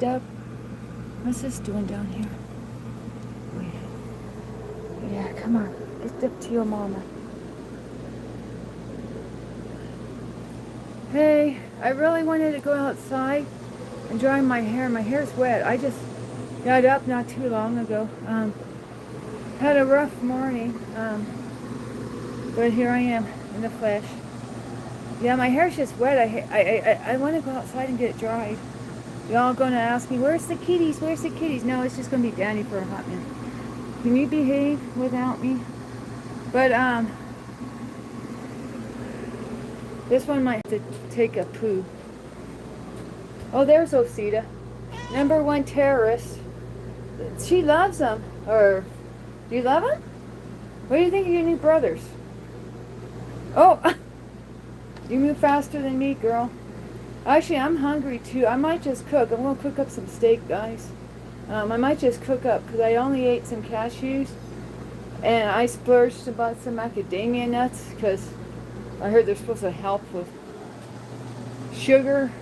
Deb, what's this doing down here? Wait. Yeah, come on. Get up to your mama. Hey, I really wanted to go outside and dry my hair. My hair's wet. I just got up not too long ago. Had a rough morning. But here I am in the flesh. Yeah, my hair's just wet. I want to go outside and get it dried. Y'all gonna ask me, where's the kitties? Where's the kitties? No, it's just gonna be Danny for a hot minute. Can you behave without me? But this one might have to take a poo. Oh, there's Osita, #1 terrorist. She loves them. Or do you love them? What do you think of your new brothers? Oh, you move faster than me, girl. Actually, I'm hungry too. I might just cook. I'm gonna cook up some steak, guys. I might just cook up because I only ate some cashews, and I splurged and bought some macadamia nuts because I heard they're supposed to help with sugar,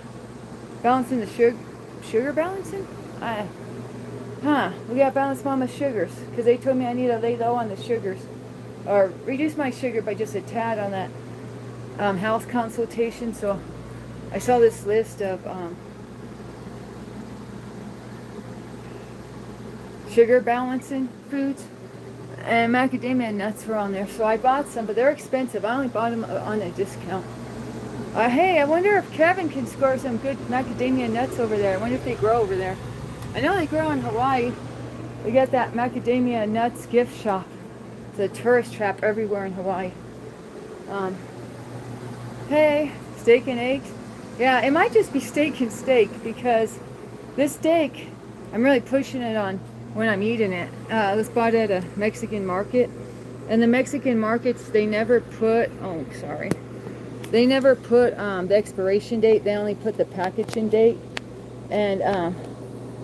balancing the sugar balancing. We got balance mama's sugars because they told me I need to lay low on the sugars or reduce my sugar by just a tad on that health consultation. So I saw this list of sugar balancing foods, and macadamia nuts were on there. So I bought some, but they're expensive. I only bought them on a discount. Hey, I wonder if Kevin can score some good macadamia nuts over there. I wonder if they grow over there. I know they grow in Hawaii. They got that macadamia nuts gift shop. It's a tourist trap everywhere in Hawaii. Hey, steak and eggs. Yeah, it might just be steak and steak because this steak, I'm really pushing it on when I'm eating it. It was bought at a Mexican market. And the Mexican markets, they never put, they never put the expiration date. They only put the packaging date. And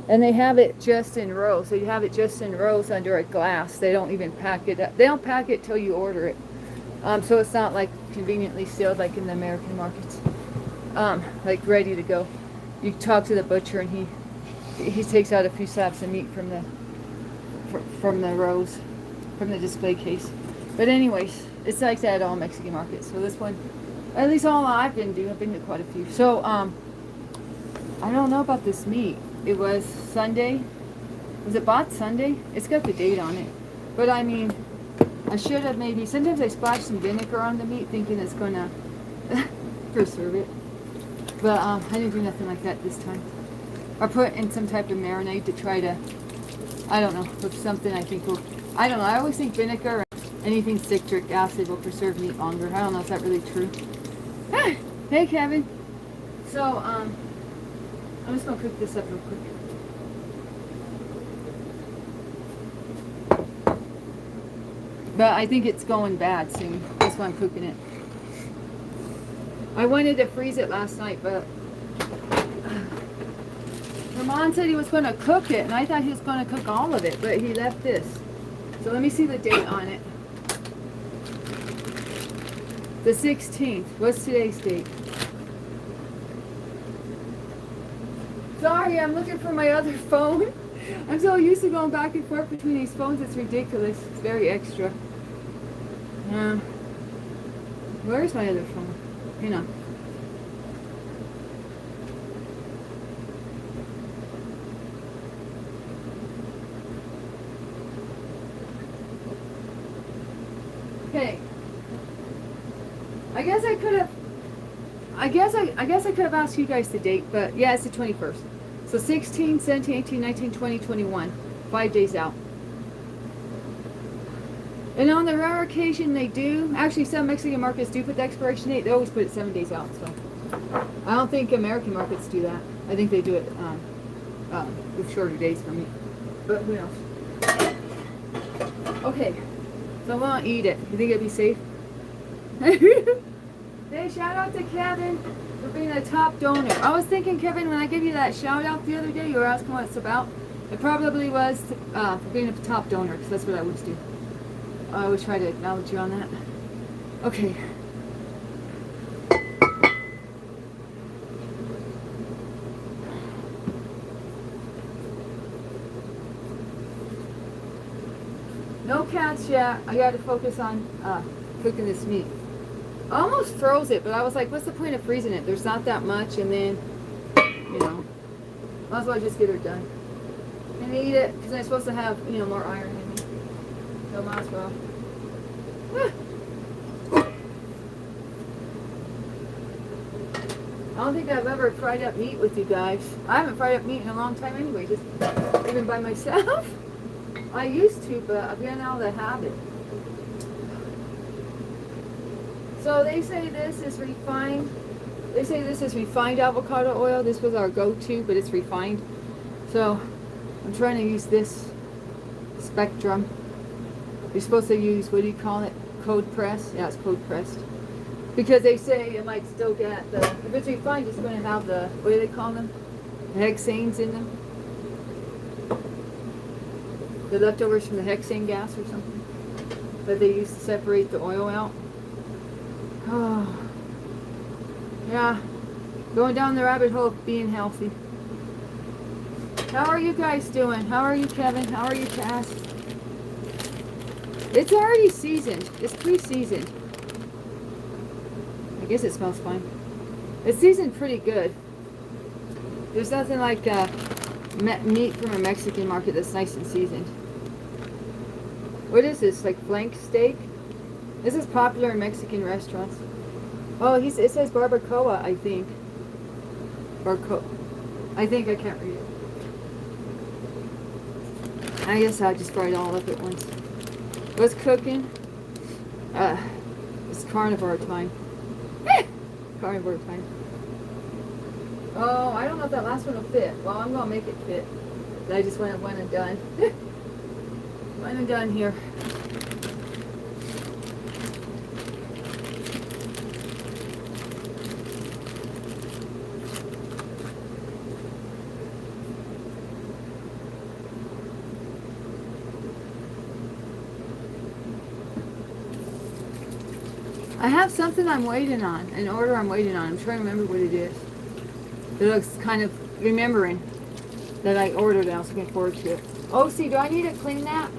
they have it just in rows. So you have it just in rows under a glass. They don't even pack it up. They don't pack it till you order it. So it's not like conveniently sealed like in the American markets. Like ready to go. You talk to the butcher and he takes out a few slabs of meat from the rows, from the display case. But anyways, it's like that at all Mexican markets. So this one, at least all I've been to quite a few. So I don't know about this meat. It was Sunday. Was it bought Sunday? It's got the date on it. But I mean, I should have maybe, sometimes I splash some vinegar on the meat thinking it's gonna preserve it. But I didn't do nothing like that this time. Or put in some type of marinade to try to, I don't know, with something I think will, I don't know, I always think vinegar or anything citric acid will preserve meat longer. I don't know if that's really true. Hey Kevin. So, I'm just gonna cook this up real quick. But I think it's going bad soon. That's why I'm cooking it. I wanted to freeze it last night, but Ramon said he was going to cook it, and I thought he was going to cook all of it, but he left this. So let me see the date on it. The 16th. What's today's date? Sorry, I'm looking for my other phone. I'm so used to going back and forth between these phones, it's ridiculous. It's very extra. Where's my other phone? Hang on. Okay. I guess I could have asked you guys the date, but yeah, it's the 21st. So 16, 17, 18, 19, 20, 21. 5 days out. And on the rare occasion they do, actually some Mexican markets do put the expiration date, they always put it 7 days out, so. I don't think American markets do that. I think they do it with shorter days for me. But who knows? Okay, so I'm gonna eat it. You think it'd be safe? Hey, shout out to Kevin for being a top donor. I was thinking, Kevin, when I gave you that shout out the other day, you were asking what it's about. It probably was for being a top donor, because that's what I always do. I always try to acknowledge you on that. Okay. No cats yet. I got to focus on cooking this meat. I almost froze it, but I was like, what's the point of freezing it? There's not that much, and then, you know, might as well just get her done. And eat it, because I'm supposed to have, you know, more iron in me. So might as well. I don't think I've ever fried up meat with you guys. I haven't fried up meat in a long time anyway, just even by myself. I used to, but I've gotten out of the habit. So they say this is refined. They say this is refined avocado oil. This was our go-to, but it's refined. So I'm trying to use this Spectrum. You're supposed to use, what do you call it? Cold press? Yeah, it's cold pressed. Because they say it might still get the, if it's refined, it's going to have the, what do they call them? The hexanes in them. The leftovers from the hexane gas or something that they use to separate the oil out. Oh, yeah, going down the rabbit hole of being healthy. How are you guys doing? How are you, Kevin? How are you, Cass? It's already seasoned. It's pre-seasoned. I guess it smells fine. It's seasoned pretty good. There's nothing like meat from a Mexican market that's nice and seasoned. What is this, like flank steak? This is popular in Mexican restaurants. Oh, it says barbacoa, I think. I think, I can't read it. I guess I'll just fry it all up at once. What's cooking? It's carnivore time. Carnivore time. Oh, I don't know if that last one will fit. Well, I'm gonna make it fit. I just went and done. One and done here. I have something I'm waiting on, an order I'm waiting on. I'm trying to remember what it is. It looks kind of remembering that I ordered and I was looking forward to it. OC, do I need to clean that?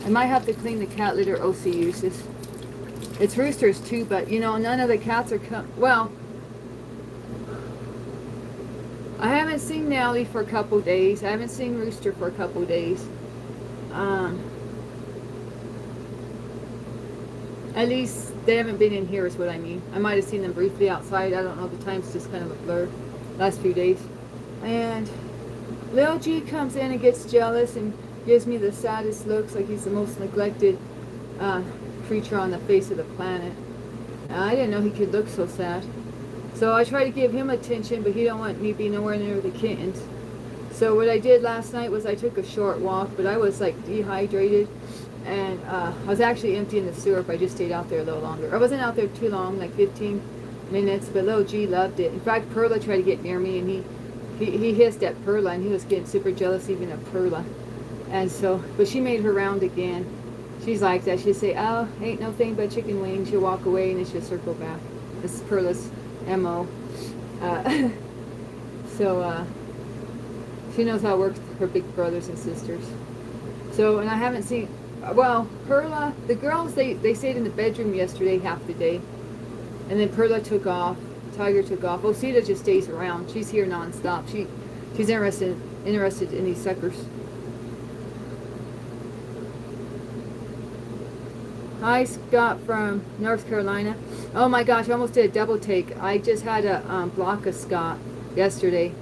I might have to clean the cat litter OC uses. It's roosters too, but you know, none of the cats are well, I haven't seen Nellie for a couple days. I haven't seen Rooster for a couple days. At least they haven't been in here is what I mean. I might have seen them briefly outside. I don't know. The time's just kind of a blur last few days. And Lil G comes in and gets jealous and gives me the saddest looks, like he's the most neglected creature on the face of the planet. I didn't know he could look so sad. So I try to give him attention, but he don't want me to be nowhere near the kittens. So what I did last night was I took a short walk, but I was like dehydrated. And I was actually emptying the sewer, but I just stayed out there a little longer. I wasn't out there too long, like 15 minutes, but Lil G loved it. In fact, Perla tried to get near me, and he hissed at Perla, and he was getting super jealous even of Perla. And so, but she made her round again. She's like that. She'd say, oh, ain't no thing but chicken wings. She'll walk away, and then she'll circle back. This is Perla's M.O. She knows how it works with her big brothers and sisters. So, and I haven't seen... Well, Perla, the girls, they stayed in the bedroom yesterday half the day. And then Perla took off. Tiger took off. Osita just stays around. She's here nonstop. She's interested in these suckers. Hi, Scott from North Carolina. Oh my gosh, I almost did a double take. I just had a block of Scott yesterday.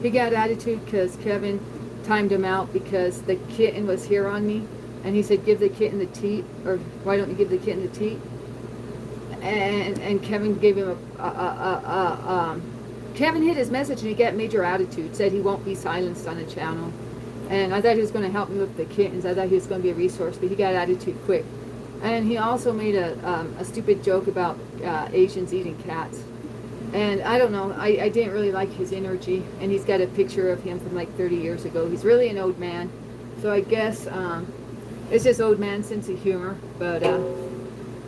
He got attitude because Kevin timed him out because the kitten was here on me, and he said give the kitten the teat, or why don't you give the kitten the teat? And Kevin gave him Kevin hit his message and he got major attitude, said he won't be silenced on the channel. And I thought he was going to help me with the kittens. I thought he was going to be a resource, but he got attitude quick. And he also made a stupid joke about Asians eating cats. And I don't know, I didn't really like his energy. And he's got a picture of him from like 30 years ago. He's really an old man. So I guess it's just old man sense of humor. But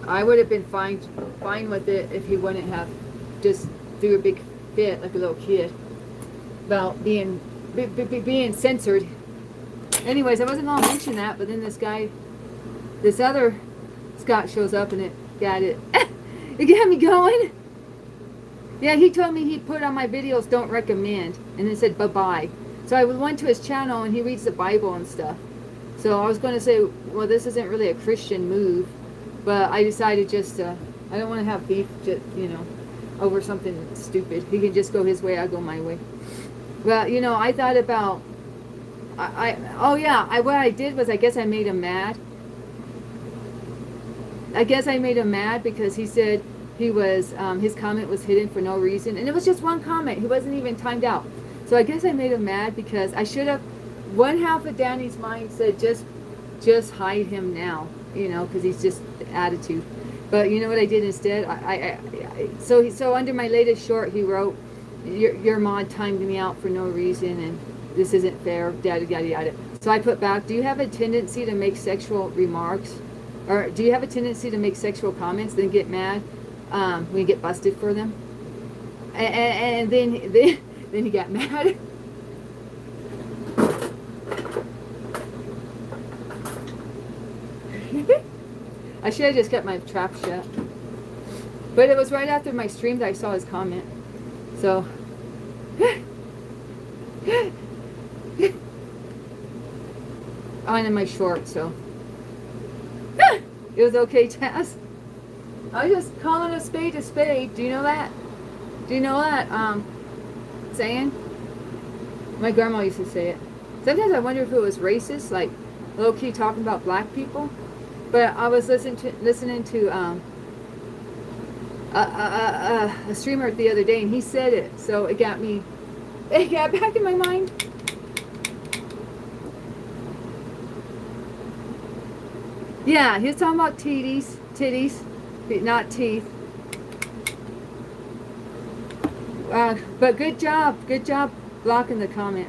I would have been fine with it if he wouldn't have just threw a big fit like a little kid about being censored. Anyways, I wasn't going to mention that, but then this other Scott shows up and it got me going. Yeah, he told me he put on my videos, don't recommend, and then said bye-bye. So I went to his channel and he reads the Bible and stuff. So I was going to say, well, this isn't really a Christian move, but I decided just I don't want to have beef, just, over something stupid. He can just go his way, I go my way. Well, I thought about, what I did was I guess I made him mad. I guess I made him mad because he said he was, his comment was hidden for no reason. And it was just one comment. He wasn't even timed out. So I guess I made him mad because I should have, one half of Danny's mind said just hide him now, because he's just attitude. But you know what I did instead? So under my latest short, he wrote, your mod timed me out for no reason, and this isn't fair, yada, yada, yada. So I put back, do you have a tendency to make sexual remarks? Or do you have a tendency to make sexual comments, then get mad when you get busted for them? And then he got mad. I should have just kept my trap shut. But it was right after my stream that I saw his comment. So. I'm in my shorts, so. It was okay, Taz. I was just calling a spade a spade. Do you know that? Do you know that saying? My grandma used to say it. Sometimes I wonder if it was racist, like low-key talking about black people. But I was listening to a streamer the other day, and he said it, so it got back in my mind. Yeah, he was talking about titties, not teeth. But good job blocking the comment.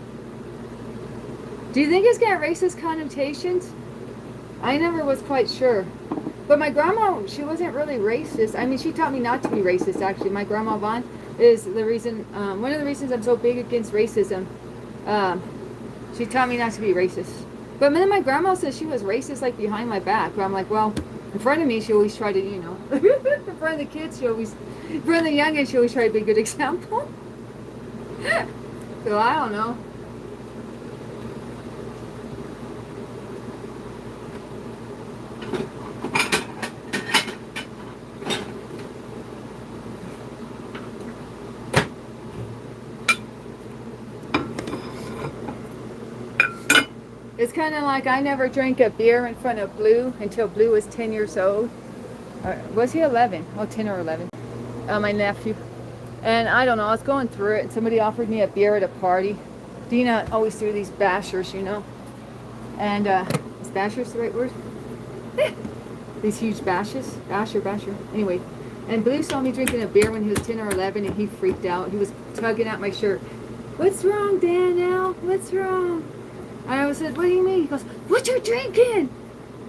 Do you think it's got racist connotations? I never was quite sure. But my grandma, she wasn't really racist. I mean, she taught me not to be racist, actually. My grandma Vaughn is the reason, one of the reasons I'm so big against racism. She taught me not to be racist. But then my grandma says she was racist, like, behind my back. But I'm like, well, in front of me, she always tried to, in front of the kids, in front of the youngins, she always tried to be a good example. So I don't know. It's kind of like I never drank a beer in front of Blue until Blue was 10 years old. Was he 11? Oh, 10 or 11. My nephew. And I don't know, I was going through it and somebody offered me a beer at a party. Dina always threw these bashers, And, is bashers the right word? These huge bashes. Basher. Anyway. And Blue saw me drinking a beer when he was 10 or 11 and he freaked out. He was tugging at my shirt. What's wrong, Danielle? What's wrong? And I said, what do you mean? He goes, what you drinking?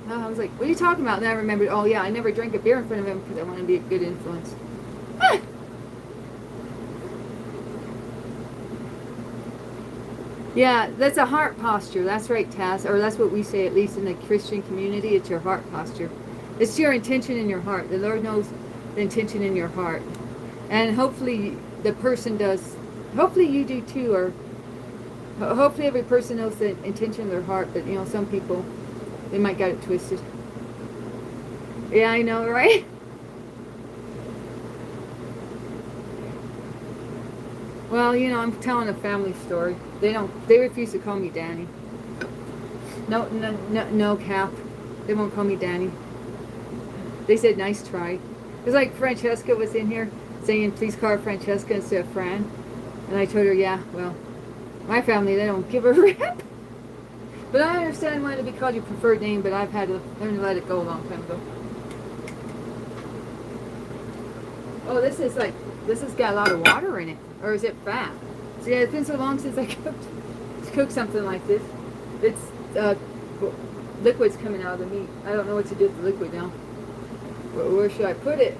I was like, what are you talking about? And then I remembered, oh yeah, I never drank a beer in front of him because I want to be a good influence. Yeah, that's a heart posture. That's right, Taz. Or that's what we say, at least in the Christian community. It's your heart posture. It's your intention in your heart. The Lord knows the intention in your heart. And hopefully the person does. Hopefully you do too. Or hopefully every person knows the intention of their heart. But, some people, they might get it twisted. Yeah, I know, right? Well, I'm telling a family story. They refuse to call me Danny. No, Cap. They won't call me Danny. They said, nice try. It's like Francesca was in here saying, please call her Francesca instead of Fran. And I told her, yeah, well, my family, they don't give a rip. But I understand wanting to be called your preferred name, but I've had to learn to let it go a long time ago. Oh, this has got a lot of water in it. Or is it fat? See, it's been so long since I cooked something like this. It's liquid's coming out of the meat. I don't know what to do with the liquid now. Where should I put it?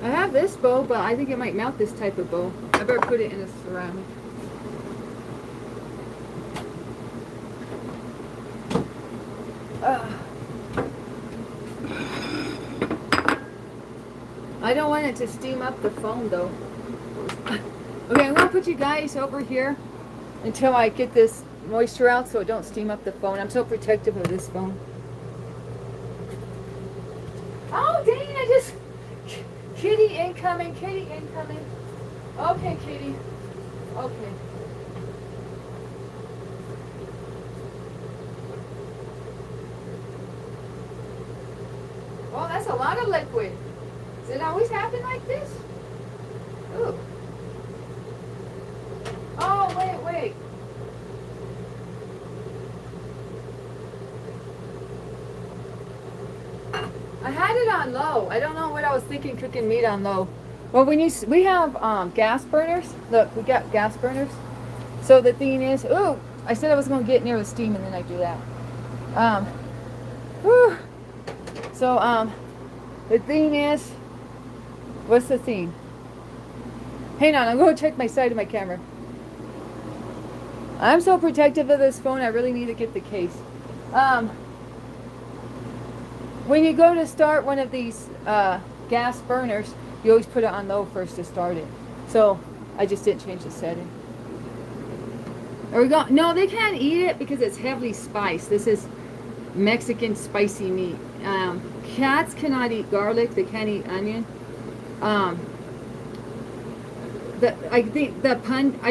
I have this bowl, but I think it might melt this type of bowl. I better put it in a ceramic. Uh, I don't want it to steam up the phone though. Okay, I'm gonna put you guys over here until I get this moisture out so it don't steam up the phone. I'm so protective of this phone. Oh dang, I just kitty incoming, kitty incoming. Okay, kitty. Okay. Well, that's a lot of liquid. Does it always happen like this? Ooh. Oh, wait. I had it on low. I don't know what I was thinking cooking meat on low. Well, we have gas burners. Look, we got gas burners. So the thing is, ooh, I said I was going to get near the steam and then I do that. Whew. So the thing is, what's the thing? Hang on, I'm going to check my side of my camera. I'm so protective of this phone, I really need to get the case. When you go to start one of these gas burners, you always put it on low first to start it. So I just didn't change the setting. Are we going? No, they can't eat it because it's heavily spiced. This is Mexican spicy meat. Cats cannot eat garlic. They can't eat onion. I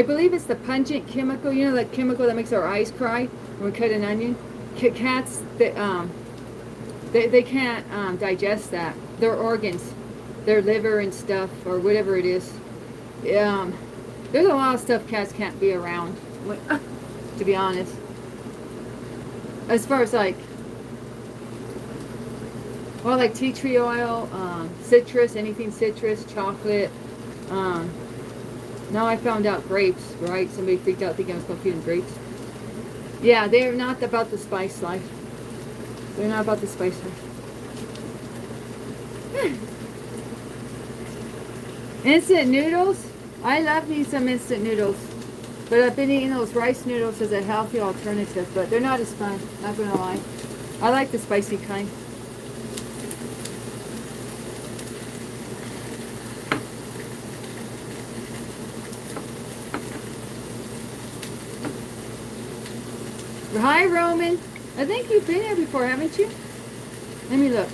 believe it's the pungent chemical. You know, that chemical that makes our eyes cry when we cut an onion. Cats, they can't digest that. Their organs, their liver and stuff, or whatever it is. There's a lot of stuff cats can't be around, to be honest. As far as like tea tree oil, citrus, anything citrus, chocolate. Now I found out grapes, right? Somebody freaked out thinking I was going to feed them grapes. Yeah, they're not about the spice life. They're not about the spice life. Instant noodles. I love me some instant noodles. But I've been eating those rice noodles as a healthy alternative. But they're not as fun, not going to lie. I like the spicy kind. Hi, Roman. I think you've been here before, haven't you? Let me look.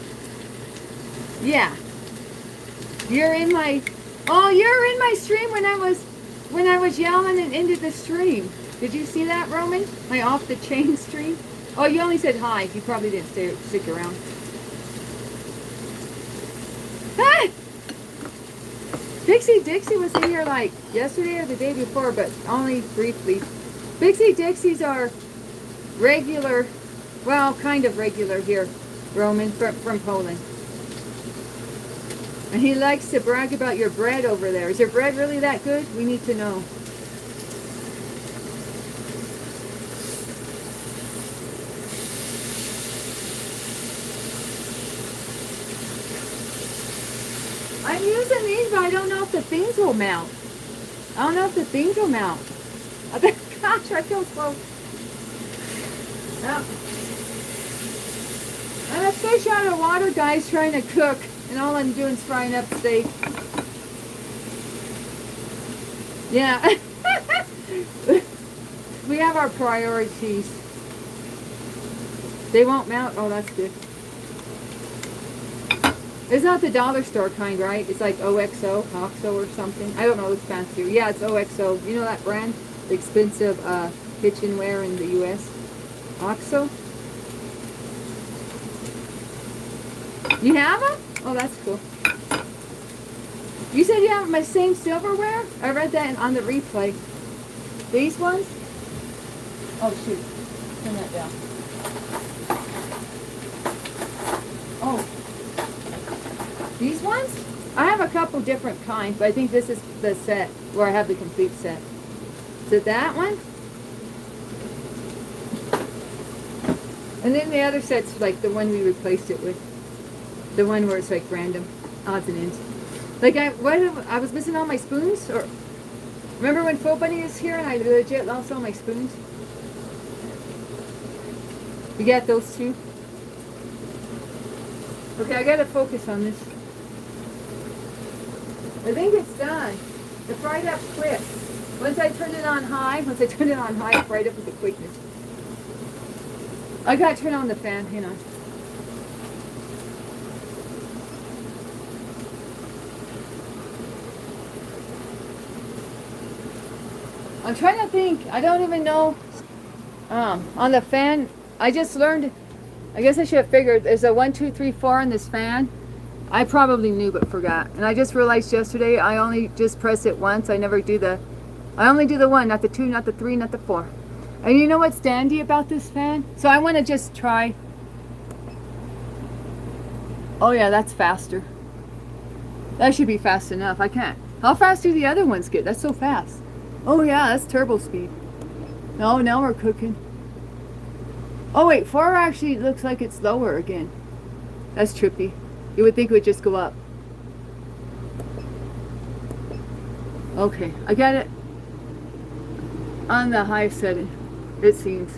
Yeah. You're in my stream when I was yelling and ended the stream. Did you see that, Roman? My off the chain stream? Oh, you only said hi. You probably didn't stick around. Ah! Pixie Dixie was in here like yesterday or the day before, but only briefly. Pixie Dixies are regular, well, kind of regular here, Roman, from Poland. And he likes to brag about your bread over there. Is your bread really that good? We need to know. I'm using these, but I don't know if the things will melt. Gosh, I feel so... Oh. I'm a fish out of water, guys, trying to cook, and all I'm doing is frying up steak. Yeah. We have our priorities. They won't melt. Oh, that's good. It's not the dollar store kind, right? It's like OXO or something. I don't know. It's fancier. Yeah, it's OXO. You know that brand? The expensive kitchenware in the U.S. OXO? You have them? Oh, that's cool. You said you have my same silverware? I read that on the replay. These ones? Oh, shoot. Turn that down. Oh. These ones? I have a couple different kinds, but I think this is the set where I have the complete set. Is it that one? And then the other set's like the one we replaced it with. The one where it's like random odds and ends. Like I was missing all my spoons? Or remember when Faux Bunny was here and I legit lost all my spoons? You got those two? Okay, I gotta focus on this. I think it's done. It fried up quick. Once I turn it on high, it fried up with the quickness. I gotta turn on the fan, hang on. I'm trying to think. I don't even know. On the fan, I just learned. I guess I should have figured. There's a 1, 2, 3, 4 on this fan. I probably knew but forgot. And I just realized yesterday I only just press it once. I only do the 1, not the 2, not the 3, not the 4. And you know what's dandy about this fan? So I want to just try. Oh yeah, that's faster. That should be fast enough. I can't. How fast do the other ones get? That's so fast. Oh yeah, that's turbo speed. No, now we're cooking. Oh wait, 4 actually looks like it's lower again. That's trippy. You would think it would just go up. Okay, I got it on the high setting, it seems.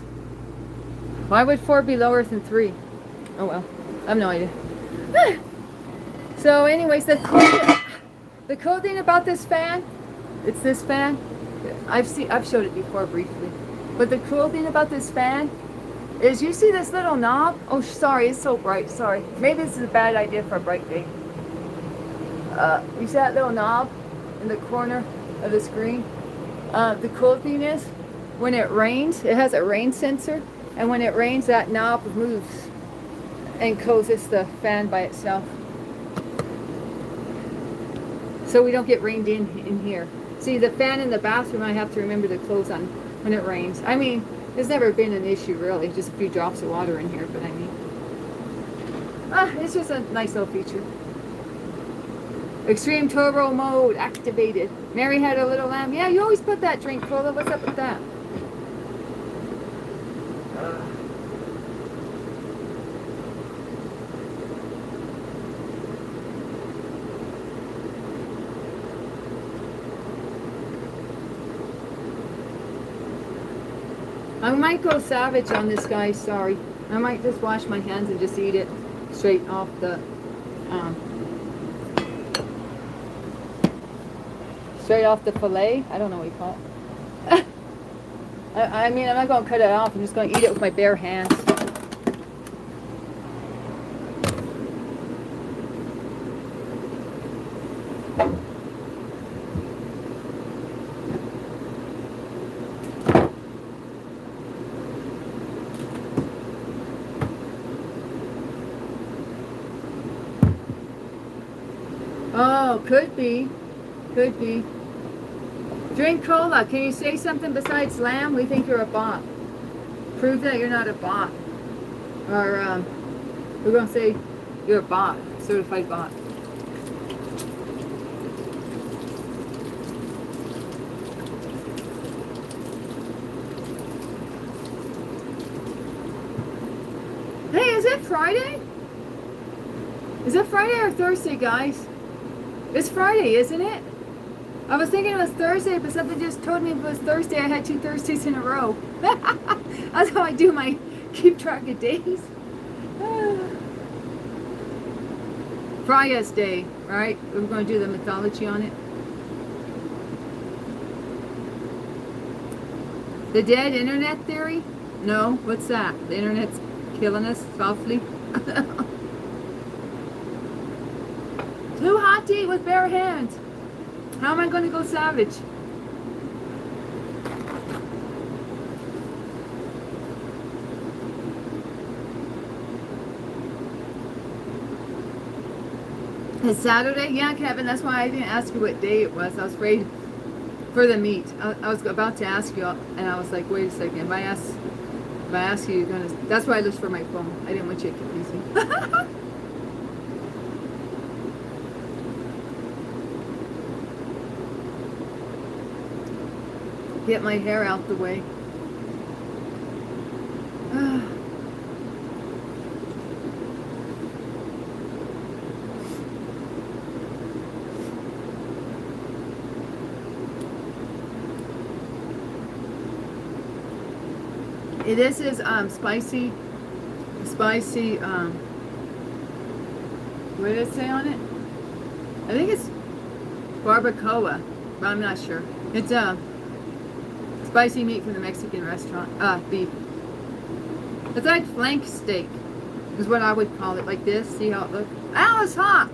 Why would 4 be lower than 3? Oh well, I have no idea. So anyways, the cool thing about this fan, it's this fan. I've showed it before briefly. But the cool thing about this fan is you see this little knob. Oh, sorry, it's so bright. Sorry. Maybe this is a bad idea for a bright day. You see that little knob in the corner of the screen? The cool thing is when it rains, it has a rain sensor. And when it rains, that knob moves and closes the fan by itself. So we don't get rained in here. See, the fan in the bathroom, I have to remember to close on when it rains. I mean, there's never been an issue really, just a few drops of water in here, but I mean, it's just a nice little feature. Extreme turbo mode activated. Mary had a little lamb. Yeah, you always put that drink, Cola. What's up with that? I might go savage on this guy, sorry. I might just wash my hands and just eat it straight off the fillet. I don't know what you call it. I mean, I'm not going to cut it off. I'm just going to eat it with my bare hands. Oh, could be. Could be. Drink cola. Can you say something besides lamb? We think you're a bot. Prove that you're not a bot. Or, we're going to say you're a bot. Certified bot. Hey, is it Friday? Is it Friday or Thursday, guys? It's Friday, isn't it? I was thinking it was Thursday, but something just told me it was Thursday. I had 2 Thursdays in a row. That's how I do my keep track of days. Friday's Day, right? We're going to do the mythology on it. The dead internet theory? No, what's that? The internet's killing us softly. Too hot to eat with bare hands. How am I going to go savage? It's Saturday? Yeah, Kevin, that's why I didn't ask you what day it was. I was afraid for the meat. I was about to ask you, and I was like, wait a second. If I ask you, you're going to... That's why I looked for my phone. I didn't want you to confuse me. Get my hair out the way. This is spicy What did it say on it? I think it's barbacoa, but I'm not sure. It's spicy meat from the Mexican restaurant. Beef. It's like flank steak, is what I would call it. Like this. See how it looks? Ow, it's hot.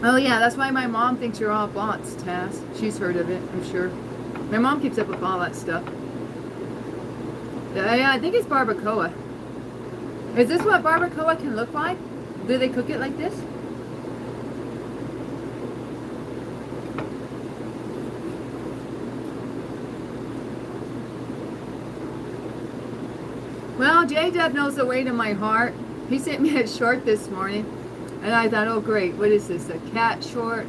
Oh yeah, that's why my mom thinks you're all bots, Taz. She's heard of it, I'm sure. My mom keeps up with all that stuff. Yeah, I think it's barbacoa. Is this what barbacoa can look like? Do they cook it like this? Well, J-Dub knows the way to my heart. He sent me a short this morning. And I thought, oh great, what is this? A cat short?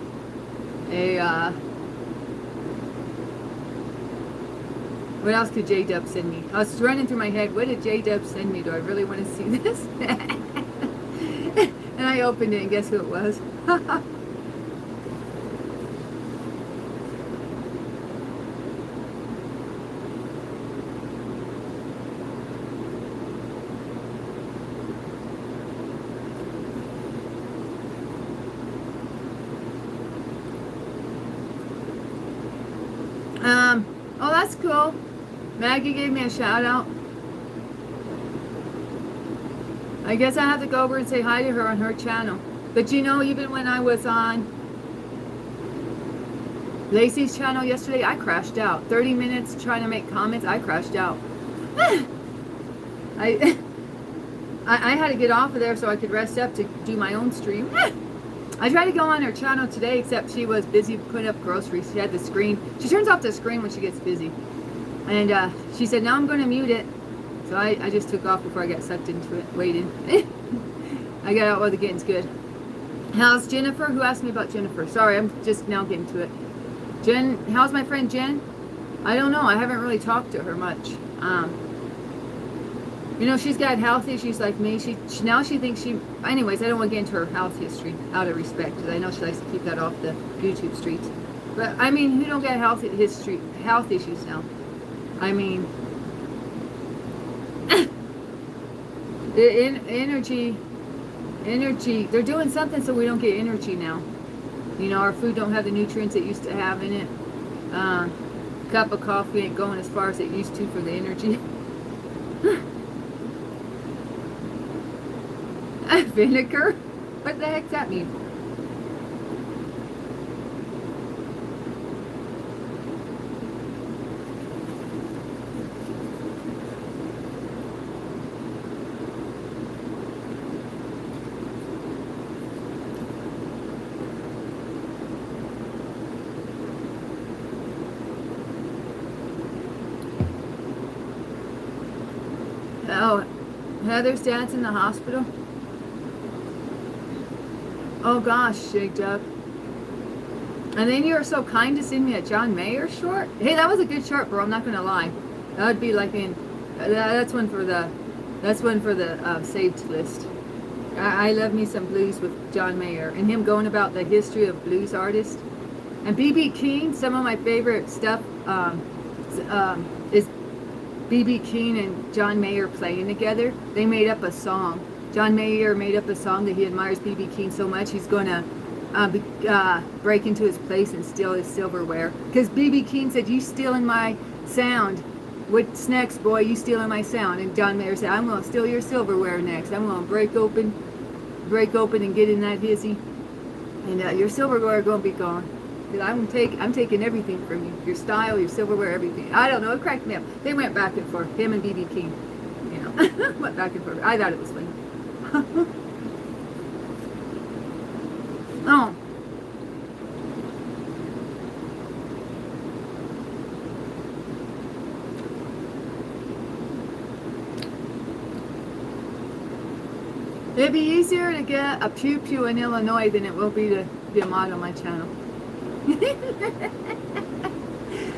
What else could J-Dub send me? I was running through my head, what did J-Dub send me? Do I really want to see this? And I opened it and guess who it was? Oh, that's cool. Maggie gave me a shout out. I guess I have to go over and say hi to her on her channel. But you know, even when I was on Lacey's channel yesterday, I crashed out. 30 minutes trying to make comments, I crashed out. I had to get off of there so I could rest up to do my own stream. I tried to go on her channel today, except she was busy putting up groceries. She had the screen. She turns off the screen when she gets busy. And she said, now I'm going to mute it. So I just took off before I got sucked into it, waiting. I got out while the getting's good. How's Jennifer? Who asked me about Jennifer? Sorry, I'm just now getting to it. Jen, how's my friend Jen? I don't know. I haven't really talked to her much. You know, she's got health issues like me. She now she thinks she... Anyways, I don't want to get into her health history out of respect, because I know she likes to keep that off the YouTube streets. But, I mean, who don't get health issues now? I mean... energy... They're doing something so we don't get energy now. You know, our food don't have the nutrients it used to have in it. Cup of coffee ain't going as far as it used to for the energy. Vinegar? What the heck's that mean? Oh, Heather's dad's in the hospital. Oh gosh, J-Dub. And then you were so kind to send me a John Mayer short. Hey, that was a good short, bro. I'm not gonna lie. That would be like in. That's one for the saved list. I love me some blues with John Mayer and him going about the history of blues artists. And B.B. King. Some of my favorite stuff is B.B. King and John Mayer playing together. They made up a song. John Mayer made up a song that he admires B.B. King so much he's going to break into his place and steal his silverware. Because B.B. King said, you stealing my sound. What's next, boy? You stealing my sound. And John Mayer said, I'm going to steal your silverware next. I'm going to break open and get in that hizzy. And your silverware going to be gone. I'm taking everything from you. Your style, your silverware, everything. I don't know. It cracked me up. They went back and forth. Him and B.B. King. You know, went back and forth. I thought it was funny. Oh. It'd be easier to get a pew-pew in Illinois than it will be to be a mod on my channel.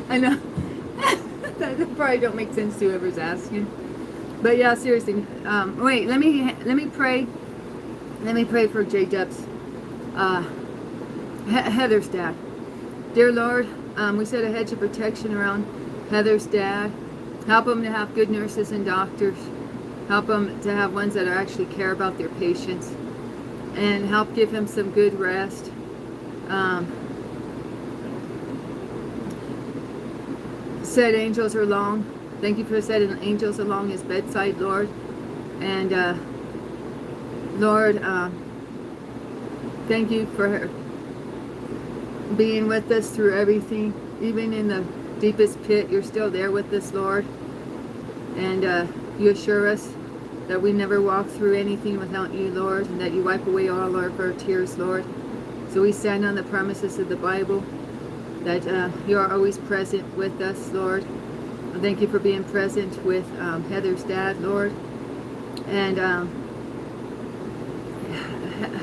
I know. That probably don't make sense to whoever's asking. But yeah, seriously. Wait, let me pray. Let me pray for J-Dub's Heather's dad. Dear Lord, we set a hedge of protection around Heather's dad Help them to have good nurses and doctors. Help them to have ones that actually care about their patients. And help give him some good rest. Set angels along. Thank you for setting angels along his bedside, Lord. And Lord, thank you for being with us through everything. Even in the deepest pit, you're still there with us, Lord. And you assure us that we never walk through anything without you, Lord, and that you wipe away all of our tears, Lord. So we stand on the promises of the Bible, that you are always present with us, Lord. And thank you for being present with Heather's dad, Lord. And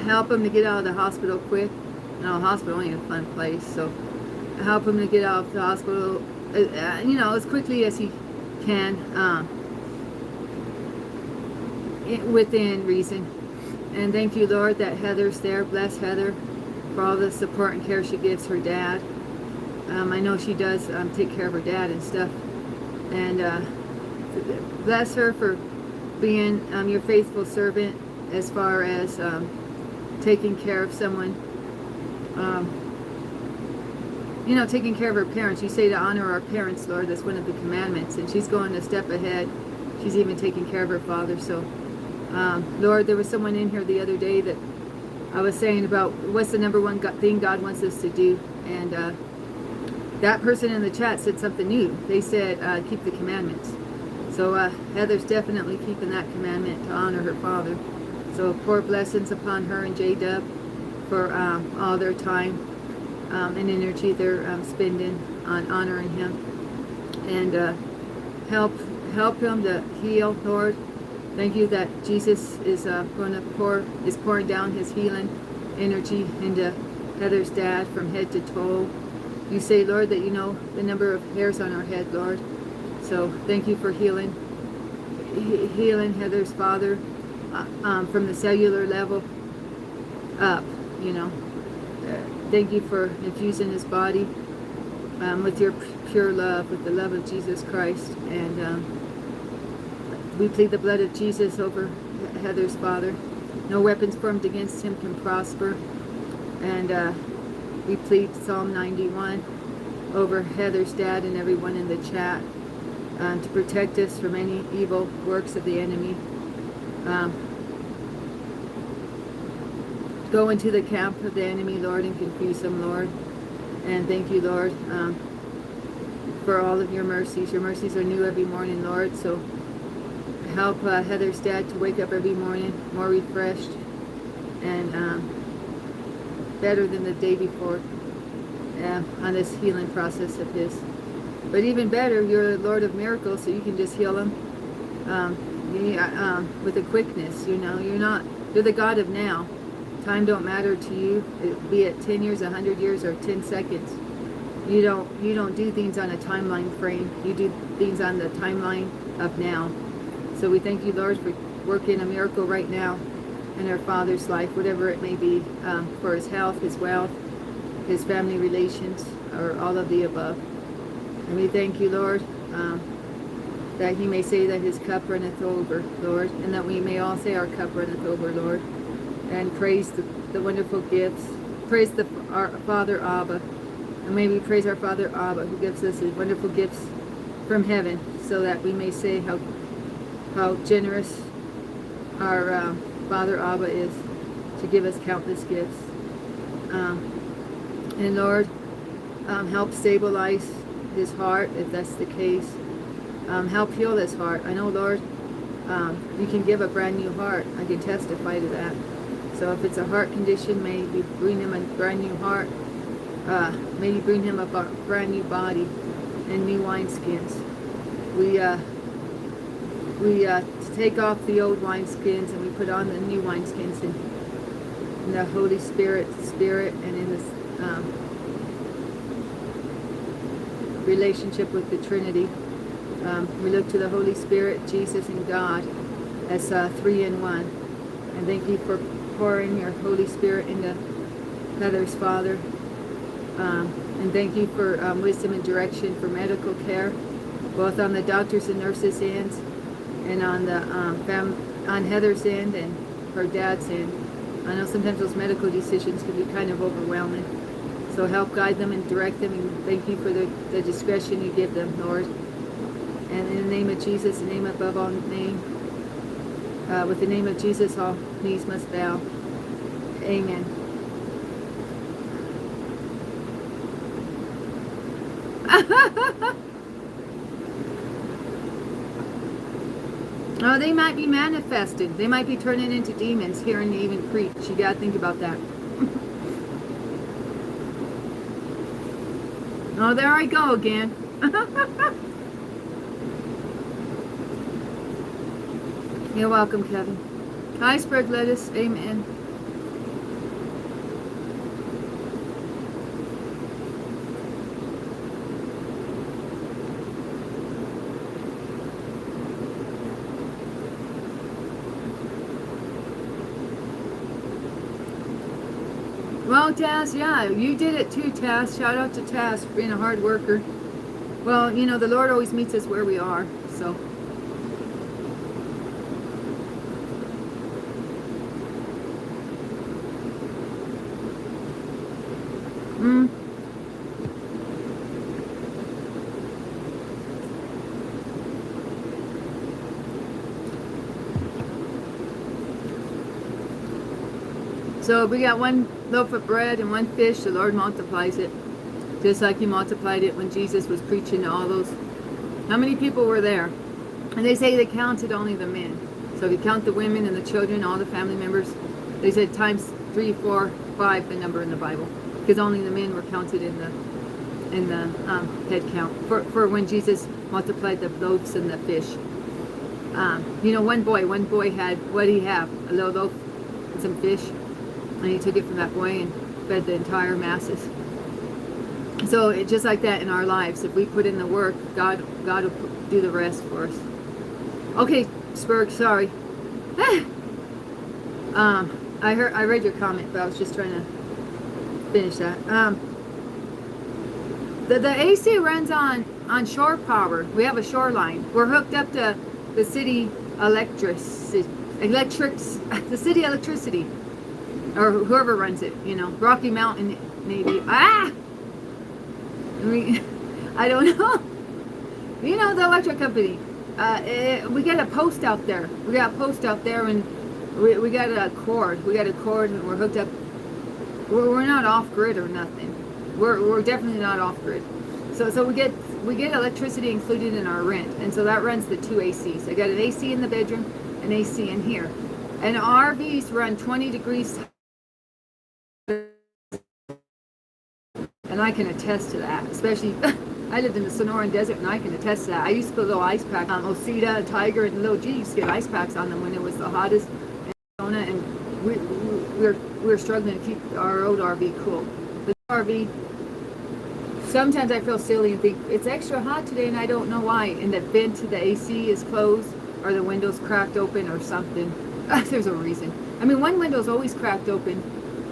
help him to get out of the hospital quick. No, hospital ain't a fun place, so help him to get out of the hospital, as quickly as he can, within reason. And thank you, Lord, that Heather's there. Bless Heather for all the support and care she gives her dad. I know she does take care of her dad and stuff. And bless her for being your faithful servant as far as taking care of someone. Taking care of her parents. You say to honor our parents, Lord. That's one of the commandments. And she's going a step ahead. She's even taking care of her father. So, Lord, there was someone in here the other day that I was saying about what's the number one thing God wants us to do. And that person in the chat said something new. They said, keep the commandments. So Heather's definitely keeping that commandment to honor her father. So pour blessings upon her and J-Dub for all their time and energy they're spending on honoring him. And help him to heal, Lord. Thank you that Jesus is pouring down his healing energy into Heather's dad from head to toe. You say, Lord, that you know the number of hairs on our head, Lord. So thank you for healing Heather's father from the cellular level up, Thank you for infusing his body with your pure love, with the love of Jesus Christ. And we plead the blood of Jesus over Heather's father. No weapons formed against him can prosper. And we plead Psalm 91 over Heather's dad and everyone in the chat to protect us from any evil works of the enemy. Go into the camp of the enemy, Lord, and confuse them, Lord. And thank you, Lord, for all of your mercies. Your mercies are new every morning, Lord. So help Heather's dad to wake up every morning more refreshed and better than the day before on this healing process of his. But even better, you're the Lord of miracles, so you can just heal him with a quickness. You're the God of now. Time don't matter to you, be it 10 years, 100 years, or 10 seconds. You don't do things on a timeline frame. You do things on the timeline of now. So we thank you, Lord, for working a miracle right now in our Father's life, whatever it may be, for his health, his wealth, his family relations, or all of the above. And we thank you, Lord, that he may say that his cup runneth over, Lord, and that we may all say our cup runneth over, Lord, and praise the wonderful gifts. Praise our Father Abba, and may we praise our Father Abba, who gives us his wonderful gifts from heaven, so that we may say how generous our Father Abba is to give us countless gifts. And Lord, help stabilize his heart, if that's the case. Help heal his heart. I know, Lord, you can give a brand new heart. I can testify to that. So if it's a heart condition, may you bring him a brand new heart. May you bring him a brand new body and new wineskins. We take off the old wineskins and we put on the new wineskins in the Holy Spirit, and in this relationship with the Trinity. We look to the Holy Spirit, Jesus, and God as three in one. And thank you for pouring your Holy Spirit into Heather's father. And thank you for wisdom and direction for medical care. both on the doctors and nurses' ends, and on the on Heather's end and her dad's end. I know sometimes those medical decisions can be kind of overwhelming. So help guide them and direct them, and thank you for the discretion you give them, Lord. And in the name of Jesus, the name above all name, with the name of Jesus, all knees must bow. Amen. Oh, they might be manifested. They might be turning into demons hearing you even preach. You gotta think about that. Oh, there I go again. You're welcome, Kevin. Iceberg lettuce. Amen. Well, Taz, yeah, you did it too, Taz. Shout out to Taz for being a hard worker. Well, you know, the Lord always meets us where we are, so. So if we got one loaf of bread and one fish, the Lord multiplies it. Just like He multiplied it when Jesus was preaching to all those. How many people were there? And they say they counted only the men. So if you count the women and the children, all the family members, they said times 3, 4, 5 the number in the Bible. Because only the men were counted in the head count. For when Jesus multiplied the loaves and the fish. You know, one boy had, what did he have? A little loaf and some fish. And He took it from that boy and fed the entire masses. So it's just like that in our lives. If we put in the work, God will do the rest for us. Okay, Spurg, sorry. I read your comment, but I was just trying to finish that. The AC runs on shore power. We have a shoreline. We're hooked up to the city the city electricity. Or whoever runs it, you know, Rocky Mountain Navy. I don't know. You know, the electric company. We got a post out there. We got a post out there, and we got a cord. We got a cord, and we're hooked up. We're not off grid or nothing. We're definitely not off grid. So we get electricity included in our rent, and so that runs the 2 ACs. I got an AC in the bedroom, an AC in here, and RVs run 20 degrees. And I can attest to that, especially I lived in the Sonoran Desert, and I can attest to that. I used to put little ice packs on Osita, Tiger, and little G. Used to get ice packs on them when it was the hottest in Arizona, and we were struggling to keep our old RV cool. The RV, sometimes I feel silly and think it's extra hot today, and I don't know why. And the vent to the AC is closed, or the window's cracked open, or something. There's a reason. I mean, one window's always cracked open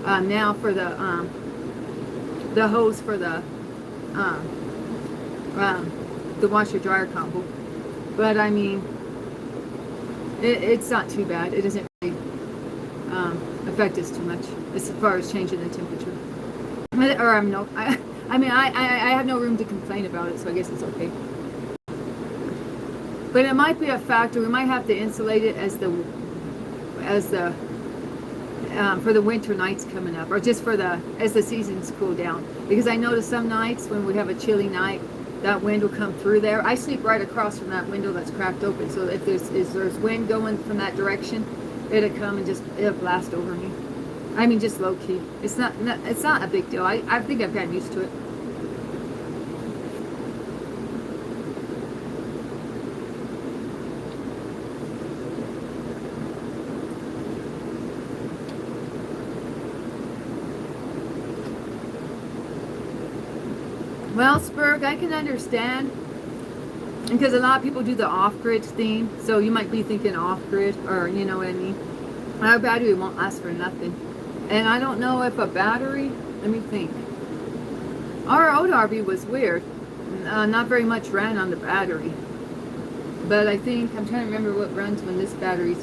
now for the hose for the washer dryer combo, but I mean it's not too bad. It doesn't really affect us too much as far as changing the temperature. Or I have no room to complain about it, so I guess it's okay. But it might be a factor. We might have to insulate it as the for the winter nights coming up, or just as the seasons cool down. Because I notice some nights when we have a chilly night, that wind will come through there. I sleep right across from that window that's cracked open, so if there's wind going from that direction, it'll come and it'll blast over me. I mean, just low key. It's not a big deal. I think I've gotten used to it. Well, Spurg, I can understand, because a lot of people do the off-grid theme, so you might be thinking off-grid, or you know what I mean. Our battery won't last for nothing. And I don't know if a battery, let me think. Our old RV was weird. not very much ran on the battery. But I think, I'm trying to remember what runs when this battery's,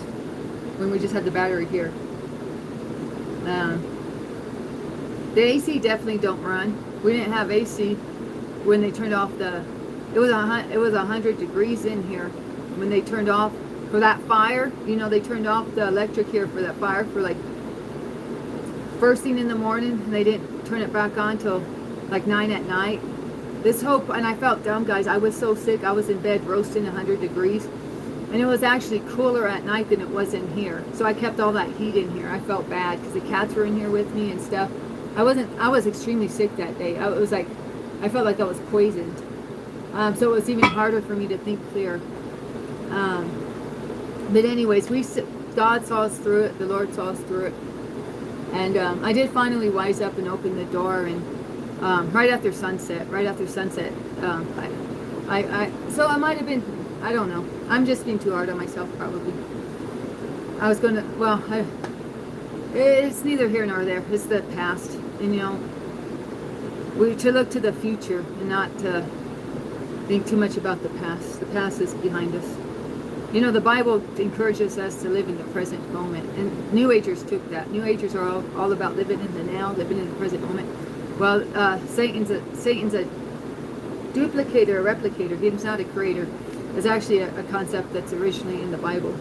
when we just had the battery here. The AC definitely don't run. We didn't have AC when they turned off the, it was 100 degrees in here when they turned off for that fire. You know, they turned off the electric here for that fire for like first thing in the morning, and they didn't turn it back on till like 9 at night. This hope, and I felt dumb, guys. I was so sick. I was in bed roasting 100 degrees, and it was actually cooler at night than it was in here. So I kept all that heat in here. I felt bad because the cats were in here with me and stuff. I was extremely sick that day. I felt like I was poisoned. So it was even harder for me to think clear. But anyways, God saw us through it. The Lord saw us through it. And I did finally wise up and open the door, and right after sunset, so I might have been, I don't know. I'm just being too hard on myself, probably. I was going to, well, it's neither here nor there. It's the past. And, you know, we to look to the future and not to think too much about the past. The past is behind us. You know, the Bible encourages us to live in the present moment. And New Agers took that. New Agers are all about living in the now, living in the present moment. Well, Satan's a duplicator, a replicator. He's not a creator. It's actually a concept that's originally in the Bible.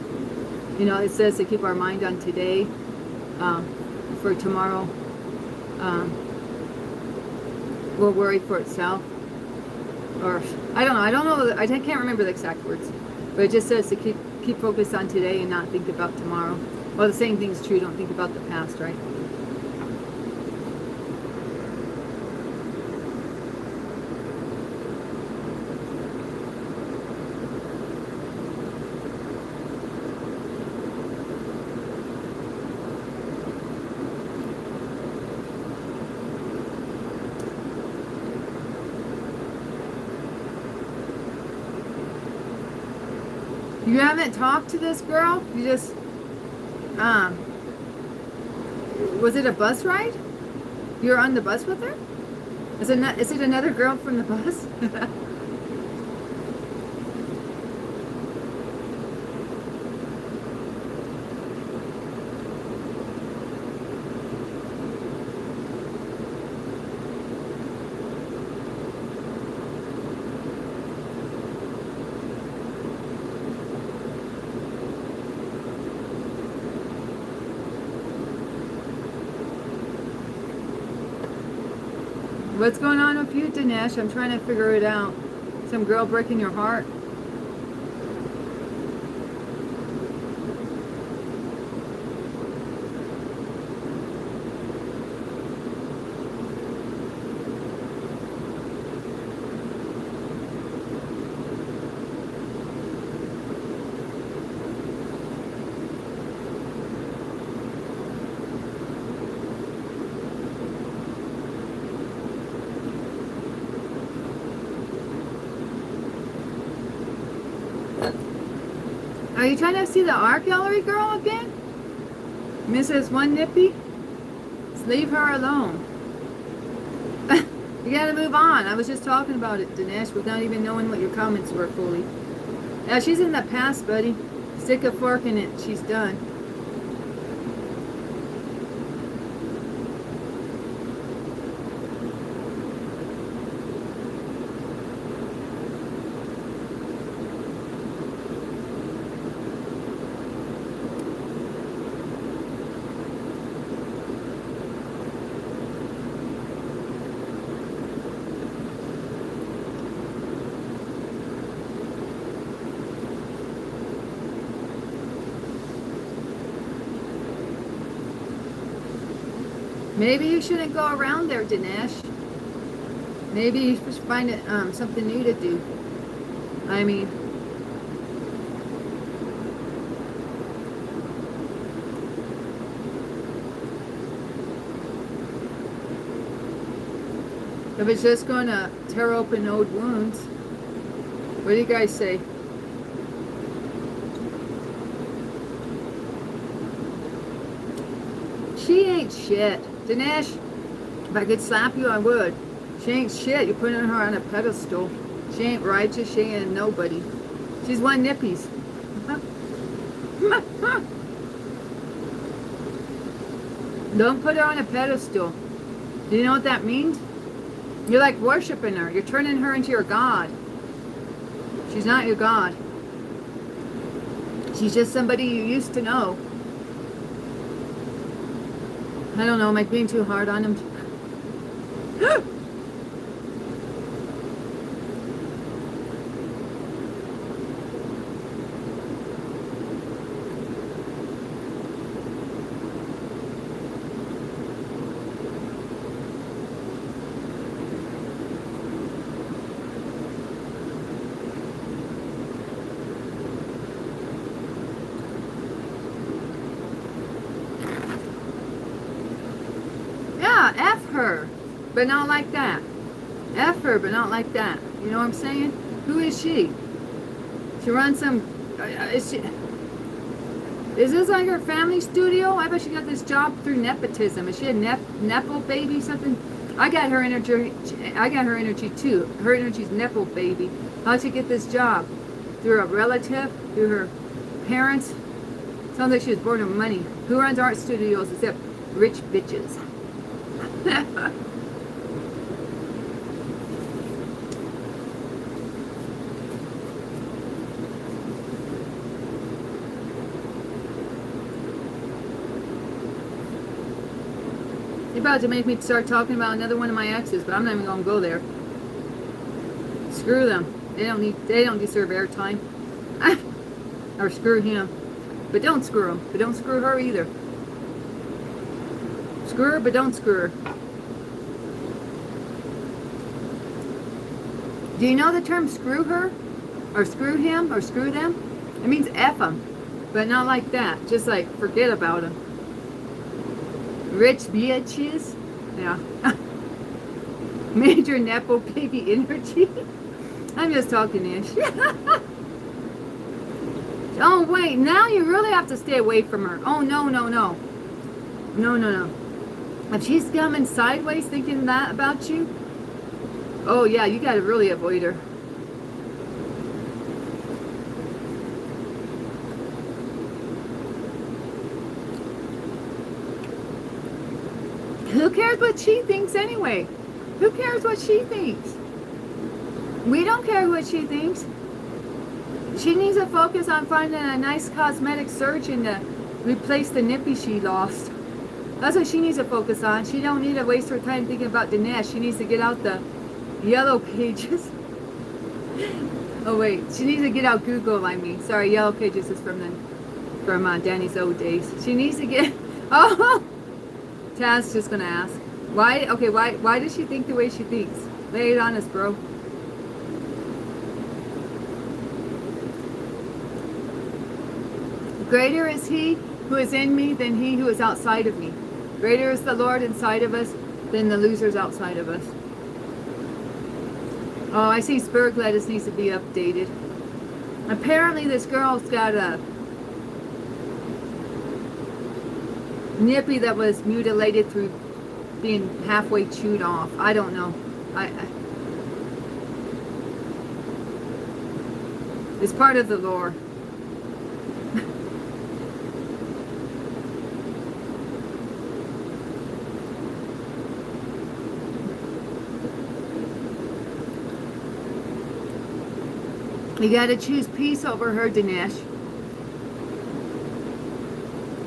You know, it says to keep our mind on today, for tomorrow will worry for itself. Or, I don't know, I can't remember the exact words. But it just says to keep focused on today and not think about tomorrow. Well, the same thing's true. Don't think about the past, right? You haven't talked to this girl? You just, was it a bus ride? You were on the bus with her? Is it another girl from the bus? What's going on with you, Dinesh? I'm trying to figure it out. Some girl breaking your heart? Are you trying to see the art gallery girl again? Mrs. One Nippy? Just leave her alone. You gotta move on. I was just talking about it, Dinesh, without even knowing what your comments were fully. Yeah, she's in the past, buddy. Stick a fork in it. She's done. Maybe you shouldn't go around there, Dinesh. Maybe you should find it, something new to do. I mean, if it's just going to tear open old wounds, what do you guys say? She ain't shit. Dinesh, if I could slap you, I would. She ain't shit. You're putting her on a pedestal. She ain't righteous. She ain't nobody. She's one nippies. Don't put her on a pedestal. Do you know what that means? You're like worshiping her. You're turning her into your God. She's not your God. She's just somebody you used to know. I don't know. Am I being too hard on him? Yeah, F her, but not like that. F her, but not like that. You know what I'm saying? Who is she? She runs some... is this like her family studio? I bet she got this job through nepotism. Is she a nepo baby something? I got her energy too. Her energy's nepo baby. How'd she get this job? Through a relative? Through her parents? Sounds like she was born with money. Who runs art studios except rich bitches? You're about to make me start talking about another one of my exes, but I'm not even gonna go there. Screw them. They don't deserve airtime. Or screw him. But don't screw him. But don't screw her either. Screw her, but don't screw her. Do you know the term screw her? Or screw him? Or screw them? It means F them. But not like that. Just like forget about them. Rich bitches? Yeah. Major nepo baby energy? I'm just talking ish. Oh wait, now you really have to stay away from her. Oh no. No. If she's coming sideways thinking that about you, oh yeah, you gotta really avoid her. Who cares what she thinks anyway? Who cares what she thinks? We don't care what she thinks. She needs to focus on finding a nice cosmetic surgeon to replace the nippy she lost. That's what she needs to focus on. She don't need to waste her time thinking about Dinesh. She needs to get out the yellow pages. Oh wait, she needs to get out Google, I mean. Sorry, yellow pages is from Danny's old days. She needs to get... Oh! Taz's just gonna ask. Why does she think the way she thinks? Lay it on us, bro. Greater is he who is in me than he who is outside of me. Greater is the Lord inside of us than the losers outside of us. Oh, I see Spirit Gladys needs to be updated. Apparently this girl's got a nippy that was mutilated through being halfway chewed off. I don't know. It's part of the lore. You gotta choose peace over her, Dinesh.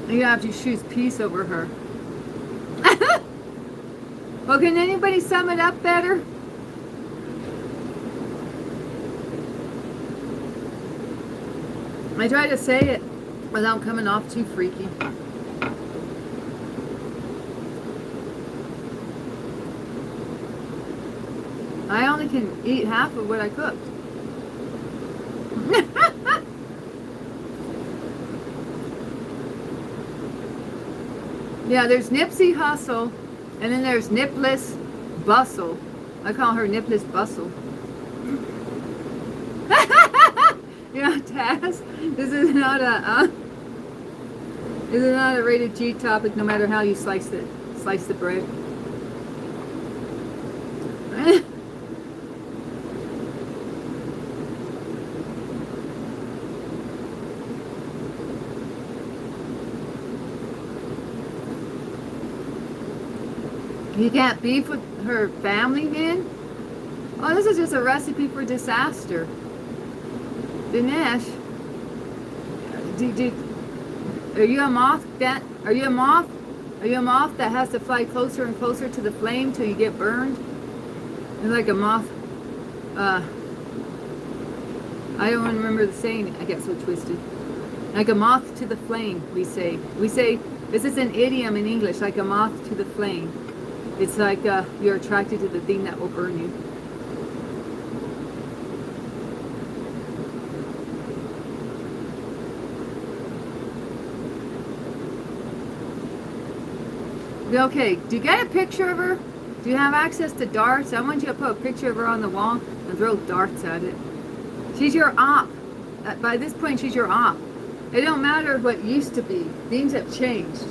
You have to choose peace over her. Well, can anybody sum it up better? I try to say it without coming off too freaky. I only can eat half of what I cooked. Yeah, there's Nipsey Hustle, and then there's Nipless Bustle. I call her Nipless Bustle. Yeah, Taz, this is not a rated G topic, no matter how you slice the bread. You can't beef with her family, man? Oh, this is just a recipe for disaster. Dinesh, are you a moth that, are you a moth? Are you a moth that has to fly closer and closer to the flame till you get burned? You're like a moth, I don't remember the saying, I get so twisted. Like a moth to the flame, we say. We say, this is an idiom in English, like a moth to the flame. It's like you're attracted to the thing that will burn you. Okay, do you get a picture of her? Do you have access to darts? I want you to put a picture of her on the wall and throw darts at it. She's your op. By this point, she's your op. It don't matter what used to be. Things have changed.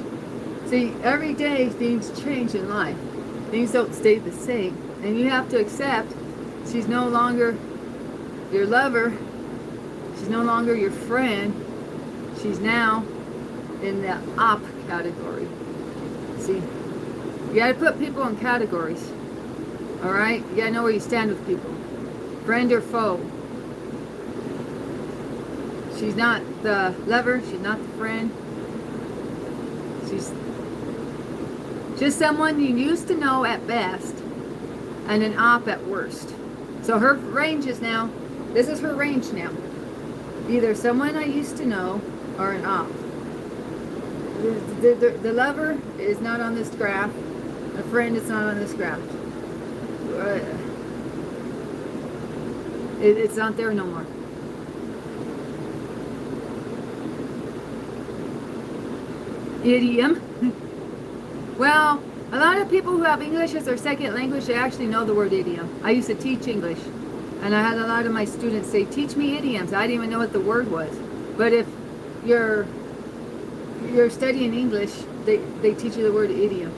See, every day things change in life. Things don't stay the same. And you have to accept she's no longer your lover. She's no longer your friend. She's now in the op category. See, you gotta put people in categories. Alright? You gotta know where you stand with people. Friend or foe. She's not the lover, she's not the friend. She's just someone you used to know at best and an op at worst. So her range is now, this is her range now. Either someone I used to know or an op. The lover is not on this graph. A friend is not on this graph. It's not there no more. Idiom. Well, a lot of people who have English as their second language, they actually know the word idiom. I used to teach English, and I had a lot of my students say, teach me idioms. I didn't even know what the word was. But if you're studying English, they teach you the word idiom.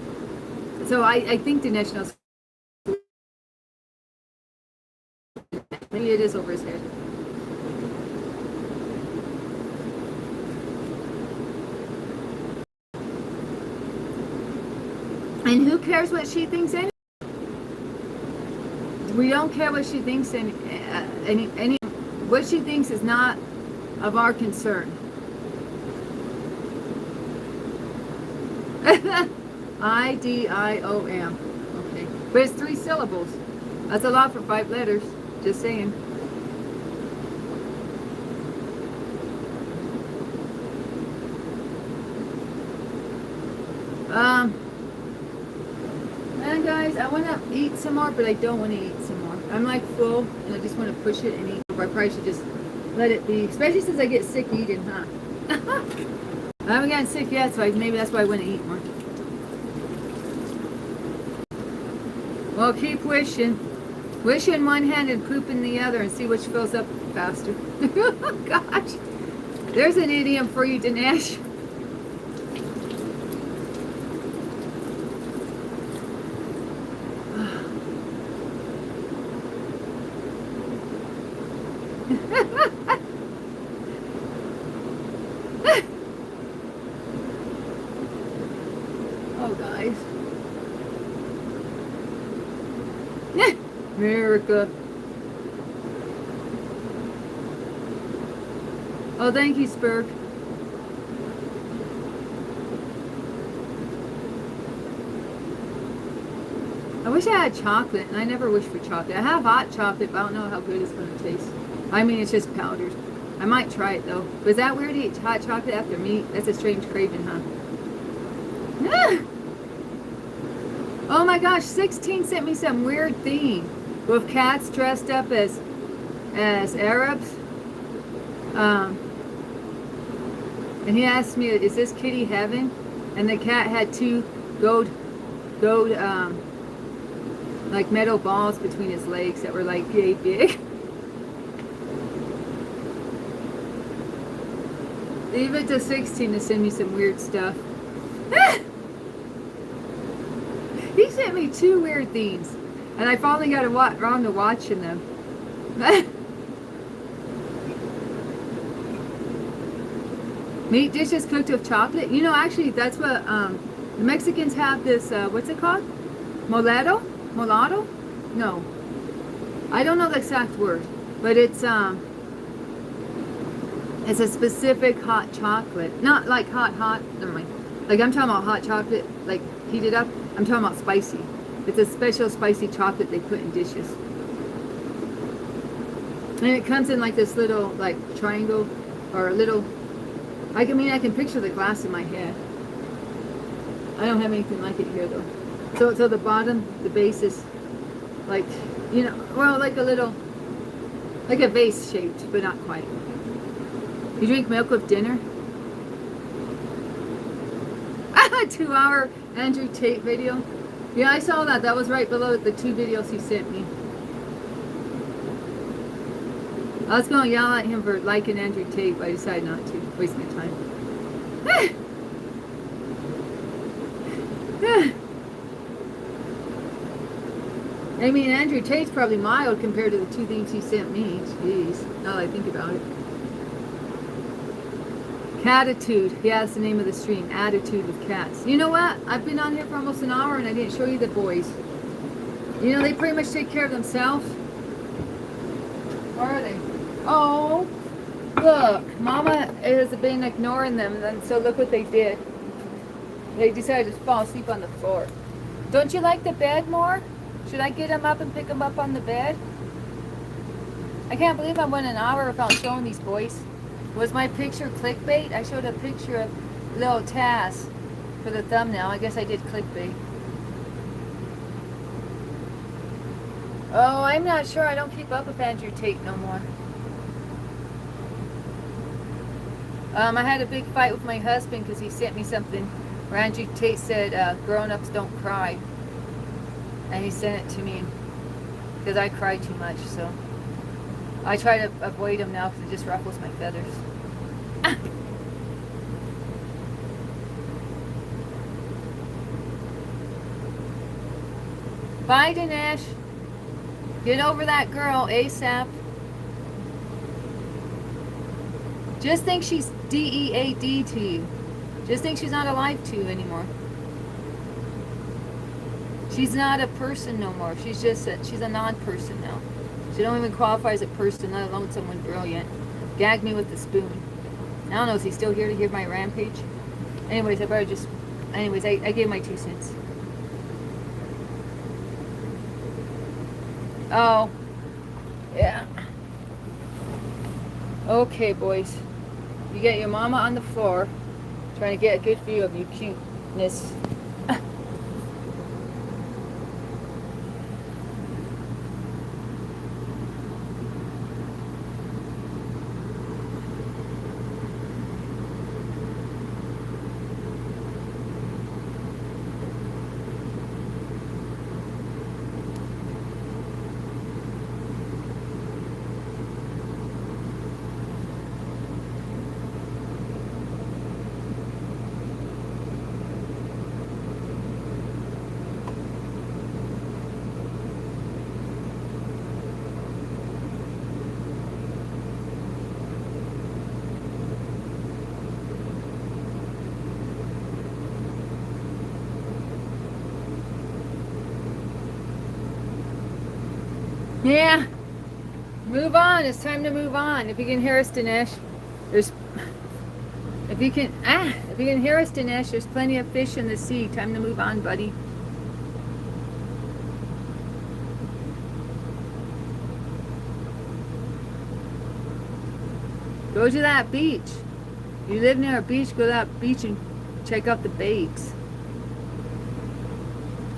So I think Dinesh knows. Maybe it is over his head. And who cares what she thinks anyway? We don't care what she thinks what she thinks is not of our concern. I-D-I-O-M. Okay. But it's 3 syllables. That's a lot for 5 letters. Just saying. And guys, I want to eat some more, but I don't want to eat some more. I'm like full, and I just want to push it and eat. I probably should just let it be, especially since I get sick eating, huh? I haven't gotten sick yet, so maybe that's why I want to eat more. Well, keep wishing. Wish in one hand and poop in the other and see which fills up faster. Oh, gosh. There's an idiom for you, Dinesh. Oh, guys. America. Oh, thank you, Spurk. I wish I had chocolate, and I never wish for chocolate. I have hot chocolate, but I don't know how good it's going to taste. I mean, it's just powdered. I might try it, though. But is that weird to eat hot chocolate after meat? That's a strange craving, huh? Oh my gosh, 16 sent me some weird theme with cats dressed up as Arabs. And he asked me, is this kitty heaven? And the cat had 2 gold like metal balls between his legs that were like yay big. Leave it to 16 to send me some weird stuff. He sent me 2 weird themes, and I finally got around to watching them. Meat dishes cooked with chocolate. You know, actually, that's what the Mexicans have this. What's it called? Mulatto? Mulatto? No. I don't know the exact word, but it's a specific hot chocolate. Not like hot, never mind. Like I'm talking about hot chocolate, like heated up. I'm talking about spicy. It's a special spicy chocolate they put in dishes. And it comes in like this little like triangle or a little, I can picture the glass in my head. I don't have anything like it here though. So the bottom, the base is like, well, like a little, like a vase shaped, but not quite. You drink milk with dinner? 2-hour Andrew Tate video. Yeah, I saw that. That was right below the 2 videos he sent me. I was going to yell at him for liking Andrew Tate, but I decided not to. Waste my time. I mean, Andrew Tate's probably mild compared to the 2 things he sent me. Jeez, now that I think about it. Cattitude. Yeah, that's the name of the stream. Attitude with cats. You know what? I've been on here for almost an hour and I didn't show you the boys. They pretty much take care of themselves. Where are they? Oh, look. Mama has been ignoring them, and so look what they did. They decided to fall asleep on the floor. Don't you like the bed more? Should I get them up and pick them up on the bed? I can't believe I went an hour without showing these boys. Was my picture clickbait? I showed a picture of little Taz for the thumbnail. I guess I did clickbait. Oh, I'm not sure. I don't keep up with Andrew Tate no more. I had a big fight with my husband because he sent me something where Andrew Tate said grown-ups don't cry. And he sent it to me because I cry too much, so I try to avoid him now because it just ruffles my feathers. Bye, Dinesh. Get over that girl ASAP. Just think she's DEAD to you. Just think she's not alive to you anymore. She's not a person no more. She's a non-person now. She don't even qualify as a person, let alone someone brilliant. Gag me with the spoon. I don't know, is he still here to hear my rampage? Anyways, I gave my 2 cents. Oh. Yeah. Okay, boys. You get your mama on the floor, trying to get a good view of your cuteness. Yeah. Move on. It's time to move on. If you can hear us, Dinesh, if you can hear us, Dinesh, there's plenty of fish in the sea. Time to move on, buddy. Go to that beach. You live near a beach, go to that beach and check out the babes.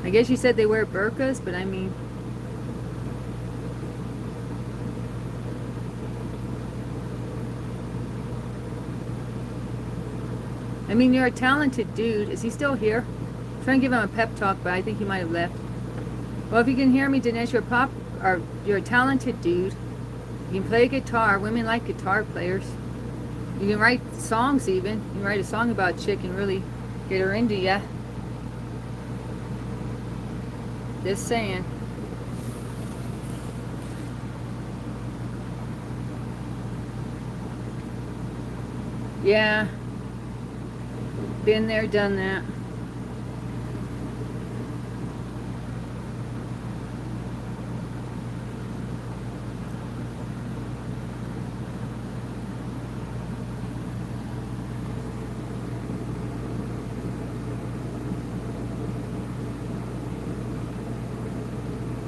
I guess you said they wear burqas, but I mean, you're a talented dude. Is he still here? I'm trying to give him a pep talk, but I think he might have left. Well, if you can hear me, Dinesh, you're a talented dude. You can play guitar. Women like guitar players. You can write songs even. You can write a song about a chick and really get her into ya. Just saying. Yeah. Been there, done that.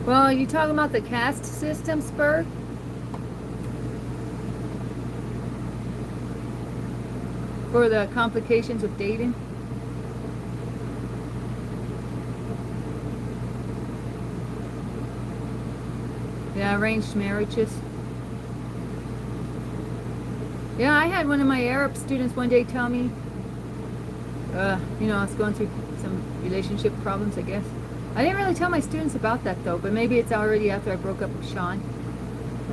Well, are you talking about the caste system, Spur? For the complications of dating? Yeah, arranged marriages. Yeah, I had one of my Arab students one day tell me, I was going through some relationship problems, I guess. I didn't really tell my students about that though, but maybe it's already after I broke up with Sean.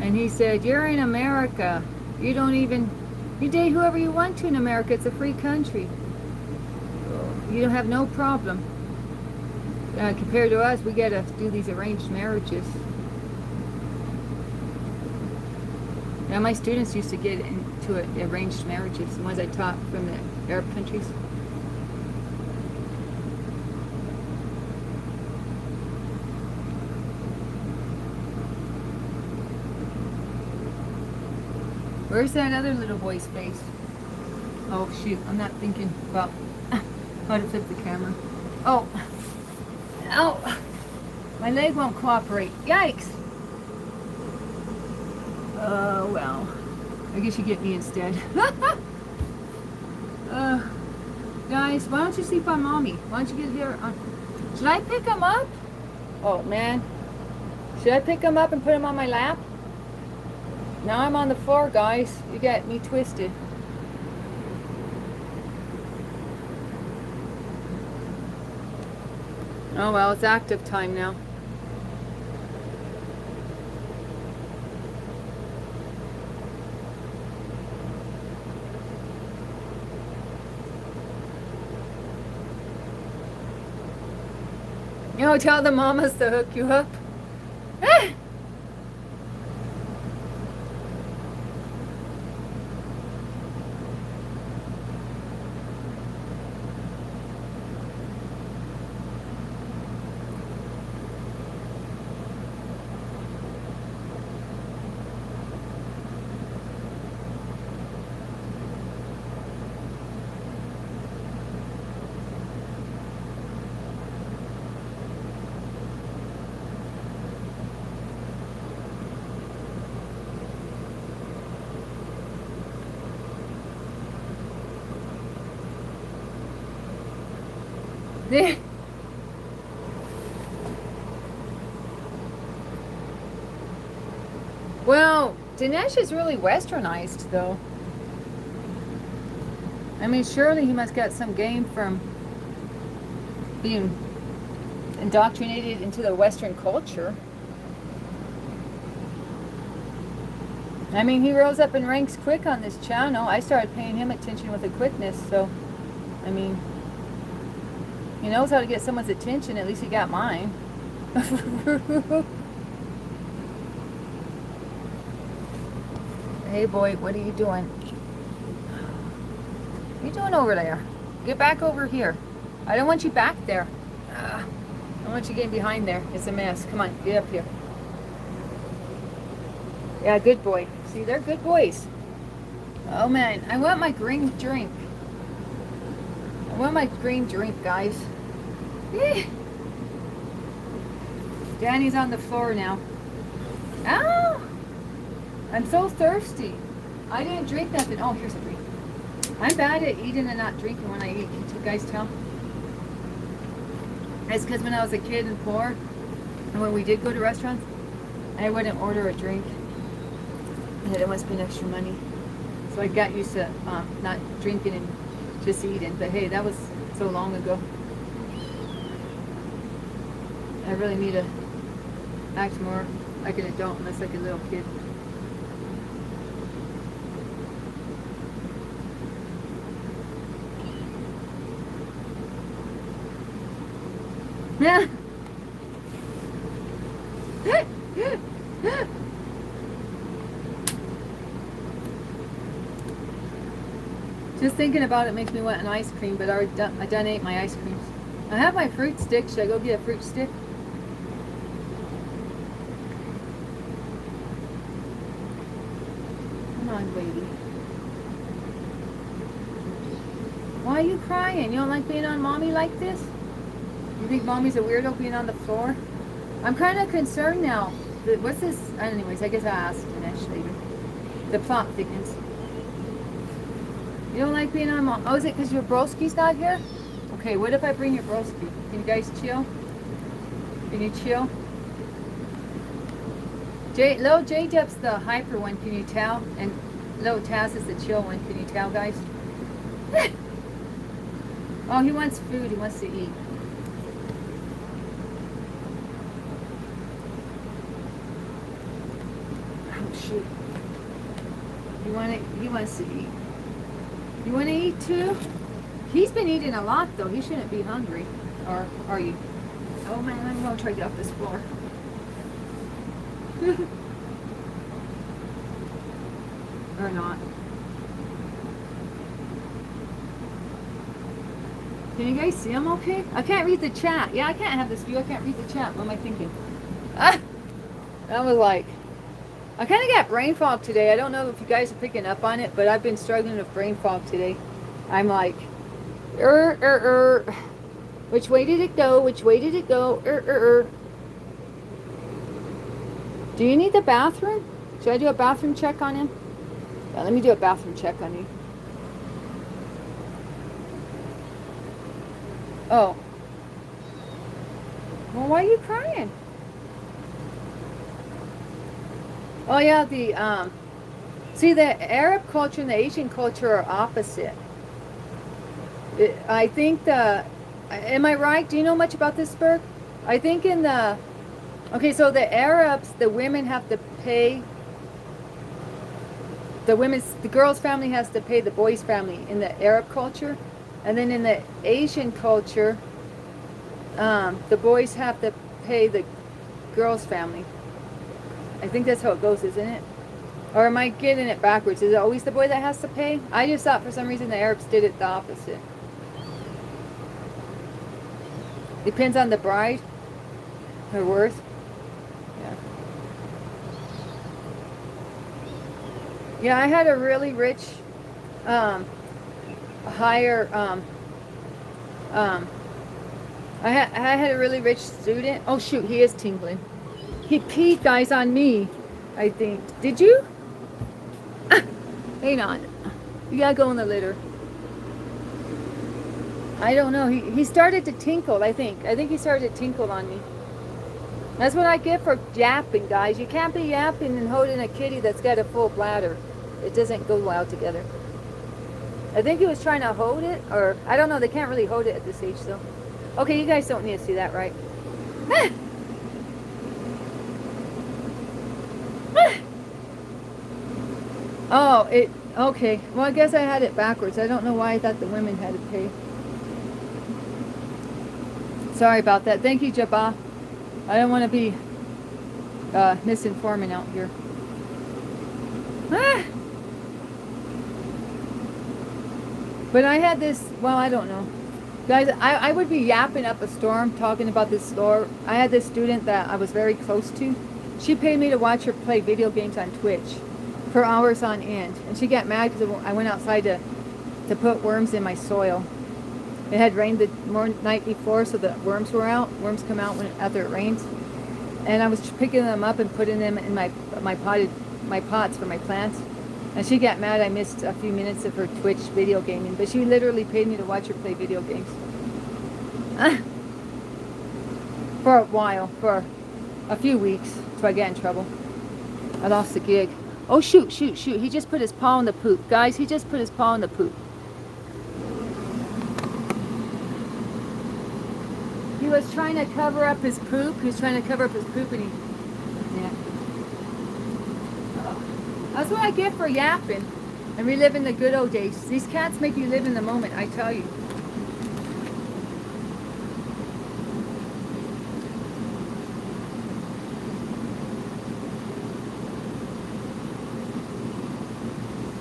And he said, "You're in America. You date whoever you want to in America. It's a free country. You don't have no problem. Compared to us, we got to do these arranged marriages." Yeah, my students used to get into arranged marriages, the ones I taught from the Arab countries. Where's that other little boy's face? Oh shoot, I'm not thinking about how to flip the camera. Oh, ow, my leg won't cooperate. Yikes. Oh well, I guess you get me instead. Guys, why don't you sleep on mommy? Why don't you get here on... Should I pick him up? Oh man, should I pick him up and put him on my lap? Now I'm on the floor, guys. You got me twisted. Oh well, it's active time now. Tell the mamas to hook you up. Well, Dinesh is really westernized, though. I mean, surely he must got some game from being indoctrinated into the Western culture. I mean, he rose up in ranks quick on this channel. I started paying him attention with a quickness, so, I mean, he knows how to get someone's attention. At least he got mine. Hey boy, what are you doing? What are you doing over there? Get back over here. I don't want you back there. I don't want you getting behind there. It's a mess. Come on, get up here. Yeah, good boy. See, they're good boys. Oh man, I want my green drink. I want my green drink, guys. Danny's on the floor now. Ow! I'm so thirsty. I didn't drink nothing. Oh, here's a drink. I'm bad at eating and not drinking when I eat. Can you guys tell? It's because when I was a kid and poor, and when we did go to restaurants, I wouldn't order a drink. And I didn't want to spend extra money. So I got used to not drinking and just eating. But hey, that was so long ago. I really need to act more like an adult and less like a little kid. Yeah. Just thinking about it makes me want an ice cream, but I done ate my ice creams. I have my fruit stick. Should I go get a fruit stick? Come on, baby. Why are you crying? You don't like being on mommy like this? You think mommy's a weirdo being on the floor? I'm kind of concerned now. What's this? Anyways, I guess I'll ask Dinesh later. The plot thickens. You don't like being on... Oh, is it because your broski's not here? Okay, what if I bring your broski? Can you guys chill? Can you chill? Little J-Dub's the hyper one, can you tell? And Little Taz is the chill one, can you tell, guys? Oh, he wants food, he wants to eat. Oh, shoot. He wants to eat. You want to eat too? He's been eating a lot though, he shouldn't be hungry. Or are you? Oh man, I'm going to try to get off this floor. Or not. Can you guys see him okay? I can't read the chat. Yeah, I can't have this view. I can't read the chat. What am I thinking? Ah! That was like... I kind of got brain fog today. I don't know if you guys are picking up on it, but I've been struggling with brain fog today. I'm like... Which way did it go? Which way did it go? Do you need the bathroom? Should I do a bathroom check on him? Yeah, let me do a bathroom check on you. Oh. Well, why are you crying? Oh yeah, see, the Arab culture and the Asian culture are opposite. I think am I right? Do you know much about this, Berg? I think okay, so the Arabs, the women have to pay, the girl's family has to pay the boy's family in the Arab culture. And then in the Asian culture, the boys have to pay the girl's family. I think that's how it goes, isn't it? Or am I getting it backwards? Is it always the boy that has to pay? I just thought for some reason the Arabs did it the opposite. Depends on the bride, her worth. Yeah. Yeah, I had a really rich, higher, I had a really rich student. Oh shoot, he is tingling. He peed, guys, on me, I think. Did you? Ah, hang on. You gotta go in the litter. I don't know. He started to tinkle, I think. I think he started to tinkle on me. That's what I get for yapping, guys. You can't be yapping and holding a kitty that's got a full bladder. It doesn't go well together. I think he was trying to hold it, or I don't know. They can't really hold it at this age, though. Okay, you guys don't need to see that, right? Ah! Ah! Oh, okay. Well, I guess I had it backwards. I don't know why I thought the women had to pay. Sorry about that. Thank you, Jabba. I don't want to be misinforming out here. Ah! But I had this, well, I don't know. Guys, I would be yapping up a storm talking about this store. I had this student that I was very close to. She paid me to watch her play video games on Twitch for hours on end. And she got mad because I went outside to put worms in my soil. It had rained the night before, so the worms were out. Worms come out after it rains. And I was picking them up and putting them in my pots for my plants. And she got mad I missed a few minutes of her Twitch video gaming. But she literally paid me to watch her play video games. For a while, for a few weeks, so I got in trouble. I lost the gig. Oh, shoot. He just put his paw in the poop. Guys, he just put his paw in the poop. He was trying to cover up his poop. And yeah. That's what I get for yapping and reliving the good old days. These cats make you live in the moment, I tell you.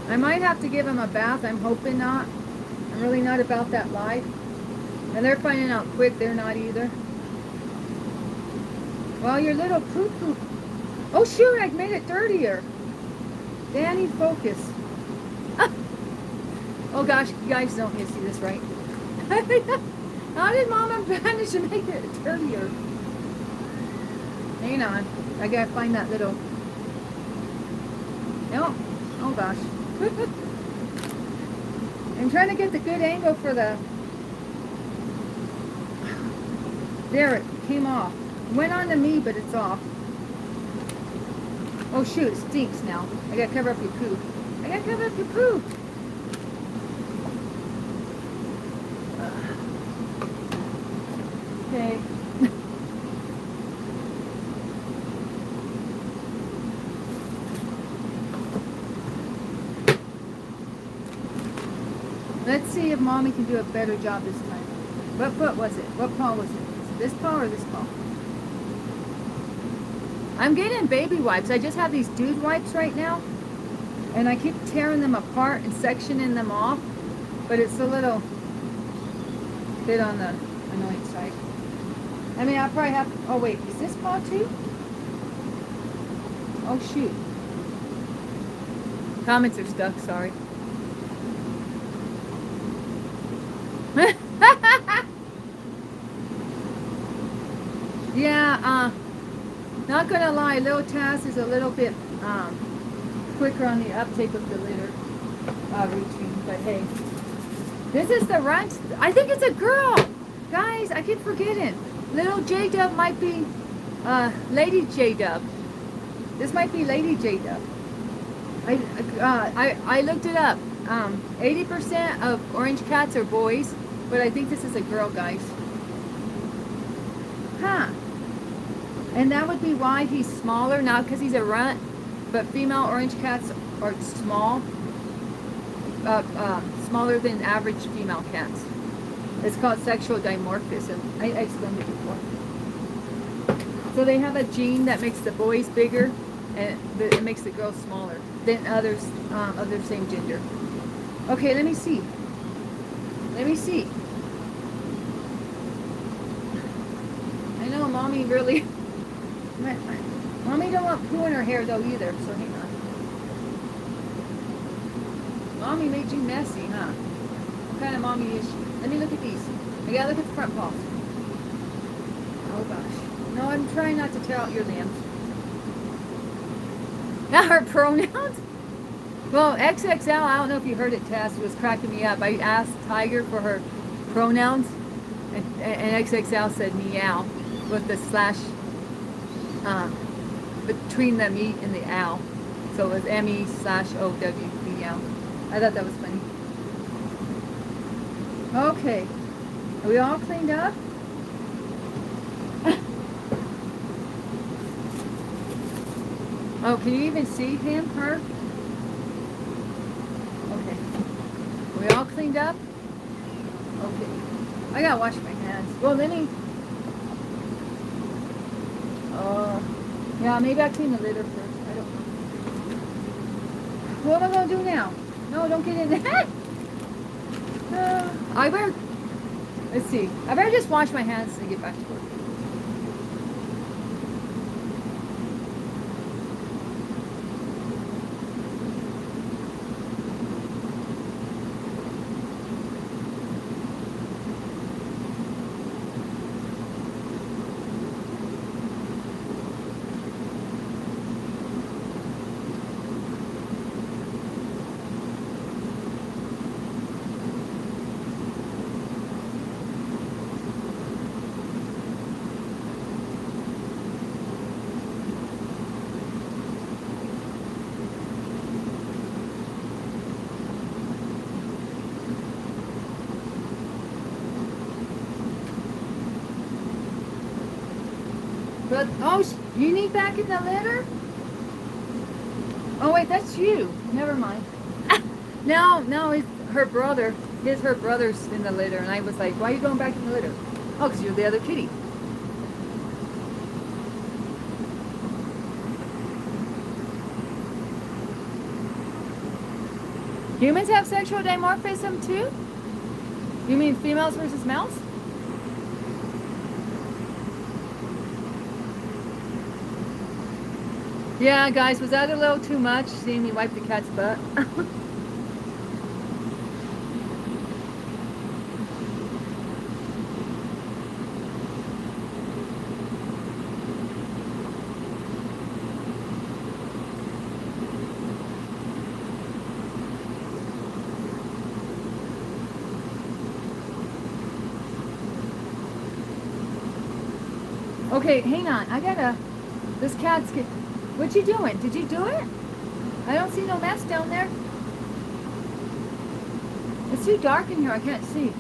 I might have to give him a bath. I'm hoping not. I'm really not about that life. And they're finding out quick they're not either. Well, your little poo-poo. Oh, shoot, I made it dirtier. Danny, focus. Ah. Oh, gosh, you guys don't need to see this, right? How did Mama manage to make it dirtier? Hang on. I gotta find that little... Oh, oh gosh. I'm trying to get the good angle for the... There, it came off. Went on to me, but it's off. Oh shoot, it stinks now. I gotta cover up your poo. I gotta cover up your poo. Okay. Let's see if Mommy can do a better job this time. What foot was it? What paw was it? Is it this paw or this paw? I'm getting baby wipes. I just have these dude wipes right now. And I keep tearing them apart and sectioning them off. But it's a little bit on the annoying side. I mean, I'll probably have... Oh, wait. Is this paw too? Oh, shoot. Comments are stuck. Sorry. Yeah, not gonna lie, little Taz is a little bit quicker on the uptake of the litter routine, but hey, this is the runt. I think it's a girl, guys. I keep forgetting. Little J Dub might be Lady J Dub. This might be Lady J Dub. I looked it up. 80% of orange cats are boys, but I think this is a girl, guys. Huh. And that would be why he's smaller, not because he's a runt, but female orange cats are small, smaller than average female cats. It's called sexual dimorphism. I explained it before. So they have a gene that makes the boys bigger, and it makes the girls smaller than others of their same gender. Okay, let me see. Let me see. I know Mommy really... Mommy don't want poo in her hair though either, so hang on. Mommy made you messy, huh? What kind of mommy is she? Let me look at these. I gotta look at the front paws. Oh gosh. No, I'm trying not to tear out your lambs. Not her pronouns? Well, XXL, I don't know if you heard it, Tess, was cracking me up. I asked Tiger for her pronouns, and XXL said meow with the slash between the me and the ow. So it was ME/OW, meow. I thought that was funny. Okay. Are we all cleaned up? Oh, can you even see him, her? Okay. Are we all cleaned up? Okay. I gotta wash my hands. Well, let me... yeah, maybe I'll clean the litter first. I don't know. What am I gonna do now? No, don't get in there. I better... Let's see. I better just wash my hands and get back to work. But, oh, you need back in the litter? Oh, wait, that's you. Never mind. No, it's her brother. Her brother's in the litter. And I was like, why are you going back in the litter? Oh, because you're the other kitty. Humans have sexual dimorphism too? You mean females versus males? Yeah, guys, was that a little too much, seeing me wipe the cat's butt? Okay, hang on. I gotta. This cat's get. What you doing? Did you do it? I don't see no mess down there. It's too dark in here. I can't see.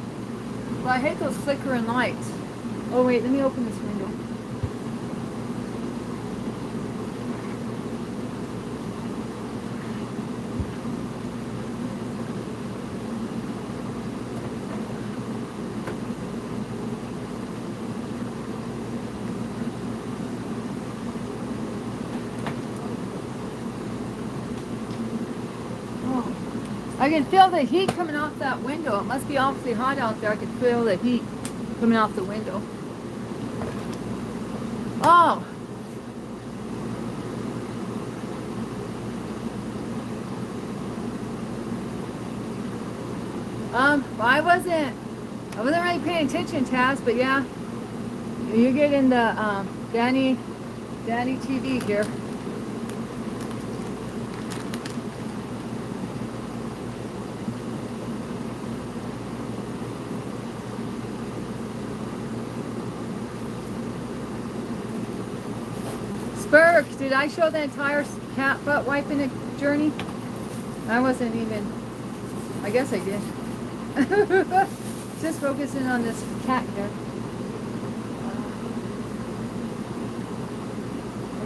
Well, I hate those flickering lights. Oh wait, let me open this window. I can feel the heat coming off that window. It must be awfully hot out there. I can feel the heat coming off the window. Oh. Well, I wasn't really paying attention, Taz, but yeah. You get in the Danny TV here. Burke, did I show the entire cat butt wiping journey? I wasn't even, I guess I did. Just focusing on this cat here.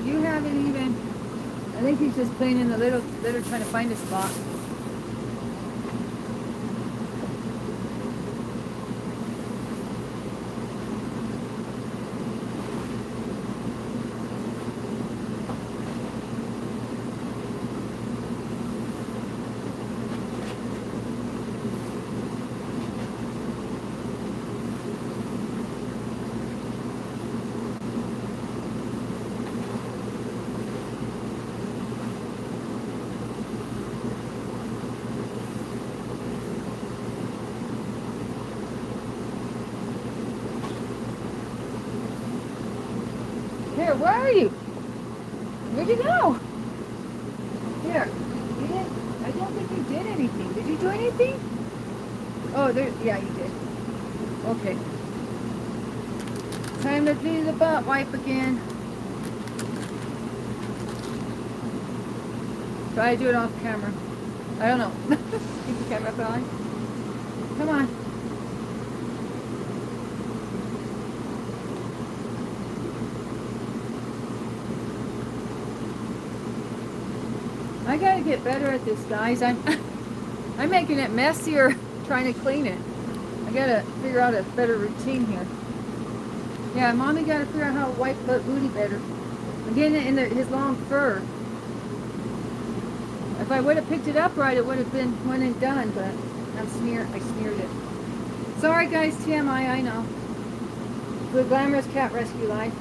You haven't even, I think he's just playing in the litter trying to find a spot. Here, where are you? Where'd you go? Here. You didn't, I don't think you did anything. Did you do anything? Oh, there, yeah, you did. Okay. Time to do the butt wipe again. Try to do it off camera. I don't know. Keep the camera on. Come on. I gotta get better at this, guys. I'm making it messier trying to clean it. I gotta figure out a better routine here. Yeah, Mommy gotta figure out how to wipe butt booty better. I'm getting it in his long fur. If I would have picked it up right, it would have been one and done, but I smeared it. Sorry, guys, TMI, I know. The Glamorous Cat Rescue Life.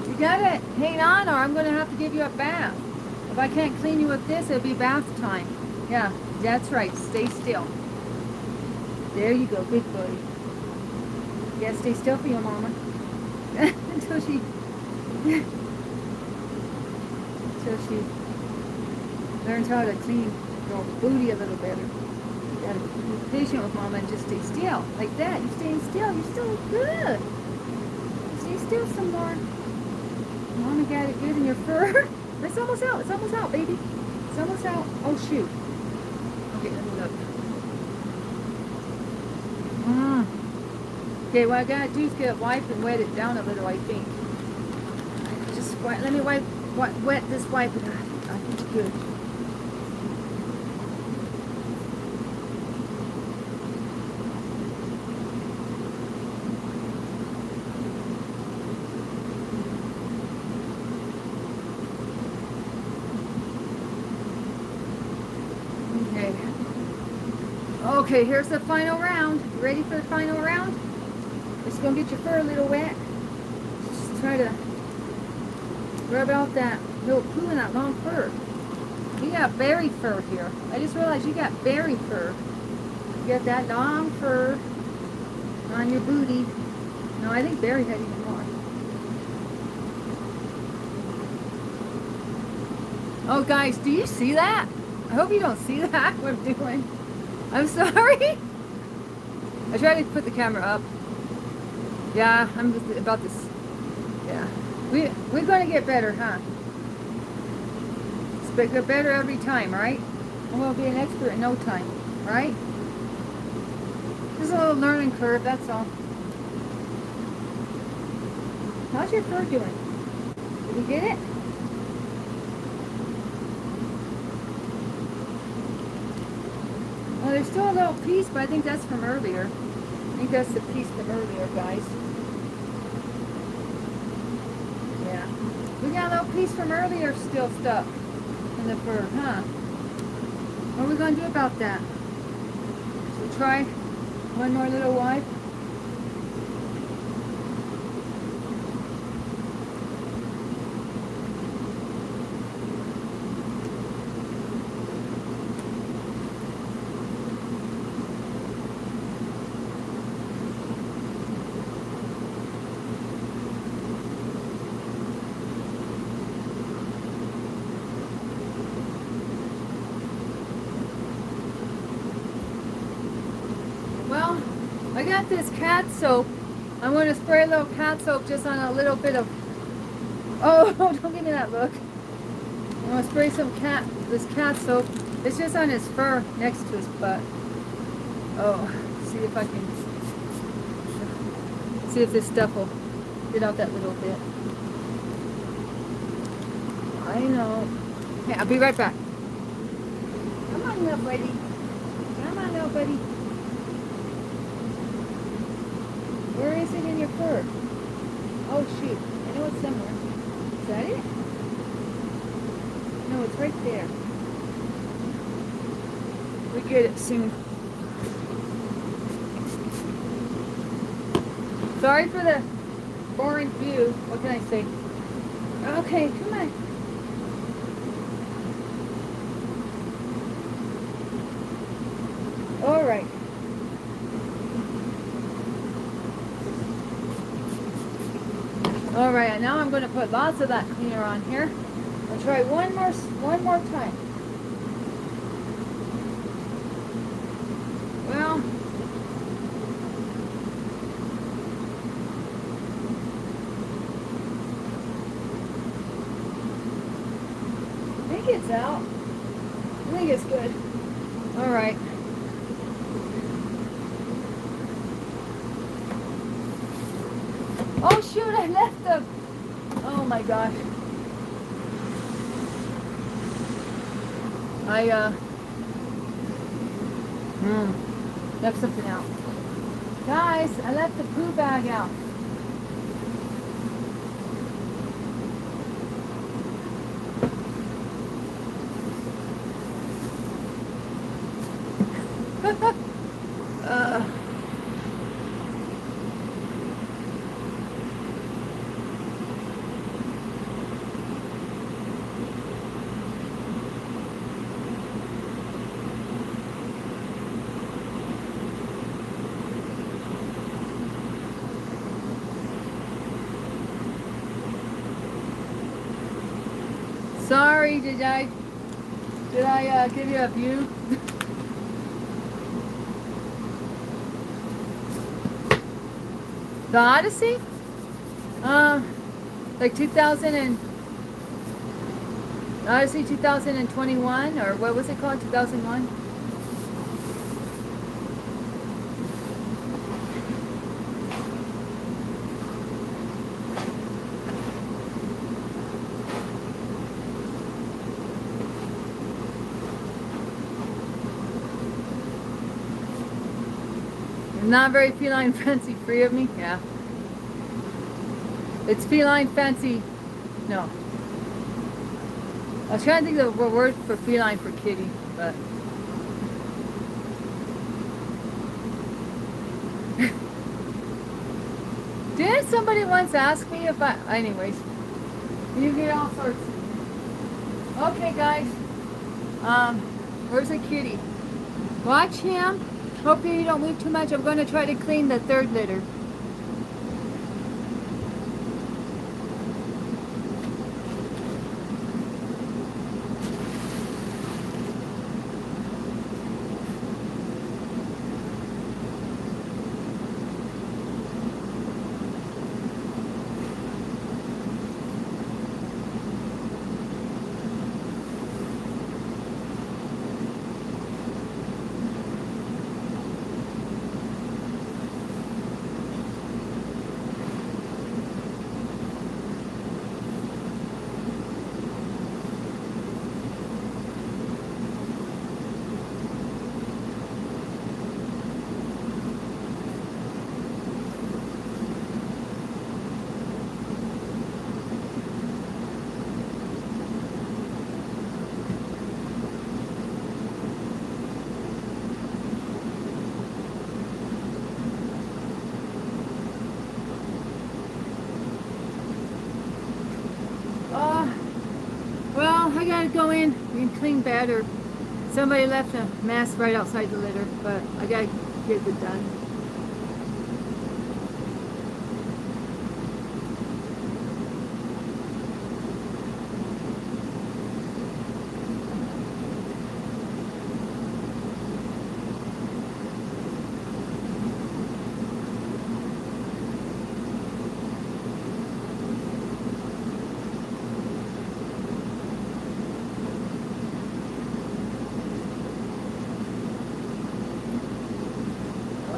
You gotta hang on or I'm gonna have to give you a bath. If I can't clean you with this, it'll be bath time. Yeah, that's right. Stay still. There you go. Good boy. Yeah, stay still for your mama. until she learns how to clean your booty a little better. You gotta be patient with mama and just stay still. Like that. You're staying still. You're still good. Stay still some more. Mama got it good in your fur. It's almost out. It's almost out, baby. It's almost out. Oh, shoot. Okay, let me look. Okay, what I gotta do is get it wiped and wet it down a little, I think. Just let me wet this wipe. I think it's good. Okay, here's the final round. You ready for the final round? Just gonna get your fur a little wet. Just try to rub out that little poo in that long fur. You got berry fur here. I just realized you got berry fur. You got that long fur on your booty. No, I think Barry had even more. Oh, guys, do you see that? I hope you don't see that, what I'm doing. I'm sorry. I tried to put the camera up. Yeah, I'm just about this. Yeah, we're gonna get better, huh? It's get better every time, right? And we'll be an expert in no time, right? Just a little learning curve, that's all. How's your fur doing? Did you get it? Well, there's still a little piece, but I think that's from earlier. I think that's the piece from earlier, guys. Yeah. We got a little piece from earlier still stuck in the fur, huh? What are we going to do about that? So try one more little wipe. Well, I got this cat soap. I'm going to spray a little cat soap just on a little bit of... Oh, don't give me that look. I'm going to spray this cat soap. It's just on his fur next to his butt. Oh, see if I can... See if this stuff will get out that little bit. I know. Okay, I'll be right back. Come on, little buddy. Come on, little buddy. Where is it in your fur? Oh, shoot. I know it's somewhere. Is that it? No, it's right there. We get it soon. Sorry for the boring view. What can I say? Okay, come on. All right. All right, now I'm going to put lots of that cleaner on here. I'll try one more time. Well, I think it's out. I think it's good. All right. Oh shoot, I left them. Oh my gosh. Left something out. Guys, I left the poo bag out. uh, Sorry, did I give you a view? The Odyssey? Like 2000 and Odyssey 2021, or what was it called? 2001? Not very feline fancy free of me? Yeah. It's feline fancy. No. I was trying to think of the word for feline for kitty, but. Didn't somebody once ask me if I. Anyways. You get all sorts. Okay, guys. Where's the kitty? Watch him. Hope you don't move too much. I'm going to try to clean the third litter. go in and clean bed, or somebody left a mess right outside the litter, but I gotta get it done.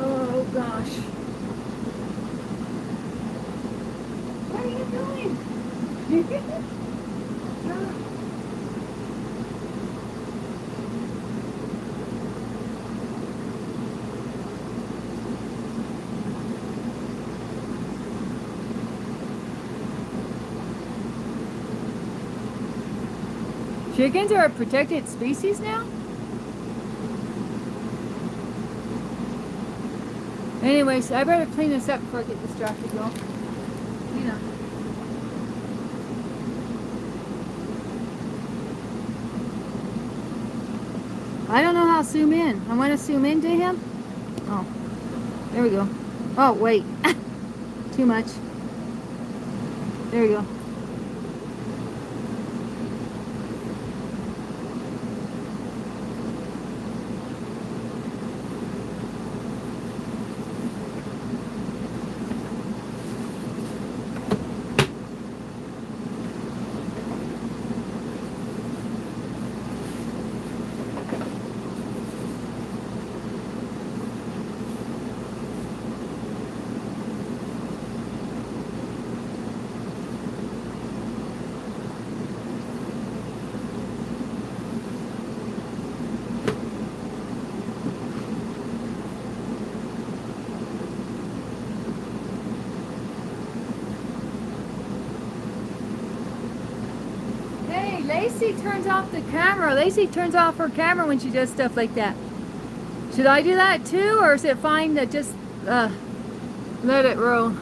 Oh gosh. What are you doing? Chickens are a protected species now? Anyways, I better clean this up before I get distracted, y'all. You know. I don't know how to zoom in. I want to zoom into him. Oh, there we go. Oh, wait. Too much. There we go. Lacey turns off the camera. Lacey turns off her camera when she does stuff like that. Should I do that too, or is it fine to just let it roll?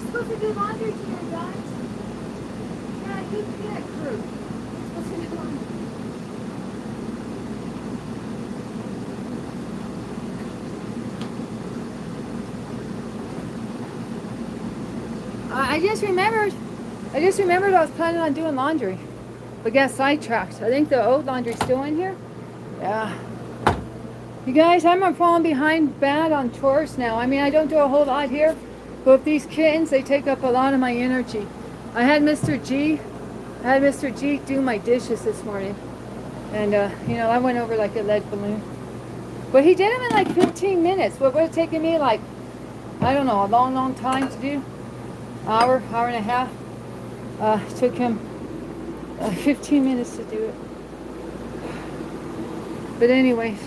Supposed to do laundry today, guys. Yeah, you get crew. Supposed to do laundry. I just remembered I was planning on doing laundry, but got sidetracked. I think the old laundry's still in here. Yeah. You guys, I'm falling behind bad on chores now. I mean, I don't do a whole lot here. But with these kittens, they take up a lot of my energy. I had Mr. G do my dishes this morning. And, you know, I went over like a lead balloon. But he did them in like 15 minutes. What would have taken me like, I don't know, a long, long time to do? Hour and a half. It took him 15 minutes to do it. But anyways.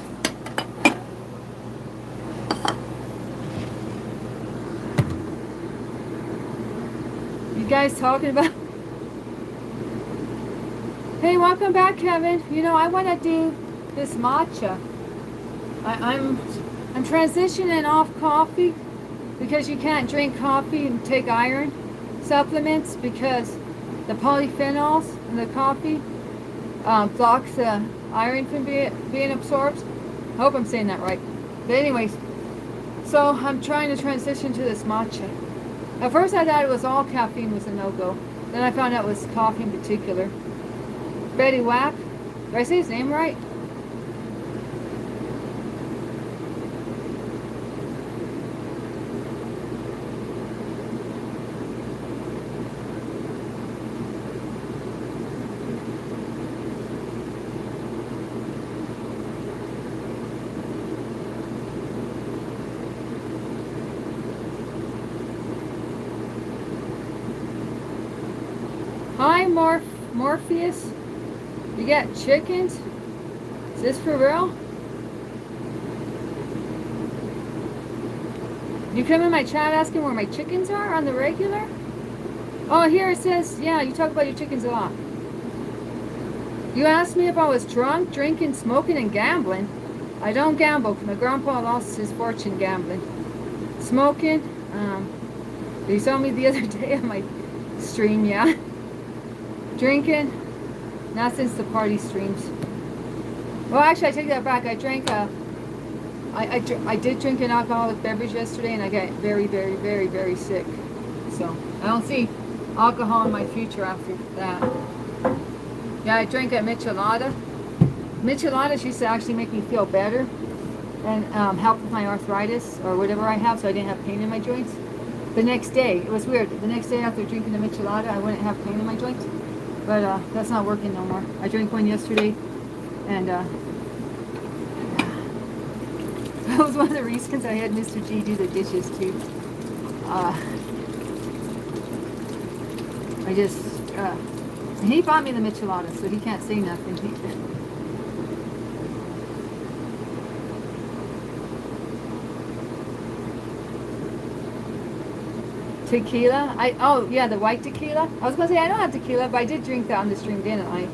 You guys talking about? Hey, welcome back, Kevin. You know, I want to do this matcha. I'm transitioning off coffee because you can't drink coffee and take iron supplements because the polyphenols in the coffee blocks the iron from being absorbed. I hope I'm saying that right. But anyways, so I'm trying to transition to this matcha. At first I thought it was all caffeine was a no-go. Then I found out it was coffee in particular. Betty Wack, did I say his name right? Hi, Morpheus. You got chickens? Is this for real? You come in my chat asking where my chickens are on the regular? Oh, here it says, yeah, you talk about your chickens a lot. You asked me if I was drunk, drinking, smoking, and gambling. I don't gamble because my grandpa lost his fortune gambling. Smoking, you saw me the other day on my stream, yeah. Drinking, not since the party streams. Well, actually, I take that back. I drank I did drink an alcoholic beverage yesterday, and I got very, very, very, very sick. So I don't see alcohol in my future after that. Yeah, I drank a michelada. Micheladas used to actually make me feel better and help with my arthritis or whatever I have, so I didn't have pain in my joints. The next day, it was weird. The next day after drinking the michelada, I wouldn't have pain in my joints. But that's not working no more. I drank one yesterday, and that was one of the reasons I had Mr. G do the dishes too. And he bought me the michelada, so he can't say nothing. Tequila? Oh yeah, the white tequila. I was gonna say I don't have tequila, but I did drink that on the stream, didn't I?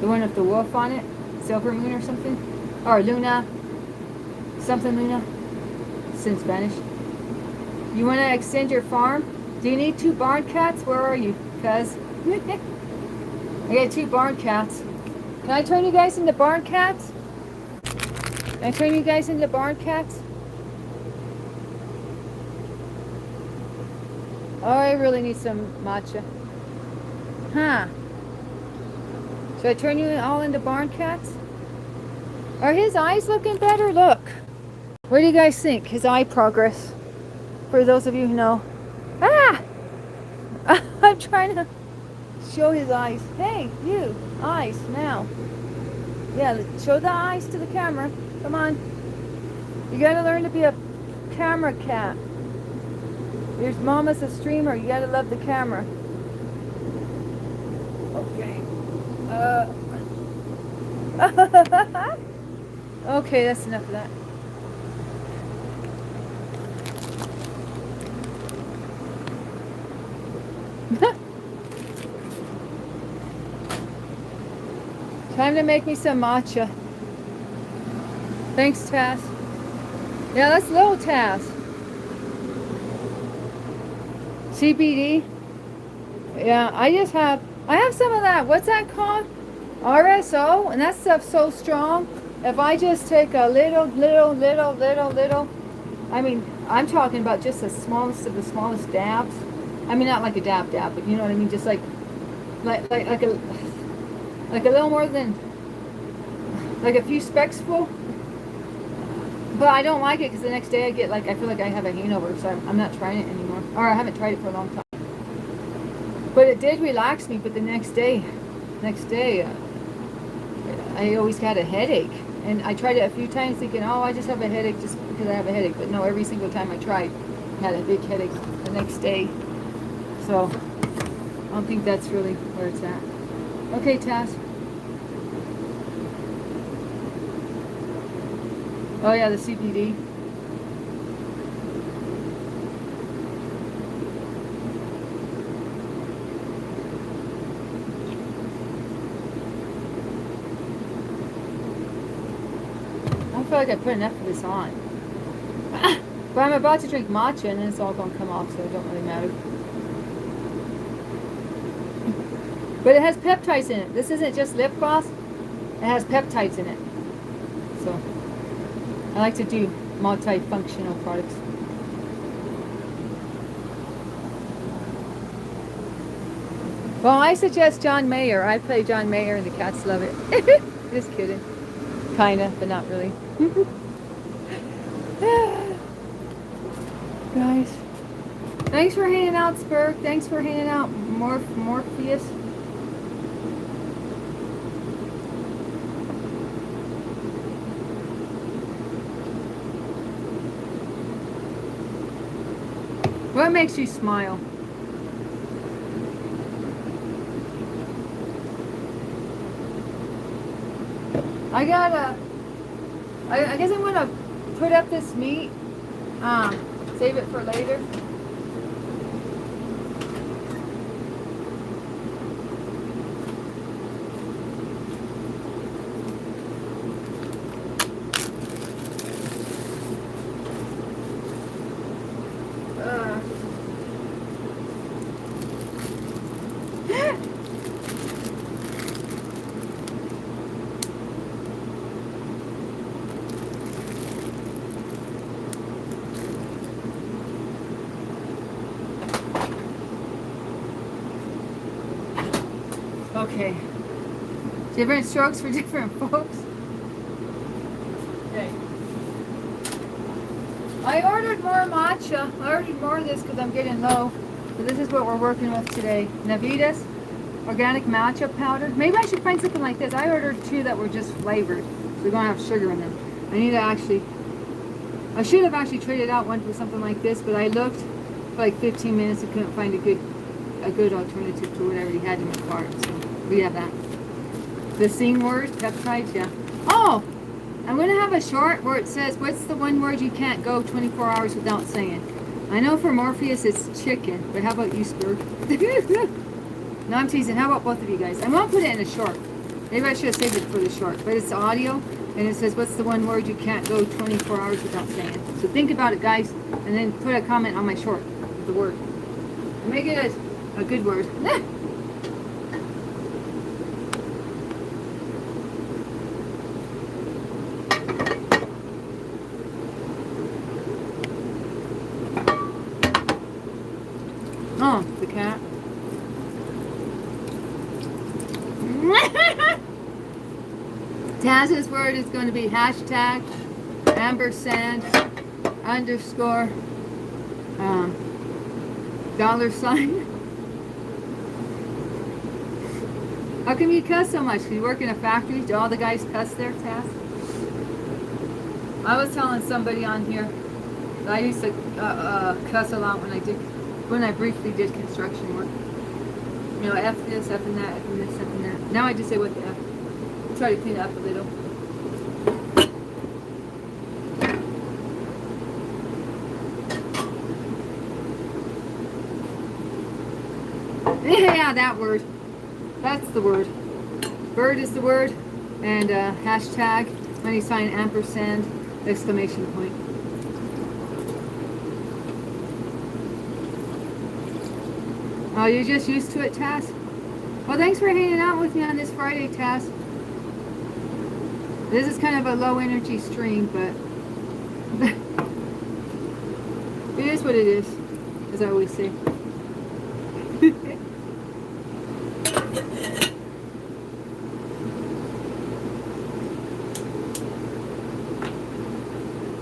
The one with the wolf on it, Silver Moon or something, or Luna, something Luna. It's in Spanish. You want to extend your farm? Do you need 2 barn cats? Where are you? Cause I got 2 barn cats. Can I turn you guys into barn cats? Can I turn you guys into barn cats? Oh, I really need some matcha. Huh. Should I turn you all into barn cats? Are his eyes looking better? Look. What do you guys think? His eye progress. For those of you who know. Ah! I'm trying to show his eyes. Hey, you. Eyes, now. Yeah, show the eyes to the camera. Come on. You gotta learn to be a camera cat. Your mama's a streamer. You gotta love the camera. Okay. Okay, that's enough of that. Time to make me some matcha. Thanks, Taz. Yeah, that's little Taz. CBD. Yeah, I have some of that. What's that called? RSO, and that stuff's so strong. If I just take a little, I mean, I'm talking about just the smallest of the smallest dabs. I mean, not like a dab, but you know what I mean. Just like a little more than like a few specks full. But I don't like it because the next day I feel like I have a hangover, so I'm not trying it anymore. Or I haven't tried it for a long time. But it did relax me. But the next day, I always had a headache. And I tried it a few times thinking, oh, I just have a headache just because I have a headache. But no, every single time I tried, I had a big headache the next day. So I don't think that's really where it's at. Okay, Taz. Oh yeah, the CBD. feel like I put enough of this on. But I'm about to drink matcha and then it's all going to come off, so it don't really matter. But it has peptides in it. This isn't just lip gloss. It has peptides in it. So, I like to do multifunctional products. Well, I suggest John Mayer. I play John Mayer and the cats love it. Just kidding. Kinda, but not really. Guys, thanks for hanging out, Spurk. Thanks for hanging out, Morpheus. What makes you smile? I guess I'm gonna put up this meat. Save it for later. Okay. Different strokes for different folks. Okay. I ordered more matcha. I ordered more of this because I'm getting low. So this is what we're working with today. Navitas organic matcha powder. Maybe I should find something like this. I ordered 2 that were just flavored. So they're going to have sugar in them. I should have actually traded out one for something like this, but I looked for like 15 minutes and couldn't find a good alternative to whatever he had in the cart. So we have that. The sing word, peptides, yeah. Oh, I'm going to have a short where it says, what's the one word you can't go 24 hours without saying? I know for Morpheus it's chicken, but how about you, Spur? No, I'm teasing. How about both of you guys? I'm going to put it in a short. Maybe I should have saved it for the short, but it's audio, and it says, what's the one word you can't go 24 hours without saying? So think about it, guys, and then put a comment on my short with the word. Make it a good word. Oh, the cat. Taz's word is going to be hashtag ampersand underscore $. How come you cuss so much? Do you work in a factory? Do all the guys cuss there, Taz? I was telling somebody on here that I used to cuss a lot when I briefly did construction work. You know, F this, F and that, F and this, F and that. Now I just say what the F. I try to clean it up a little. Yeah, that word. That's the word. Bird is the word. And hashtag, money sign, ampersand, exclamation point. Oh, you're just used to it, Taz? Well, thanks for hanging out with me on this Friday, Taz. This is kind of a low energy stream, but it is what it is, as I always say.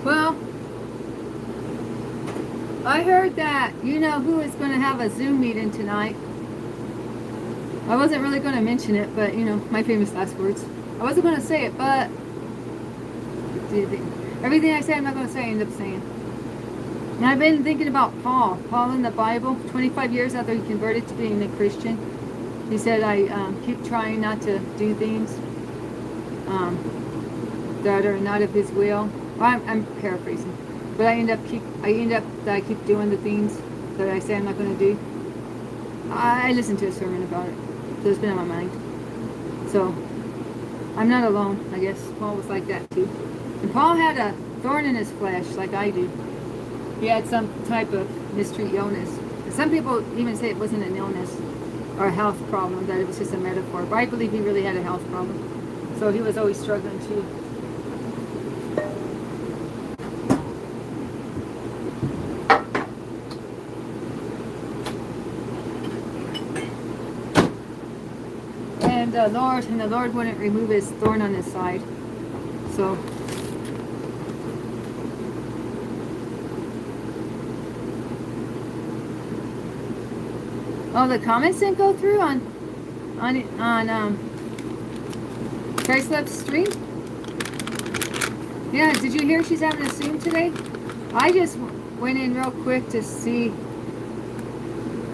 Well, I heard that you know who is going to have a Zoom meeting tonight. I wasn't really going to mention it, but you know, my famous last words. I wasn't going to say it, but everything I say I'm not going to say I end up saying. And I've been thinking about Paul in the Bible, 25 years after he converted to being a Christian. He said, I keep trying not to do things that are not of his will. Well, I'm paraphrasing. But I end up that I keep doing the things that I say I'm not going to do. I listened to a sermon about it, so it's been on my mind. So I'm not alone, I guess. Paul was like that too. And Paul had a thorn in his flesh, like I do. He had some type of mystery illness. Some people even say it wasn't an illness or a health problem, that it was just a metaphor. But I believe he really had a health problem. So he was always struggling too. And the Lord wouldn't remove his thorn on his side. So oh, the comments didn't go through on Christ Love stream? Yeah, did you hear she's having a Zoom today? I just went in real quick to see.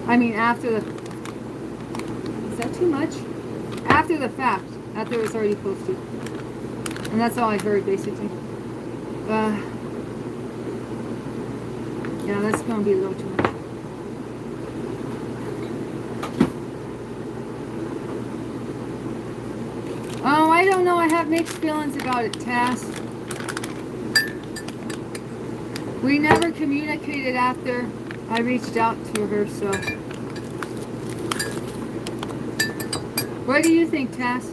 I mean, after the... Is that too much? After the fact. After it was already posted. And that's all I heard, basically. Yeah, that's going to be a little too much. Oh, I don't know. I have mixed feelings about it, Tass. We never communicated after I reached out to her, so. What do you think, Tass?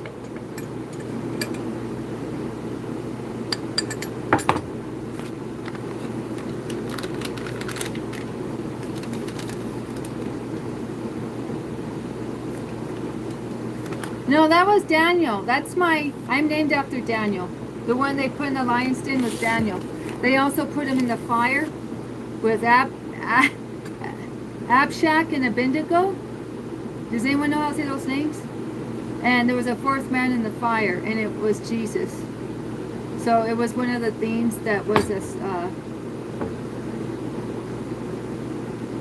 No, that was Daniel. I'm named after Daniel. The one they put in the lion's den was Daniel. They also put him in the fire with Abshak and Abednego. Does anyone know how to say those names? And there was a fourth man in the fire, and it was Jesus. So it was one of the themes that was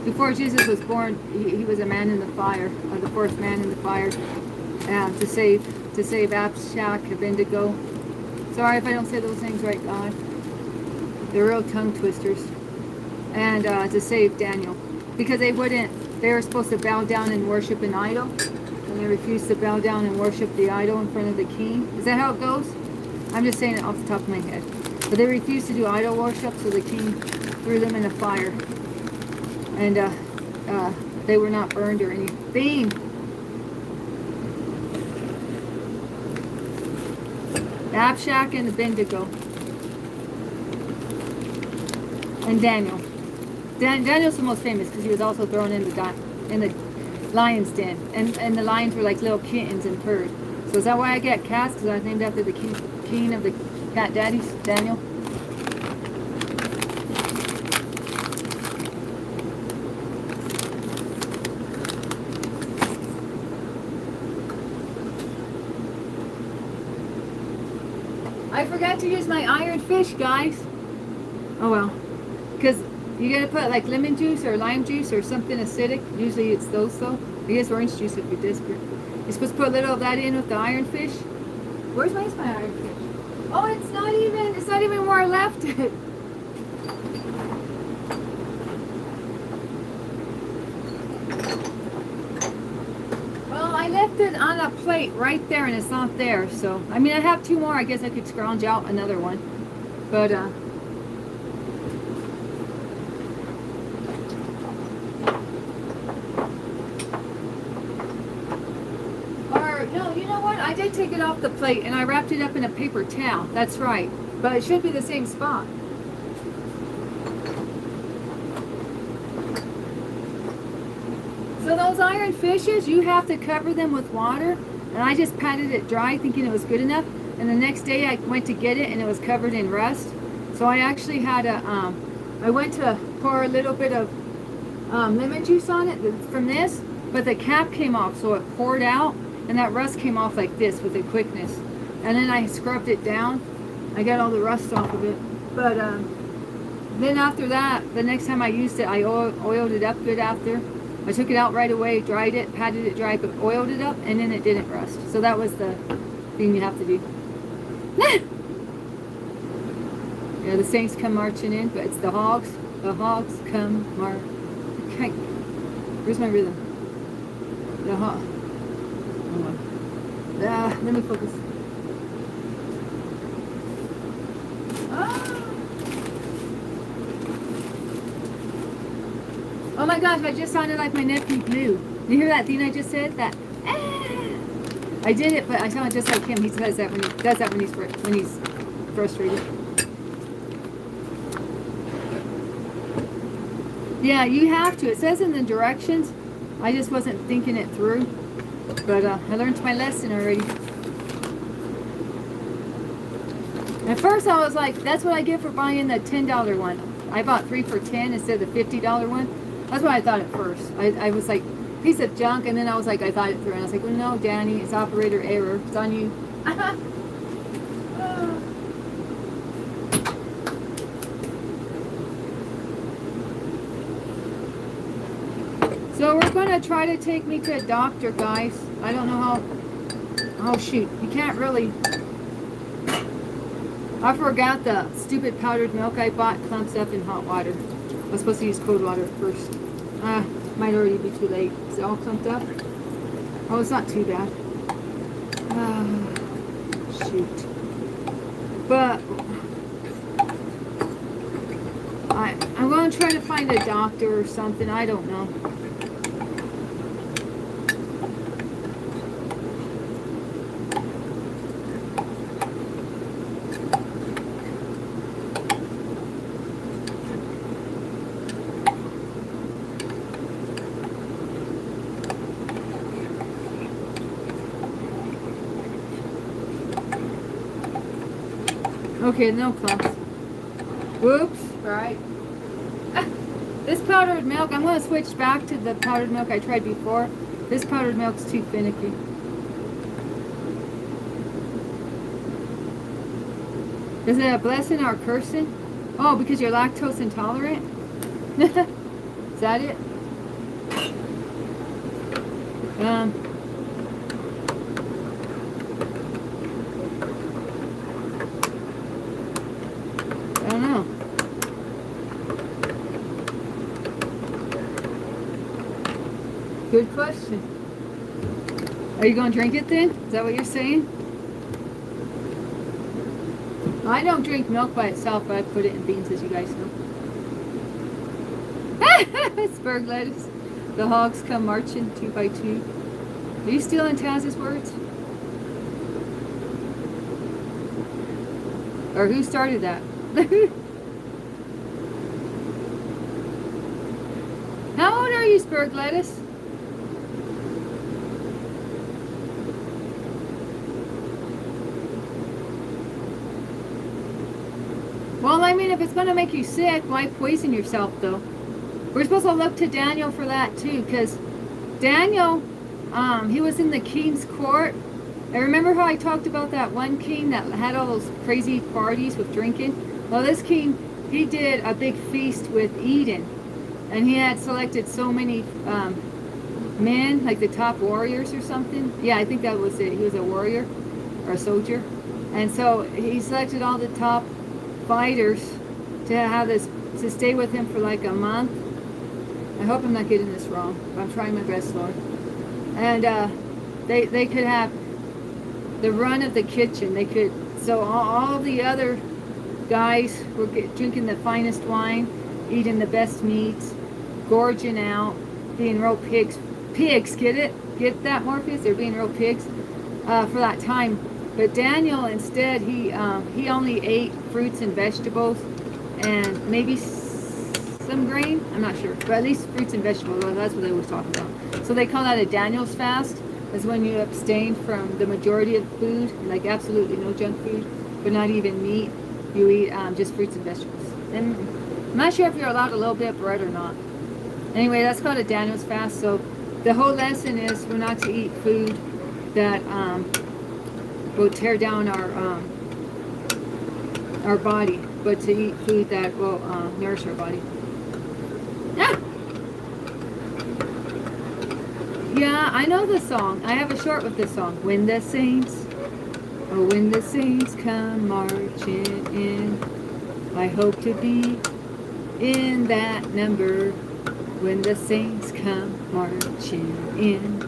before Jesus was born, he was a man in the fire, or the fourth man in the fire. To save Abshak, Abednego. Sorry if I don't say those things right, God. They're real tongue twisters. And to save Daniel. Because they were supposed to bow down and worship an idol. And they refused to bow down and worship the idol in front of the king. Is that how it goes? I'm just saying it off the top of my head. But they refused to do idol worship, so the king threw them in a fire. And they were not burned or anything. Abshak and Abednego. And Daniel. Daniel's the most famous because he was also thrown in the lion's den. And the lions were like little kittens and purred. So is that why I get cats? Because I was named after the king of the cat daddies, Daniel? I forgot to use my iron fish, guys. Oh well. Because you gotta put like lemon juice or lime juice or something acidic. Usually it's those though. I guess orange juice if you're desperate. You're supposed to put a little of that in with the iron fish. Where's my iron fish? Oh, it's not even where I left it. Well, I left it on a plate right there and it's not there. So, I mean, I have two more. I guess I could scrounge out another one. But, no, you know what? I did take it off the plate and I wrapped it up in a paper towel. That's right. But it should be the same spot. So those iron fishes, you have to cover them with water. And I just patted it dry thinking it was good enough. And the next day I went to get it and it was covered in rust. So I actually had I went to pour a little bit of lemon juice on it from this. But the cap came off, so it poured out. And that rust came off like this with a quickness. And then I scrubbed it down. I got all the rust off of it. But then after that, the next time I used it, I oiled it up good after. I took it out right away, dried it, patted it dry, but oiled it up, and then it didn't rust. So that was the thing you have to do. Yeah, the saints come marching in, but it's the hogs. The hogs come marching. Okay. Where's my rhythm? The hog. Let me focus. Oh my gosh, I just sounded like my nephew Blue. You hear that thing I just said? That I did it, but I sound just like him. He says that when he does that when he's frustrated. Yeah, you have to. It says in the directions. I just wasn't thinking it through. But I learned my lesson already. At first I was like, that's what I get for buying the $10 one. I bought 3 for $10 instead of the $50 one. That's what I thought at first. I was like, piece of junk, and then I was like, I thought it through, and I was like, well, no, Danny, it's operator error. It's on you. So we're going to try to take me to a doctor, guys. I don't know how. Oh, shoot. You can't really. I forgot the stupid powdered milk I bought clumps up in hot water. I was supposed to use cold water first. Might already be too late. Is it all clumped up? Oh, it's not too bad. Shoot. But I'm going to try to find a doctor or something. I don't know. Okay, no clumps. Whoops. Right. This powdered milk, I'm going to switch back to the powdered milk I tried before. This powdered milk's too finicky. Is it a blessing or a cursing? Oh, because you're lactose intolerant? Is that it? I don't know. Good question. Are you going to drink it then? Is that what you're saying? I don't drink milk by itself, but I put it in beans, as you guys know. It's Berg lettuce. The hogs come marching 2 by 2. Are you stealing Taz's words? Or who started that? How old are you, Spurg lettuce? Well, I mean, if it's going to make you sick, why poison yourself, though? We're supposed to look to Daniel for that, too, because Daniel, he was in the king's court. I remember how I talked about that one king that had all those crazy parties with drinking? Well, this king, he did a big feast with Eden, and he had selected so many men, like the top warriors or something. Yeah, I think that was it. He was a warrior or a soldier. And so he selected all the top fighters to have this, to stay with him for like a month. I hope I'm not getting this wrong, but I'm trying my best, Lord. And they could have the run of the kitchen. They could, so all the other guys were drinking the finest wine, eating the best meats, gorging out, being real pigs. Pigs, get it? Get that, Morpheus? They're being real pigs for that time. But Daniel, instead, he only ate fruits and vegetables and maybe some grain. I'm not sure, but at least fruits and vegetables. That's what they always talk about. So they call that a Daniel's fast. Is when you abstain from the majority of food, like absolutely no junk food, but not even meat. You eat just fruits and vegetables. And I'm not sure if you're allowed a little bit of bread or not. Anyway, that's called a Daniel's fast. So the whole lesson is we're not to eat food that will tear down our body, but to eat food that will nourish our body. Ah! Yeah, I know the song. I have a short with this song. When the saints, oh, when the saints come marching in, I hope to be in that number. When the saints come marching in,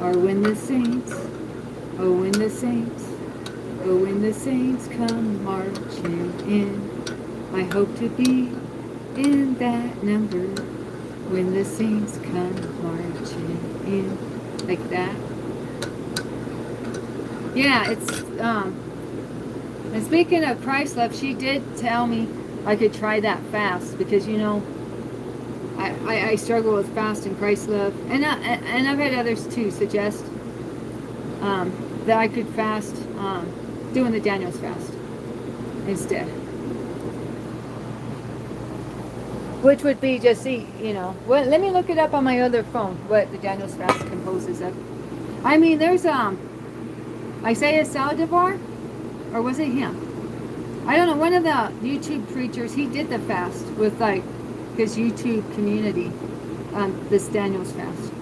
or when the saints, oh, when the saints, Oh, when the saints come marching in, I hope to be in that number. When the saints come marching in, like that. Yeah, and speaking of Christ love, she did tell me I could try that fast because, you know, I struggle with fast and Christ love, and I've had others too suggest that I could fast doing the Daniel's fast instead, which would be just eat, you know. Well, let me look it up on my other phone what the Daniel's fast composes of. I mean, there's Isaiah Saldivar, or was it him? I don't know. One of the YouTube preachers, he did the fast with like his YouTube community, this Daniel's fast.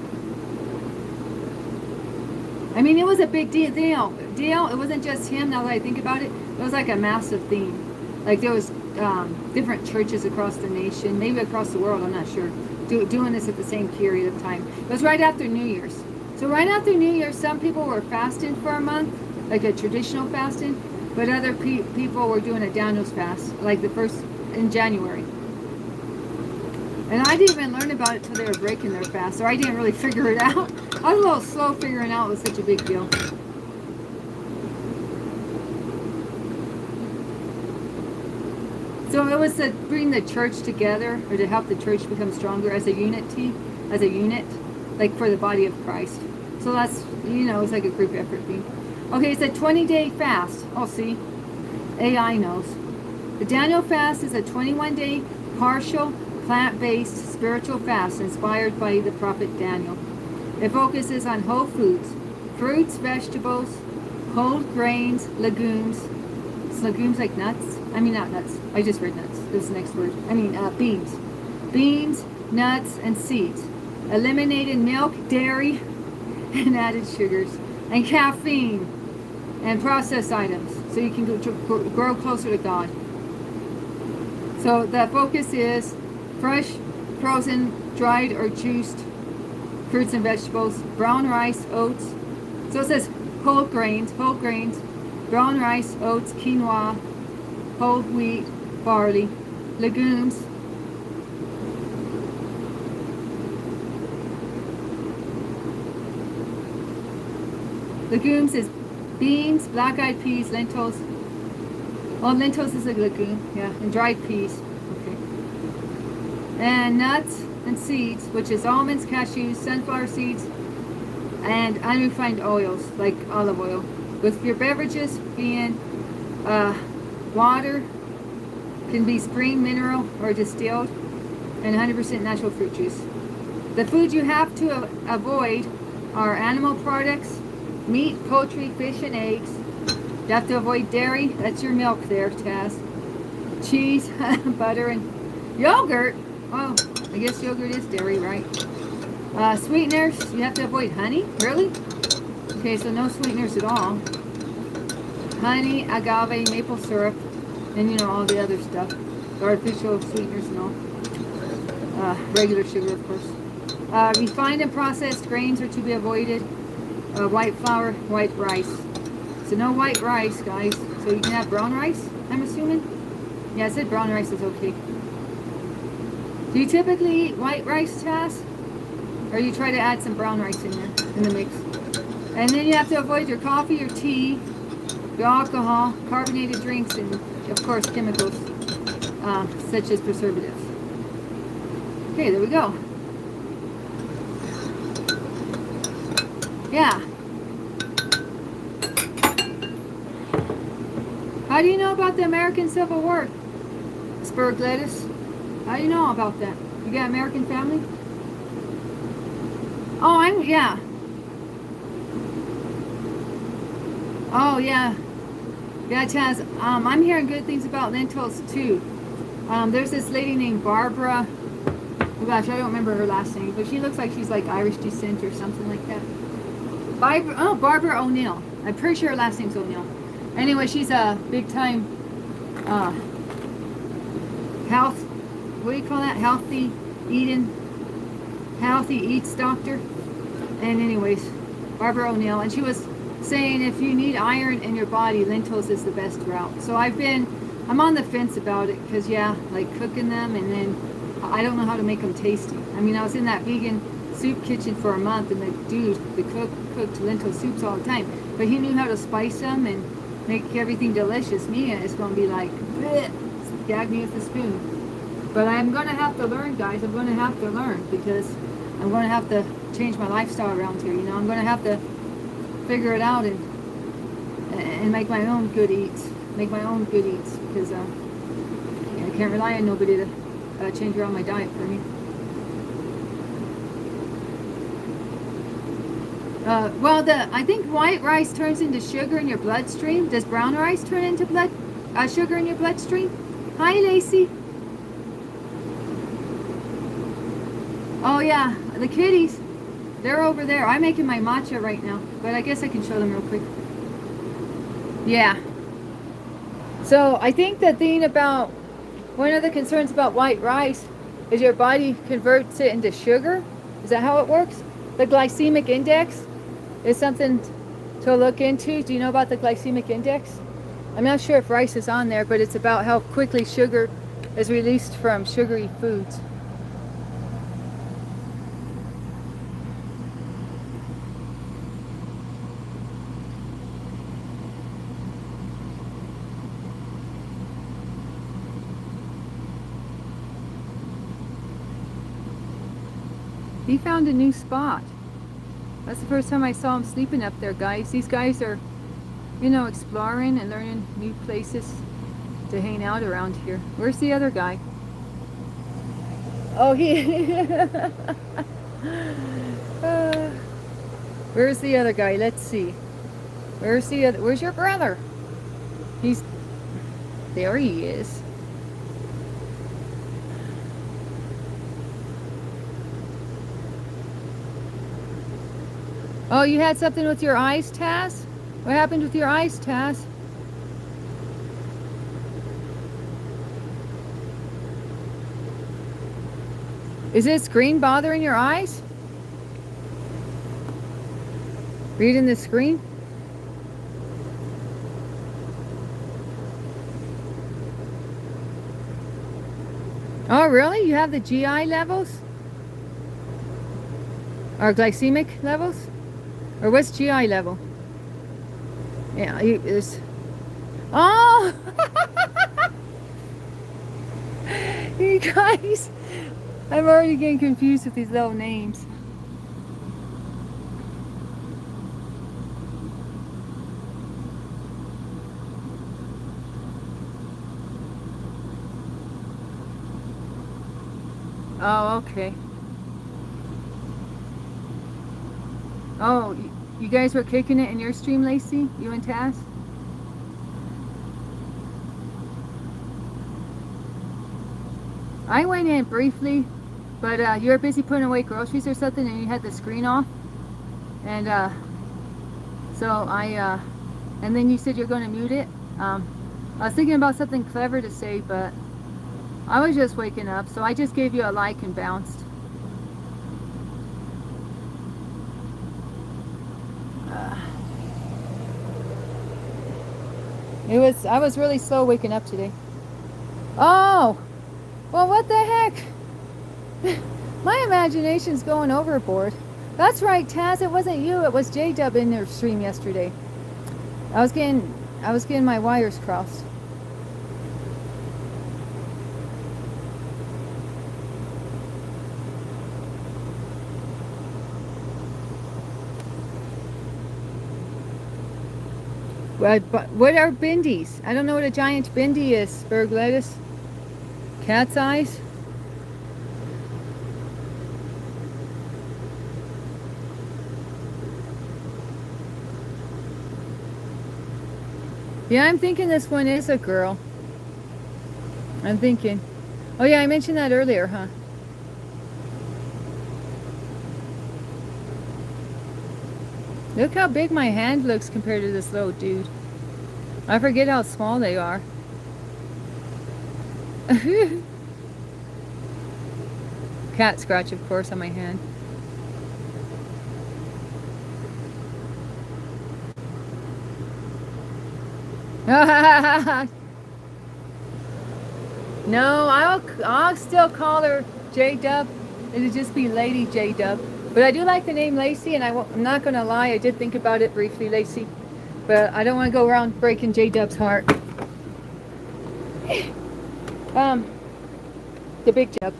I mean, it was a big deal. It wasn't just him. Now that I think about it, it was like a massive theme. Like there was different churches across the nation, maybe across the world. I'm not sure. Doing this at the same period of time. It was right after New Year's. So right after New Year's, some people were fasting for a month, like a traditional fasting, but other people were doing a Daniel's fast, like the first in January. And I didn't even learn about it till they were breaking their fast, so I didn't really figure it out. I was a little slow figuring out it was such a big deal. So it was to bring the church together, or to help the church become stronger as a unit, like for the body of Christ. So that's, you know, it's like a group effort thing. Okay, it's a 20-day fast. Oh, see? AI knows. The Daniel fast is a 21-day partial plant-based spiritual fast inspired by the prophet Daniel. It focuses on whole foods, fruits, vegetables, whole grains, legumes. It's legumes like nuts? I mean, not nuts. I just read nuts. This is the next word. I mean, beans. Beans, nuts, and seeds. Eliminated milk, dairy, and added sugars. And caffeine. And processed items. So you can grow closer to God. So the focus is fresh, frozen, dried, or juiced fruits and vegetables, brown rice, oats. So it says whole grains, brown rice, oats, quinoa, whole wheat, barley, legumes, is beans, black-eyed peas, lentils. Oh, lentils is a legume, yeah, and dried peas. Okay. And nuts and seeds, which is almonds, cashews, sunflower seeds, and unrefined oils, like olive oil. With your beverages being water, can be spring mineral or distilled, and 100% natural fruit juice. The foods you have to avoid are animal products, meat, poultry, fish, and eggs. You have to avoid dairy. That's your milk there, Taz. Cheese, butter, and yogurt. Oh, I guess yogurt is dairy, right? Sweeteners. You have to avoid honey. Really? Okay, so no sweeteners at all. Honey, agave, maple syrup, and you know, all the other stuff. Artificial sweeteners and all. Regular sugar, of course. Refined and processed grains are to be avoided. White flour, white rice. So no white rice, guys. So you can have brown rice, I'm assuming? Yeah, I said brown rice is okay. Do you typically eat white rice, Taz? Or you try to add some brown rice in there, in the mix? And then you have to avoid your coffee, your tea, your alcohol, carbonated drinks, and of course chemicals, such as preservatives. Okay, there we go. Yeah. How do you know about the American Civil War? Spurg lettuce. How do you know about that? You got American family? Oh, yeah. Oh, yeah. Yeah, Chaz. I'm hearing good things about lentils, too. There's this lady named Barbara. Oh, gosh, I don't remember her last name. But she looks like she's like Irish descent or something like that. Barbara O'Neill. I'm pretty sure her last name's O'Neill. Anyway, she's a big-time health, what do you call that? Healthy eats doctor. And anyways, Barbara O'Neill. And she was saying if you need iron in your body, lentils is the best route. So I'm on the fence about it because yeah, like cooking them, and then I don't know how to make them tasty. I mean, I was in that vegan soup kitchen for a month, and the cook cooked lentil soups all the time, but he knew how to spice them and make everything delicious. Me, it's gonna be like, bleh, gag me with a spoon. But I'm gonna have to learn, guys. I'm gonna have to learn because I'm gonna have to change my lifestyle around here. You know, I'm gonna have to figure it out and make my own good eats. Make my own good eats because I can't rely on nobody to change around my diet for me. Well, I think white rice turns into sugar in your bloodstream. Does brown rice turn into sugar in your bloodstream? Hi, Lacey. Oh yeah, the kitties. They're over there. I'm making my matcha right now, but I guess I can show them real quick. Yeah. So I think the thing about, one of the concerns about white rice is your body converts it into sugar. Is that how it works? The glycemic index is something to look into. Do you know about the glycemic index? I'm not sure if rice is on there, but it's about how quickly sugar is released from sugary foods. He found a new spot. That's the first time I saw him sleeping up there, guys. These guys are, you know, exploring and learning new places to hang out around here. Where's the other guy? Oh, where's the other guy? Let's see. Where's your brother? There he is. Oh, you had something with your eyes, Taz? What happened with your eyes, Taz? Is this screen bothering your eyes? Reading the screen? Oh, really? You have the GI levels? Or glycemic levels? Or what's GI level? Yeah, it's... Oh! You guys, I'm already getting confused with these little names. Oh, okay. Oh, you guys were kicking it in your stream, Lacey? You and Taz? I went in briefly, but you were busy putting away groceries or something and you had the screen off. And and then you said you're going to mute it. I was thinking about something clever to say, but I was just waking up, so I just gave you a like and bounced. I was really slow waking up today. Oh, well, what the heck? My imagination's going overboard. That's right, Taz, it wasn't you, it was J-Dub in their stream yesterday. I was getting my wires crossed. What are bindies? I don't know what a giant bindi is, Berg lettuce. Cat's eyes? Yeah, I'm thinking this one is a girl. I'm thinking. Oh yeah, I mentioned that earlier, huh? Look how big my hand looks compared to this little dude. I forget how small they are. Cat scratch, of course, on my hand. No, I'll still call her J Dub. It'll just be Lady J Dub. But I do like the name Lacey, and I'm not gonna lie, I did think about it briefly, Lacey. But I don't want to go around breaking J Dub's heart. Um, the big Dub.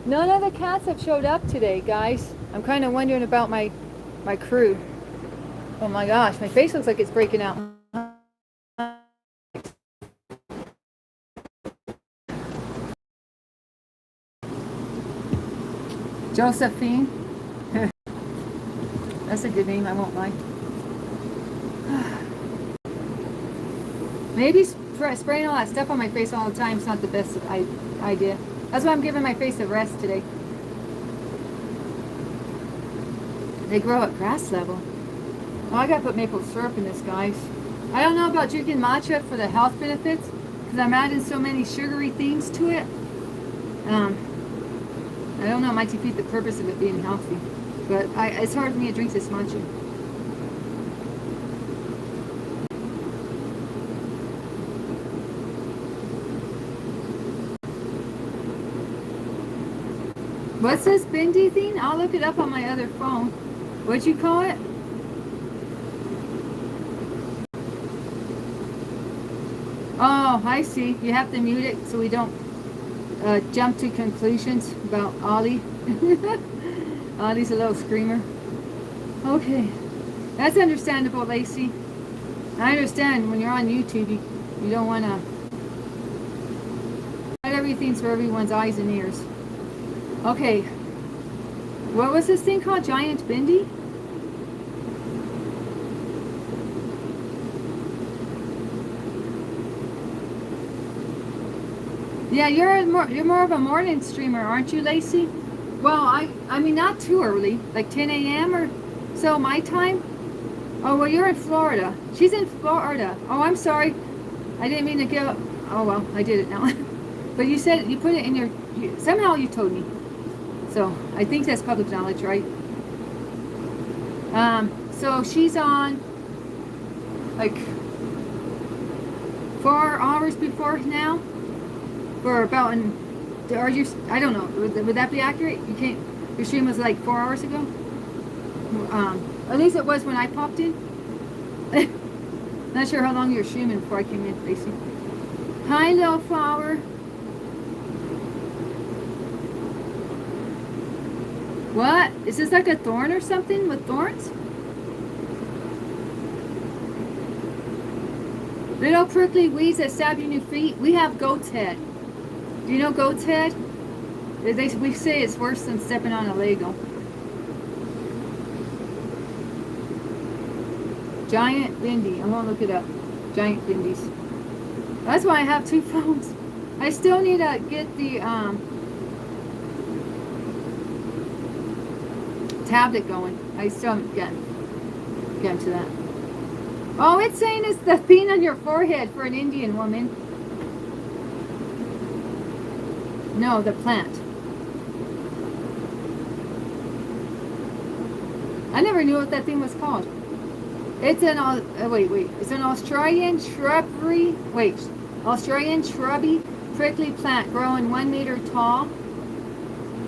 None of the cats have showed up today, guys. I'm kind of wondering about my crew. Oh my gosh, my face looks like it's breaking out. Josephine. That's a good name, I won't lie. Maybe spraying all that stuff on my face all the time is not the best idea. That's why I'm giving my face a rest today. They grow at grass level. Oh, I gotta put maple syrup in this, guys. I don't know about drinking matcha for the health benefits, because I'm adding so many sugary things to it. I don't know, it might defeat the purpose of it being healthy. But it's hard for me to drink this matcha. What's this Bindi thing? I'll look it up on my other phone. What'd you call it? Oh, I see. You have to mute it so we don't jump to conclusions about Ollie. Ollie's a little screamer. Okay. That's understandable, Lacey. I understand when you're on YouTube, you don't want to... Not everything's for everyone's eyes and ears. Okay. What was this thing called? Giant Bindi? Yeah, you're more of a morning streamer, aren't you, Lacey? Well, I mean not too early, like 10 a.m. or so my time. Oh, well, you're in Florida. She's in Florida. Oh, I'm sorry. I didn't mean to give... Oh, well, I did it now. But you said you put it in your... Somehow you told me. So, I think that's public knowledge, right? So she's on, like, 4 hours before now? For about are you, I don't know, would that be accurate? You can't, your stream was like 4 hours ago? At least it was when I popped in. Not sure how long you were streaming before I came in, Lacey. Hi, little flower. What? Is this like a thorn or something with thorns? Little prickly weeds that stab you in your feet. We have goat's head. Do you know goat's head? We say it's worse than stepping on a Lego. Giant Bindi. I'm gonna look it up. Giant Bindis. That's why I have 2 phones. I still need to get the tablet going. I still haven't gotten to that. Oh, it's saying it's the thing on your forehead for an Indian woman. No, the plant. I never knew what that thing was called. It's an It's an Australian shrubbery. Australian shrubby prickly plant growing 1 meter tall,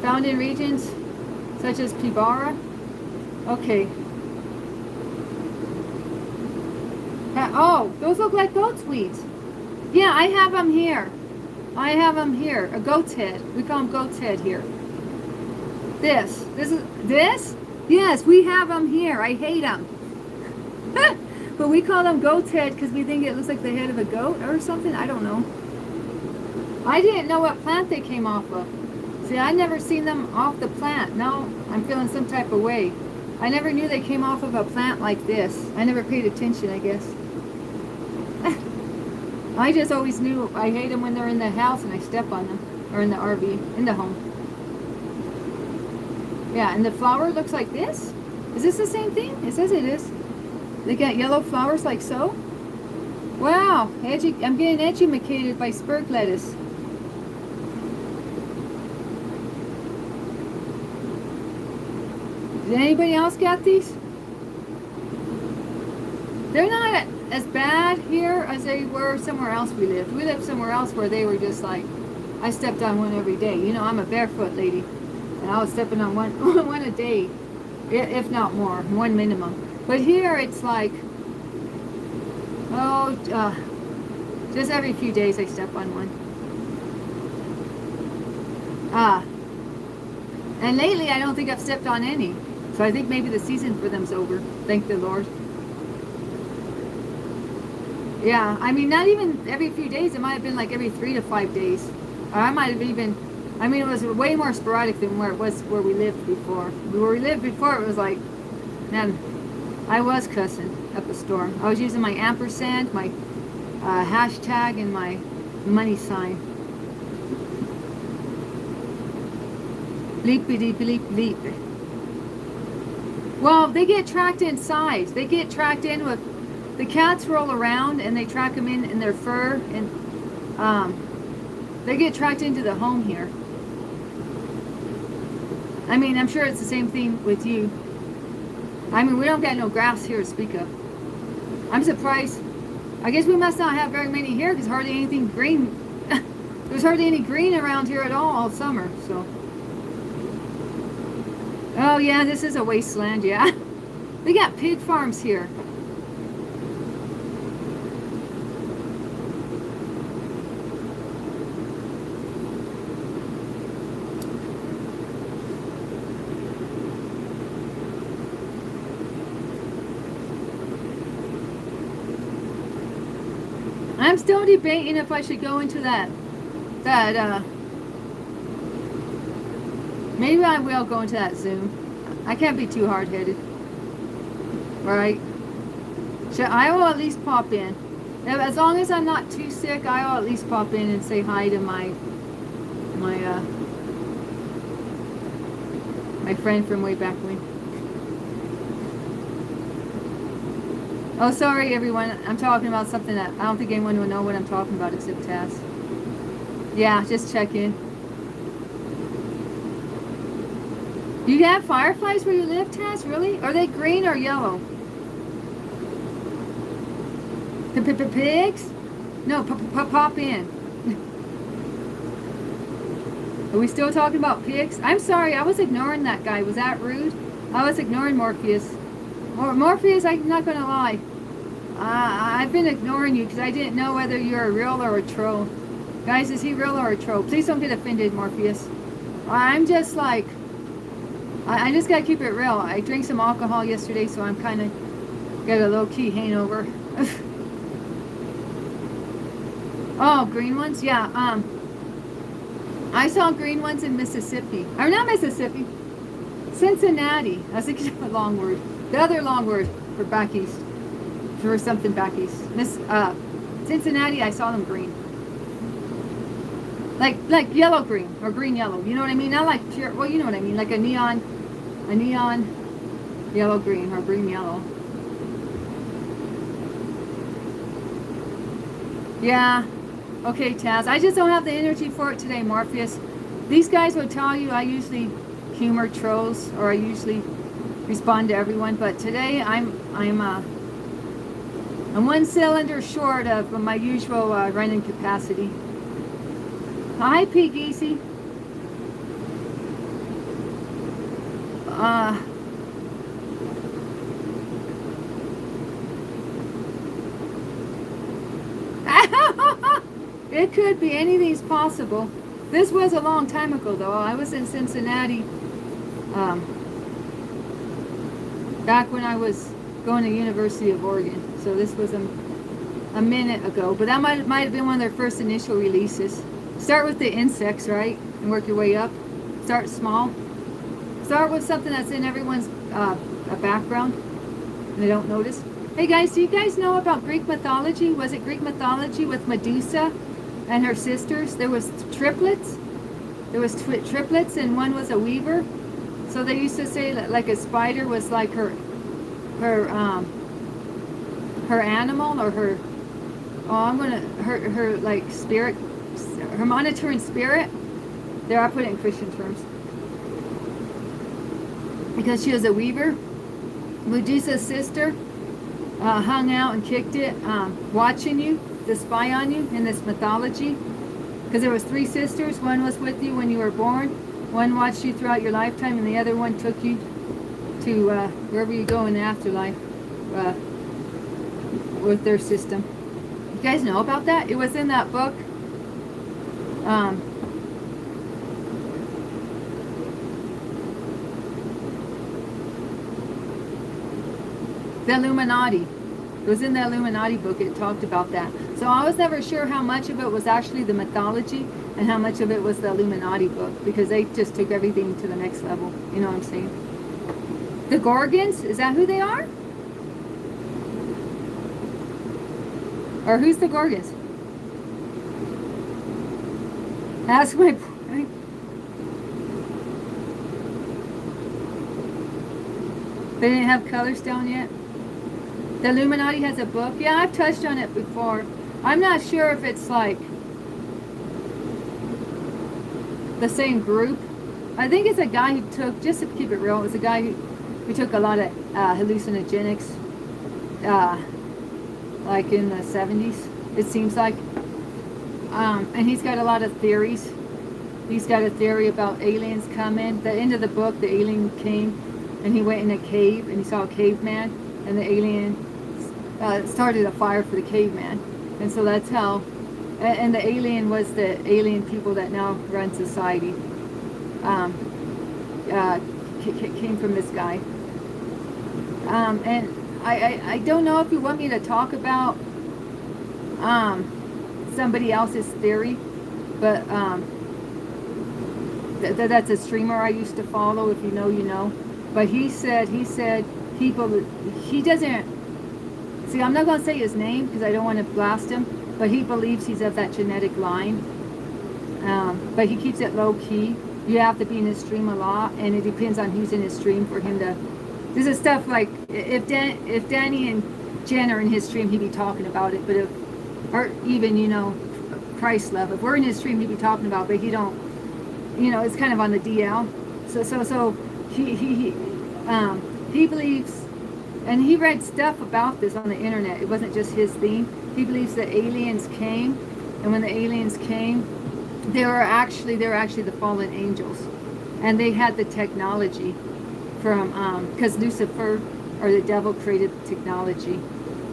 found in regions such as Pibara. Okay. Oh, those look like goat's weeds. Yeah, I have them here. I have them here. A goat's head. We call them goat's head here. This? Yes, we have them here. I hate them. But we call them goat's head because we think it looks like the head of a goat or something. I don't know. I didn't know what plant they came off of. See, I never seen them off the plant. Now I'm feeling some type of way. I never knew they came off of a plant like this. I never paid attention, I guess. I just always knew I hate them when they're in the house and I step on them. Or in the RV, in the home. Yeah, and the flower looks like this? Is this the same thing? It says it is. They got yellow flowers like so? Wow, I'm getting educated by spurg lettuce. Did anybody else get these? They're not as bad here as they were somewhere else we lived. We lived somewhere else where they were just like, I stepped on one every day. You know, I'm a barefoot lady, and I was stepping on one one a day, if not more, one minimum. But here it's like, oh, just every few days I step on one. And lately I don't think I've stepped on any. So I think maybe the season for them's over. Thank the Lord. Yeah, I mean, not even every few days. It might have been like every 3 to 5 days. Or I might have even, I mean, it was way more sporadic than where it was where we lived before. Where we lived before, it was like, man, I was cussing up a storm. I was using my ampersand, my hashtag, and my money sign. Bleepity bleep bleep. Well, they get tracked inside. They get tracked in with, the cats roll around and they track them in their fur, and they get tracked into the home here. I mean, I'm sure it's the same thing with you. I mean, we don't got no grass here to speak of. I'm surprised. I guess we must not have very many here because hardly anything green. There's hardly any green around here at all summer, so. Oh yeah, this is a wasteland, yeah. We got pig farms here. I'm still debating if I should go into that, maybe I will go into that Zoom. I can't be too hard-headed. Right? So I will at least pop in. As long as I'm not too sick, I will at least pop in and say hi to my friend from way back when. Oh, sorry everyone. I'm talking about something that I don't think anyone will know what I'm talking about except Taz. Yeah, just check in. You have fireflies where you live, Taz? Really? Are they green or yellow? Pigs? No, pop in. Are we still talking about pigs? I'm sorry, I was ignoring that guy. Was that rude? I was ignoring Morpheus. Morpheus, I'm not going to lie. I've been ignoring you because I didn't know whether you're a real or a troll. Guys, is he real or a troll? Please don't get offended, Morpheus. I'm just like, I just got to keep it real. I drank some alcohol yesterday, so I'm kind of got a low-key hangover. Oh, green ones? Yeah, I saw green ones in Mississippi. Or not Mississippi. Cincinnati. I was thinking of a long word. The other long word for back east. For something back east. Cincinnati, I saw them green. Like yellow green or green yellow. You know what I mean? Not like pure, well, you know what I mean. Like a neon yellow green or green yellow. Yeah. Okay, Taz. I just don't have the energy for it today, Morpheus. These guys would tell you I usually humor trolls or I usually respond to everyone, but today I'm one cylinder short of my usual running capacity. Hi, Pig Easy. It could be, anything's possible. This was a long time ago, though. I was in Cincinnati back when I was going to University of Oregon. So this was a minute ago. But that might have been one of their first initial releases. Start with the insects, right? And work your way up. Start small. Start with something that's in everyone's background and they don't notice. Hey guys, do you guys know about Greek mythology? Was it Greek mythology with Medusa and her sisters? There was triplets. There was triplets, and one was a weaver. So they used to say that like a spider was like her animal, or her like spirit, her monitoring spirit. There, I put it in Christian terms. Because she was a weaver, Medusa's sister. hung out and kicked it, watching you, to spy on you in this mythology. Because there was 3 sisters. One was with you when you were born. One watched you throughout your lifetime, and the other one took you to wherever you go in the afterlife with their system. You guys know about that? It was in that book. The Illuminati. It was in the Illuminati book. It talked about that. So I was never sure how much of it was actually the mythology and how much of it was the Illuminati book, because they just took everything to the next level. You know what I'm saying? The Gorgons, is that who they are? Or who's the Gorgons? Ask my point. They didn't have color stone yet? The Illuminati has a book. Yeah, I've touched on it before. I'm not sure if it's like the same group. I think it's a guy who took, just to keep it real, it was a guy who took a lot of hallucinogenics, like in the 70s, it seems like. And he's got a lot of theories. He's got a theory about aliens coming. The end of the book, the alien came and he went in a cave and he saw a caveman, and the alien started a fire for the caveman. And so that's how, and the alien was the alien people that now run society. Came from this guy. And I don't know if you want me to talk about somebody else's theory, but that's a streamer I used to follow. If you know, you know. But he said he doesn't. See, I'm not going to say his name because I don't want to blast him, but he believes he's of that genetic line. But he keeps it low key. You have to be in his stream a lot, and it depends on who's in his stream for him to. This is stuff like if Danny and Jen are in his stream, he'd be talking about it. But if, or even, you know, Christ love, if we're in his stream, he'd be talking about, but he don't. You know, it's kind of on the DL. So he believes, and he read stuff about this on the internet. It wasn't just his thing. He believes that aliens came, and when the aliens came, they were actually the fallen angels, and they had the technology from because Lucifer or the devil created the technology.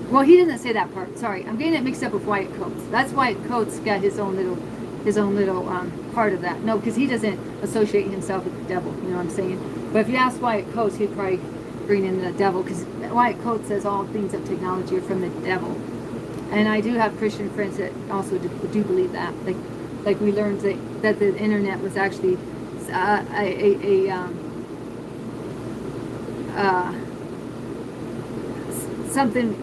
Well, he didn't say that part. Sorry, I'm getting it mixed up with Wyatt Coates. That's Wyatt Coates got his own little part of that. No, because he doesn't associate himself with the devil. You know what I'm saying? But if you ask Wyatt Coates, he'd probably bring in the devil, because Wyatt Coates says all things of technology are from the devil. And I do have Christian friends that also do believe that. Like we learned that the internet was actually something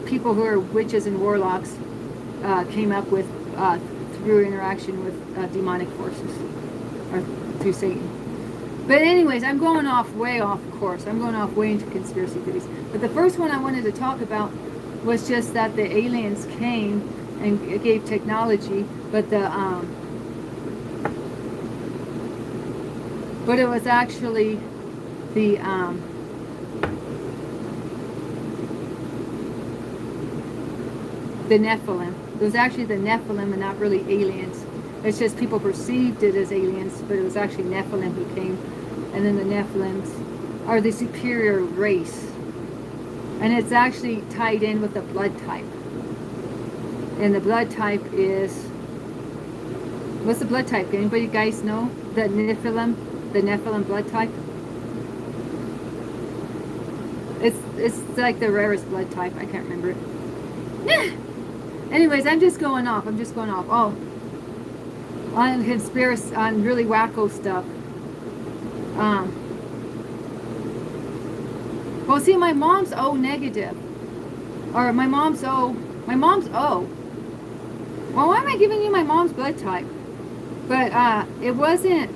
people who are witches and warlocks came up with through interaction with demonic forces, or through Satan. But anyways, I'm going way off course. I'm going off way into conspiracy theories. But the first one I wanted to talk about was just that the aliens came and gave technology, but it was actually the Nephilim. It was actually the Nephilim and not really aliens. It's just people perceived it as aliens, but it was actually Nephilim who came. And then the Nephilims are the superior race. And it's actually tied in with the blood type. And the blood type is... What's the blood type? Anybody guys know? The Nephilim blood type? It's like the rarest blood type. I can't remember it. Anyways, I'm just going off. Oh, on conspiracy, on really wacko stuff. Well, see, my mom's O negative, or my mom's O. Well, why am I giving you my mom's blood type? But it wasn't.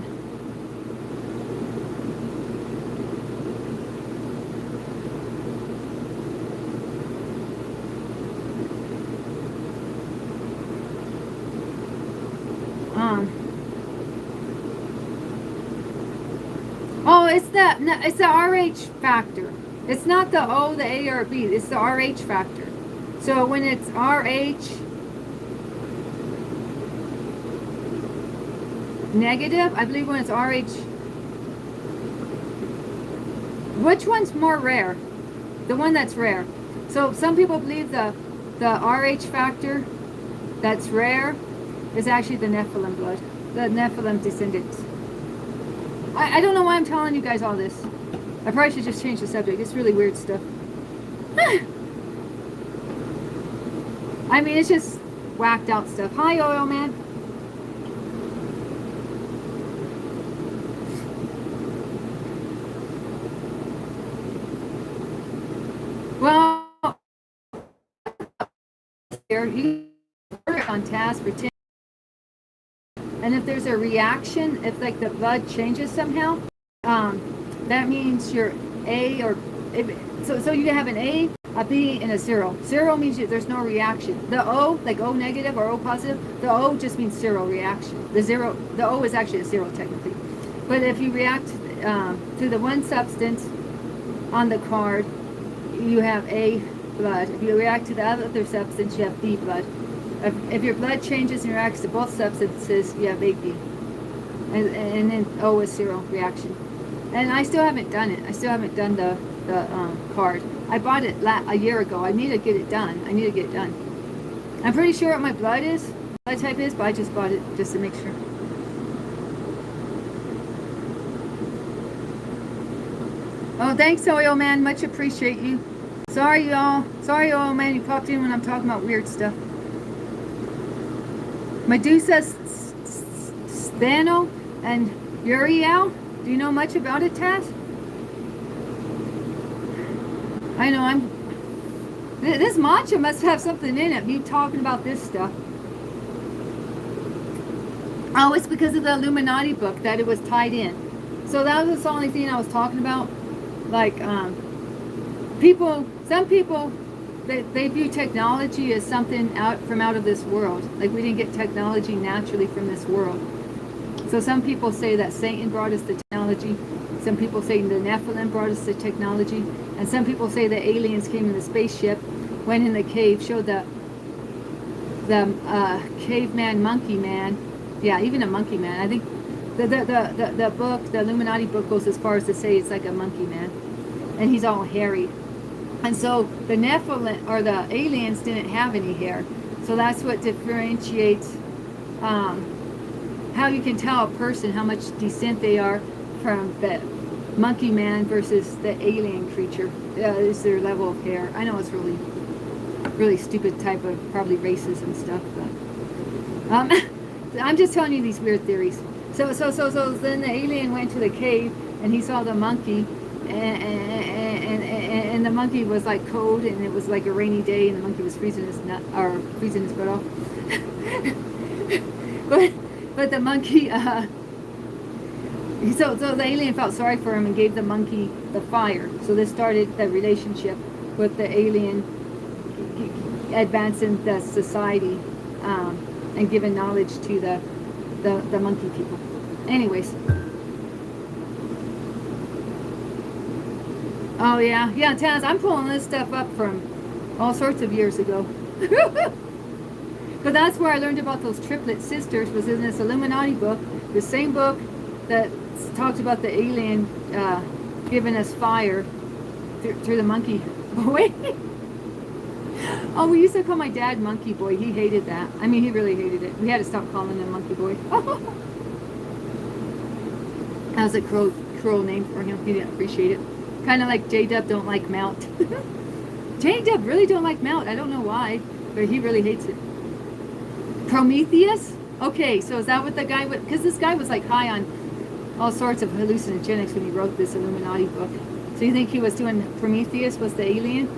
Oh, it's the RH factor. It's not the O, the A, or B. It's the RH factor. So when it's RH negative, I believe when it's RH, which one's more rare? The one that's rare. So some people believe the RH factor that's rare is actually the Nephilim blood, the Nephilim descendants. I don't know why I'm telling you guys all this. I probably should just change the subject. It's really weird stuff. I mean, it's just whacked out stuff. Hi, Oil Man. Well, here you are on task for 10. And if there's a reaction, if like the blood changes somehow, that means you're A or so you have an A, a B, and a 0. 0 means there's no reaction. The O, like O negative or O positive, the O just means 0 reaction. The O is actually a 0 technically. But if you react to the one substance on the card, you have A blood. If you react to the other substance, you have B blood. If your blood changes and reacts to both substances, you have AB. And then O is 0 reaction. And I still haven't done it. I still haven't done the card. I bought it a year ago. I need to get it done. I need to get it done. I'm pretty sure what my blood type is, but I just bought it just to make sure. Oh, thanks, Oil Man. Much appreciate you. Sorry, y'all. Sorry, Oil Man. You popped in when I'm talking about weird stuff. Medusa Sthano and Uriel. Do you know much about it, Taz? I know this matcha must have something in it. You talking about this stuff. Oh, it's because of the Illuminati book that it was tied in. So that was the only thing I was talking about. Like, some people, they view technology as something out of this world. Like we didn't get technology naturally from this world. So some people say that Satan brought us the technology. Some people say the Nephilim brought us the technology. And some people say the aliens came in the spaceship, went in the cave, showed the caveman, monkey man. Yeah, even a monkey man. I think the book, the Illuminati book, goes as far as to say it's like a monkey man. And he's all hairy. And so the Nephilim, or the aliens, didn't have any hair. So that's what differentiates how you can tell a person how much descent they are from the monkey man versus the alien creature. Is their level of hair. I know it's really, really stupid type of probably racism stuff, but I'm just telling you these weird theories. So then the alien went to the cave and he saw the monkey, and the monkey was like cold, and it was like a rainy day, and the monkey was freezing his butt off. but the monkey, so the alien felt sorry for him and gave the monkey the fire. So this started the relationship with the alien advancing the society and giving knowledge to the monkey people. Anyways. Oh yeah, Taz, I'm pulling this stuff up from all sorts of years ago. But that's where I learned about those triplet sisters, was in this Illuminati book, the same book that talks about the alien giving us fire through the monkey boy. Oh, we used to call my dad Monkey Boy. He hated that. I mean, he really hated it. We had to stop calling him Monkey Boy. That was a cruel name for him. He didn't appreciate it. Kind of like J-Dub don't like Mount. J-Dub really don't like Mount. I don't know why, but he really hates it. Prometheus? Okay, so is that what the guy would... Because this guy was like high on all sorts of hallucinogenics when he wrote this Illuminati book. So you think he was doing... Prometheus was the alien?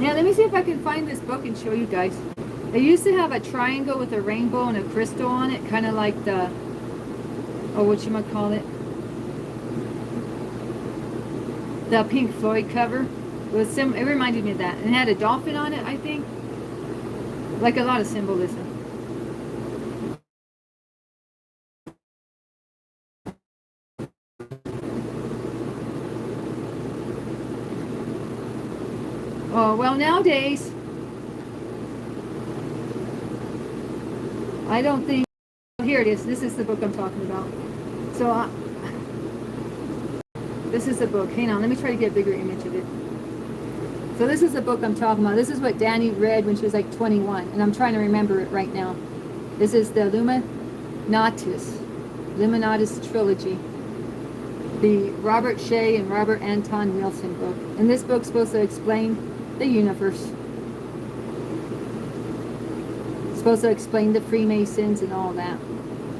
Yeah, let me see if I can find this book and show you guys. They used to have a triangle with a rainbow and a crystal on it, kind of like the... Oh, whatchamacallit? The Pink Floyd cover. It reminded me of that. And it had a dolphin on it, I think. Like a lot of symbolism. Oh, well, nowadays, I don't think... Here it is. This is the book I'm talking about. So, this is the book. Hang on, let me try to get a bigger image of it. So this is the book I'm talking about. This is what Danny read when she was like 21, and I'm trying to remember it right now. This is the Illuminatus trilogy, the Robert Shea and Robert Anton Wilson book. And this book's supposed to explain the universe. It's supposed to explain the Freemasons and all that.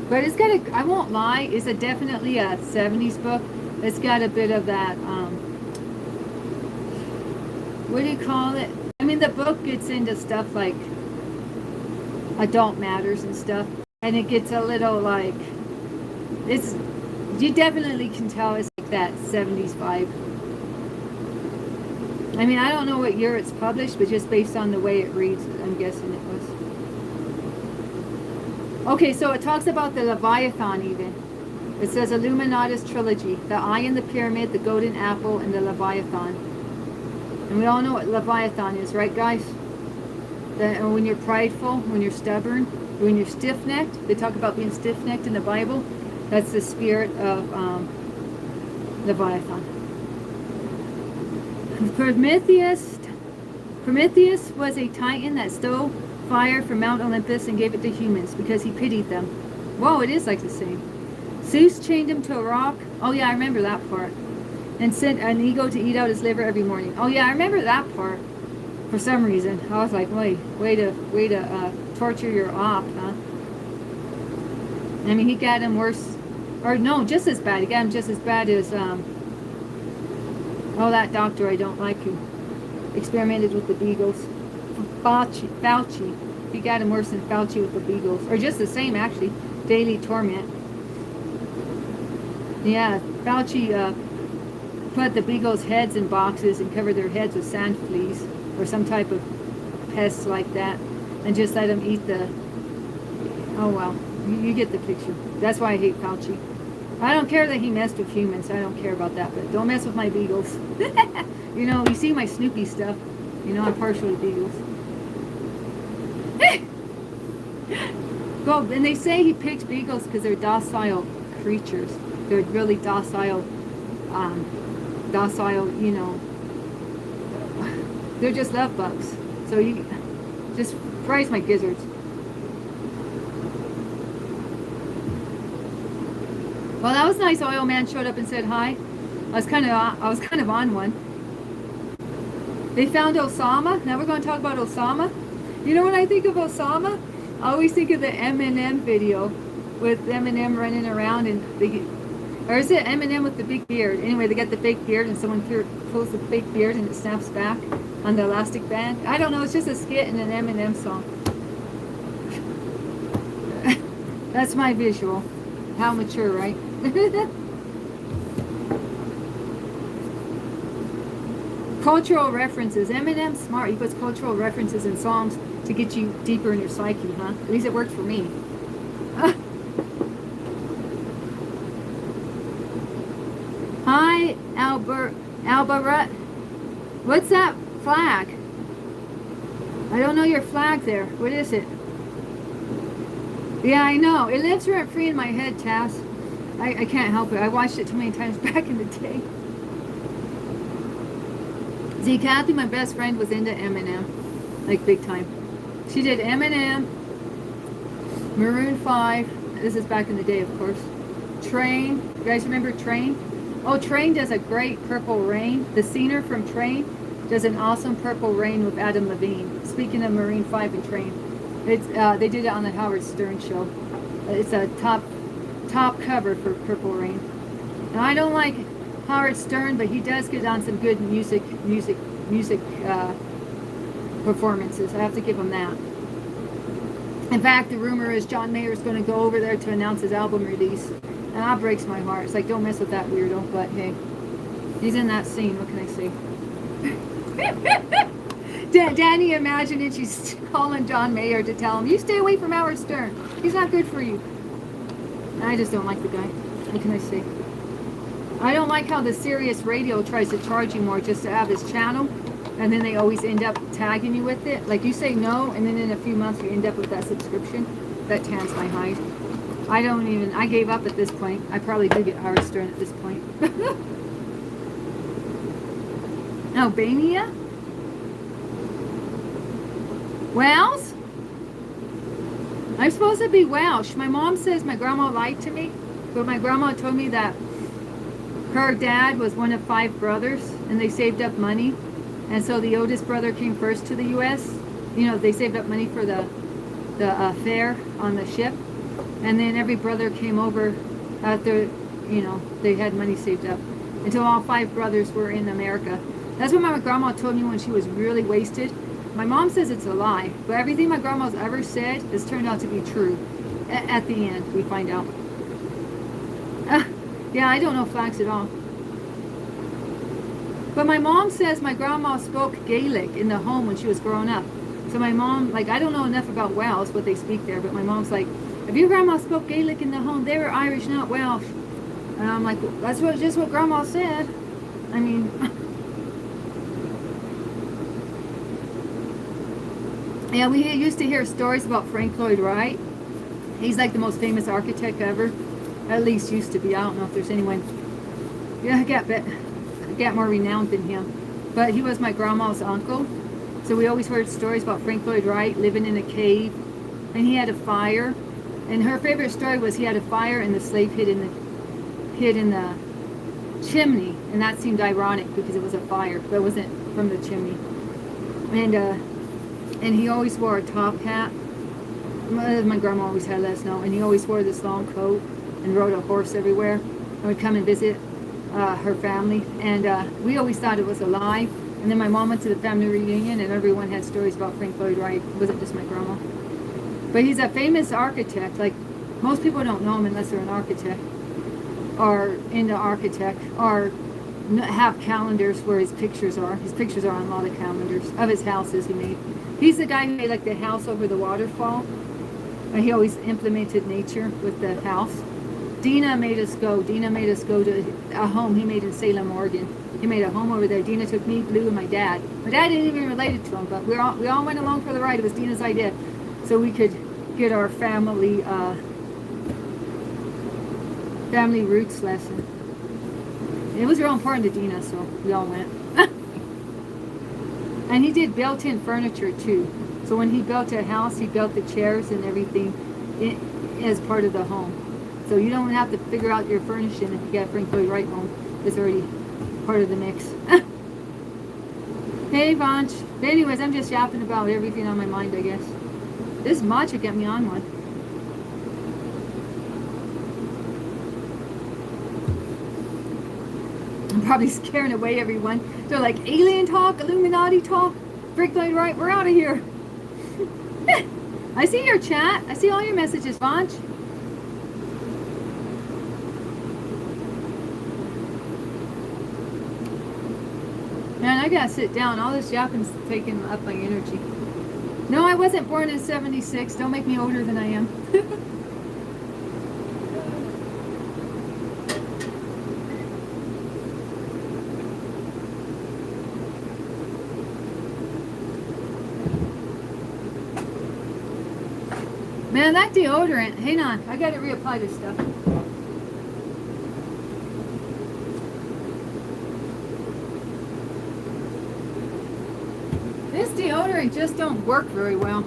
But it's got a, I won't lie, it's definitely a 70s book. It's got a bit of that, what do you call it? I mean, the book gets into stuff like adult matters and stuff. And it gets a little like, it's, you definitely can tell it's like that 70s vibe. I mean, I don't know what year it's published, but just based on the way it reads, I'm guessing it was. Okay, so it talks about the Leviathan even. It says Illuminatus trilogy, the Eye in the Pyramid, the Golden Apple, and the Leviathan. And we all know what Leviathan is, right, guys? That when you're prideful, when you're stubborn, when you're stiff-necked, they talk about being stiff-necked in the Bible. That's the spirit of Leviathan. Prometheus was a titan that stole fire from Mount Olympus and gave it to humans because he pitied them. Whoa, it is like the same. Zeus chained him to a rock. Oh yeah, I remember that part. And sent an eagle to eat out his liver every morning. Oh yeah, I remember that part. For some reason, I was like, wait, way to torture your op, huh? I mean, he got him worse, or no, just as bad. He got him just as bad as oh, that doctor I don't like who experimented with the beagles. Fauci. He got him worse than Fauci with the beagles, or just the same actually. Daily torment. Yeah, Fauci put the beagles' heads in boxes and covered their heads with sand fleas or some type of pest like that, and just let them eat the... Oh well, you get the picture. That's why I hate Fauci. I don't care that he messed with humans. I don't care about that, but don't mess with my beagles. You know, you see my Snoopy stuff. You know, I'm partial to beagles. Well, and they say he picked beagles because they're docile creatures. They're really docile, you know, they're just love bugs. So you just fries my gizzards. Well, that was nice. Oil man showed up and said hi. I was kind of on one. They found Osama. Now we're going to talk about Osama. You know when I think of Osama, I always think of the Eminem video with Eminem running around and or is it Eminem with the big beard? Anyway, they got the fake beard and someone pulls the fake beard and it snaps back on the elastic band. I don't know, it's just a skit in an Eminem song. That's my visual. How mature, right? Cultural references. Eminem's smart. He puts cultural references in songs to get you deeper in your psyche, huh? At least it worked for me. Hi, Albert. What's that flag? I don't know your flag there. What is it? Yeah, I know. It lives rent free in my head, Taz. I can't help it. I watched it too many times back in the day. See, Kathy, my best friend, was into Eminem. Like, big time. She did Eminem, Maroon 5. This is back in the day, of course. Train. You guys remember Train? Oh, Train does a great Purple Rain. The singer from Train does an awesome Purple Rain with Adam Levine. Speaking of Maroon 5 and Train. It's they did it on the Howard Stern show. It's a top cover for Purple Rain. Now I don't like Howard Stern, but he does get on some good music performances. I have to give him that. In fact, the rumor is John Mayer is going to go over there to announce his album release, and that breaks my heart. It's like, don't mess with that weirdo, but hey, he's in that scene. What can I say? Danny imagined it. She's calling John Mayer to tell him, you stay away from Howard Stern. He's not good for you. I just don't like the guy. What can I say? I don't like how the Sirius Radio tries to charge you more just to have his channel. and then they always end up tagging you with it. Like you say no, and then in a few months you end up with that subscription. That tans my hide. I gave up at this point. I probably do get Howard Stern at this point. Albania? Wales? I'm supposed to be Welsh. My mom says my grandma lied to me, but my grandma told me that her dad was one of 5 brothers, and they saved up money, and so the oldest brother came first to the U.S. You know, they saved up money for the fare on the ship, and then every brother came over after, you know, they had money saved up until all 5 brothers were in America. That's what my grandma told me when she was really wasted. My mom says it's a lie, but everything my grandma's ever said has turned out to be true. At the end, we find out. Yeah, I don't know facts at all. But my mom says my grandma spoke Gaelic in the home when she was growing up. So my mom, like, I don't know enough about Wales, what they speak there, but my mom's like, if your grandma spoke Gaelic in the home, they were Irish, not Welsh. And I'm like, well, that's just what grandma said. I mean, yeah, we used to hear stories about Frank Lloyd Wright. He's like the most famous architect ever. At least used to be. I don't know if there's anyone, yeah, get more renowned than him. But he was my grandma's uncle. So we always heard stories about Frank Lloyd Wright living in a cave, and he had a fire. And her favorite story was he had a fire and the slave hid in the chimney, and that seemed ironic because it was a fire, but it wasn't from the chimney. And he always wore a top hat. My grandma always had, let us know, and he always wore this long coat and rode a horse everywhere and would come and visit her family. And we always thought it was a lie. And then my mom went to the family reunion, and everyone had stories about Frank Lloyd Wright. It wasn't just my grandma. But he's a famous architect. Like, most people don't know him unless they're an architect or into architect or have calendars where his pictures are. His pictures are on a lot of calendars of his houses he made. He's the guy who made like the house over the waterfall. And he always implemented nature with the house. Dina made us go to a home he made in Salem, Oregon. He made a home over there. Dina took me, Blue, and my dad. My dad didn't even relate to him, but we all went along for the ride. It was Dina's idea, so we could get our family roots lesson. It was real important to Dina, so we all went. And he did built-in furniture too. So when he built a house, he built the chairs and everything as part of the home. So you don't have to figure out your furnishing if you got Frank Lloyd Wright home. It's already part of the mix. Hey, Vanch. But anyways, I'm just yapping about everything on my mind, I guess. This matcha got me on one. I'm probably scaring away everyone. They're like, alien talk, Illuminati talk, Frank Lloyd Wright, we're out of here. I see your chat. I see all your messages, Vanch. Man, I gotta sit down. All this yapping's taking up my energy. No, I wasn't born in 76. Don't make me older than I am. Man, that deodorant. Hang on. I gotta reapply this stuff. This deodorant just don't work very well.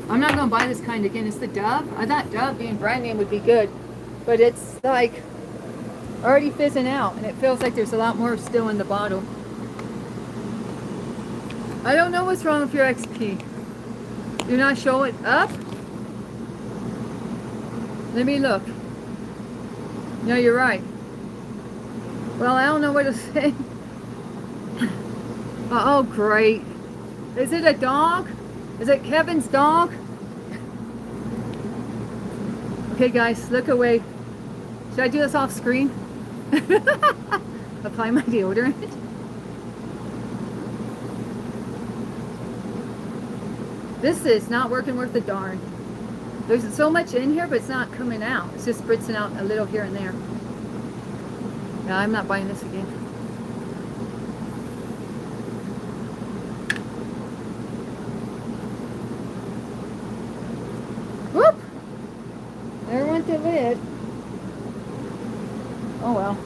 I'm not gonna buy this kind again. It's the Dove. I thought Dove being brand name would be good, but it's like already fizzing out, and it feels like there's a lot more still in the bottle. I don't know what's wrong with your XP. Do not show it up. Let me look. No, you're right. Well, I don't know what to say. Oh, great. Is it a dog? Is it Kevin's dog? Okay, guys, look away. Should I do this off screen? Apply my deodorant. This is not working worth the darn. There's so much in here, but it's not coming out. It's just spritzing out a little here and there. Yeah, I'm not buying this again. a lid. Oh well.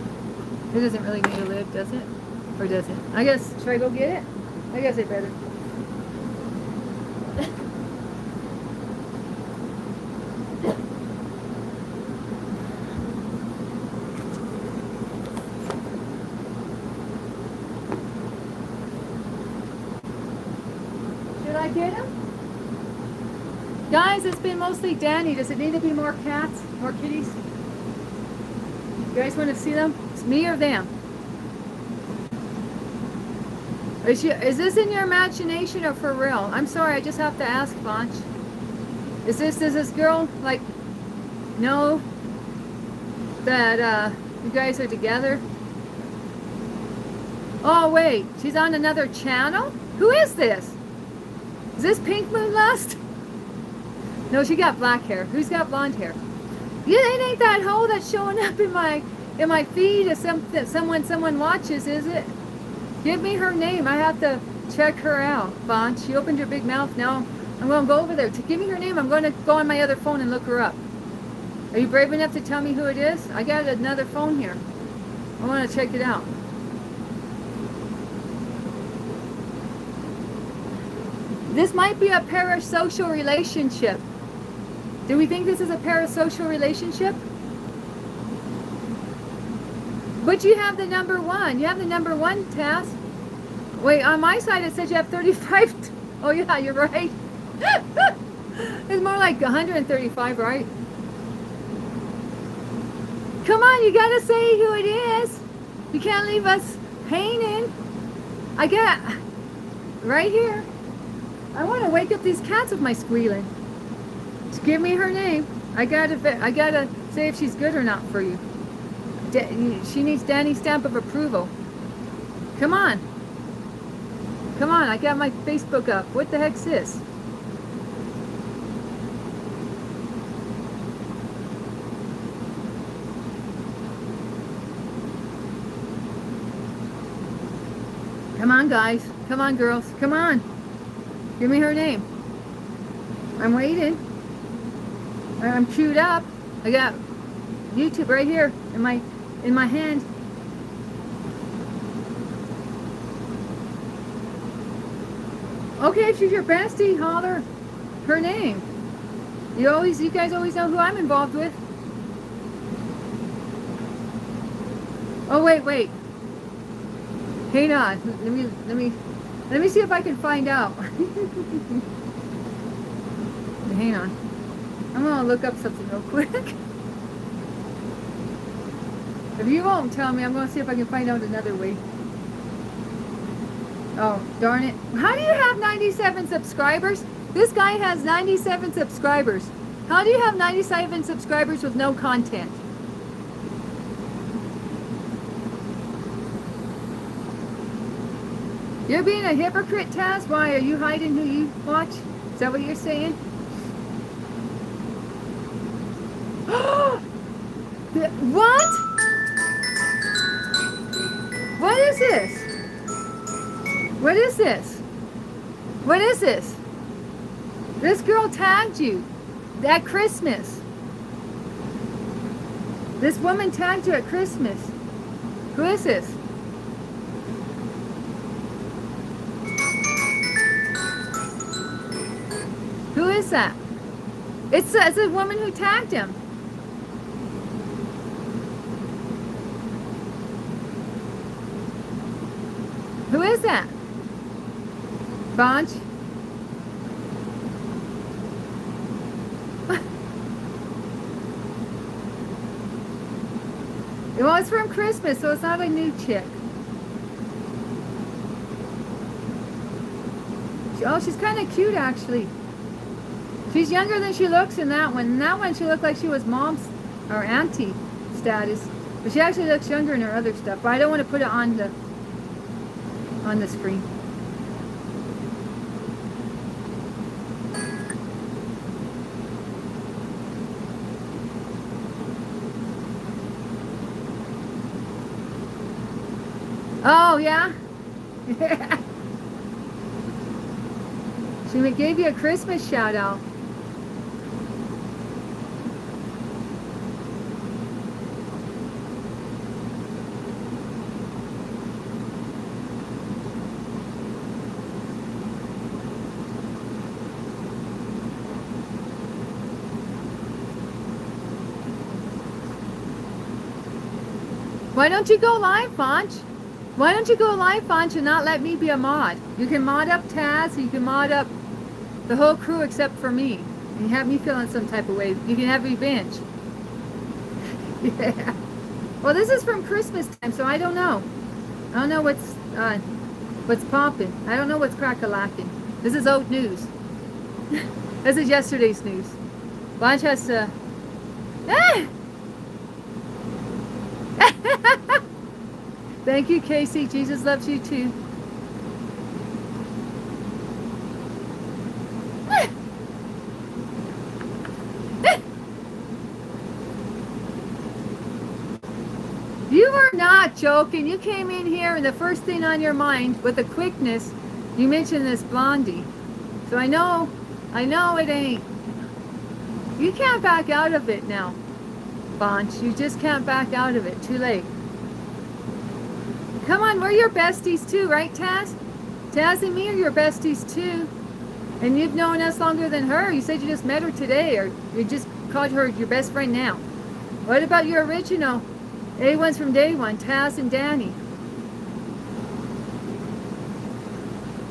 It doesn't really need a lid, does it? Or does it? I guess, should I go get it? I guess I better. Should I get him? Guys, it's been mostly Danny. Does it need to be more cats? More kitties? You guys want to see them? It's me or them? Is this in your imagination or for real? I'm sorry, I just have to ask, Bunch. Does this girl, like, know that you guys are together? Oh, wait, she's on another channel? Who is this? Is this Pink Moon Lust? No, she got black hair. Who's got blonde hair? Yeah, it ain't that hoe that's showing up in my feed if someone watches, is it? Give me her name. I have to check her out. Vaughn, she opened her big mouth. Now I'm going to go over there. Give me her name. I'm going to go on my other phone and look her up. Are you brave enough to tell me who it is? I got another phone here. I want to check it out. This might be a parasocial relationship. Do we think this is a parasocial relationship? But you have the number one. You have the number one task. Wait, on my side it says you have 35. Oh yeah, you're right. It's more like 135, right? Come on, you gotta say who it is. You can't leave us hanging. I got right here. I want to wake up these cats with my squealing. Just give me her name. I gotta say if she's good or not for you. She needs Danny's stamp of approval. Come on. Come on, I got my Facebook up. What the heck's this? Come on, guys. Come on, girls. Come on. Give me her name. I'm waiting. I'm queued up. I got YouTube right here in my hand. Okay, if she's your bestie, holler her name. You guys always know who I'm involved with. Oh wait. Hang on. Let me see if I can find out. Hang on. I'm gonna look up something real quick. If you won't tell me, I'm gonna see if I can find out another way. Oh, darn it. How do you have 97 subscribers? This guy has 97 subscribers. How do you have 97 subscribers with no content? You're being a hypocrite, Taz? Why? Are you hiding who you watch? Is that what you're saying? What? What is this? What is this? What is this? This girl tagged you at Christmas. This woman tagged you at Christmas. Who is this? Who is that? It's a woman who tagged him. Who is that? Bonch? Well, it's from Christmas, so it's not a new chick. Oh, she's kind of cute, actually. She's younger than she looks in that one. In that one, she looked like she was mom's or auntie status. But she actually looks younger in her other stuff. But I don't want to put it on the screen. Oh, yeah? She gave you a Christmas shout out. Why don't you go live, Fonch? Why don't you go live, Fonch, and not let me be a mod? You can mod up Taz, you can mod up the whole crew except for me. And have me feeling some type of way. You can have revenge. Yeah. Well, this is from Christmas time, so I don't know. I don't know what's popping. I don't know what's crack-a-lacking. This is old news. This is yesterday's news. Blanche has to... Ah! Thank you, Casey. Jesus loves you too. You were not joking. You came in here and the first thing on your mind, with a quickness, you mentioned this Blondie. So I know it ain't. You can't back out of it now, Bonch. You just can't back out of it. Too late. Come on, we're your besties too, right, Taz? Taz and me are your besties too. And you've known us longer than her. You said you just met her today, or you just called her your best friend now. What about your original? A1's from day one, Taz and Danny.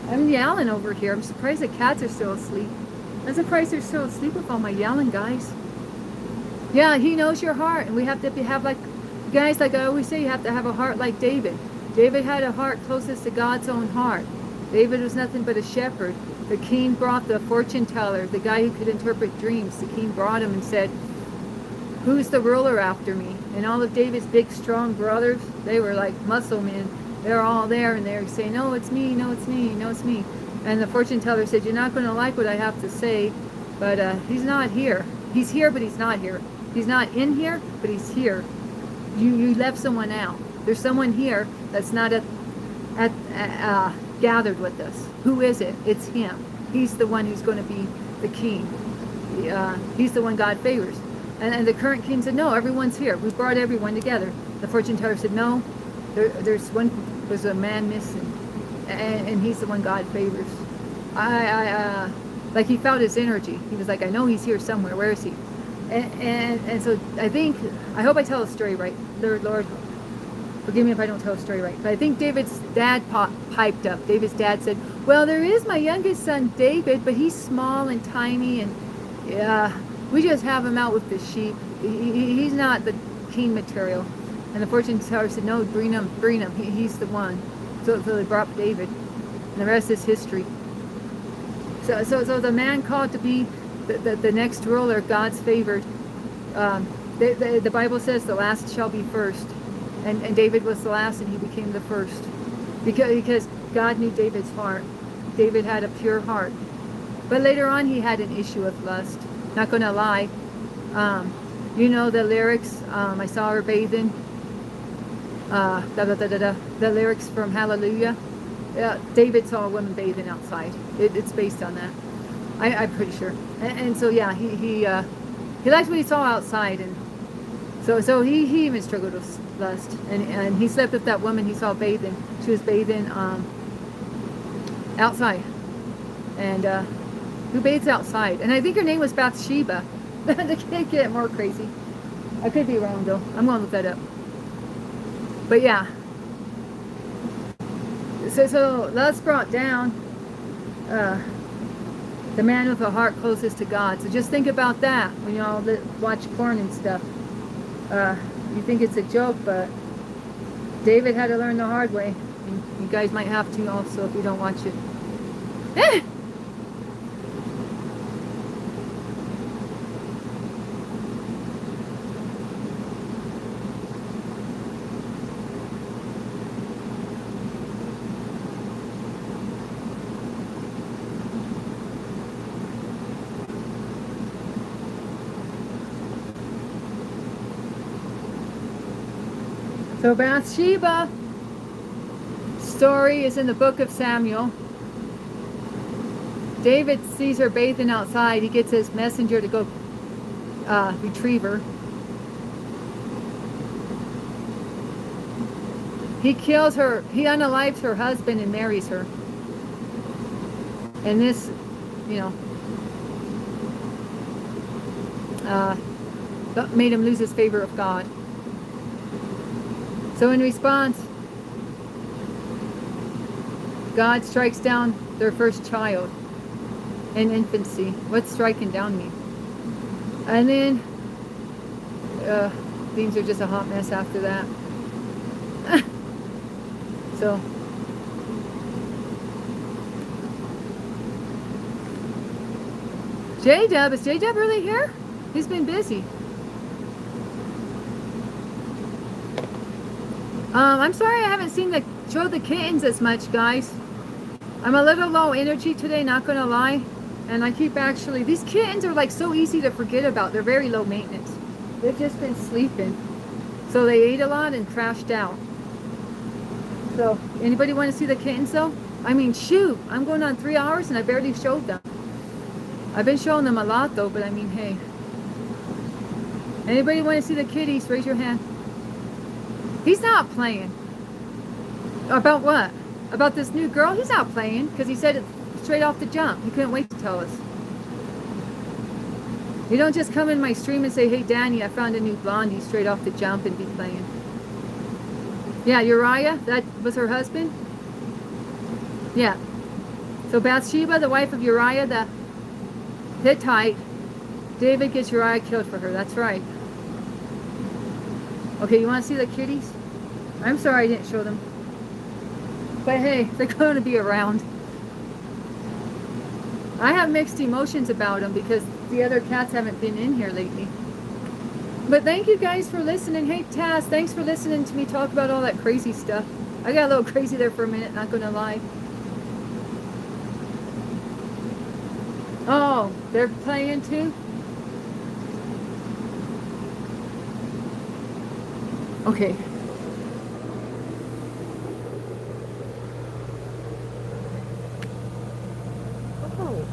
I'm yelling over here. I'm surprised the cats are still asleep. I'm surprised they're still asleep with all my yelling, guys. Yeah, he knows your heart, and we have to have like, guys, like I always say, you have to have a heart like David. David had a heart closest to God's own heart. David was nothing but a shepherd. The king brought the fortune teller, the guy who could interpret dreams. The king brought him and said, who's the ruler after me? And all of David's big, strong brothers, they were like muscle men. They're all there, and they're saying, no, it's me, no, it's me, no, it's me. And the fortune teller said, you're not going to like what I have to say, but he's not here. He's here, but he's not here. He's not in here, but he's here. You left someone out. There's someone here that's not gathered with us. Who is it? It's him. He's the one who's going to be the king. He's the one God favors. And the current king said, no, everyone's here. We brought everyone together. The fortune teller said, no, there's a man missing. And he's the one God favors. Like he felt his energy. He was like, I know he's here somewhere. Where is he? And so I hope I tell the story right. Lord, forgive me if I don't tell the story right. But I think David's dad piped up. David's dad said, well, there is my youngest son, David, but he's small and tiny, and we just have him out with the sheep. He's not the king material. And the fortune teller said, no, bring him. He's the one. So they brought David. And the rest is history. So the man called to be the next ruler, God's favored. The Bible says the last shall be first. And David was the last, and he became the first. Because God knew David's heart. David had a pure heart. But later on, he had an issue of lust. Not going to lie. You know the lyrics, I saw her bathing. The lyrics from Hallelujah. David saw a woman bathing outside. It's based on that. I'm pretty sure. And so yeah, he liked what he saw outside, and so he even struggled with lust. And he slept with that woman he saw bathing. She was bathing outside. And who bathes outside? And I think her name was Bathsheba. They can't get more crazy. I could be wrong though. I'm gonna look that up. But yeah. So lust brought down the man with a heart closest to God. So just think about that when you all watch porn and stuff. You think it's a joke, but David had to learn the hard way. And you guys might have to also if you don't watch it. So Bathsheba story is in the book of Samuel. David sees her bathing outside. He gets his messenger to go retrieve her. He kills her. He unalives her husband and marries her. And this, made him lose his favor of God. So in response, God strikes down their first child in infancy. What's striking down mean? And then things are just a hot mess after that. So J-Dub, is J-Dub really here? He's been busy. I'm sorry I haven't showed the kittens as much, guys. I'm a little low energy today, not gonna lie. And I keep these kittens are like so easy to forget about. They're very low maintenance. They've just been sleeping. So they ate a lot and crashed out. So, anybody want to see the kittens though? I mean, shoot, I'm going on 3 hours and I barely showed them. I've been showing them a lot though, but I mean, hey. Anybody want to see the kitties? Raise your hand. He's not playing. About what? About this new girl? He's not playing because he said it straight off the jump. He couldn't wait to tell us. You don't just come in my stream and say, hey Danny, I found a new blondie straight off the jump and be playing. Yeah, Uriah, that was her husband? Yeah. So Bathsheba, the wife of Uriah the Hittite, David gets Uriah killed for her. That's right. Okay, you want to see the kitties? I'm sorry I didn't show them. But hey, they're going to be around. I have mixed emotions about them because the other cats haven't been in here lately. But thank you guys for listening. Hey Taz, thanks for listening to me talk about all that crazy stuff. I got a little crazy there for a minute, not gonna lie. Oh, they're playing too? Okay. Oh.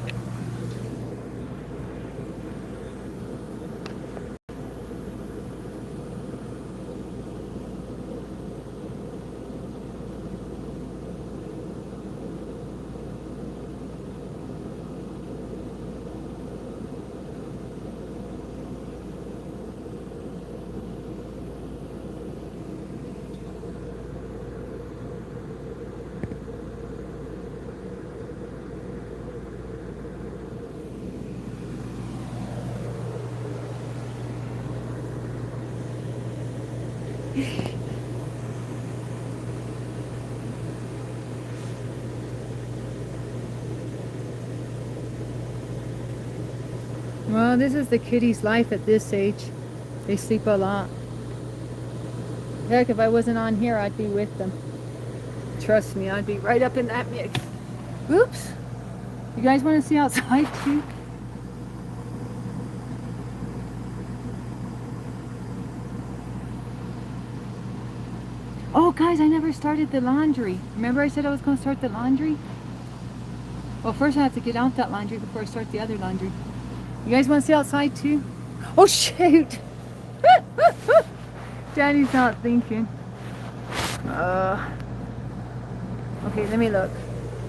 Well, this is the kitty's life at this age. They sleep a lot. Heck, if I wasn't on here, I'd be with them. Trust me, I'd be right up in that mix. Oops. You guys want to see outside too? Oh, guys, I never started the laundry. Remember I said I was going to start the laundry? Well, first I have to get out that laundry before I start the other laundry. You guys want to see outside too? Oh, shoot! Daddy's not thinking. Okay, let me look.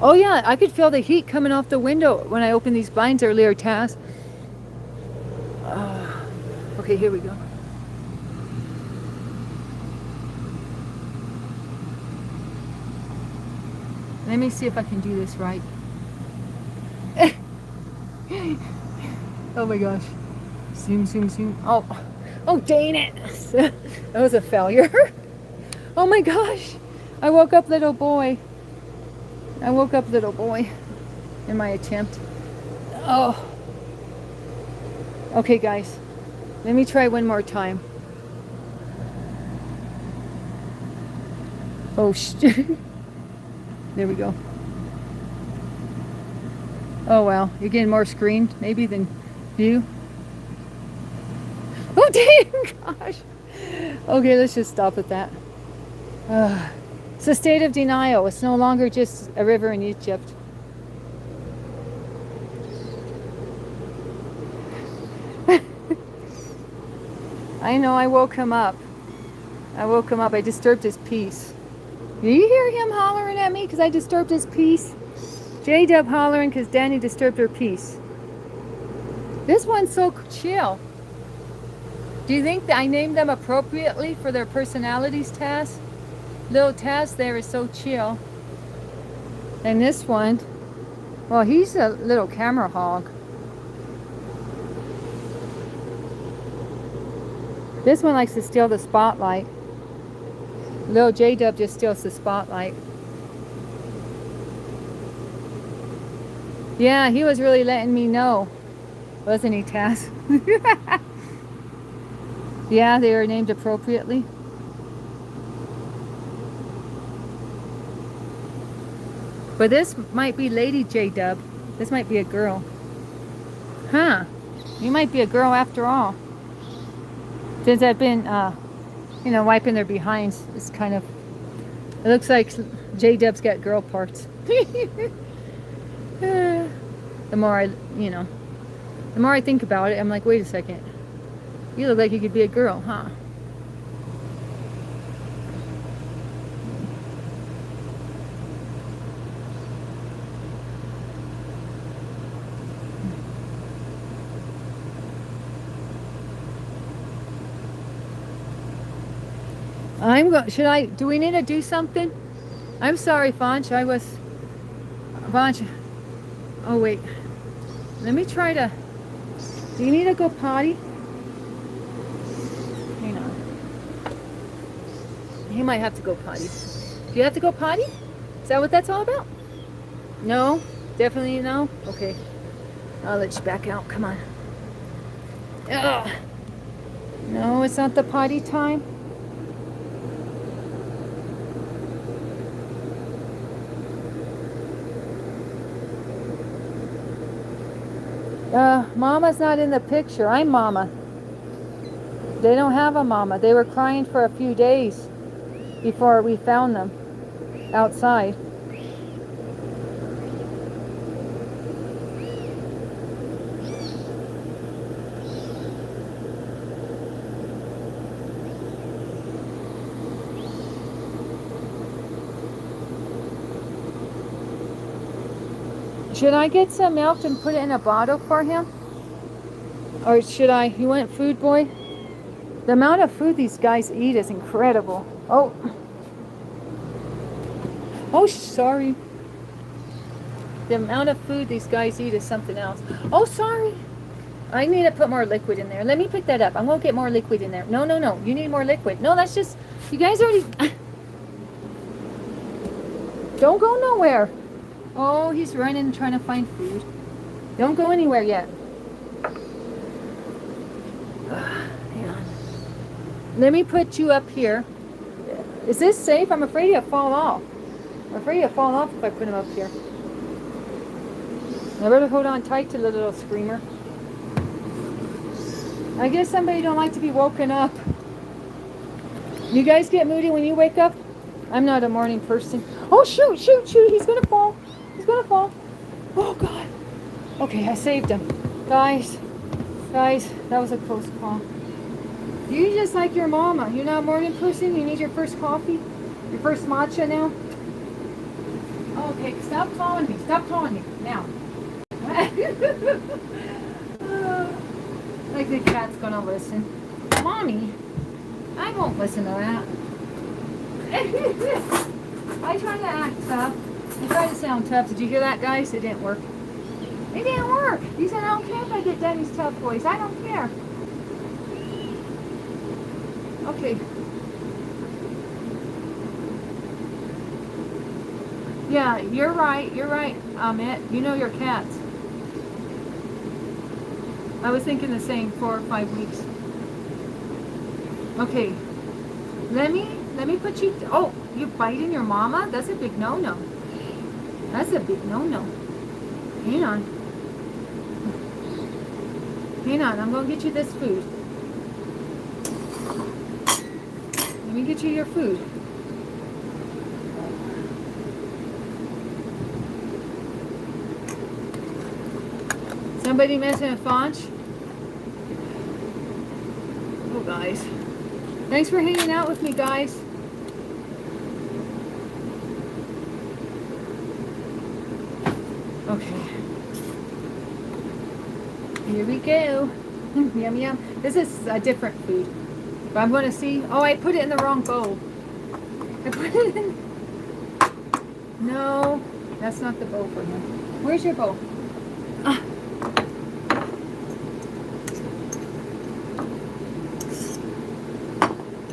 Oh yeah, I could feel the heat coming off the window when I opened these blinds earlier, Taz. Okay, here we go. Let me see if I can do this right. Oh my gosh. Zoom, zoom, zoom. Oh, dang it. That was a failure. Oh my gosh. I woke up little boy. In my attempt. Oh. Okay, guys. Let me try one more time. Oh, there we go. Oh, well. You're getting more screen, maybe, than view. Oh, dang, gosh. Okay, let's just stop at that. It's a state of denial. It's no longer just a river in Egypt. I know, I woke him up. I disturbed his peace. Do you hear him hollering at me because I disturbed his peace? J-Dub hollering because Danny disturbed her peace. This one's so chill. Do you think that I named them appropriately for their personalities, Taz? Little Taz there is so chill. And this one, well, he's a little camera hog. This one likes to steal the spotlight. Little J-Dub just steals the spotlight. Yeah, he was really letting me know. Wasn't he, Taz? Yeah, they were named appropriately. But this might be Lady J-Dub. This might be a girl. Huh. You might be a girl after all. Since I've been, you know, wiping their behinds. It's kind of... It looks like J-Dub's got girl parts. The more I, you know... The more I think about it, I'm like, wait a second. You look like you could be a girl, huh? Should I, do we need to do something? I'm sorry, Vanch, Vanch, oh wait. Let me try to, do you need to go potty? Hang on. He might have to go potty. Do you have to go potty? Is that what that's all about? No? Definitely no? Okay. I'll let you back out, come on. Ugh. No, it's not the potty time. Mama's not in the picture. I'm Mama. They don't have a mama. They were crying for a few days before we found them outside. Should I get some milk and put it in a bottle for him? Or should I? You want food, boy? The amount of food these guys eat is incredible. Oh. Oh, sorry. The amount of food these guys eat is something else. Oh, sorry. I need to put more liquid in there. Let me pick that up. I'm going to get more liquid in there. No, no, no. You need more liquid. No, that's just... You guys already... Don't go nowhere. Oh, he's running trying to find food. Don't go anywhere yet. Hang on. Let me put you up here. Is this safe? I'm afraid he'll fall off. I'm afraid he'll fall off if I put him up here. I better hold on tight to the little screamer. I guess somebody don't like to be woken up. You guys get moody when you wake up? I'm not a morning person. Oh, shoot, shoot, shoot. He's going to fall. He's going to fall. Oh, God. Okay, I saved him. Guys, that was a close call. You just like your mama. You're not a morning person? You need your first coffee? Your first matcha now? Okay, stop calling me. Stop calling me. Now. Like the cat's going to listen. Mommy, I won't listen to that. I try to act tough. I try to sound tough. Did you hear that, guys? It didn't work. It didn't work. He said, I don't care if I get Denny's tough voice. I don't care. Okay. Yeah, you're right. You're right, Amit. You know your cats. I was thinking the same 4 or 5 weeks. Okay. Let me put you... Oh, you biting your mama? That's a big no-no. That's a big no-no. Hang on. Hang on, I'm going to get you this food. Let me get you your food. Somebody mentioned a Fonch? Oh, guys. Thanks for hanging out with me, guys. Okay. Here we go. Yum, yum. This is a different food. But I'm going to see. Oh, I put it in the wrong bowl. I put it in. No, that's not the bowl for him. Where's your bowl? Ah.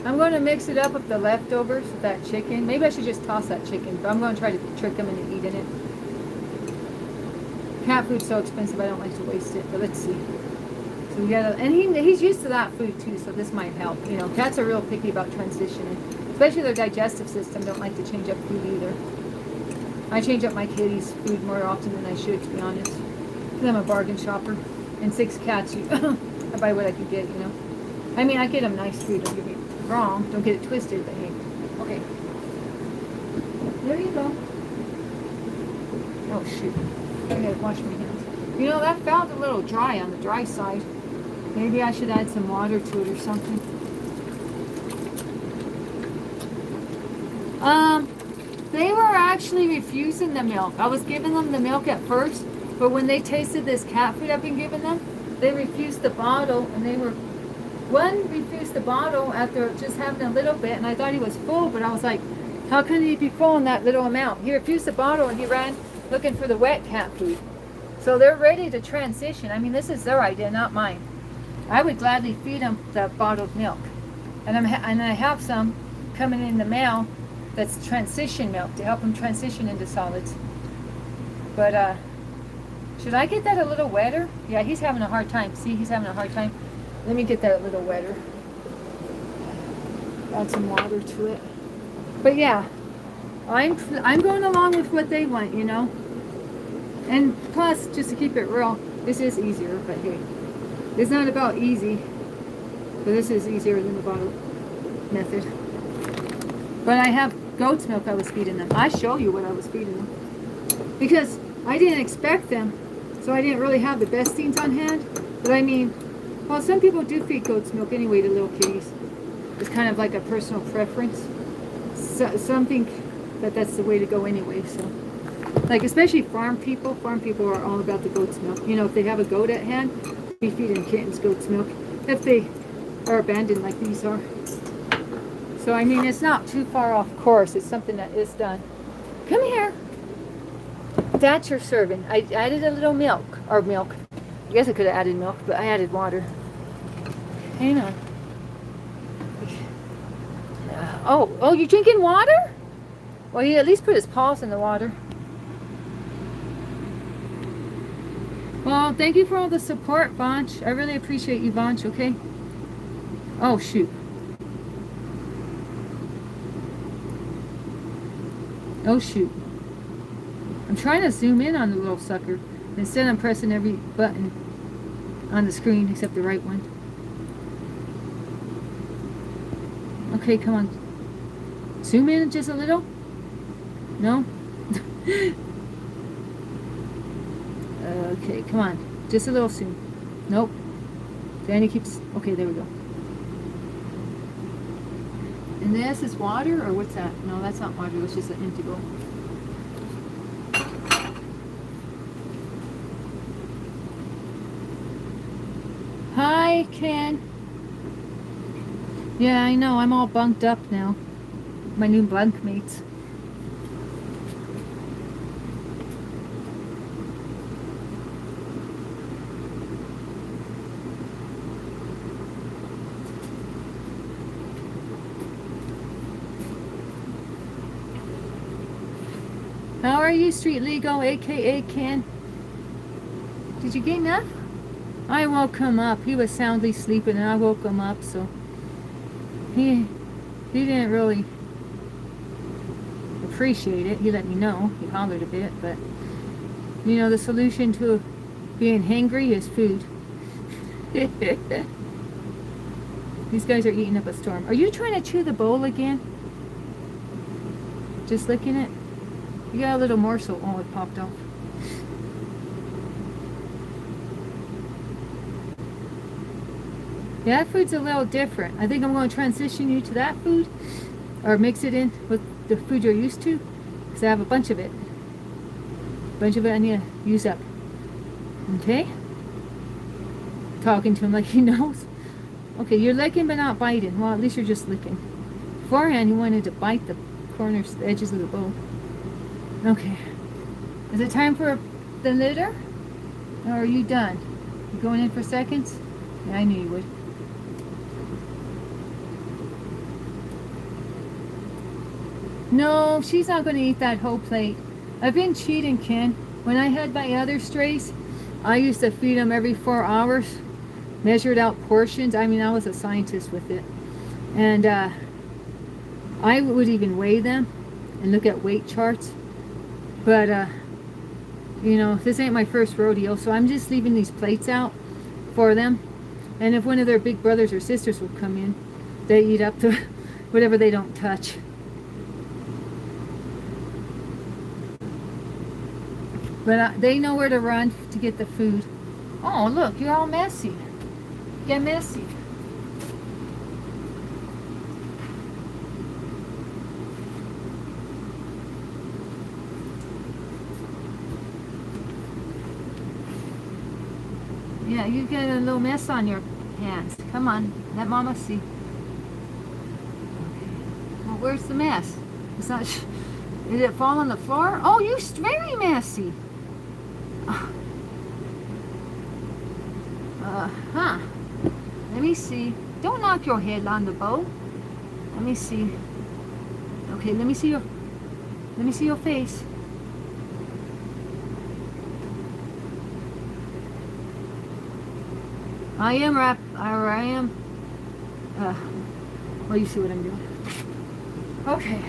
I'm going to mix it up with the leftovers of that chicken. Maybe I should just toss that chicken, but I'm going to try to trick him into eating it. Cat food's so expensive, I don't like to waste it, but let's see. So we gotta, and he's used to that food too, so this might help. You know, cats are real picky about transitioning, especially their digestive system. Don't like to change up food either. I change up my kitties' food more often than I should, to be honest. Because I'm a bargain shopper, and 6 cats, I buy what I can get. You know, I mean, I get them nice food. Don't get me wrong. Don't get it twisted, but hey, okay. There you go. Oh shoot. I gotta wash my hands. You know, that felt a little dry on the dry side. Maybe I should add some water to it or something. They were actually refusing the milk. I was giving them the milk at first, but when they tasted this cat food I've been giving them, they refused the bottle, and one refused the bottle after just having a little bit, and I thought he was full, but I was like, how could he be full in that little amount? He refused the bottle, and he ran looking for the wet cat food. So they're ready to transition. I mean, this is their idea, not mine. I would gladly feed them the bottled milk. And I have some coming in the mail that's transition milk to help them transition into solids. But should I get that a little wetter? Yeah, he's having a hard time. See, he's having a hard time. Let me get that a little wetter. Add some water to it. But yeah, I'm going along with what they want, you know. And plus, just to keep it real, this is easier, but hey, it's not about easy, but this is easier than the bottle method. But I have goat's milk I was feeding them. I show you what I was feeding them. Because I didn't expect them, so I didn't really have the best things on hand. But I mean, well, some people do feed goat's milk anyway to little kitties. It's kind of like a personal preference. So, some think that that's the way to go anyway, so. Like, especially farm people are all about the goat's milk. You know, if they have a goat at hand, we feed them kittens goat's milk. If they are abandoned like these are. So, I mean, it's not too far off course. It's something that is done. Come here. That's your serving. I added a little milk. I guess I could have added milk, but I added water. Hang on. Oh, you're drinking water? Well, he at least put his paws in the water. Well, thank you for all the support, Vanch. I really appreciate you, Vanch, okay? Oh, shoot. Oh, shoot. I'm trying to zoom in on the little sucker. Instead, I'm pressing every button on the screen except the right one. Okay, come on. Zoom in just a little? No? Okay, come on. Just a little soon. Nope. Danny keeps... Okay, there we go. And this is water, or what's that? No, that's not water. That's just an empty bowl. Hi, Ken. Yeah, I know. I'm all bunked up now. My new bunk mates. How are you, Street Lego, aka Ken? Did you get enough? I woke him up. He was soundly sleeping, and I woke him up, so he didn't really appreciate it. He let me know. He hollered a bit, but you know, the solution to being hangry is food. These guys are eating up a storm. Are you trying to chew the bowl again? Just licking it? You got a little morsel. Oh, it popped off. Yeah, that food's a little different. I think I'm going to transition you to that food, or mix it in with the food you're used to, because I have a bunch of it. I need to use up. Okay? Talking to him like he knows. Okay, you're licking but not biting. Well, at least you're just licking. Beforehand, he wanted to bite the corners, the edges of the bowl. Okay. Is it time for the litter? Or are you done? You going in for seconds? Yeah, I knew you would. No, she's not going to eat that whole plate. I've been cheating, Ken. When I had my other strays, I used to feed them every 4 hours, measured out portions. I mean, I was a scientist with it. And I would even weigh them and look at weight charts. But, you know, this ain't my first rodeo, so I'm just leaving these plates out for them. And if one of their big brothers or sisters will come in, they eat up to whatever they don't touch. But they know where to run to get the food. Oh, look, you're all messy. Get messy. Yeah, you get a little mess on your hands. Come on, let Mama see. Well, where's the mess? It's not. Did it fall on the floor? Oh, you're very messy. Huh. Let me see. Don't knock your head on the bowl. Let me see. Okay, let me see your face. I am well, you see what I'm doing. Okay.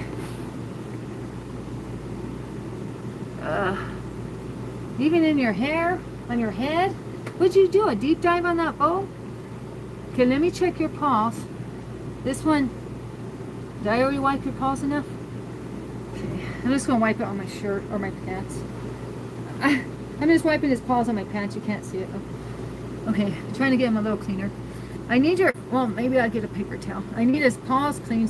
Even in your hair, on your head. What'd you do? A deep dive on that bowl? Okay, let me check your paws. This one, did I already wipe your paws enough? Okay, I'm just gonna wipe it on my shirt or my pants. I'm just wiping his paws on my pants. You can't see it. Okay, I'm trying to get him a little cleaner. I need your, well, maybe I'll get a paper towel. I need his paws clean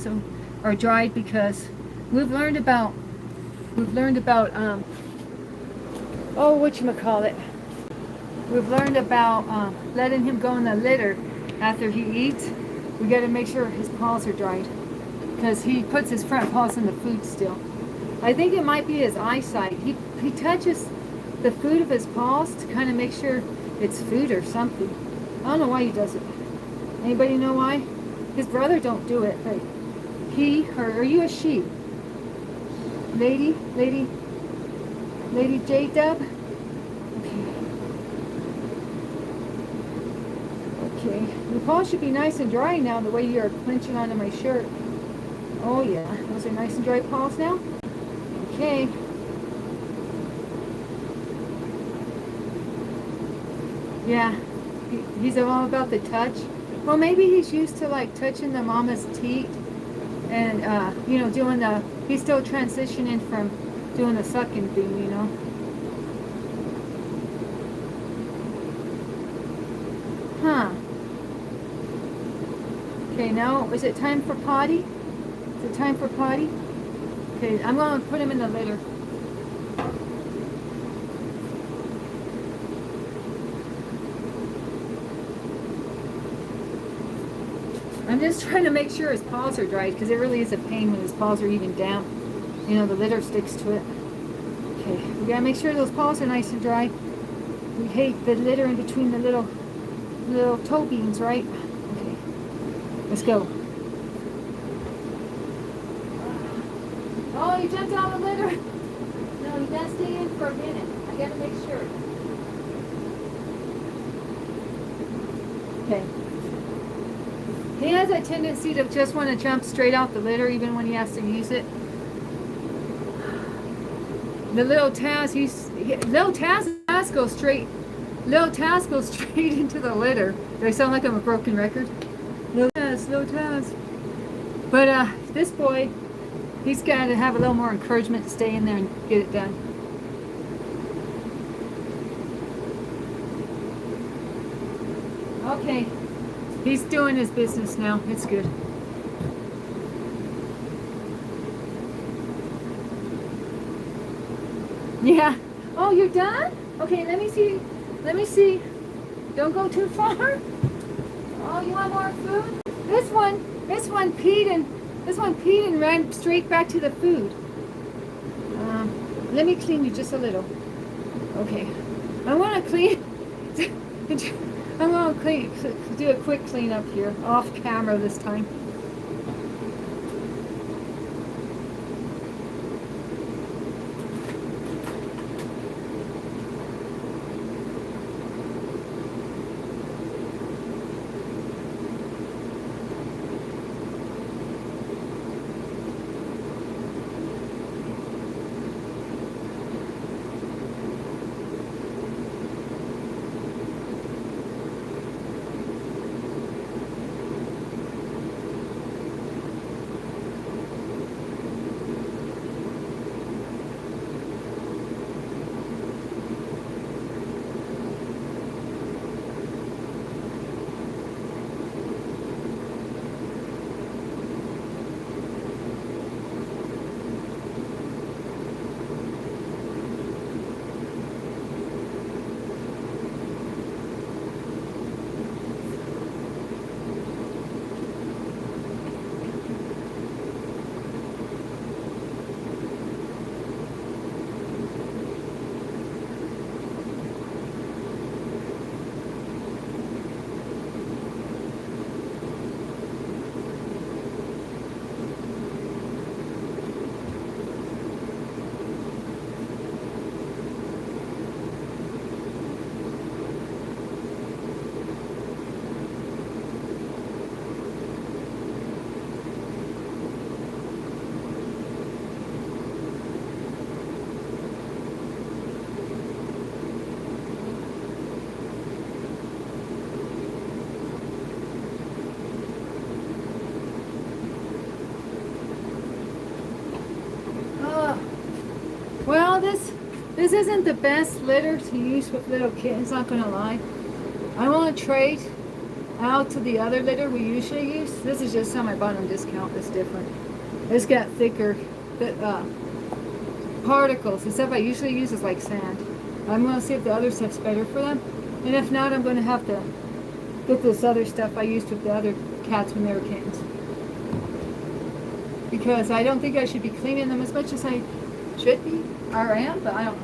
or dried, because we've learned about, oh, whatchamacallit. We've learned about letting him go in the litter after he eats. We got to make sure his paws are dried, because he puts his front paws in the food still. I think it might be his eyesight. He touches the food of his paws to kind of make sure it's food or something. I don't know why he does it. Anybody know why? His brother don't do it, but are you a she? Lady J-Dub? Okay, the paws should be nice and dry now, the way you're clenching onto my shirt. Oh yeah, those are nice and dry paws now? Okay. Yeah, he's all about the touch. Well, maybe he's used to like touching the mama's teat and, you know, he's still transitioning from doing the sucking thing, you know. Huh. Okay, now, is it time for potty? Is it time for potty? Okay, I'm going to put him in the litter. I'm just trying to make sure his paws are dried, because it really is a pain when his paws are even damp. You know, the litter sticks to it. Okay, we gotta make sure those paws are nice and dry. We hate the litter in between the little toe beans, right? Okay, let's go. Oh, you jumped out of the litter? No, you gotta stay in for a minute. I gotta make sure. Okay. He has a tendency to just want to jump straight out the litter even when he has to use it. The little Taz, little Taz goes straight into the litter. Do I sound like I'm a broken record? Little Taz. But this boy, he's got to have a little more encouragement to stay in there and get it done. Okay. He's doing his business now. It's good. Yeah. Oh, you're done? Okay, let me see. Don't go too far. Oh, you want more food? This one peed This one peed and ran straight back to the food. Let me clean you just a little. Okay. I want to clean. I'm going to do a quick cleanup here, off camera this time. Well, this isn't the best litter to use with little kittens, not gonna lie. I want to trade out to the other litter we usually use. This is just some I bought on discount. It's different. It's got thicker particles. The stuff I usually use is like sand. I'm gonna see if the other stuff's better for them, and if not, I'm gonna have to get this other stuff I used with the other cats when they were kittens. Because I don't think I should be cleaning them as much as I should be, or am, but I don't know.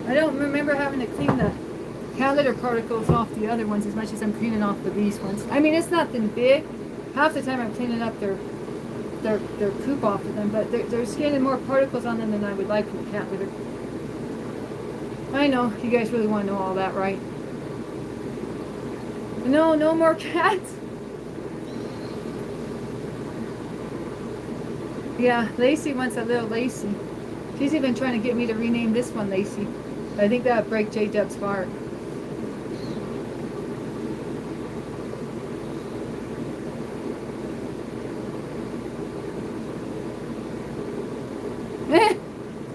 I don't remember having to clean the cat litter particles off the other ones as much as I'm cleaning off these ones. I mean, it's nothing big. Half the time I'm cleaning up their poop off of them, but they're getting more particles on them than I would like from the cat litter. I know, you guys really want to know all that, right? No more cats. Yeah, Lacey wants a little Lacey. She's even trying to get me to rename this one Lacey. I think that would break J-Dub's heart.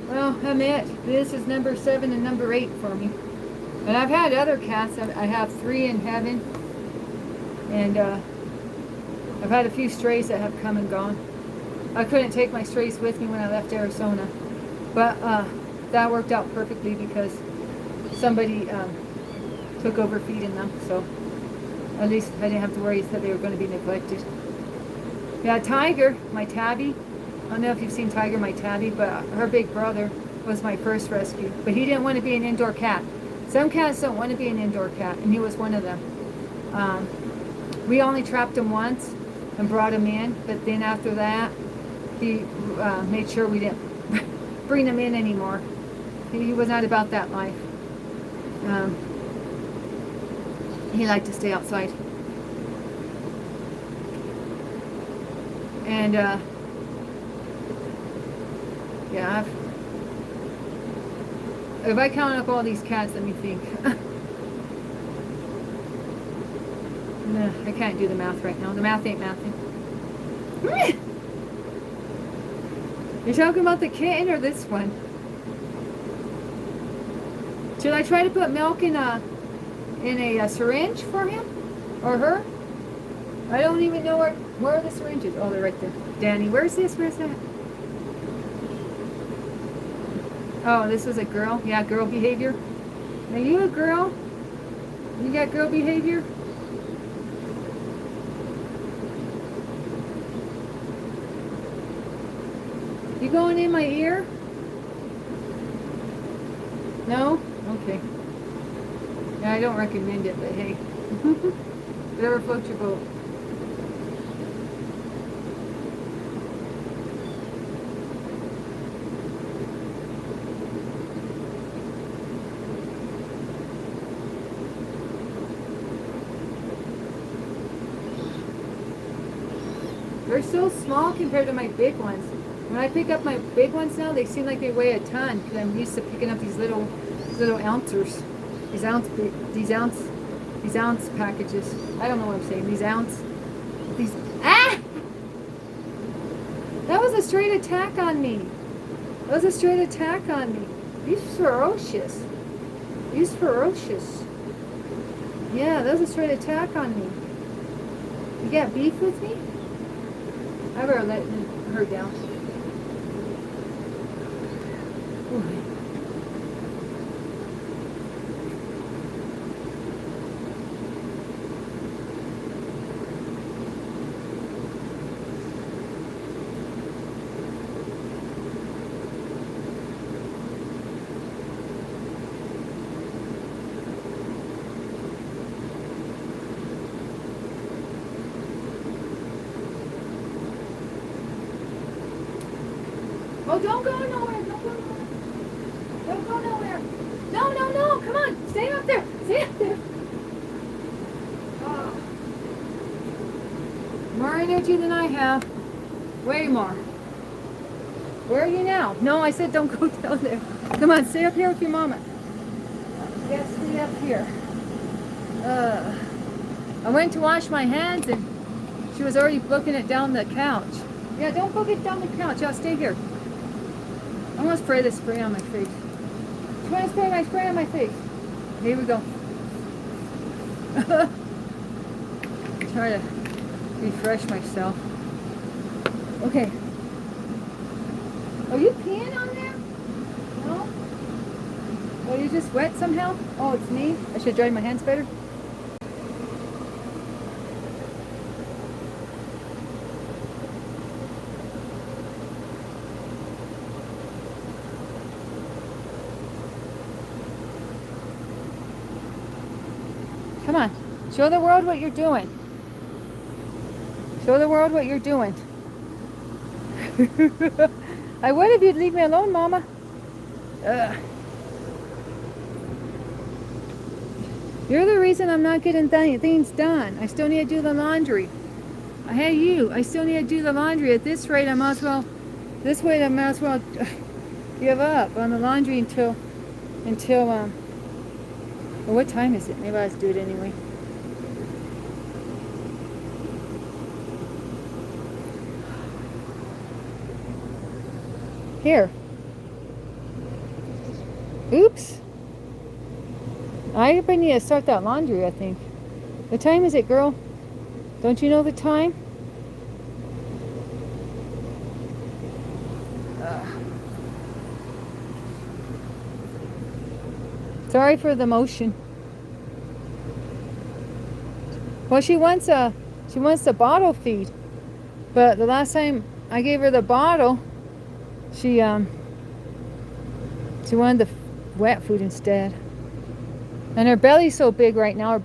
Well, I admit, this is number 7 and number 8 for me. And I've had other cats. I have 3 in heaven. And I've had a few strays that have come and gone. I couldn't take my strays with me when I left Arizona. But that worked out perfectly because somebody took over feeding them. So at least I didn't have to worry that they were going to be neglected. Yeah, Tiger, my tabby. I don't know if you've seen Tiger, my tabby, but her big brother was my first rescue. But he didn't want to be an indoor cat. Some cats don't want to be an indoor cat, and he was one of them. We only trapped him once and brought him in, but then after that, he made sure we didn't bring him in anymore. He was not about that life. He liked to stay outside. And yeah, if I count up all these cats, let me think. Nah, I can't do the math right now. The math ain't mathing. You're talking about the kitten or this one? Should I try to put milk in a syringe for him or her? I don't even know where are the syringes. Oh, they're right there. Danny, where's this? Where's that? Oh, this was a girl. Yeah, girl behavior. Are you a girl? You got girl behavior? You going in my ear? No? Okay. Yeah, I don't recommend it, but hey. Whatever floats your boat. They're so small compared to my big ones. When I pick up my big ones now, they seem like they weigh a ton because I'm used to picking up these little ouncers, these ounce packages. I don't know what I'm saying. These ah! That was a straight attack on me. That was a straight attack on me. He's ferocious. He's ferocious. Yeah, that was a straight attack on me. You got beef with me? I better let her down. Ooh. Oh, don't go nowhere. Don't go nowhere. Don't go nowhere. No, no, no. Come on. Stay up there. Stay up there. Oh. More energy than I have. Way more. Where are you now? No, I said don't go down there. Come on. Stay up here with your mama. Yes, stay up here. I went to wash my hands and she was already booking it down the couch. Yeah, don't book it down the couch. I'll stay here. I'm gonna spray this spray on my face. You wanna spray my spray on my face? Here we go. Try to refresh myself. Okay. Are you peeing on there? No? Well, you just wet somehow? Oh, it's me? I should dry my hands better? Come on, show the world what you're doing. Show the world what you're doing. I would if you'd leave me alone, Mama. You're the reason I'm not getting things done. I still need to do the laundry. Hey, you, I still need to do the laundry. At this rate, I might as well give up on the laundry until well, what time is it? Maybe I'll just do it anyway. Here. Oops. I need to start that laundry, I think. What time is it, girl? Don't you know the time? Sorry for the motion. Well, she wants the bottle feed, but the last time I gave her the bottle, she wanted the wet food instead. And her belly's so big right now.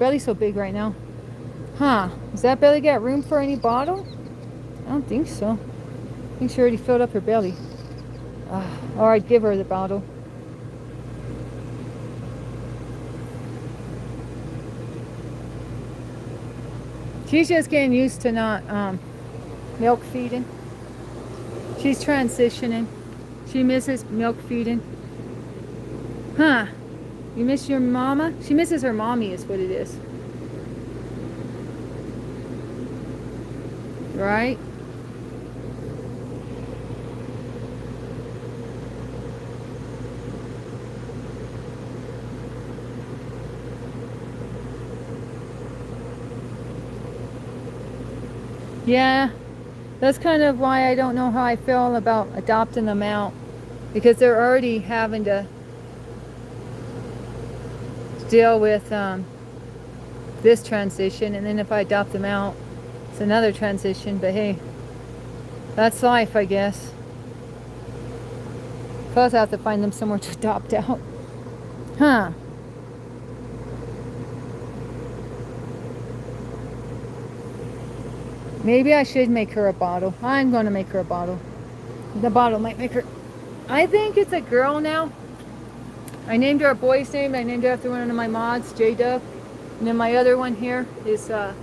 Huh? Does that belly got room for any bottle? I don't think so. I think she already filled up her belly. Or I'd give her the bottle. She's just getting used to not milk feeding. She's transitioning. She misses milk feeding. Huh? You miss your mama? She misses her mommy is what it is. Right? Yeah, that's kind of why I don't know how I feel about adopting them out, because they're already having to deal with this transition, and then if I adopt them out, it's another transition. But hey, that's life, I guess. Plus I have to find them somewhere to adopt out. Huh. Maybe I should make her a bottle. I'm going to make her a bottle. The bottle might make her... I think it's a girl now. I named her a boy's name. I named her after one of my mods, J-Dub. And then my other one here is... Oh,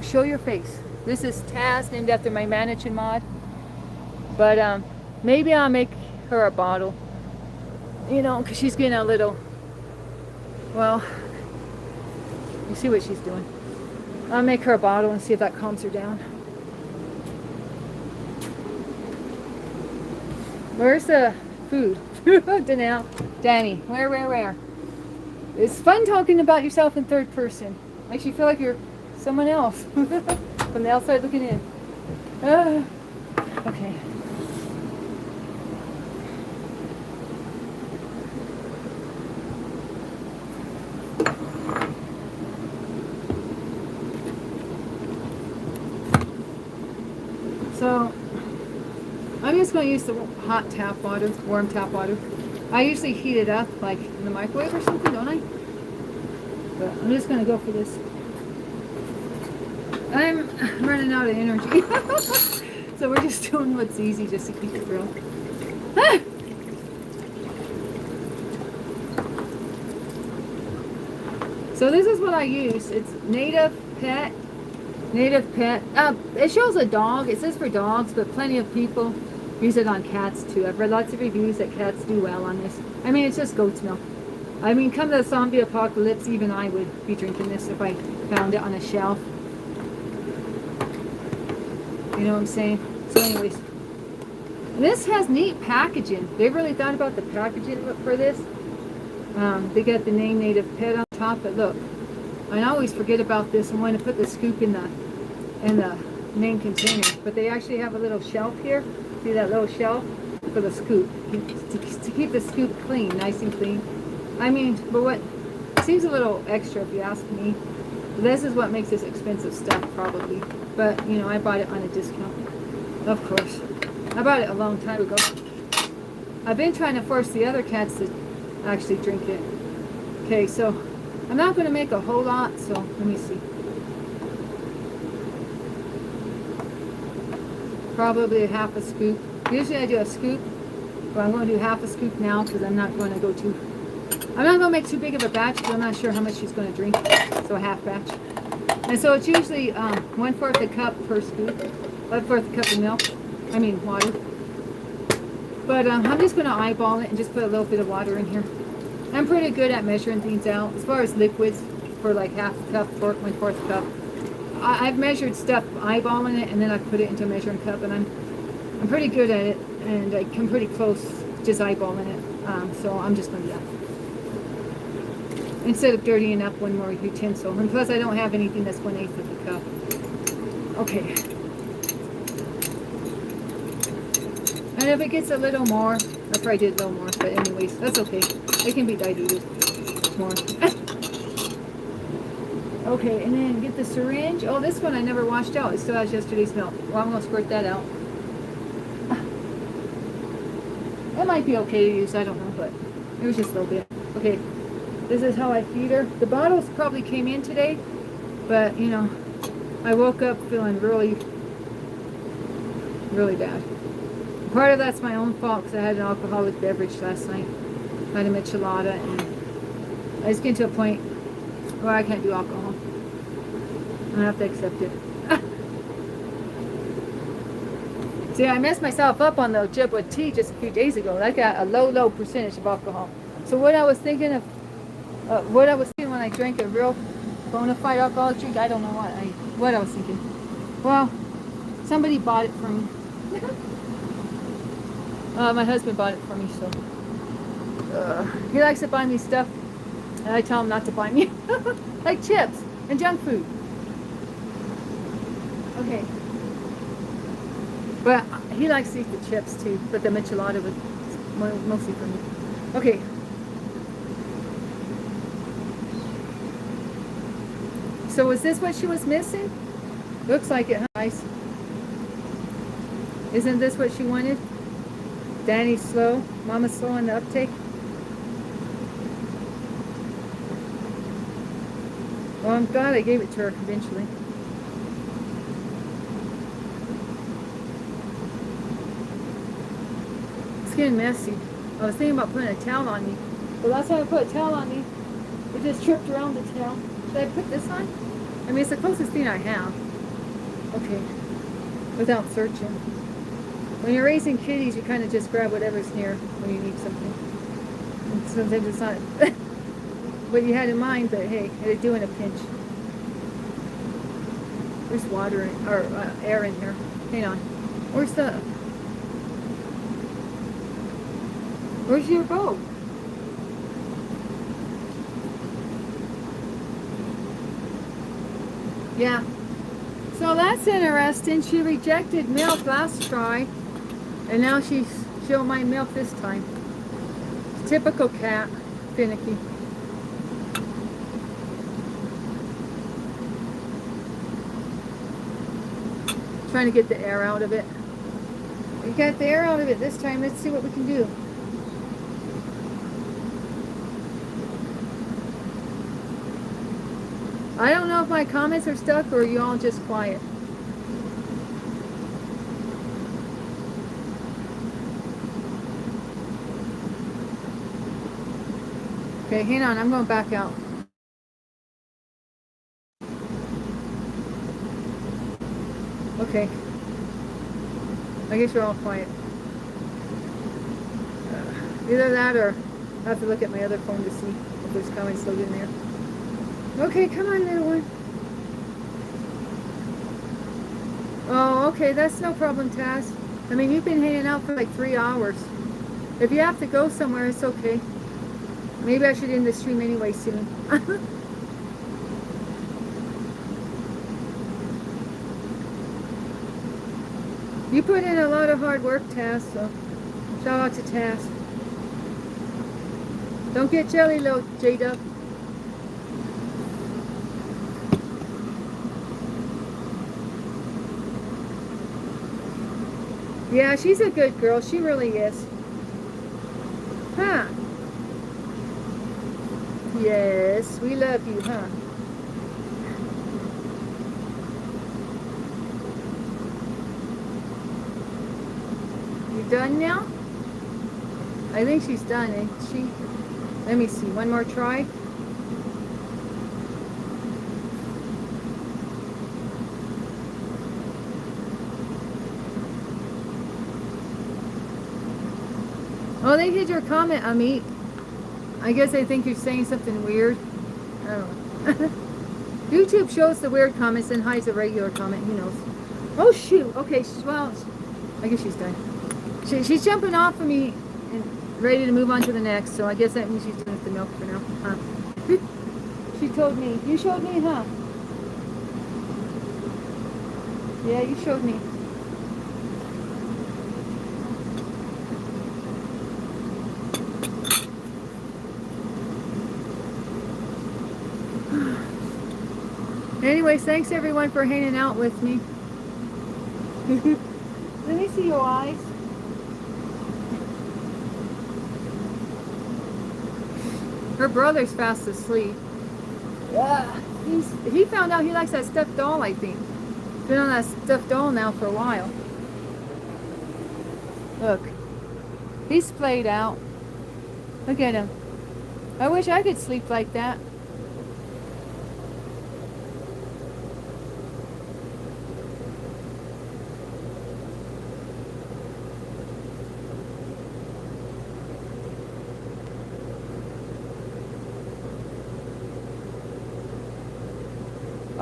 show your face. This is Taz, named after my mannequin mod. But maybe I'll make her a bottle. You know, because she's getting a little... Well, you see what she's doing. I'll make her a bottle and see if that calms her down. Where's the food? Danelle. Danny, where? It's fun talking about yourself in third person. Makes you feel like you're someone else from the outside looking in. Okay. So, I'm just going to use the hot tap water, warm tap water. I usually heat it up, like in the microwave or something, don't I? But I'm just going to go for this. I'm running out of energy. So we're just doing what's easy just to keep it real. Ah! So this is what I use. It's Native Pet. It shows a dog. It says for dogs, but plenty of people use it on cats too. I've read lots of reviews that cats do well on this. I mean, it's just goat's milk. I mean, come the zombie apocalypse, even I would be drinking this if I found it on a shelf. You know what I'm saying? So anyways, this has neat packaging. They really thought about the packaging for this. They got the name Native Pet on top, but look, I always forget about this and want to put the scoop in the main container. But they actually have a little shelf here. See that little shelf for the scoop to keep the scoop clean, nice and clean. I mean, but what seems a little extra if you ask me. This is what makes this expensive stuff probably. But you know, I bought it on a discount. Of course, I bought it a long time ago. I've been trying to force the other cats to actually drink it. Okay, so I'm not going to make a whole lot, so let me see. Probably a half a scoop. Usually I do a scoop, but I'm going to do half a scoop now because I'm not going to go too... I'm not going to make too big of a batch because I'm not sure how much she's going to drink, so a half batch. And so it's usually 1/4 a cup per scoop, 1/4 a cup of milk, water. But I'm just going to eyeball it and just put a little bit of water in here. I'm pretty good at measuring things out. As far as liquids, for like half a cup, 1/4 cup. I've measured stuff eyeballing it, and then I put it into a measuring cup, and I'm pretty good at it, and I come pretty close just eyeballing it. So I'm just going to do that. Instead of dirtying up one more utensil. And plus I don't have anything that's 1/8 of a cup. Okay. And if it gets a little more, I probably did a little more, but anyways, that's okay. It can be diluted more. Okay, and then get the syringe. Oh, this one I never washed out. It still has yesterday's milk. Well, I'm going to squirt that out. It might be okay to use, I don't know, but it was just a little bit. Okay, this is how I feed her. The bottles probably came in today, but, you know, I woke up feeling really, really bad. Part of that's my own fault because I had an alcoholic beverage last night. I had a michelada, and I just get to a point where I can't do alcohol. I have to accept it. See, I messed myself up on the Ojibwa tea just a few days ago. I got a low percentage of alcohol. So what I was thinking of, when I drank a real bona fide alcoholic drink, I don't know what I was thinking. Well, somebody bought it for me. My husband bought it for me, so he likes to buy me stuff, and I tell him not to buy me, like chips and junk food. Okay, but he likes to eat the chips too, but the michelada was mostly for me. Okay. So was this what she was missing? Looks like it, huh? Nice. Isn't this what she wanted? Danny's slow. Mama's slow on the uptake. Well, I'm glad I gave it to her eventually. It's getting messy. I was thinking about putting a towel on me. But last time I put a towel on me, it just tripped around the towel. Should I put this on? I mean, it's the closest thing I have. Okay. Without searching. When you're raising kitties, you kind of just grab whatever's near when you need something. And sometimes it's not what you had in mind, but hey, it'll do in a pinch. There's water in, or air in here. Hang on. Where's your boat? Yeah. So that's interesting. She rejected milk last try, and now she'll mind milk this time. Typical cat, finicky. Trying to get the air out of it. We got the air out of it this time. Let's see what we can do. I don't know if my comments are stuck or you all just quiet. Okay, hang on. I'm going back out. Okay. I guess you're all quiet. Either that or I have to look at my other phone to see if there's comments still in there. Okay, come on, little one. Oh, okay, that's no problem, Taz. I mean, you've been hanging out for like 3 hours. If you have to go somewhere, it's okay. Maybe I should end the stream anyway soon. You put in a lot of hard work, Taz, so shout out to Taz. Don't get jelly, little J-Dub. Yeah, she's a good girl. She really is. Huh? Yes, we love you, huh? You done now? I think she's done, ain't she? Let me see. One more try. Oh, they hid your comment on me. I guess they think you're saying something weird. I don't know. YouTube shows the weird comments and hides a regular comment. Who knows? Oh, shoot. Okay, well, I guess she's done. She's jumping off of me and ready to move on to the next. So I guess that means she's done with the milk for now. Huh? She told me. You showed me, huh? Yeah, you showed me. Anyways, thanks everyone for hanging out with me. Let me see your eyes. Her brother's fast asleep. Yeah, he found out he likes that stuffed doll, I think. Been on that stuffed doll now for a while. Look, he's played out. Look at him. I wish I could sleep like that.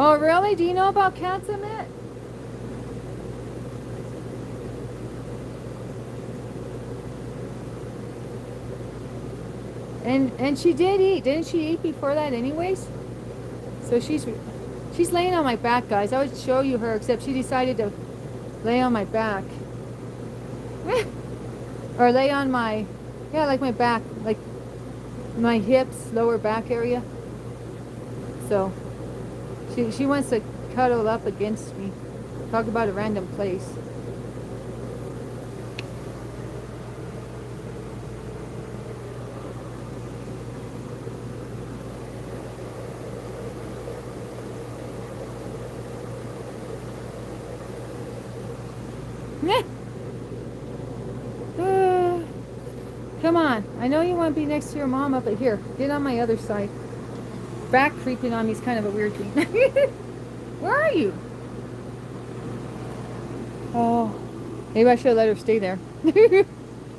Oh, really? Do you know about cats, Emmett? And she did eat. Didn't she eat before that anyways? So she's laying on my back, guys. I would show you her, except she decided to lay on my back. Or lay on my, yeah, like my back, like my hips, lower back area. So she wants to cuddle up against me. Talk about a random place. Come on. I know you want to be next to your mama, but here, get on my other side. Back creeping on me is kind of a weird thing. Where are you? Oh, maybe I should let her stay there.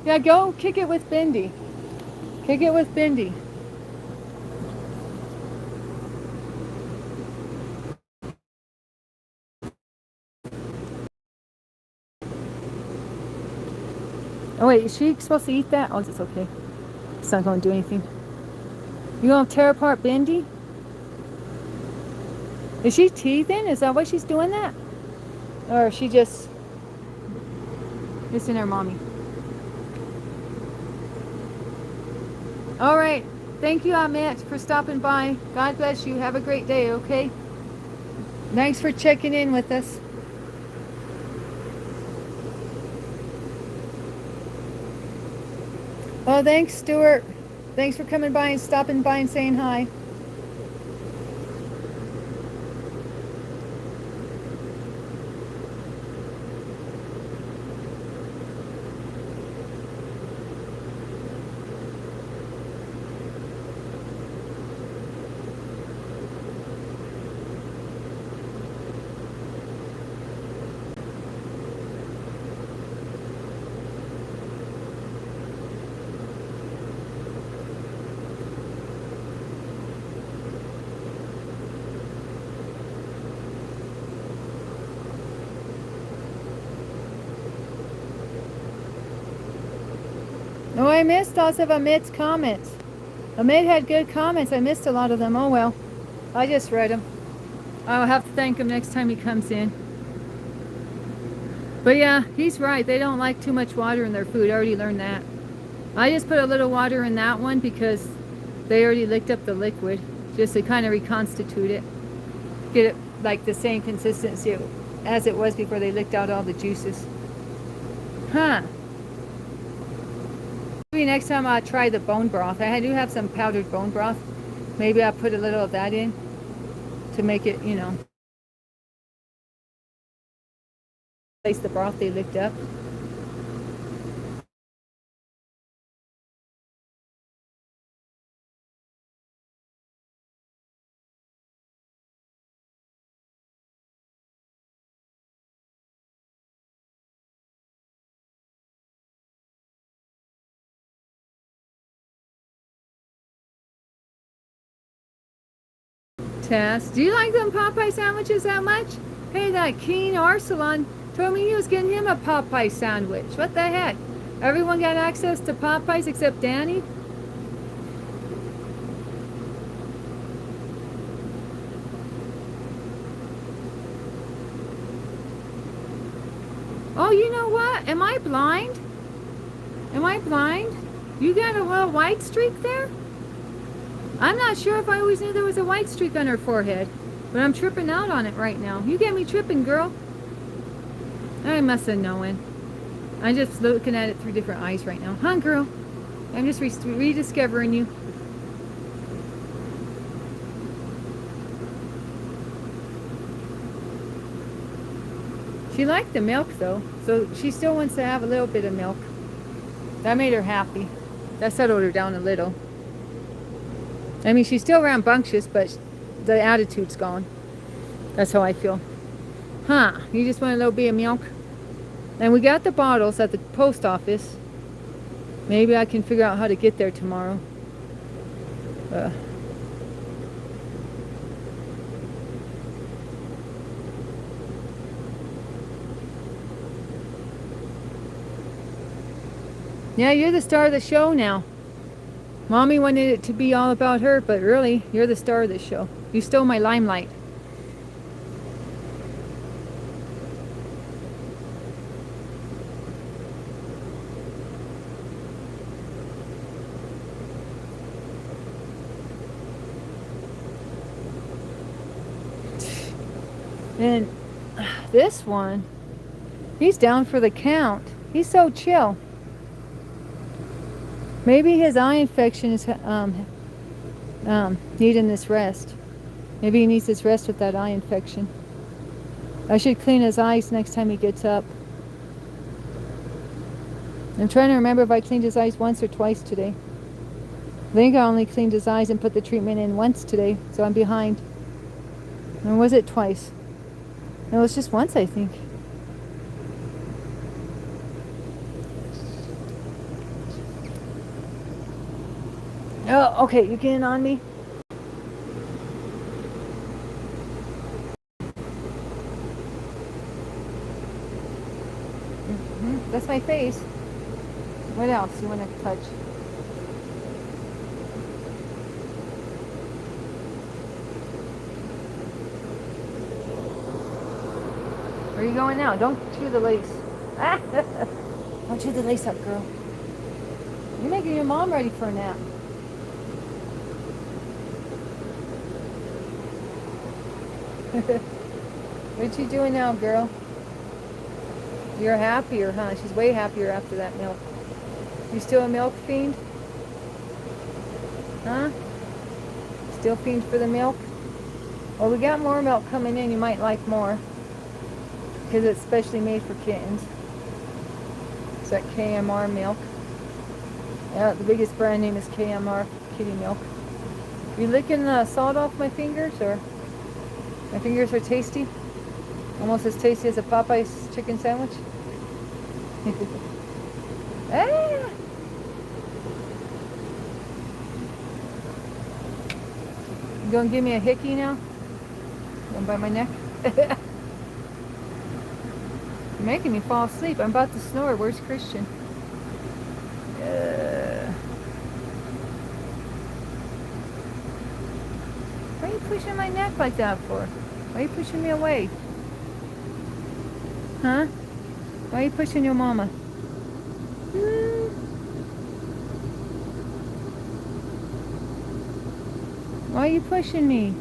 Yeah, go kick it with Bindi. Kick it with Bindi. Oh wait, is she supposed to eat that? Oh, it's okay. It's not going to do anything. You gonna tear apart Bindi? Is she teething? Is that why she's doing that? Or is she just missing her mommy? All right. Thank you, Ahmet, for stopping by. God bless you. Have a great day, okay? Thanks for checking in with us. Oh, thanks, Stuart. Thanks for coming by and stopping by and saying hi. Oh, I missed lots of Amit's comments. Amit had good comments. I missed a lot of them. Oh, well. I just read them. I'll have to thank him next time he comes in. But yeah, he's right. They don't like too much water in their food. I already learned that. I just put a little water in that one because they already licked up the liquid. Just to kind of reconstitute it. Get it like the same consistency as it was before they licked out all the juices. Huh. Maybe next time I'll try the bone broth. I do have some powdered bone broth. Maybe I'll put a little of that in to make it, you know, replace the broth they licked up. Tess, do you like them Popeye sandwiches that much? Hey, that Keen Arsalan told me he was getting him a Popeye sandwich. What the heck? Everyone got access to Popeyes except Danny? Oh, you know what? Am I blind? Am I blind? You got a little white streak there? I'm not sure if I always knew there was a white streak on her forehead, but I'm tripping out on it right now. You get me tripping, girl. I must have known. I'm just looking at it through different eyes right now. Huh, girl? I'm just rediscovering you. She liked the milk, though, so she still wants to have a little bit of milk. That made her happy. That settled her down a little. I mean, she's still rambunctious, but the attitude's gone. That's how I feel. Huh, you just want a little bit of milk? And we got the bottles at the post office. Maybe I can figure out how to get there tomorrow. Yeah, you're the star of the show now. Mommy wanted it to be all about her, but really, you're the star of the show. You stole my limelight. And this one, he's down for the count. He's so chill. Maybe his eye infection is needing this rest. Maybe he needs this rest with that eye infection. I should clean his eyes next time he gets up. I'm trying to remember if I cleaned his eyes once or twice today. I think I only cleaned his eyes and put the treatment in once today, so I'm behind. Or was it twice? No, it was just once, I think. Oh, okay, you getting on me? That's my face. What else you want to touch? Where are you going now? Don't chew the lace. Don't chew the lace up, girl. You're making your mom ready for a nap. What you doing now, girl? You're happier, huh? She's way happier after that milk. You still a milk fiend? Huh? Still fiend for the milk? Well, we got more milk coming in. You might like more. Because it's specially made for kittens. It's that KMR milk. Yeah, the biggest brand name is KMR kitty milk. You licking the salt off my fingers, or my fingers are tasty? Almost as tasty as a Popeye's chicken sandwich. Ah! You gonna give me a hickey now? Going by my neck? You're making me fall asleep. I'm about to snore. Where's Christian? Why are you pushing my neck like that for? Why are you pushing me away? Huh? Why are you pushing your mama? Why are you pushing me?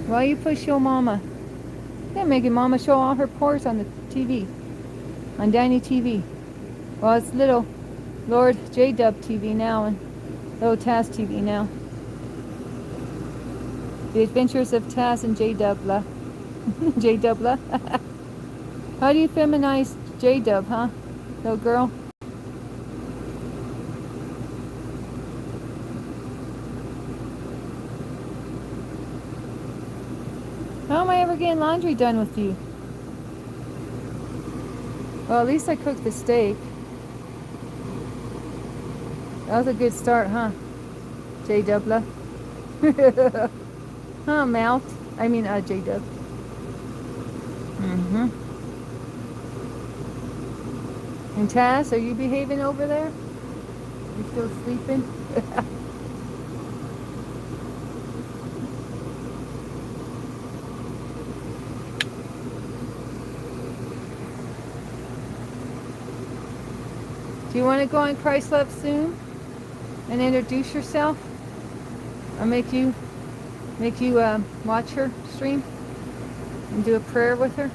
Why you push your mama? They're making mama show all her pores on the TV. On Danny TV. Well, it's little Lord J-Dub TV now and little Taz TV now. The Adventures of Taz and J-Dubla. J-Dubla. How do you feminize J-Dub, huh? Little girl? How am I ever getting laundry done with you? Well, at least I cooked the steak. That was a good start, huh? J-Dubla. Huh, mouth. I mean, J-Dub. And Taz, are you behaving over there? You still sleeping? Do you want to go on Christ Love soon and introduce yourself? I'll make you watch her stream and do a prayer with her.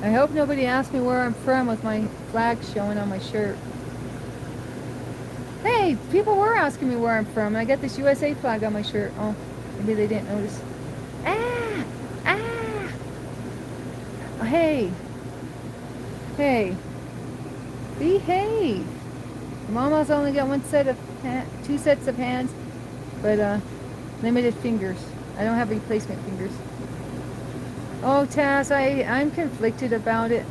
I hope nobody asked me where I'm from with my flag showing on my shirt. Hey, people were asking me where I'm from, and I got this USA flag on my shirt. Oh, maybe they didn't notice. Ah! Ah! Hey. Hey. Behave. Mama's only got two sets of hands, but limited fingers. I don't have replacement fingers. Oh, Taz, I'm conflicted about it.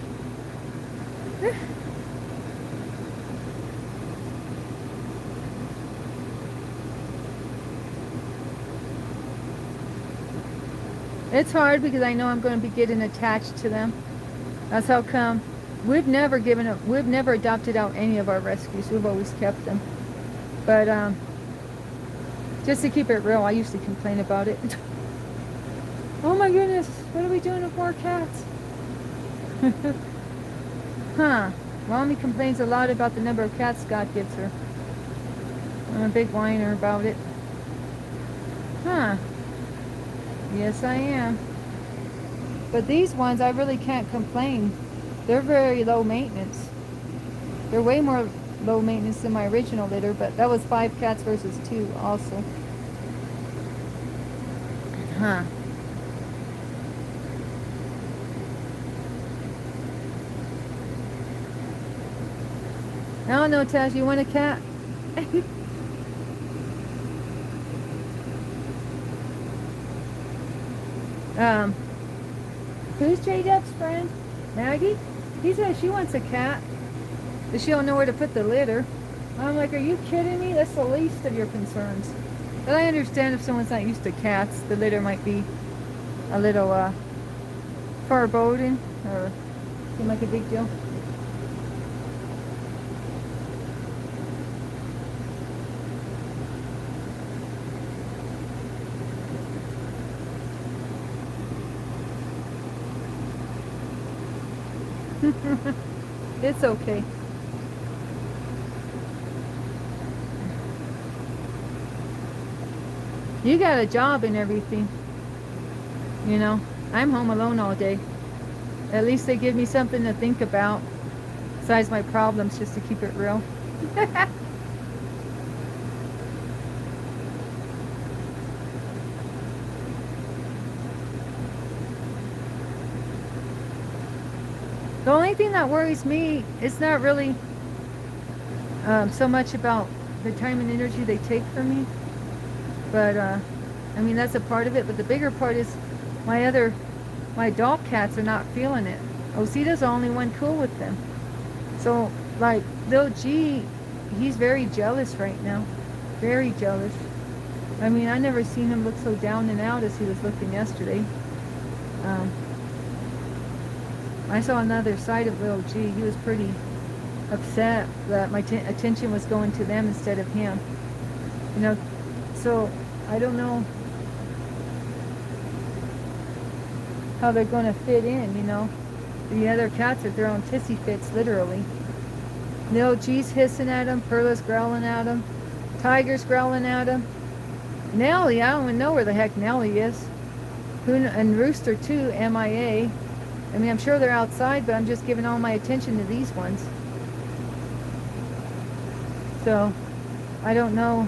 It's hard because I know I'm going to be getting attached to them. That's how come we've never adopted out any of our rescues. We've always kept them. But just to keep it real, I used to complain about it. Oh my goodness, what are we doing with more cats? Huh. Mommy complains a lot about the number of cats God gives her. I'm a big whiner about it. Huh. Yes, I am. But these ones, I really can't complain. They're very low maintenance. They're way more low maintenance than my original litter, but that was 5 cats versus 2 also. Huh. I don't know, Taz, you want a cat? Who's J-Dub's friend? Maggie? He says she wants a cat, but she don't know where to put the litter. I'm like, are you kidding me? That's the least of your concerns. But I understand if someone's not used to cats, the litter might be a little, foreboding, or seem like a big deal. It's okay. You got a job and everything. You know, I'm home alone all day. At least they give me something to think about besides my problems, just to keep it real. The only thing that worries me is not really so much about the time and energy they take from me, but I mean, that's a part of it, but the bigger part is my dog cats are not feeling it. Osita's the only one cool with them. So, like, little G, he's very jealous right now. Very jealous. I mean, I never seen him look so down and out as he was looking yesterday. I saw another side of little G. He was pretty upset that my attention was going to them instead of him. You know, so I don't know how they're going to fit in, you know. The other cats are throwing tissy fits, literally. Little G's hissing at him, Perla's growling at him, Tiger's growling at him. Nellie, I don't even know where the heck Nellie is. And Rooster too, MIA. I mean, I'm sure they're outside, but I'm just giving all my attention to these ones. So, I don't know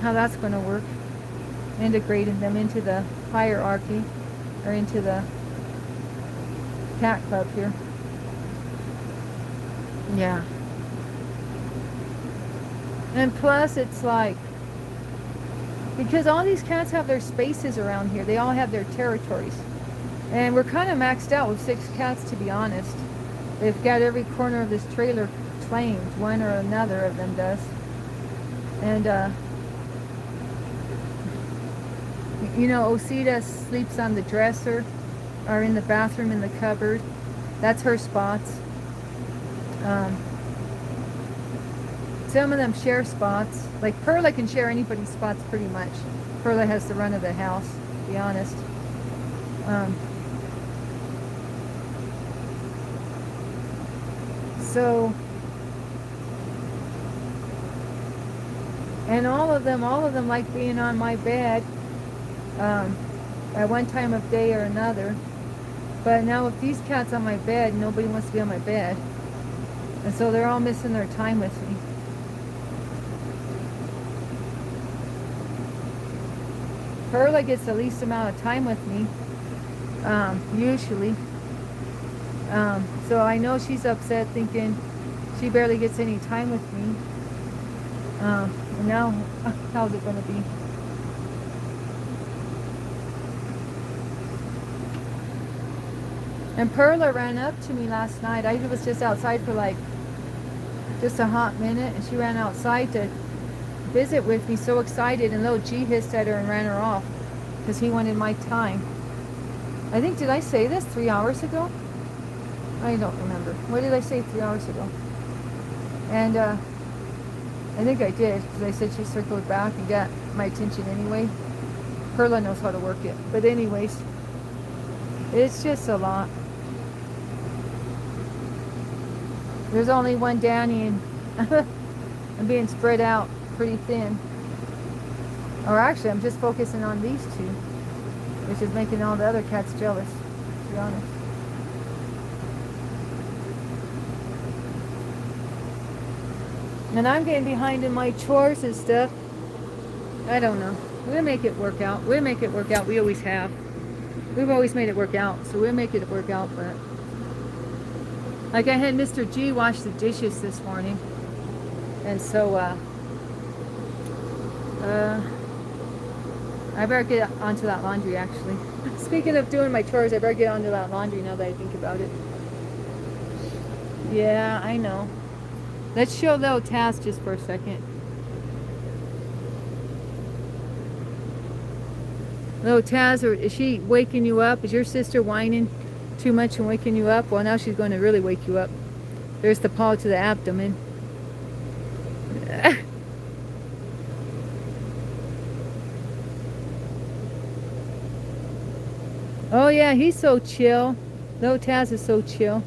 how that's going to work. Integrating them into the hierarchy, or into the cat club here. Yeah. And plus, it's like, because all these cats have their spaces around here. They all have their territories. And we're kind of maxed out with 6 cats, to be honest. They've got every corner of this trailer claimed. One or another of them does. And, you know, Osita sleeps on the dresser, or in the bathroom in the cupboard. That's her spots. Some of them share spots. Like Perla can share anybody's spots pretty much. Perla has the run of the house, to be honest. So, and all of them like being on my bed at one time of day or another. But now with these cats on my bed, nobody wants to be on my bed. And so they're all missing their time with me. Perla gets the least amount of time with me, usually. So I know she's upset, thinking she barely gets any time with me. And now, how's it going to be? And Perla ran up to me last night. I was just outside for like just a hot minute, and she ran outside to visit with me, so excited, and little G hissed at her and ran her off because he wanted my time. I think, did I say this 3 hours ago? I don't remember. What did I say 3 hours ago? And I think I did, because I said she circled back and got my attention anyway. Perla knows how to work it. But anyways, it's just a lot. There's only one Danny, and I'm being spread out pretty thin. Or actually, I'm just focusing on these two, which is making all the other cats jealous, to be honest. And I'm getting behind in my chores and stuff. I don't know. We'll make it work out. We'll make it work out. We always have. We've always made it work out, so we'll make it work out. But like I had Mr. G wash the dishes this morning, and so I better get onto that laundry. Actually, speaking of doing my chores, I better get onto that laundry now that I think about it. Yeah, I know. Let's show little Taz just for a second. Little Taz, or is she waking you up? Is your sister whining too much and waking you up? Well, now she's going to really wake you up. There's the paw to the abdomen. Oh yeah, he's so chill. Little Taz is so chill.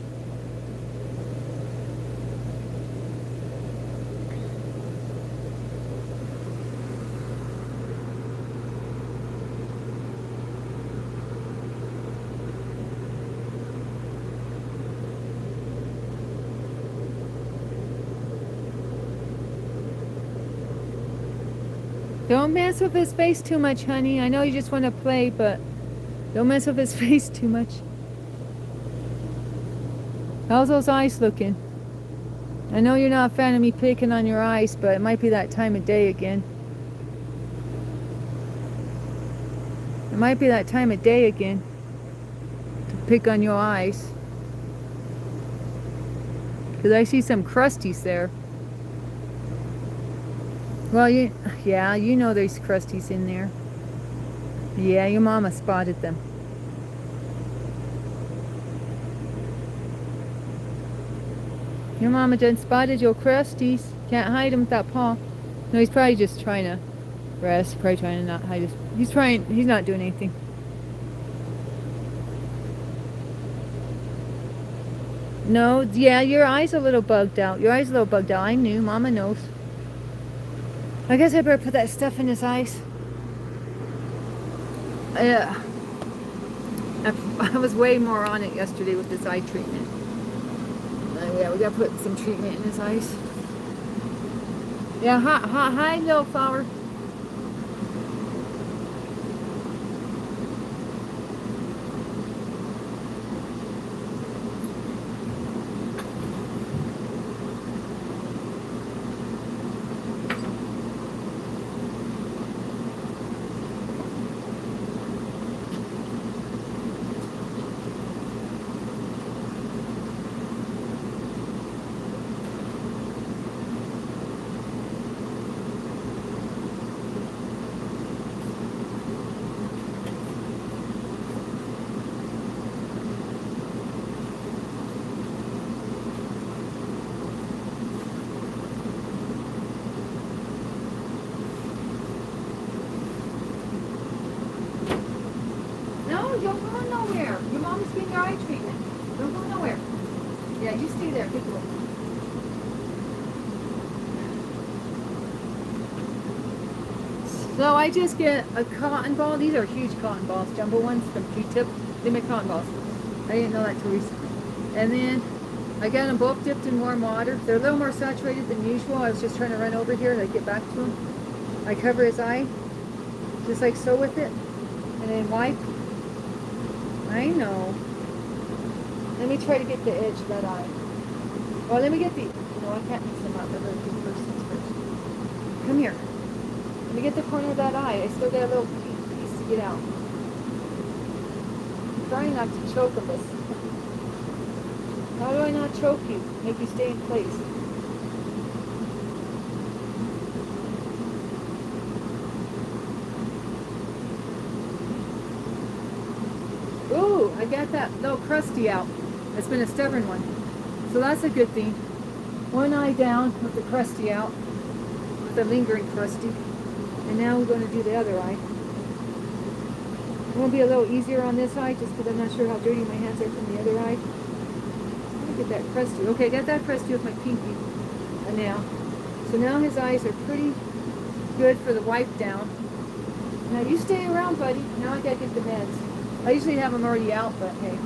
Don't mess with his face too much, honey. I know you just want to play, but don't mess with his face too much. How's those eyes looking? I know you're not a fan of me picking on your eyes, but it might be that time of day again. It might be that time of day again to pick on your eyes. Because I see some crusties there. Well, yeah, you know there's crusties in there. Yeah, your mama spotted them. Your mama done spotted your crusties. Can't hide them with that paw. No, he's probably just trying to rest. Probably trying to not hide his... He's not doing anything. No, yeah, your eye's a little bugged out. Your eye's a little bugged out. I knew. Mama knows. I guess I better put that stuff in his eyes. Yeah. I was way more on it yesterday with this eye treatment. Yeah, we gotta put some treatment in his eyes. Yeah, hi, little flower. Don't go nowhere. Your mom's getting your eye treatment. Don't go nowhere. Yeah, you stay there. Good boy. So I just get a cotton ball. These are huge cotton balls, jumbo ones from Q-Tip. They make cotton balls. I didn't know that till recently. And then I got them both dipped in warm water. They're a little more saturated than usual. I was just trying to run over here to get back to him. I cover his eye, just like so with it, and then wipe. I know. Let me try to get the edge of that eye. Well, let me get the... No, I can't mix them up. They're very good persons first. Come here. Let me get the corner of that eye. I still got a little piece to get out. I'm trying not to choke him. How do I not choke you? Make you stay in place. Ooh, I got that little crusty out. That's been a stubborn one. So that's a good thing. One eye down with the crusty out. With the lingering crusty. And now we're going to do the other eye. It won't be a little easier on this eye just because I'm not sure how dirty my hands are from the other eye. Let me get that crusty. Okay, I got that crusty with my pinky. And now. So now his eyes are pretty good for the wipe down. Now you stay around, buddy. Now I gotta get the meds. I usually have them already out, but hey.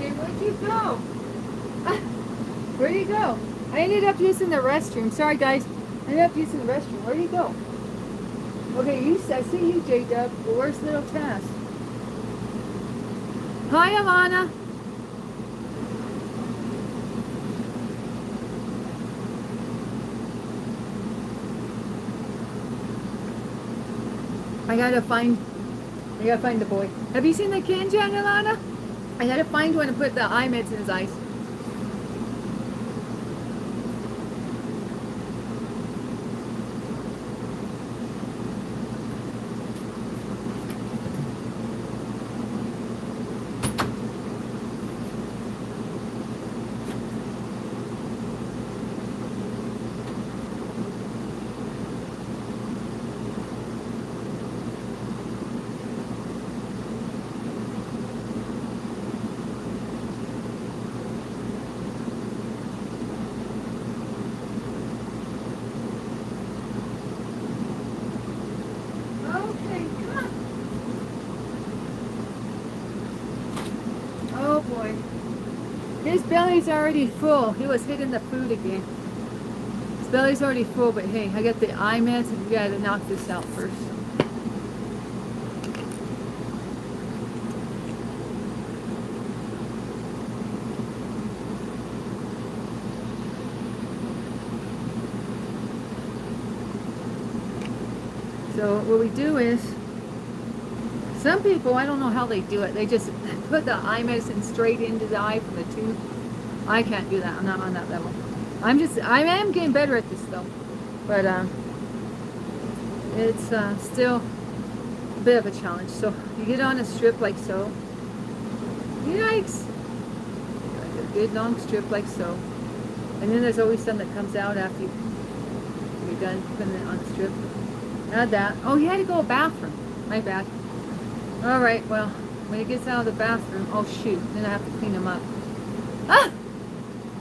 Where'd you go? Where'd you go? I ended up using the restroom. Sorry, guys. I ended up using the restroom. Where'd you go? Okay, I see you, J-Dub. But where's little Tess? Hi, Alana. I gotta find the boy. Have you seen the Kanjan, Alana? I gotta find one to put the eye meds in his eyes. Oh boy. His belly's already full. He was hitting the food again. His belly's already full, but hey, I got the eye meds and we gotta knock this out first. So what we do is, some people, I don't know how they do it. They just put the eye medicine straight into the eye from the tube. I can't do that. I'm not on that level. I am getting better at this though. But it's still a bit of a challenge. So you get on a strip like so. Yikes! Like a good long strip like so. And then there's always some that comes out after you're done putting it on the strip. Add that. Oh, he had to go to the bathroom. My bad. Alright, well, when he gets out of the bathroom, oh shoot, then I have to clean him up. Ah!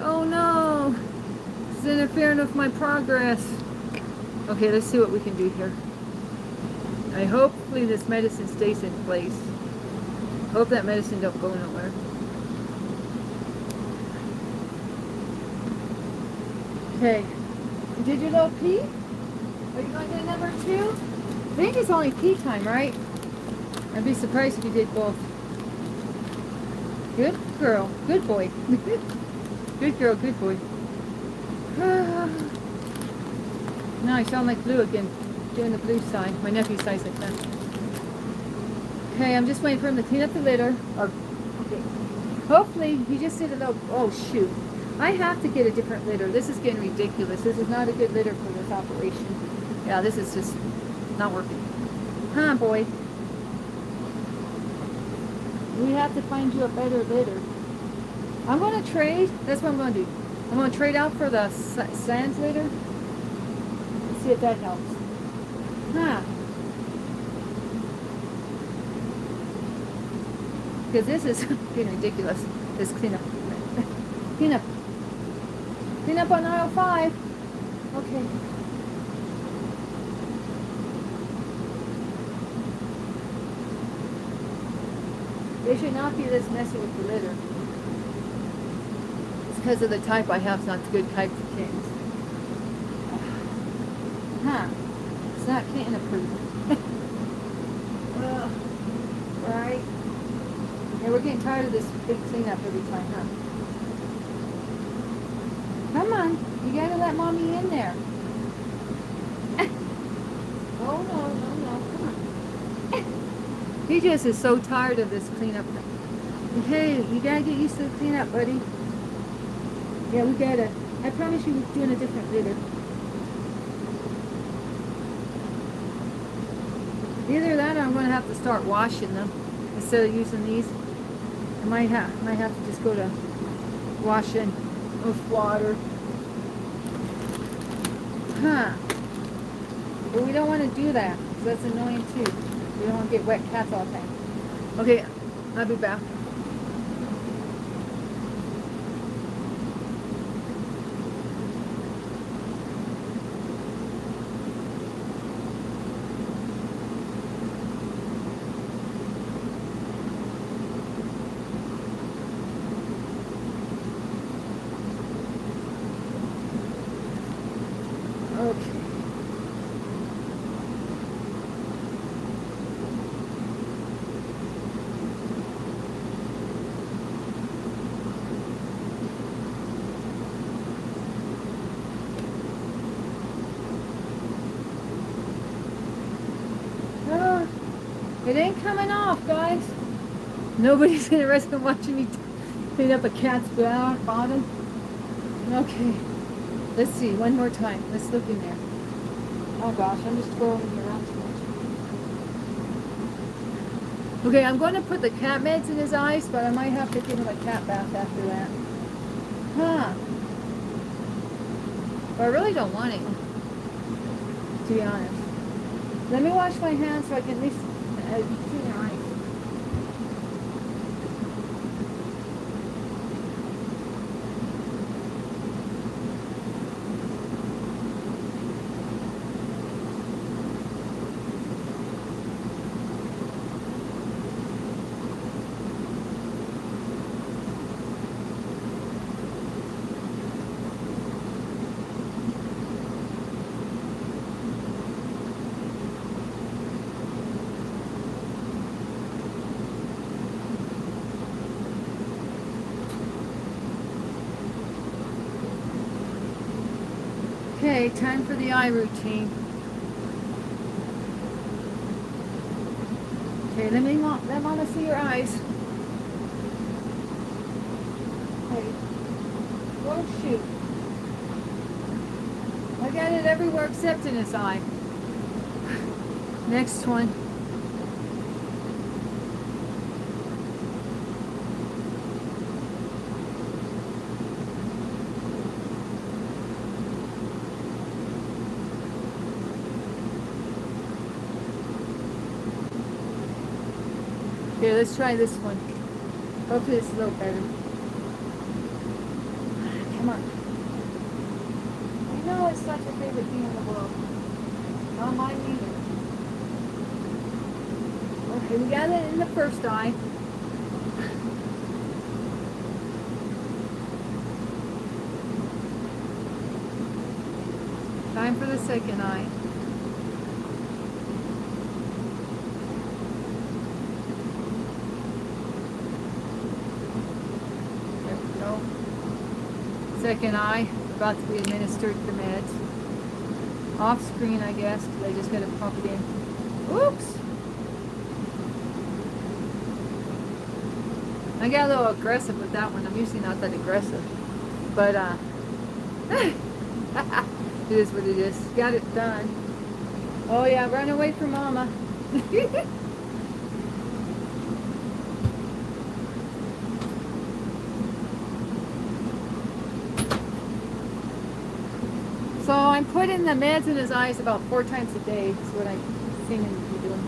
Oh no! This is interfering with my progress. Okay, let's see what we can do here. Hopefully this medicine stays in place. Hope that medicine don't go nowhere. Okay. Did your little pee? Are you going to number 2? I think it's only pee time, right? I'd be surprised if you did both. Good girl. Good boy. Good girl. Good boy. Now I sound like Blue again. Doing the blue side. My nephew's size like that. Okay, I'm just waiting for him to clean up the litter. Okay. Hopefully, he just did a little... Oh, shoot. I have to get a different litter. This is getting ridiculous. This is not a good litter for this operation. Yeah, this is just not working. Huh, boy. We have to find you a better litter. I'm going to trade. That's what I'm going to do. I'm going to trade out for the Sans litter. Let's see if that helps. Huh. Because this is getting ridiculous. This cleanup. Cleanup. Cleanup on aisle 5. Okay. They should not be this messy with the litter. It's because of the type I have. It's not the good type for kittens. Huh. It's not kitten approved. Right. Yeah, we're getting tired of this big cleanup every time, huh? Come on. You gotta let mommy in there. Oh, no. Come on. He just is so tired of this cleanup thing. Okay, you gotta get used to the cleanup, buddy. Yeah, we gotta. I promise you we're doing a different litter. Either that or I'm going to have to start washing them instead of using these. I might have to just go to washing with water. Huh. But we don't want to do that because that's annoying too. We don't want to get wet cats all the time. Okay, I'll be back. Okay. Oh, it ain't coming off, guys. Nobody's interested in watching me clean up a cat's bottom. Okay. Let's see, one more time. Let's look in there. Oh gosh, I'm just twirling it around too much. Okay, I'm going to put the cat meds in his eyes, but I might have to give him a cat bath after that. Huh. But I really don't want him, to be honest. Let me wash my hands so I can at least clean their eyes. Okay, time for the eye routine. Okay, let Mama see your eyes. Okay. Oh shoot. I got it everywhere except in his eye. Next one. Here, let's try this one. Hopefully it's a little better. Come on. I know it's not your favorite thing in the world. Not mine either. Okay, we got it in the first eye. Time for the second eye. Second eye, about to be administered the meds. Off screen, I guess, because I just got to pump it in. Oops! I got a little aggressive with that one. I'm usually not that aggressive. But, it is what it is. Got it done. Oh yeah, run away from Mama. So I'm putting the meds in his eyes about 4 times a day. Is what I'm seeming to be doing.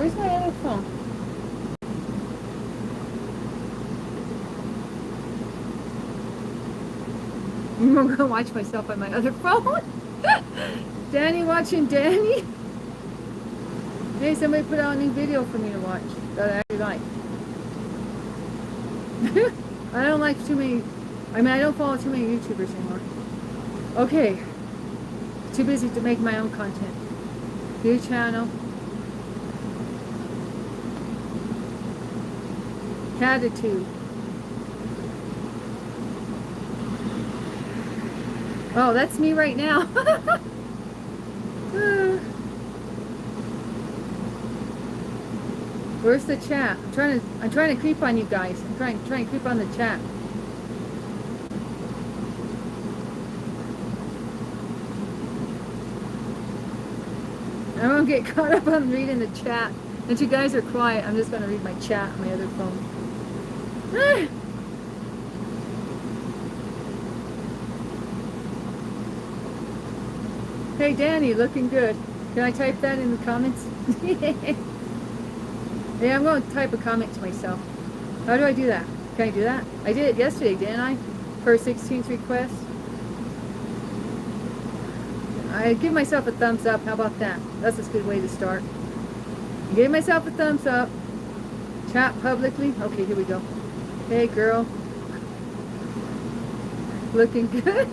Where's my other phone? I'm gonna watch myself on my other phone. Danny watching Danny. Hey, somebody put out a new video for me to watch that I actually like. I don't like too many. I mean, I don't follow too many YouTubers anymore. Okay. Too busy to make my own content. New channel. Cattitude. Oh, that's me right now. Where's the chat? I'm trying to creep on you guys. I'm trying to creep on the chat. I won't get caught up on reading the chat. Since you guys are quiet, I'm just going to read my chat on my other phone. Hey Danny, looking good. Can I type that in the comments? Yeah, I'm going to type a comment to myself. How do I do that? Can I do that? I did it yesterday, didn't I? Per 16th request. I give myself a thumbs up. How about that? That's a good way to start. Give myself a thumbs up. Chat publicly. Okay, here we go. Hey girl. Looking good.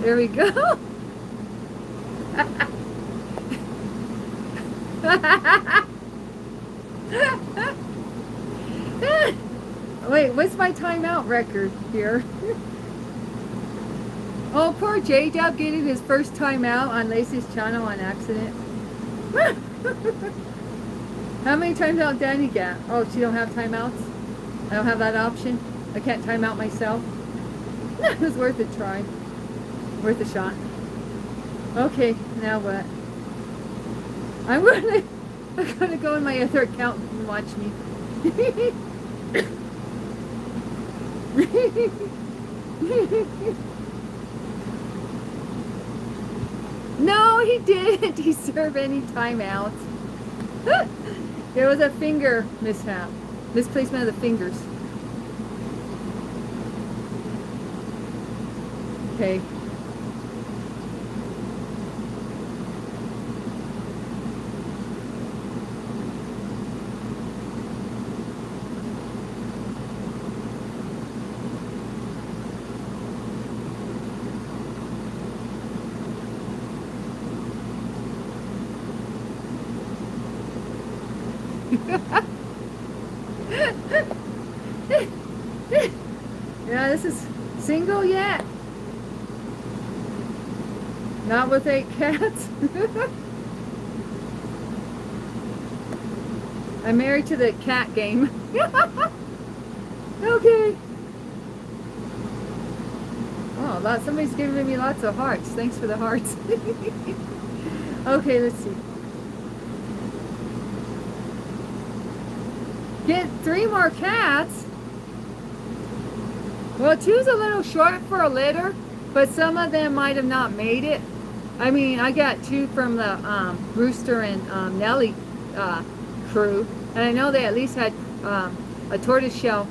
There we go. Wait, what's my timeout record here? Oh, poor J-Dub getting his first timeout on Lacey's channel on accident. How many times out Danny got? Oh, she don't have timeouts? I don't have that option? I can't time out myself? It was worth a try. Worth a shot. Okay, now what? I'm gonna go in my other account and watch me. No, he didn't deserve any timeouts. There was a finger mishap. Misplacement of the fingers. Okay. Yeah, this is single yet. Not with 8 cats. I'm married to the cat game. Okay. Oh, somebody's giving me lots of hearts. Thanks for the hearts. Okay, let's see. Get 3 more cats. Well, 2's a little short for a litter, but some of them might have not made it. I mean, I got 2 from the Rooster and Nellie crew, and I know they at least had a tortoiseshell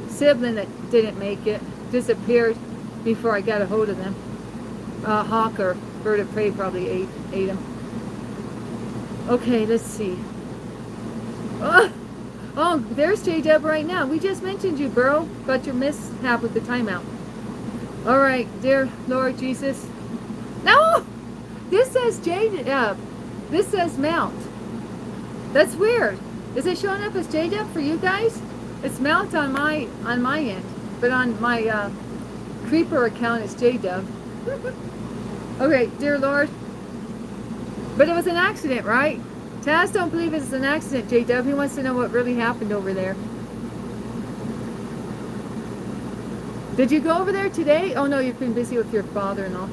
sibling that didn't make it, disappeared before I got a hold of them. Hawk or bird of prey probably ate them. Okay, let's see. Oh, there's J-Dub right now. We just mentioned you, Burrow, about your mishap with the timeout. All right, dear Lord Jesus. No! This says J-Dub. This says Mount. That's weird. Is it showing up as J-Dub for you guys? It's Mount on my end, but on my Creeper account it's J-Dub. Okay, dear Lord. But it was an accident, right? Taz don't believe it's an accident, J-Dub. He wants to know what really happened over there. Did you go over there today? Oh no, you've been busy with your father-in-law.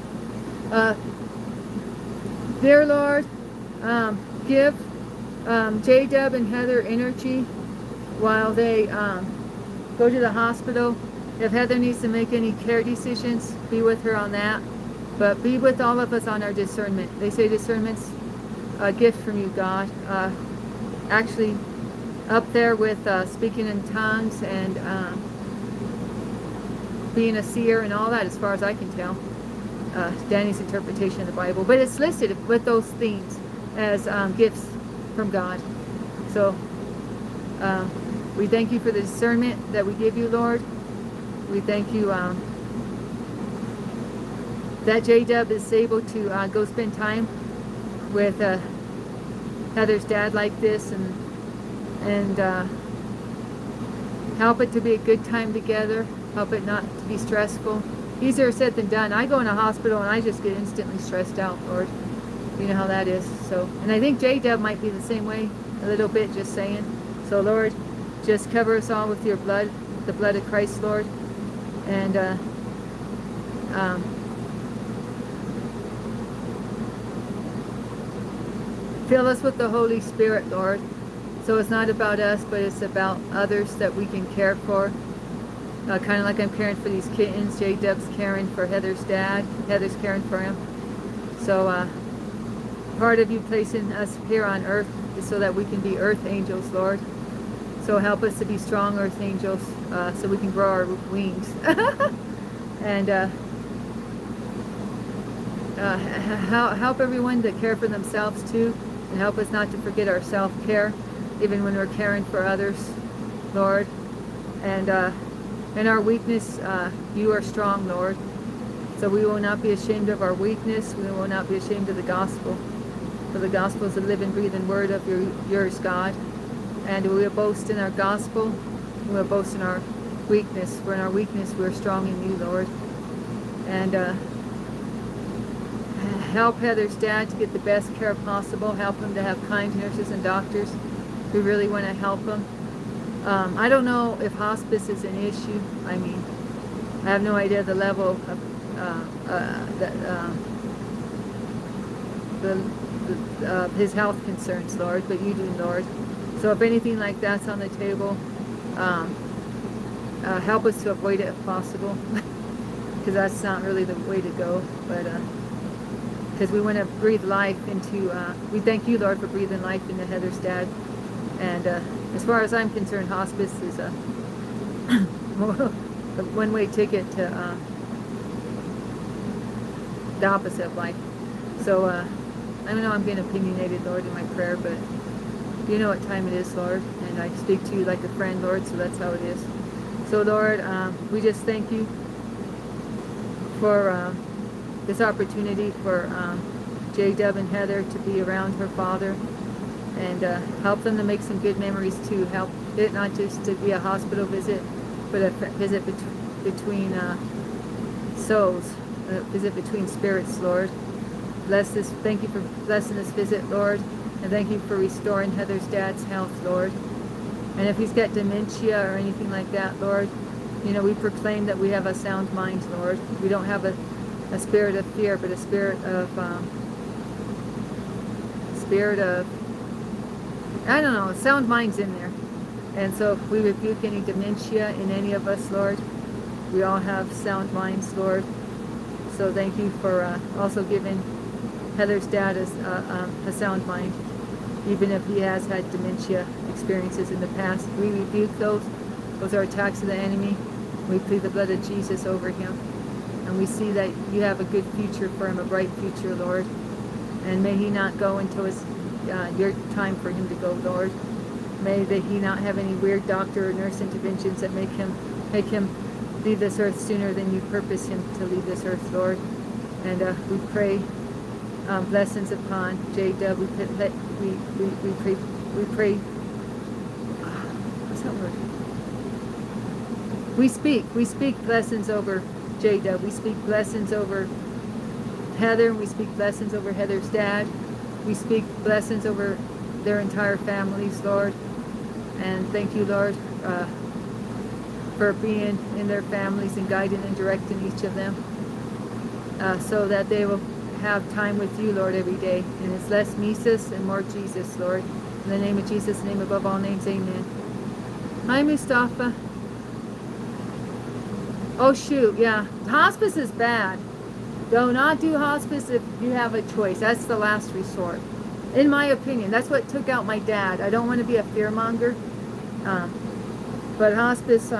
Dear Lord, give J-Dub and Heather energy while they go to the hospital If Heather needs to make any care decisions, be with her on that. But be with all of us on our discernment. They say discernment's a gift from you, God. Actually, up there with speaking in tongues and being a seer and all that, as far as I can tell. Danny's interpretation of the Bible. But it's listed with those themes as gifts from God. So we thank you for the discernment that we give you, Lord. We thank you that J-Dub is able to go spend time with Heather's dad like this and help it to be a good time together, help it not to be stressful. Easier said than done. I go in a hospital and I just get instantly stressed out, Lord. You know how that is. So, and I think J-Dub might be the same way a little bit, just saying. So, Lord, just cover us all with your blood, the blood of Christ, Lord. And fill us with the Holy Spirit, Lord. So it's not about us, but it's about others that we can care for. Kind of like I'm caring for these kittens. J-Dub's caring for Heather's dad. Heather's caring for him. So part of you placing us here on earth is so that we can be earth angels, Lord. So help us to be strong earth angels so we can grow our wings. And help everyone to care for themselves too. And help us not to forget our self-care, even when we're caring for others, Lord. And in our weakness, you are strong, Lord. So we will not be ashamed of our weakness. We will not be ashamed of the gospel. For the gospel is a living, breathing word of yours, God. And we will boast in our gospel. We will boast in our weakness. For in our weakness, we are strong in you, Lord. And help Heather's dad to get the best care possible. Help him to have kind nurses and doctors who really want to help him. I don't know if hospice is an issue. I mean, I have no idea the level of his health concerns, Lord, but you do, Lord. So if anything like that's on the table, help us to avoid it if possible, because that's not really the way to go. But because we want to breathe life into, we thank you, Lord, for breathing life into Heather's dad. And as far as I'm concerned, hospice is a one-way ticket to the opposite of life. So I don't know, I'm being opinionated, Lord, in my prayer, but you know what time it is, Lord, and I speak to you like a friend, Lord, so that's how it is. So, Lord, we just thank you for this opportunity for J-Dub and Heather to be around her father, and help them to make some good memories too. Help it not just to be a hospital visit, but a visit between souls, a visit between spirits, Lord. Bless this. Thank you for blessing this visit, Lord, and thank you for restoring Heather's dad's health, Lord. And if he's got dementia or anything like that, Lord, you know, we proclaim that we have a sound mind, Lord. We don't have a spirit of fear, but a spirit of I don't know, sound mind's in there. And so we rebuke any dementia in any of us, Lord. We all have sound minds, Lord. So thank you for also giving Heather's dad a sound mind, even if he has had dementia experiences in the past. We rebuke those. Those are attacks of the enemy. We plead the blood of Jesus over him. And we see that you have a good future for him, a bright future, Lord. And may he not go until it's your time for him to go, Lord. May he not have any weird doctor or nurse interventions that make him leave this earth sooner than you purpose him to leave this earth, Lord. And we pray blessings upon J-Dub. We pray. What's that word? We speak blessings over J-Dub. We speak blessings over Heather. We speak blessings over Heather's dad. We speak blessings over their entire families, Lord. And thank you, Lord, for being in their families and guiding and directing each of them, so that they will have time with you, Lord, every day. And it's less Mises and more Jesus, Lord. In the name of Jesus, name above all names, amen. Hi, Mustafa. Oh shoot, yeah. Hospice is bad. Do not do hospice if you have a choice. That's the last resort. In my opinion, that's what took out my dad. I don't want to be a fearmonger. Um, but hospice,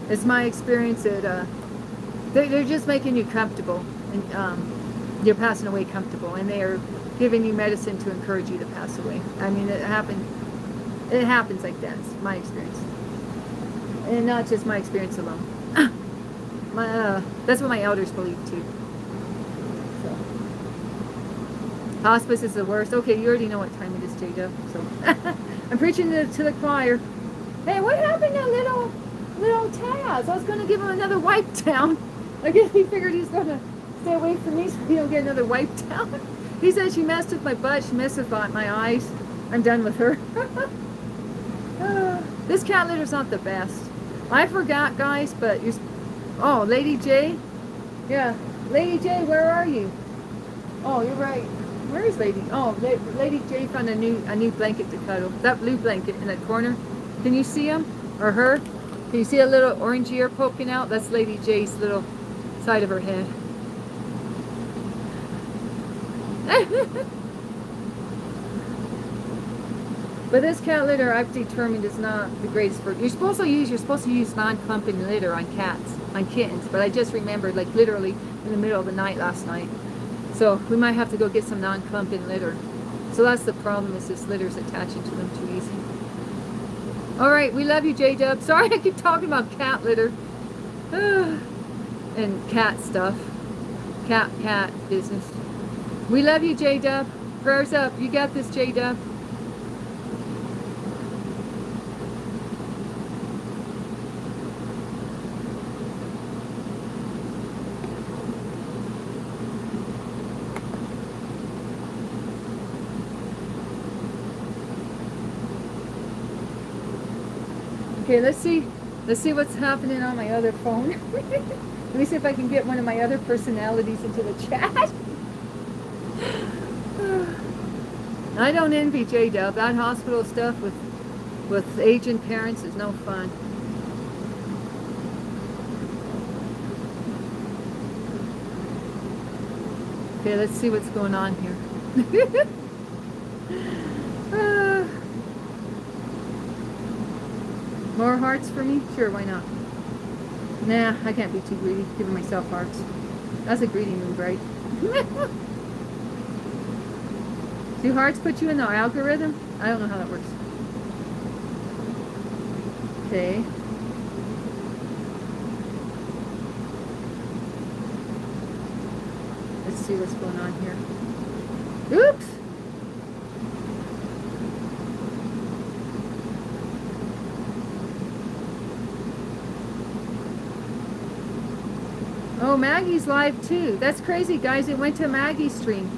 it's my experience that they're just making you comfortable. And you're passing away comfortable. And they're giving you medicine to encourage you to pass away. I mean, it happens like that. It's my experience. And not just my experience alone. That's what my elders believe too. So, hospice is the worst. Okay, you already know what time it is, J-Dub. So, I'm preaching to the choir. Hey, what happened to little Taz? I was going to give him another wipe down. I guess he figured he's going to stay away from me so he don't get another wipe down. He said she messed with my butt. She messed with my eyes. I'm done with her. This cat litter's not the best. I forgot, guys, but you're... Oh, Lady J? Yeah. Lady J, where are you? Oh, you're right. Where is Lady? Oh, Lady J found a new blanket to cuddle. That blue blanket in that corner. Can you see him? Or her? Can you see a little orange ear poking out? That's Lady J's little side of her head. But this cat litter, I've determined, is not the greatest for... You're supposed to use non-clumping litter on cats, on kittens. But I just remembered, like literally in the middle of the night last night. So we might have to go get some non-clumping litter. So that's the problem, is this litter's attaching to them too easy. All right, we love you, J-Dub. Sorry I keep talking about cat litter. And cat stuff. Cat business. We love you, J-Dub. Prayers up. You got this, J-Dub. Okay, let's see what's happening on my other phone. Let me see if I can get one of my other personalities into the chat. I don't envy J-Dub. That hospital stuff with aging parents is no fun. Okay, let's see what's going on here. More hearts for me? Sure, why not? Nah, I can't be too greedy, giving myself hearts. That's a greedy move, right? Do hearts put you in the algorithm? I don't know how that works. Okay. Let's see what's going on here. Oops! Oh, Maggie's live too. That's crazy, guys. It went to Maggie's stream.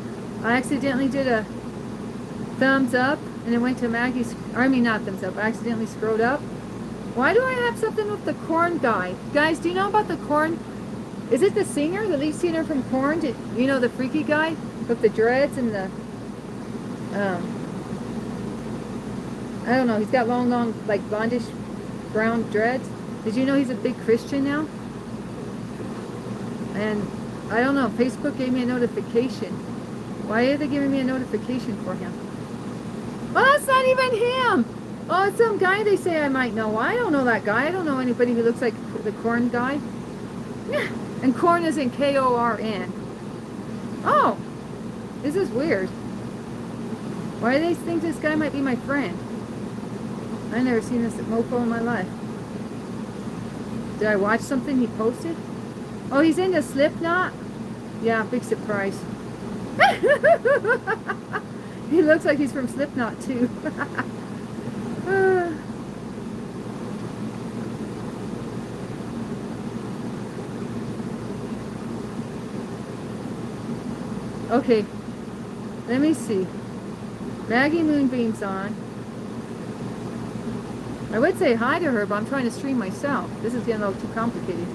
I accidentally did a thumbs up and it went to Maggie's... I mean, not thumbs up. I accidentally scrolled up. Why do I have something with the Korn guy? Guys, do you know about the Korn? Is it the singer? The lead singer from Korn? You know, the freaky guy with the dreads and the... I don't know. He's got long, like, blondish brown dreads. Did you know he's a big Christian now? And I don't know, Facebook gave me a notification. Why are they giving me a notification for him? Well, that's not even him. Oh, it's some guy they say I might know. Well, I don't know that guy. I don't know anybody who looks like the Korn guy. And Korn is in K-O-R-N. Oh, this is weird. Why do they think this guy might be my friend? I've never seen this mofo in my life. Did I watch something he posted? Oh, he's into Slipknot? Yeah, big surprise. He looks like he's from Slipknot, too. Okay, let me see. Maggie Moonbeam's on. I would say hi to her, but I'm trying to stream myself. This is getting a little too complicated.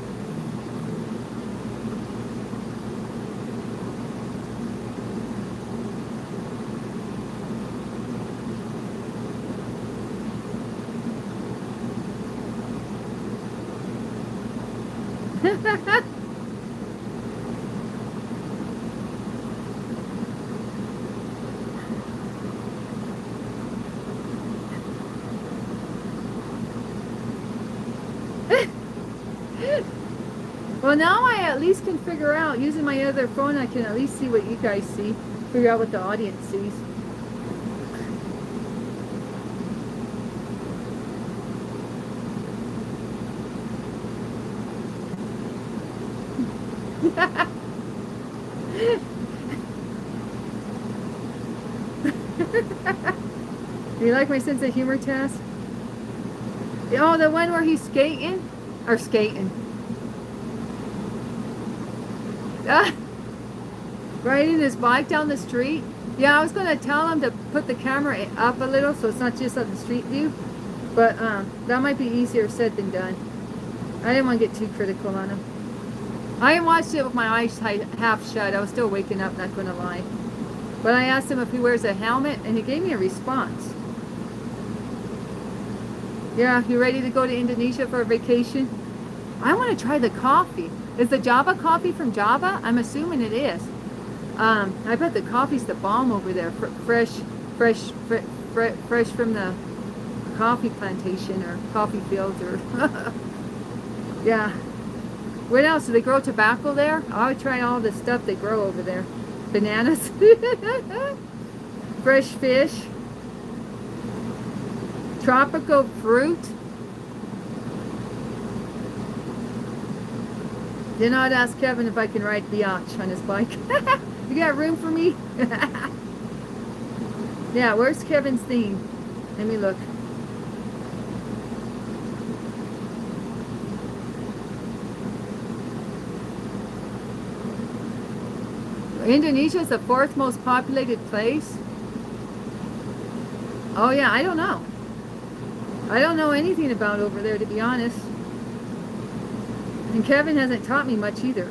Well, now I at least can figure out, using my other phone, I can at least see what you guys see. Figure out what the audience sees. You like my sense of humor, Tess? Oh, the one where he's skating? Or skating. Riding his bike down the street. Yeah, I was going to tell him to put the camera up a little so it's not just on the street view. But that might be easier said than done. I didn't want to get too critical on him. I watched it with my eyes half shut. I was still waking up, not going to lie. But I asked him if he wears a helmet, and he gave me a response. Yeah, you ready to go to Indonesia for a vacation? I want to try the coffee. Is the Java coffee from Java? I'm assuming it is. I bet the coffee's the bomb over there. Fresh from the coffee plantation or coffee fields or yeah. What else? Do they grow tobacco there? I would try all the stuff they grow over there. Bananas. Fresh fish. Tropical fruit. Then I'd ask Kevin if I can ride biatch on his bike. You got room for me? Yeah, where's Kevin's theme? Let me look. Indonesia is the 4th most populated place. Oh yeah, I don't know. I don't know anything about over there, to be honest. And Kevin hasn't taught me much either.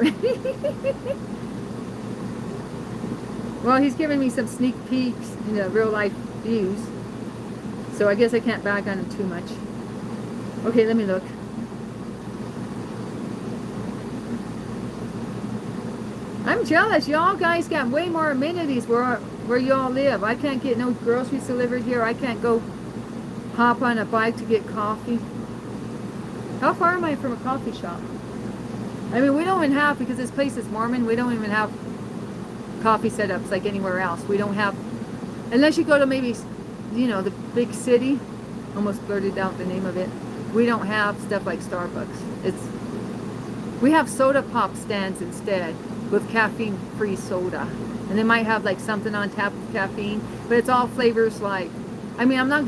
Well, he's given me some sneak peeks into real life views. So I guess I can't bag on him too much. Okay, let me look. I'm jealous. Y'all guys got way more amenities where y'all live. I can't get no groceries delivered here. I can't go hop on a bike to get coffee. How far am I from a coffee shop? I mean, we don't even have, because this place is Mormon, we don't even have coffee setups like anywhere else. We don't have, unless you go to maybe, you know, the big city. Almost blurted out the name of it. We don't have stuff like Starbucks. We have soda pop stands instead with caffeine-free soda. And they might have like something on tap with caffeine, but it's all flavors like, I mean, I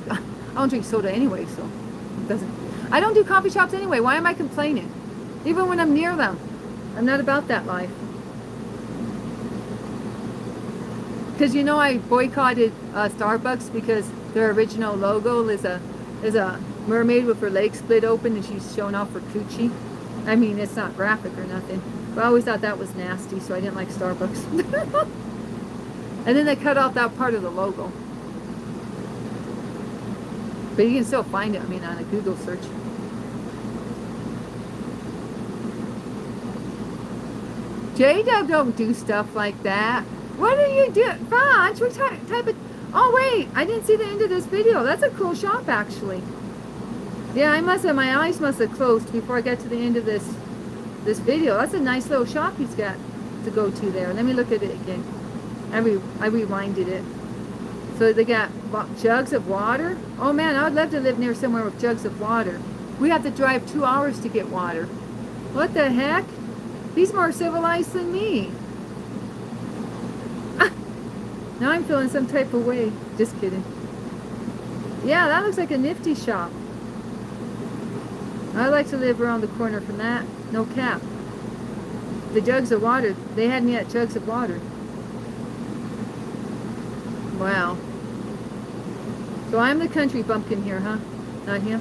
don't drink soda anyway, so it doesn't. I don't do coffee shops anyway. Why am I complaining? Even when I'm near them. I'm not about that life. Because you know I boycotted Starbucks because their original logo is a mermaid with her legs split open and she's showing off her coochie. I mean, it's not graphic or nothing. But I always thought that was nasty, so I didn't like Starbucks. And then they cut off that part of the logo. But you can still find it, I mean, on a Google search. J-Dub don't do stuff like that. What are you doing? Fonch, what type of... Oh, wait, I didn't see the end of this video. That's a cool shop, actually. Yeah, my eyes must have closed before I got to the end of this video. That's a nice little shop he's got to go to there. Let me look at it again. I rewinded it. So they got jugs of water. Oh man, I would love to live near somewhere with jugs of water. We have to drive 2 hours to get water. What the heck? He's more civilized than me. Now I'm feeling some type of way. Just kidding. Yeah, that looks like a nifty shop. I'd like to live around the corner from that. No cap. The jugs of water. They had me at jugs of water. Wow. So I'm the country bumpkin here, huh? Not him?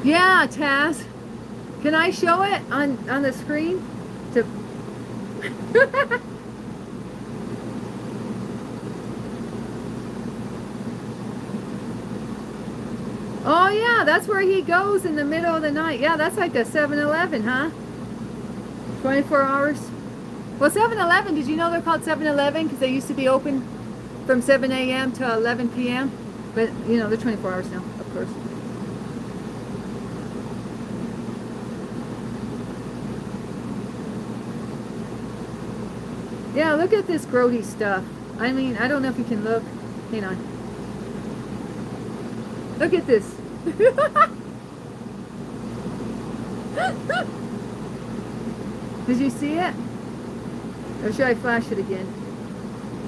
Yeah, Taz. Can I show it on the screen? Oh yeah, that's where he goes in the middle of the night. Yeah, that's like a 7-Eleven, huh? 24 hours. Well, 7-Eleven, did you know they're called 7-Eleven? Because they used to be open from 7 a.m. to 11 p.m. But, you know, they're 24 hours now, of course. Yeah, look at this grody stuff. I mean, I don't know if you can look. Hang on. Look at this. Did you see it? Or should I flash it again?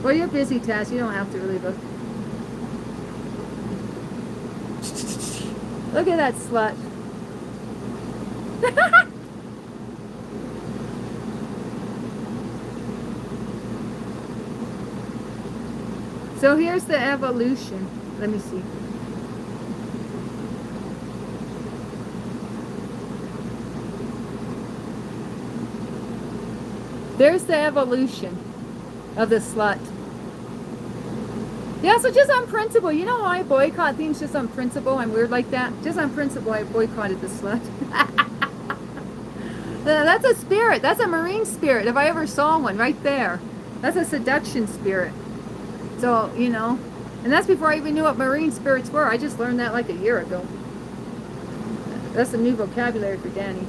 Well, you're busy, Taz. You don't have to really look. Look at that slut. So here's the evolution. Let me see. There's the evolution of the slut. Yeah, so just on principle. You know how I boycott things just on principle? I'm weird like that. Just on principle, I boycotted the slut. That's a spirit. That's a marine spirit. If I ever saw one right there. That's a seduction spirit. So, you know. And that's before I even knew what marine spirits were. I just learned that like a year ago. That's a new vocabulary for Danny.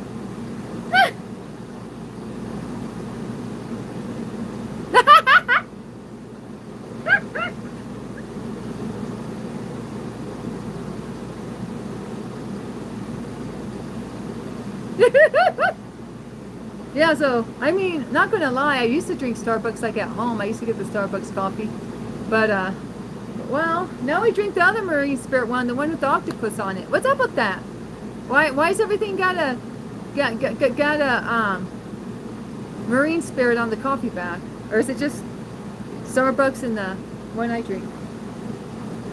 Yeah, so, I mean, not gonna lie, I used to drink Starbucks like at home. I used to get the Starbucks coffee. But, well, now we drink the other marine spirit one, the one with the octopus on it. What's up with that? Why is everything got a marine spirit on the coffee bag? Or is it just Starbucks and the one I drink?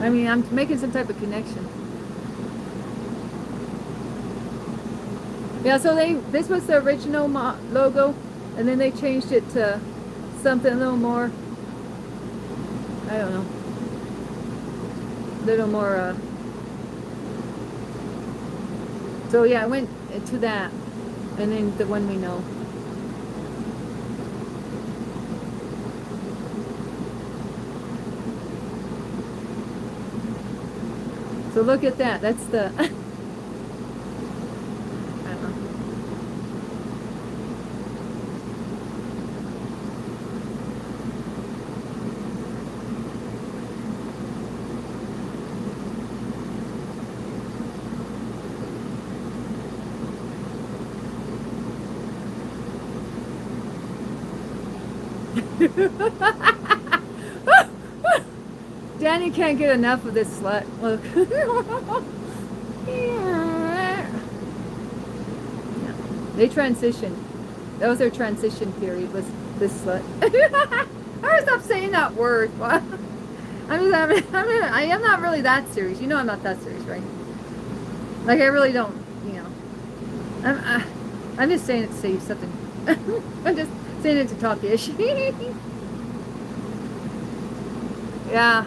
I mean, I'm making some type of connection. Yeah, so this was the original logo, and then they changed it to something a little more, I don't know, a little more, so yeah, I went to that, and then the one we know. So look at that, that's the... Danny can't get enough of this slut. Look. They transitioned. That was their transition period, was this slut. I gotta stop saying that word. I am not really that serious. You know I'm not that serious, right? Like, I really don't, you know. I'm just saying it to say something. I'm just saying it to talk ish. Yeah.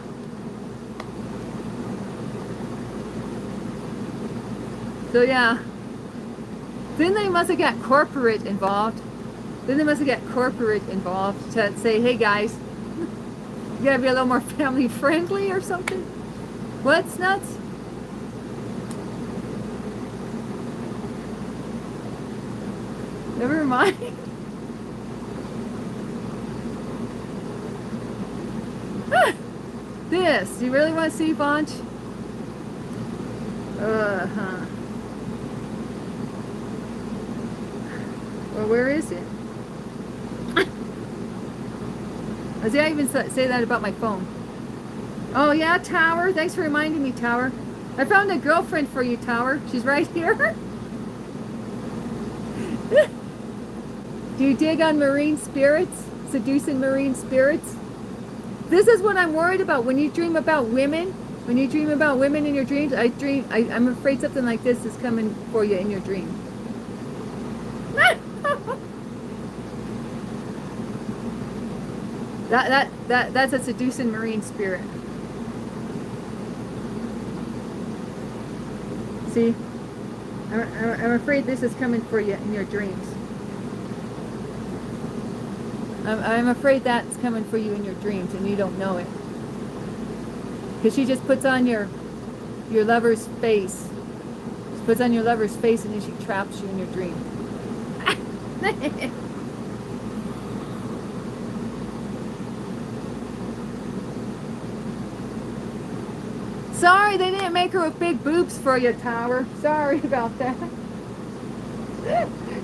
So yeah. Then they must have got corporate involved. Then they must have got corporate involved to say, hey guys, you gotta be a little more family friendly or something. What's nuts? Never mind. This, you really want to see, Bunch? Uh-huh. Well, where is it? Did I even say that about my phone? Oh, yeah, Tower. Thanks for reminding me, Tower. I found a girlfriend for you, Tower. She's right here. Do you dig on marine spirits? Seducing marine spirits? This is what I'm worried about. When you dream about women, when you dream about women in your dreams, I'm afraid something like this is coming for you in your dream. That's a seducing marine spirit. See? I'm afraid this is coming for you in your dreams. I'm afraid that's coming for you in your dreams and you don't know it. Because she just puts on your lover's face. She puts on your lover's face and then she traps you in your dream. Sorry, they didn't make her with big boobs for you, Tower. Sorry about that.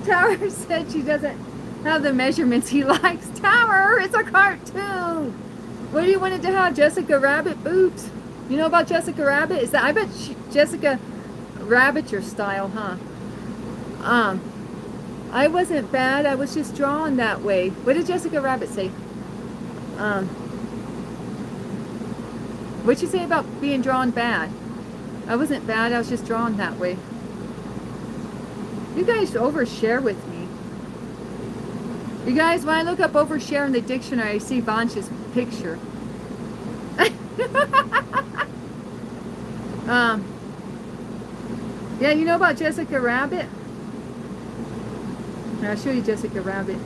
Tower said she doesn't have the measurements he likes. Tower, it's a cartoon. What do you want it to have? Jessica Rabbit boobs? You know about Jessica Rabbit? Is that? I bet Jessica Rabbit's your style, huh? I wasn't bad. I was just drawn that way. What did Jessica Rabbit say? What'd you say about being drawn bad? I wasn't bad. I was just drawn that way. You guys overshare with me. You guys, when I look up overshare in the dictionary, I see Vanch's picture. Yeah, you know about Jessica Rabbit? I'll show you Jessica Rabbit.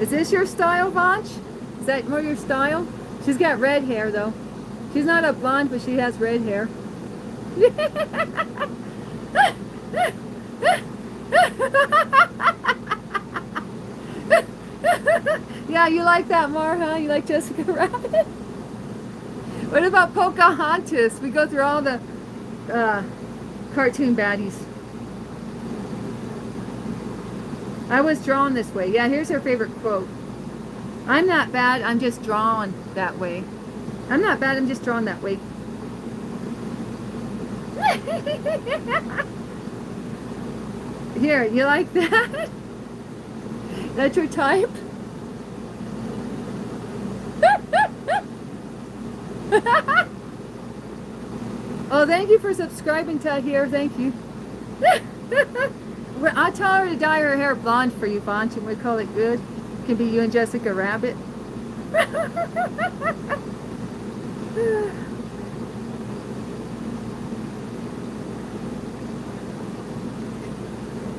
Is this your style, Vanch? Is that more your style? She's got red hair, though. She's not a blonde, but she has red hair. Yeah, you like that more, huh? You like Jessica Rabbit? What about Pocahontas? We go through all the cartoon baddies. I was drawn this way. Yeah, here's her favorite quote. I'm not bad, I'm just drawn that way. I'm not bad, I'm just drawn that way. Here, you like that? That's your type? Oh, thank you for subscribing to here. Thank you. I'll tell her to dye her hair blonde for you, Bonch, and we call it good. It can be you and Jessica Rabbit.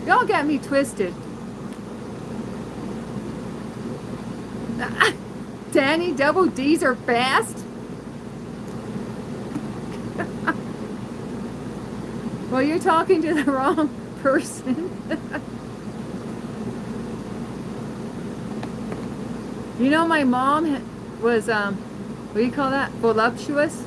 Y'all got me twisted. Danny, double D's are fast? Well, you're talking to the wrong person. You know, my mom was, what do you call that? Voluptuous.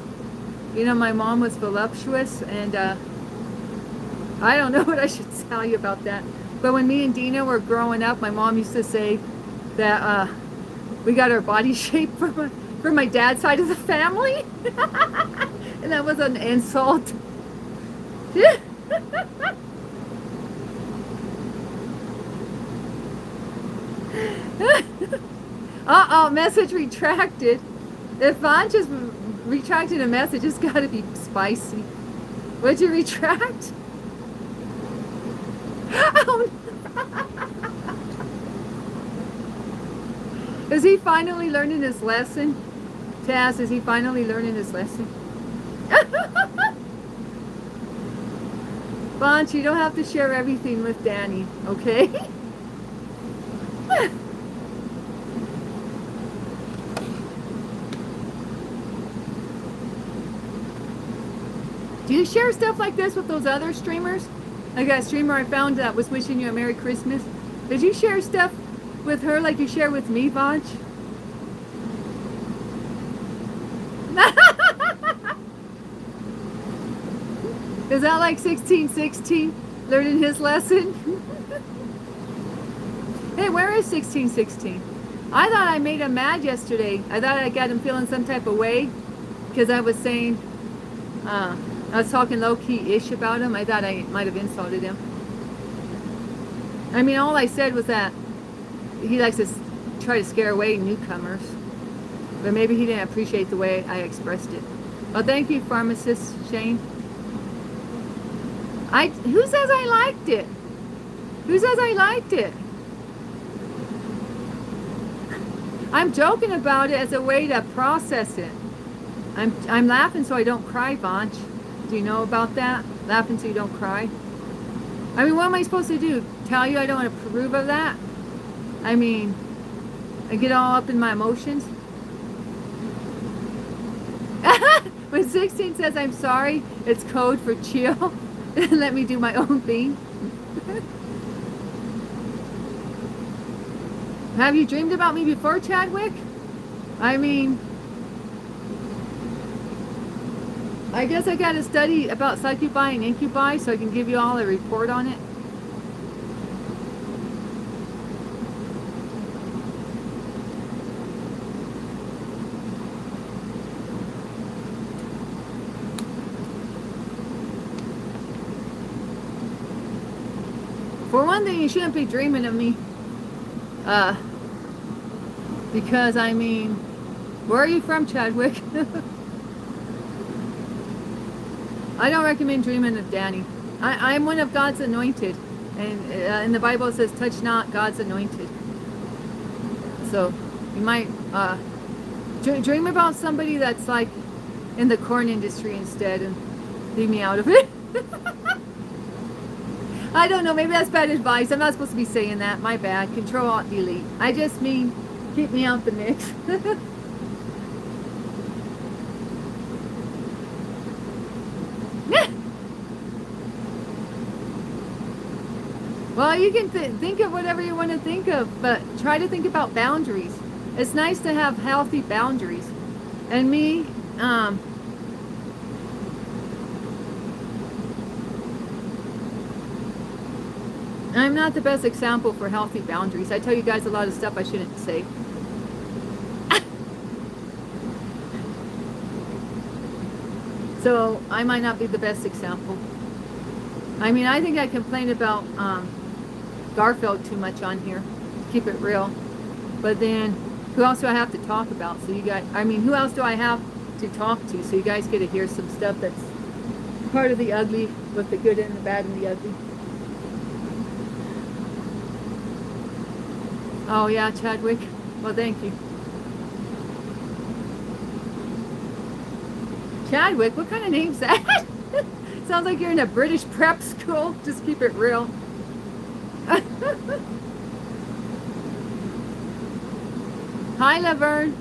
You know, my mom was voluptuous, and I don't know what I should tell you about that. But when me and Dina were growing up, my mom used to say that we got our body shape from my dad's side of the family. And that was an insult. Uh-oh, message retracted. If Vaughn just retracted a message, it's got to be spicy. What'd you retract? Oh, no. Is he finally learning his lesson? Taz, is he finally learning his lesson? Bonch, you don't have to share everything with Danny, okay? Do you share stuff like this with those other streamers? I got a streamer I found that was wishing you a Merry Christmas. Did you share stuff with her like you share with me, Bonch? Is that like 1616 learning his lesson? Hey, where is 1616? I thought I made him mad yesterday. I thought I got him feeling some type of way because I was saying, I was talking low-key-ish about him. I thought I might have insulted him. I mean, all I said was that he likes to try to scare away newcomers. But maybe he didn't appreciate the way I expressed it. Well, thank you, Pharmacist Shane. Who says I liked it? Who says I liked it? I'm joking about it as a way to process it. I'm laughing so I don't cry, Vanch. Do you know about that? Laughing so you don't cry. I mean, what am I supposed to do? Tell you I don't approve of that? I mean, I get all up in my emotions. When 16 says I'm sorry, it's code for chill. Let me do my own thing. Have you dreamed about me before, Chadwick? I mean, I guess I got to study about succubi and incubi so I can give you all a report on it. For one thing, you shouldn't be dreaming of me. Because, I mean, where are you from, Chadwick? I don't recommend dreaming of Danny. I'm one of God's anointed. And in the Bible it says, touch not God's anointed. So, you might dream about somebody that's like in the corn industry instead and leave me out of it. I don't know, maybe that's bad advice. I'm not supposed to be saying that. My bad. Control Alt Delete. I just mean keep me out the mix. Well, you can think of whatever you want to think of, but try to think about boundaries. It's nice to have healthy boundaries. And me, I'm not the best example for healthy boundaries. I tell you guys a lot of stuff I shouldn't say. So I might not be the best example. I mean, I think I complain about Garfield too much on here. Keep it real. But then, who else do I have to talk about? So you guys, I mean, who else do I have to talk to? So you guys get to hear some stuff that's part of the ugly with the good and the bad and the ugly. Oh yeah, Chadwick. Well, thank you. Chadwick, what kind of name's that? Sounds like you're in a British prep school. Just keep it real. Hi, Laverne.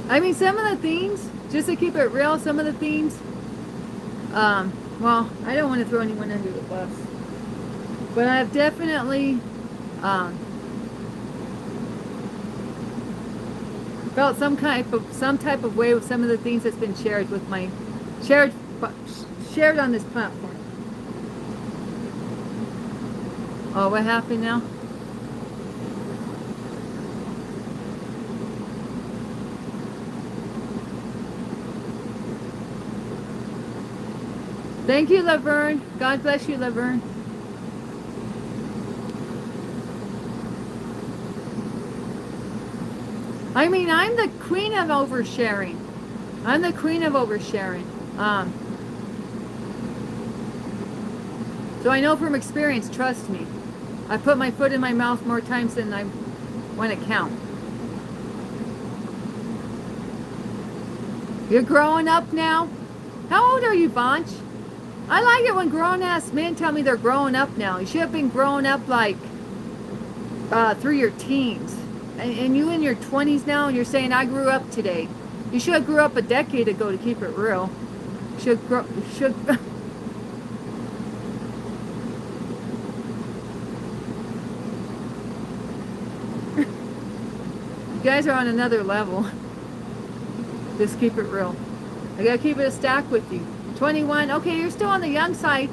I mean, some of the themes, just to keep it real, some of the themes, well, I don't want to throw anyone under the bus, but I've definitely felt some type of way with some of the things that's been shared with my shared on this platform. Oh, what happened now? Thank you, Laverne. God bless you, Laverne. I mean, I'm the queen of oversharing. I'm the queen of oversharing. So I know from experience, trust me. I put my foot in my mouth more times than I want to count. You're growing up now? How old are you, Vanch? I like it when grown-ass men tell me they're growing up now. You should have been growing up like through your teens. And you in your 20s now and you're saying, I grew up today. You should have grew up a decade ago to keep it real. You guys are on another level. Just keep it real. I gotta keep it a stack with you. 21, okay, you're still on the young side,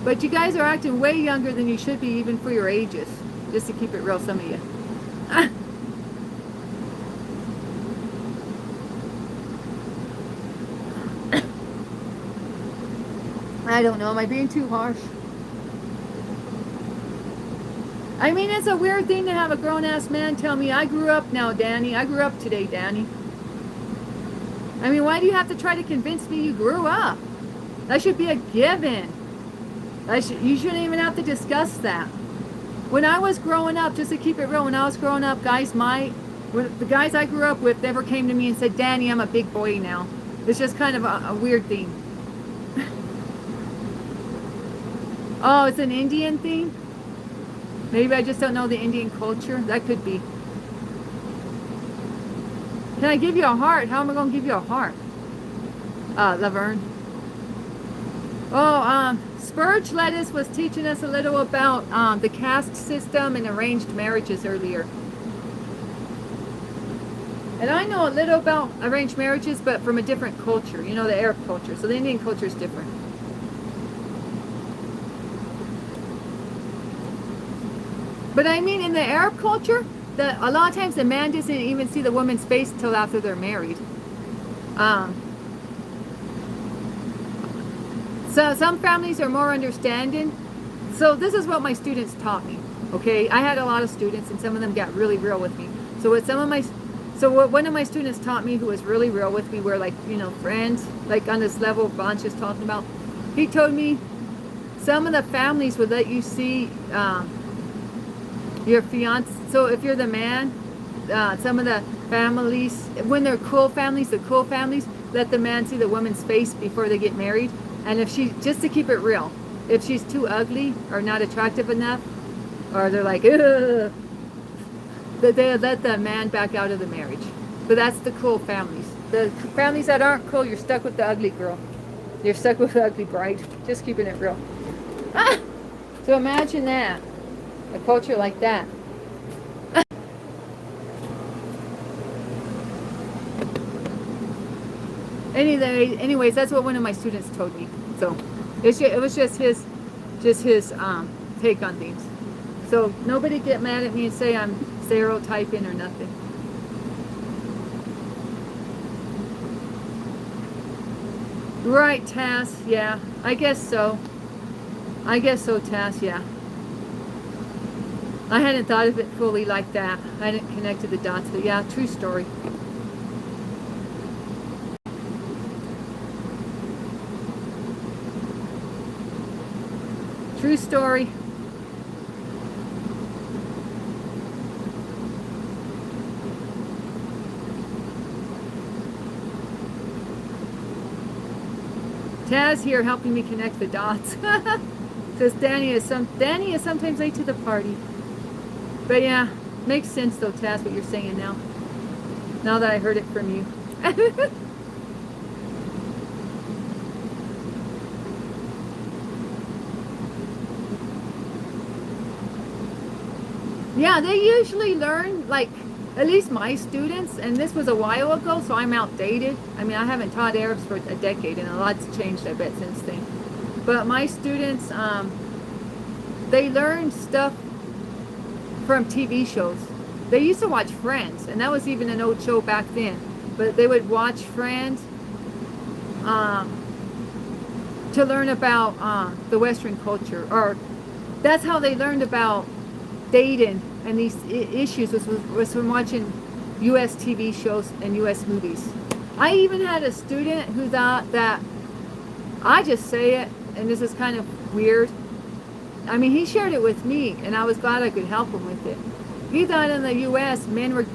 but you guys are acting way younger than you should be even for your ages. Just to keep it real, some of you. I don't know, am I being too harsh? I mean, it's a weird thing to have a grown-ass man tell me, I grew up now, Danny. I grew up today, Danny. I mean, why do you have to try to convince me you grew up? That should be a given. You shouldn't even have to discuss that. When I was growing up, just to keep it real, when I was growing up, the guys I grew up with never came to me and said, Danny, I'm a big boy now. It's just kind of a weird thing. Oh, it's an Indian thing? Maybe I just don't know the Indian culture. That could be. Can I give you a heart? How am I going to give you a heart? Laverne. Oh, Spurge Lettuce was teaching us a little about the caste system and arranged marriages earlier. And I know a little about arranged marriages, but from a different culture. You know, the Arab culture. So the Indian culture is different. But I mean, in the Arab culture, a lot of times the man doesn't even see the woman's face until after they're married. So some families are more understanding. So this is what my students taught me. Okay, I had a lot of students, and some of them got really real with me. So what one of my students taught me, who was really real with me, were like, you know, friends, like on this level Vanch is talking about. He told me some of the families would let you see your fiance. So if you're the man, some of the families, when they're cool families, let the man see the woman's face before they get married. And if just to keep it real, if she's too ugly or not attractive enough, or they're like, ugh, that they let the man back out of the marriage. But that's the cool families. The families that aren't cool, you're stuck with the ugly girl. You're stuck with the ugly bride. Just keeping it real. So imagine that. A culture like that. Anyways, that's what one of my students told me. So it was just his take on things. So nobody get mad at me and say I'm stereotyping or nothing. Right, Tass. Yeah, I guess so. Tass. Yeah. I hadn't thought of it fully like that. I hadn't connected the dots, but yeah, true story. True story. Taz here helping me connect the dots. Says Danny is sometimes late to the party. But yeah, makes sense though, Taz, what you're saying now. Now that I heard it from you. Yeah, they usually learn, like, at least my students, and this was a while ago, so I'm outdated. I mean, I haven't taught Arabs for a decade, and a lot's changed, I bet, since then. But my students, they learn stuff from TV shows. They used to watch Friends, and that was even an old show back then. But they would watch Friends to learn about the Western culture, or that's how they learned about dating and these issues was from watching U.S. TV shows and U.S. movies. I even had a student who thought that, I just say it, and this is kind of weird. I mean, he shared it with me, and I was glad I could help him with it. He thought in the U.S. men were,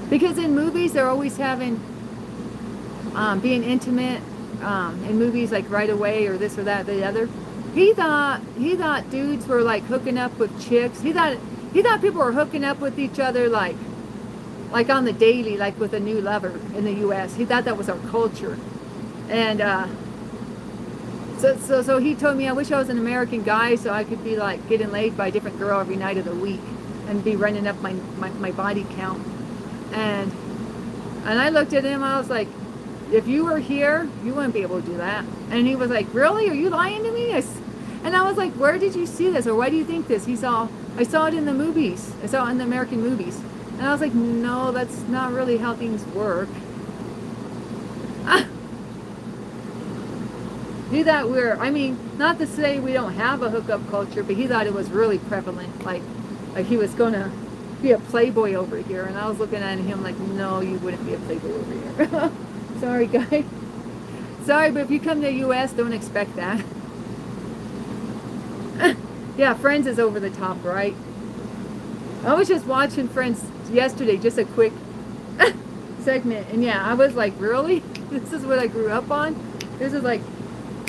because in movies they're always having, being intimate, in movies like Right Away or this or that, the other. He thought dudes were like hooking up with chicks. He thought people were hooking up with each other like on the daily, like with a new lover in the U.S. He thought that was our culture, and so he told me, I wish I was an American guy so I could be like getting laid by a different girl every night of the week and be running up my body count. And I looked at him, I was like, if you were here, you wouldn't be able to do that. And he was like, really? Are you lying to me? And I was like, where did you see this? Or why do you think this? I saw it in the movies. I saw it in the American movies. And I was like, no, that's not really how things work. He thought I mean, not to say we don't have a hookup culture, but he thought it was really prevalent. Like he was going to be a playboy over here. And I was looking at him like, no, you wouldn't be a playboy over here. Sorry, guys. Sorry, but if you come to the U.S., don't expect that. Yeah, Friends is over the top, right? I was just watching Friends yesterday, just a quick segment, and yeah, I was like, really? This is what I grew up on? This is like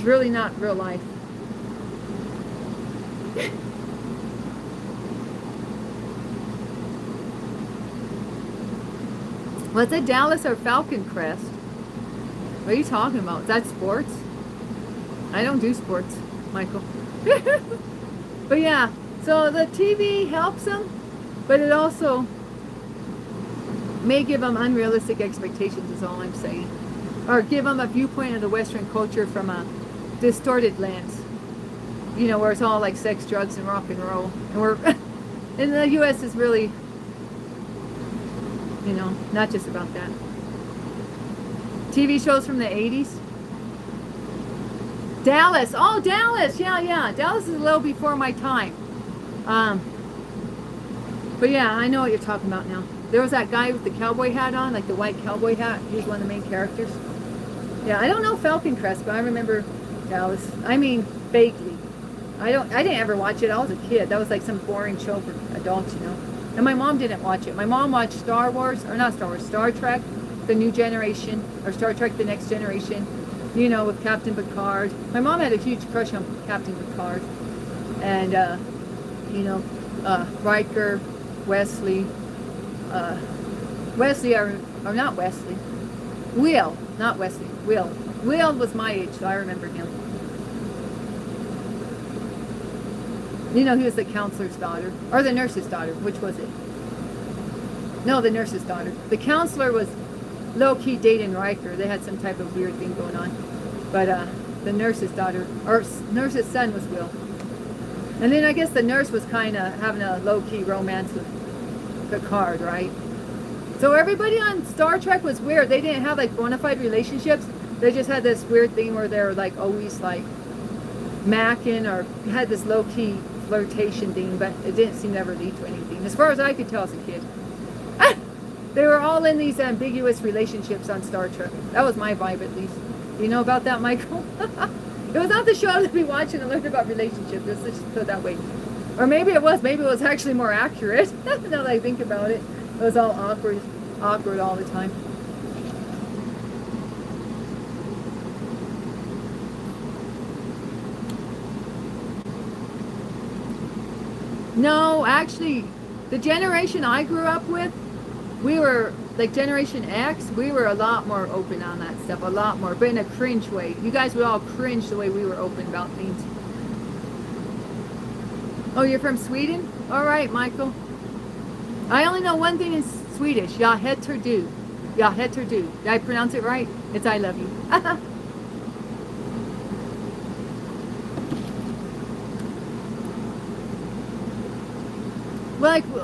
really not real life. What's a Dallas or Falcon crest? What are you talking about? Is that sports? I don't do sports, Michael. But yeah, so the TV helps them, but it also may give them unrealistic expectations is all I'm saying. Or give them a viewpoint of the Western culture from a distorted lens. You know, where it's all like sex, drugs, and rock and roll. And we're, and the U.S. is really, you know, not just about that. TV shows from the 80s. Dallas. Oh, Dallas. Yeah. Dallas is a little before my time. But yeah, I know what you're talking about now. There was that guy with the cowboy hat on, like the white cowboy hat. He was one of the main characters. Yeah, I don't know Falcon Crest, but I remember Dallas. I mean, vaguely. I didn't ever watch it. I was a kid. That was like some boring show for adults, you know. And my mom didn't watch it. My mom watched Star Wars, or not Star Wars, Star Trek, The New Generation, or Star Trek The Next Generation, you know, with Captain Picard. My mom had a huge crush on Captain Picard. And, you know, Riker, Wesley, or not Wesley, Will, not Wesley, Will. Will was my age, so I remember him. You know, he was the counselor's daughter, or the nurse's daughter. Which was it? No, the nurse's daughter. The counselor was low-key dating Riker. They had some type of weird thing going on. But the nurse's daughter, or nurse's son was Will. And then I guess the nurse was kind of having a low-key romance with Picard, right? So everybody on Star Trek was weird. They didn't have like bona fide relationships. They just had this weird thing where they're like always like macking or had this low-key flirtation thing, but it didn't seem to ever lead to anything. As far as I could tell as a kid. They were all in these ambiguous relationships on Star Trek. That was my vibe, at least. Do you know about that, Michael? It was not the show that we watched and learned about relationships. Let's just put it that way. Or maybe it was. Maybe it was actually more accurate. Now that I think about it. It was all awkward all the time. No, actually, the generation I grew up with, we were, like Generation X, we were a lot more open on that stuff, a lot more, but in a cringe way. You guys would all cringe the way we were open about things. Oh, you're from Sweden? All right, Michael. I only know one thing in Swedish. Jag heter du. Jag heter du. Did I pronounce it right? It's I love you.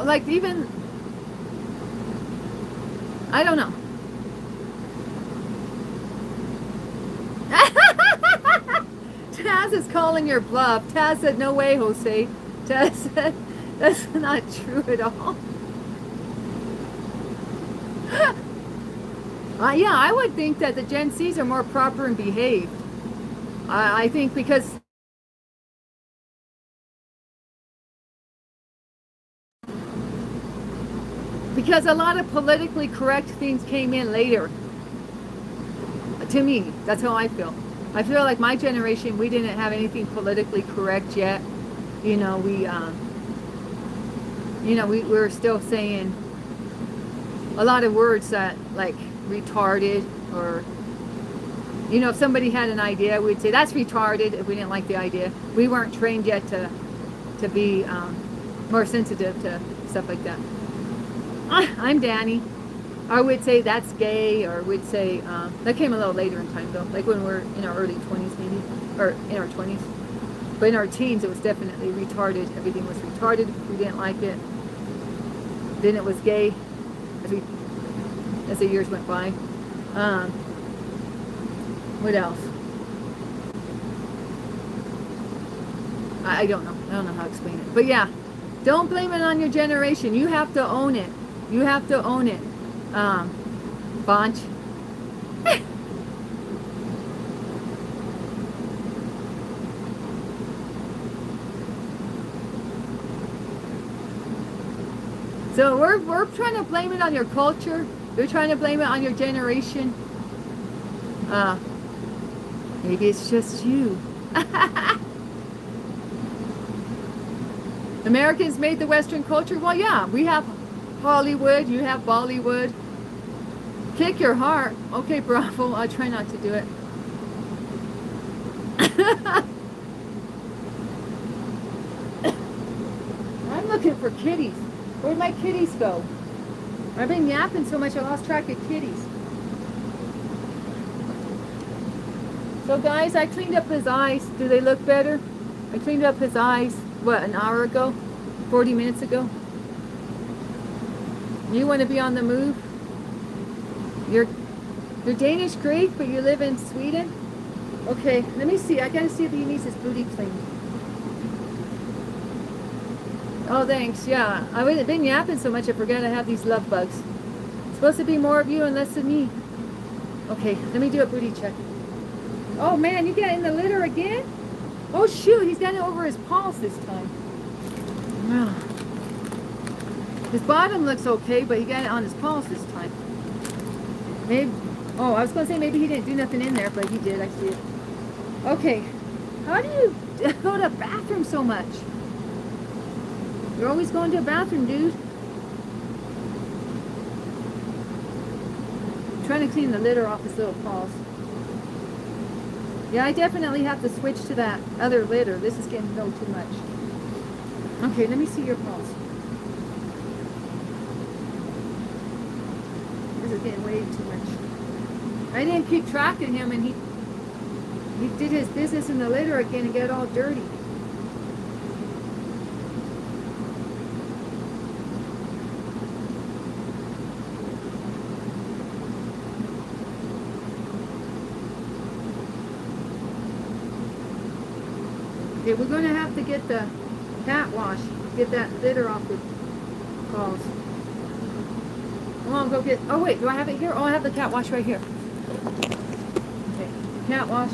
like even, I don't know. Taz is calling your bluff. Taz said, no way, Jose. Taz said, that's not true at all. Yeah, I would think that the Gen Zs are more proper and behaved. I think because a lot of politically correct things came in later. To me, that's how I feel. I feel like my generation, we didn't have anything politically correct yet. You know, we were still saying a lot of words that, like, retarded, or, you know, if somebody had an idea, we'd say that's retarded if we didn't like the idea. We weren't trained yet to be more sensitive to stuff like that. I'm Danny. I would say that's gay, or we'd say, that came a little later in time though, like when we're in our early 20s maybe, or in our 20s. But in our teens it was definitely retarded. Everything was retarded. We didn't like it. Then it was gay as the years went by. What else? I don't know. I don't know how to explain it. But yeah, don't blame it on your generation. You have to own it. You have to own it. Bunch. So we're trying to blame it on your culture. They're trying to blame it on your generation. Maybe it's just you. Americans made the Western culture. Well, yeah, we have Hollywood. You have Bollywood. Kick your heart. Okay, Bravo. I'll try not to do it. I'm looking for kitties. Where'd my kitties go? I've been yapping so much I lost track of kitties. So guys, I cleaned up his eyes. Do they look better? I cleaned up his eyes, what, an hour ago? 40 minutes ago? You want to be on the move? You're Danish Greek, but you live in Sweden? Okay, let me see. I gotta see if he needs his booty cleaned. Oh, thanks. Yeah, I've been yapping so much I forgot I have these love bugs. It's supposed to be more of you and less of me. Okay, let me do a booty check. Oh man, you got it in the litter again? Oh shoot, he's got it over his paws this time. Wow. His bottom looks okay, but he got it on his paws this time. Maybe. Oh, I was going to say maybe he didn't do nothing in there, but he did. I see it. Okay. How do you go to the bathroom so much? You're always going to a bathroom, dude. I'm trying to clean the litter off his little paws. Yeah, I definitely have to switch to that other litter. This is getting no too much. Okay, let me see your paws. This is getting way too much. I didn't keep track of him, and he did his business in the litter again and got all dirty. Okay, we're going to have to get the cat wash, get that litter off the paws. Come on, go get, oh wait, do I have it here? Oh, I have the cat wash right here. Okay, cat wash.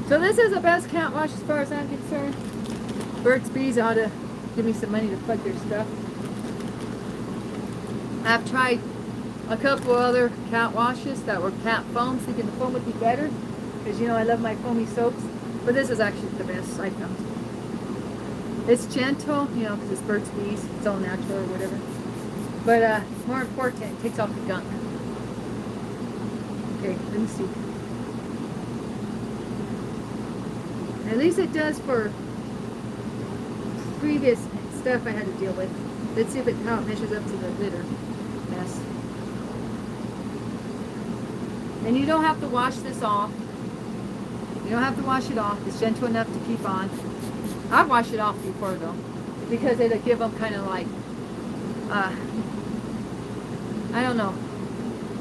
So this is the best cat wash as far as I'm concerned. Burt's Bees ought to give me some money to plug their stuff. I've tried a couple other cat washes that were cat foam, thinking the foam would be better, because you know I love my foamy soaps. But this is actually the best I found. It's gentle, you know, because it's Burt's Bees, it's all natural or whatever. But more important, it takes off the gunk. Okay, let me see. At least it does for previous stuff I had to deal with. Let's see if how it measures up to the litter mess. And you don't have to wash this off. You don't have to wash it off. It's gentle enough to keep on. I've washed it off before though, because it'll give them kind of like, I don't know.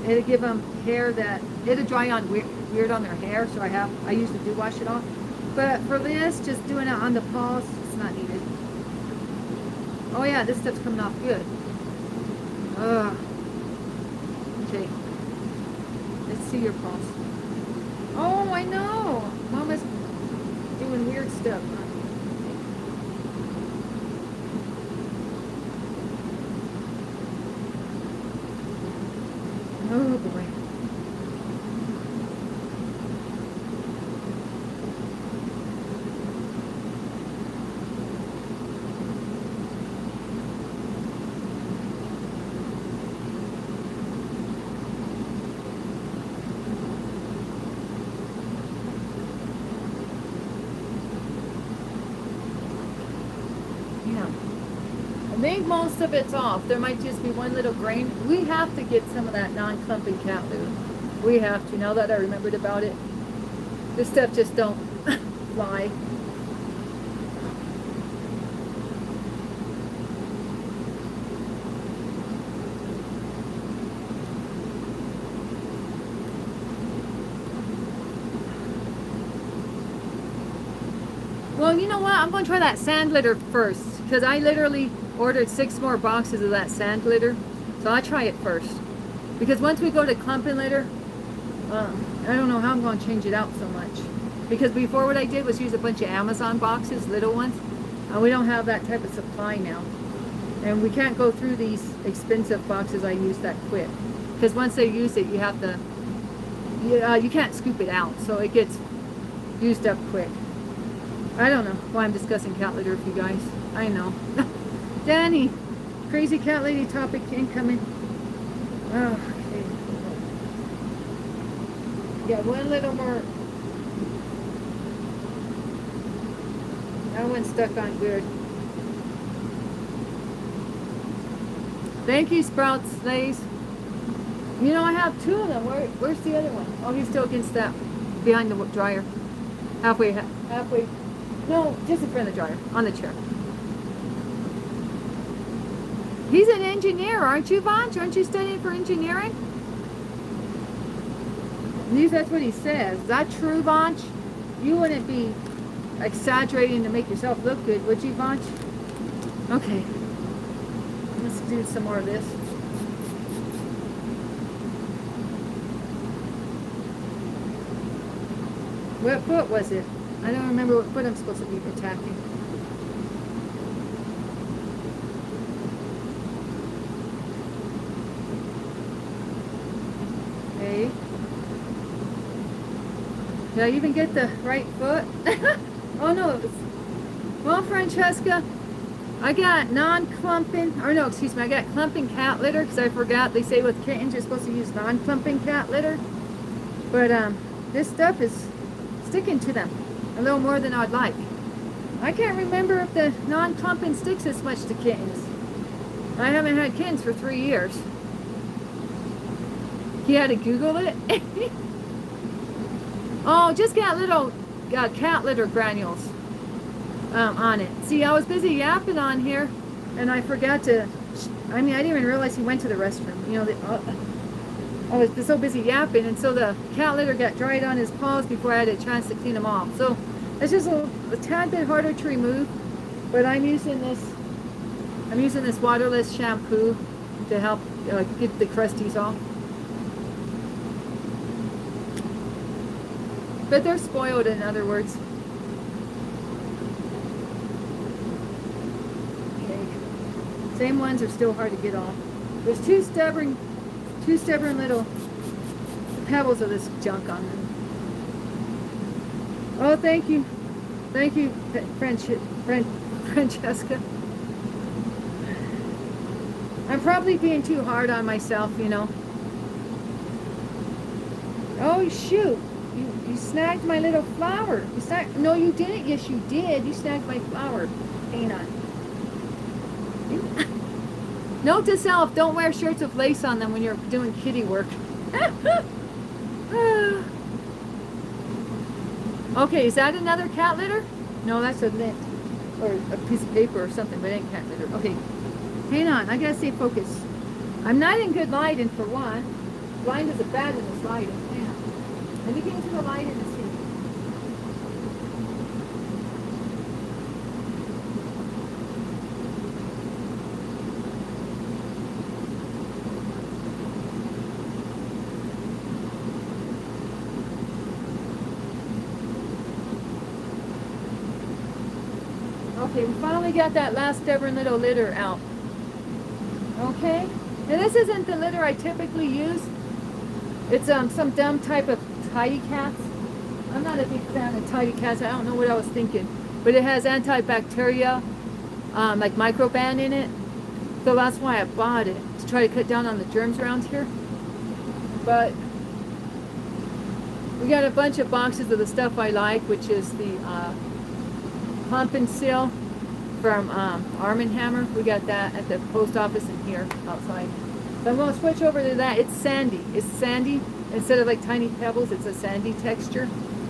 It'll give them hair that, it'll dry on weird on their hair, so I usually do wash it off. But for this, just doing it on the paws, it's not needed. Oh yeah, this stuff's coming off good. Okay. Let's see your paws. Oh, I know. Mama's doing weird stuff. Huh? Oh boy. I think most of it's off. There might just be one little grain. We have to get some of that non-clumping cat lube. We have to, now that I remembered about it. This stuff just don't fly. Well, you know what? I'm going to try that sand litter first, because I literally ordered 6 more boxes of that sand litter. So I'll try it first. Because once we go to clumping litter, I don't know how I'm going to change it out so much. Because before what I did was use a bunch of Amazon boxes, little ones. And we don't have that type of supply now. And we can't go through these expensive boxes I use that quick. Because once they use it, you have to, you can't scoop it out. So it gets used up quick. I don't know why I'm discussing cat litter with you guys. I know. Danny, crazy cat lady topic incoming. Oh, okay. Yeah, one little more. That one's stuck on good. Thank you, Sprouts Lays. You know, I have two of them. Where's the other one? Oh, he's still against that, behind the dryer. Halfway. No, just in front of the dryer, on the chair. He's an engineer, aren't you, Vanch? Aren't you studying for engineering? At least that's what he says. Is that true, Vanch? You wouldn't be exaggerating to make yourself look good, would you, Vanch? Okay. Let's do some more of this. What foot was it? I don't remember what foot I'm supposed to be attacking. Okay. Did I even get the right foot? Oh no, it was... Well, Francesca, I got non-clumping, or no, excuse me, I got clumping cat litter, because I forgot they say with kittens you're supposed to use non-clumping cat litter. But this stuff is sticking to them a little more than I'd like. I can't remember if the non-clumping sticks as much to kittens. I haven't had kittens for 3 years. He had to Google it. Oh, just got little cat litter granules on it. See, I was busy yapping on here, and I forgot to. I didn't even realize he went to the restroom. You know, I was so busy yapping, and so the cat litter got dried on his paws before I had a chance to clean them off. So it's just a tad bit harder to remove, but I'm using this waterless shampoo to help get the crusties off. But they're spoiled, in other words. Okay. Same ones are still hard to get off. There's two stubborn little pebbles of this junk on them. Oh, thank you, Francesca. I'm probably being too hard on myself, you know. Oh shoot! You snagged my little flower. No, you didn't. Yes, you did. You snagged my flower. Hang on. Note to self: don't wear shirts with lace on them when you're doing kitty work. Okay, is that another cat litter? No, that's a lint or a piece of paper or something, but it ain't cat litter. Okay, hang on. I gotta stay focused. I'm not in good lighting for one. Blind is a bad in this lighting. Hang on. Let me get into the light and see. Okay, we finally got that last stubborn little litter out. Okay, and this isn't the litter I typically use. It's some dumb type of tidy cats. I'm not a big fan of tidy cats. I don't know what I was thinking, but it has antibacterial, like microban in it. So that's why I bought it, to try to cut down on the germs around here. But we got a bunch of boxes of the stuff I like, which is the pump and seal from Arm & Hammer. We got that at the post office in here outside. So I'm going to switch over to that. It's sandy. It's sandy. Instead of like tiny pebbles, it's a sandy texture,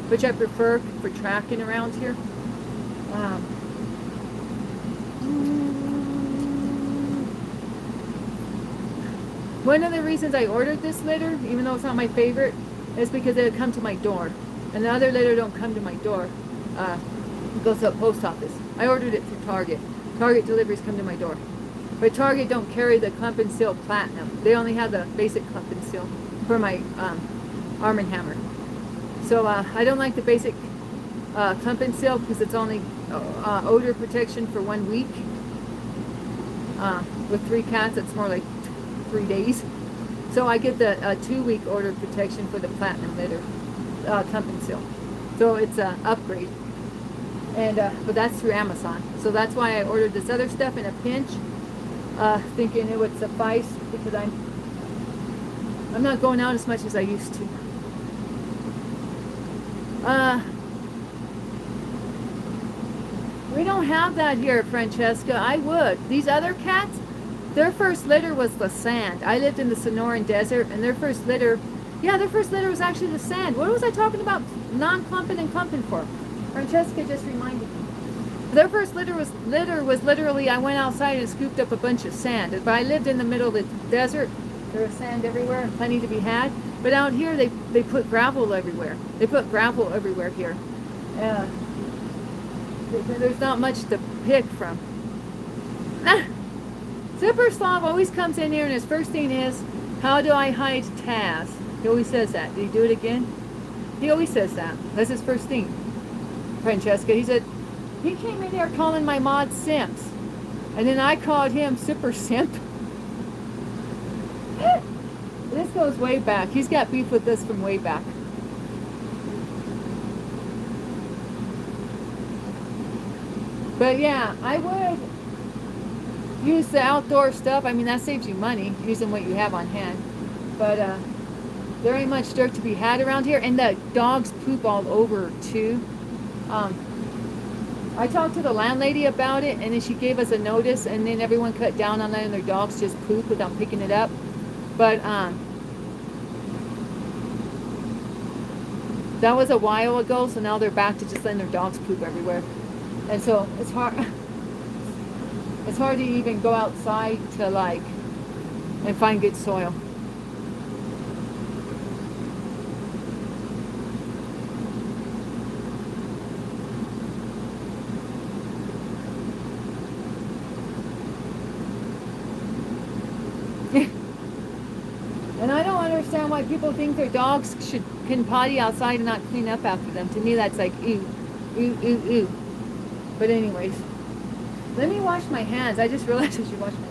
which I prefer for tracking around here. One of the reasons I ordered this litter, even though it's not my favorite, is because it'll come to my door. And the other litter don't come to my door. It goes to the post office. I ordered it through Target. Target deliveries come to my door. But Target don't carry the Clump and Seal Platinum. They only have the basic Clump and Seal for my Arm & Hammer. So I don't like the basic Clump and Seal because it's only odor protection for 1 week. With 3 cats, it's more like 3 days. So I get the 2-week order protection for the platinum litter, Company Seal. So it's an upgrade. And but that's through Amazon. So that's why I ordered this other stuff in a pinch, thinking it would suffice, because I'm not going out as much as I used to. We don't have that here, Francesca. I would. These other cats, their first litter was the sand. I lived in the Sonoran Desert, and their first litter, was actually the sand. What was I talking about non-clumping and clumping for? Francesca just reminded me. Their first litter was literally, I went outside and scooped up a bunch of sand. But I lived in the middle of the desert. There was sand everywhere and plenty to be had. But out here, they put gravel everywhere. They put gravel everywhere here. There's not much to pick from. Zipper Slav always comes in here and his first thing is, how do I hide Taz? He always says that. Did he do it again? He always says that. That's his first thing. Francesca, he said, he came in here calling my mod simps. And then I called him super simp. This goes way back. He's got beef with us from way back. But yeah, I would use the outdoor stuff. I mean, that saves you money, using what you have on hand. But there ain't much dirt to be had around here. And the dogs poop all over, too. I talked to the landlady about it, and then she gave us a notice, and then everyone cut down on letting their dogs just poop without picking it up. But that was a while ago, so now they're back to just letting their dogs poop everywhere. And so it's hard to even go outside to and find good soil. And I don't understand why people think their dogs can potty outside and not clean up after them. To me, that's like, ew, ew, ew, ew. But anyways, let me wash my hands. I just realized I should wash my hands.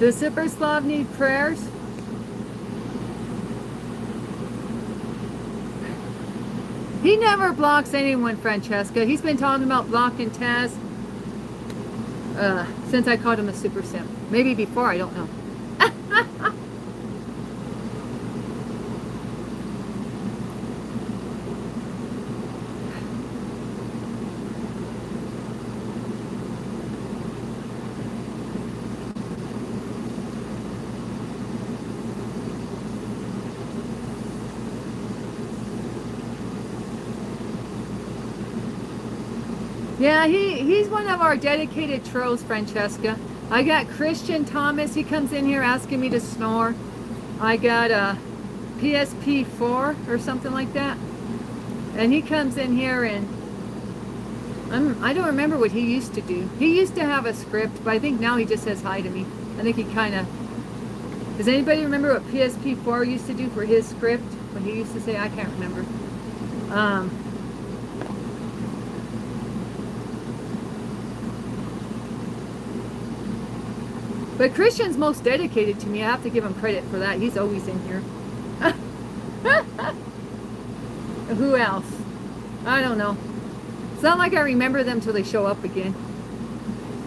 Does Zipper Slav need prayers? He never blocks anyone, Francesca. He's been talking about blocking Taz since I called him a super simp. Maybe before, I don't know. Yeah, he's one of our dedicated trolls, Francesca. I got Christian Thomas. He comes in here asking me to snore. I got a PSP4 or something like that. And he comes in here and I don't remember what he used to do. He used to have a script, but I think now he just says hi to me. I think he kind of... Does anybody remember what PSP4 used to do for his script? What he used to say? I can't remember. But Christian's most dedicated to me. I have to give him credit for that. He's always in here. Who else? I don't know. It's not like I remember them till they show up again.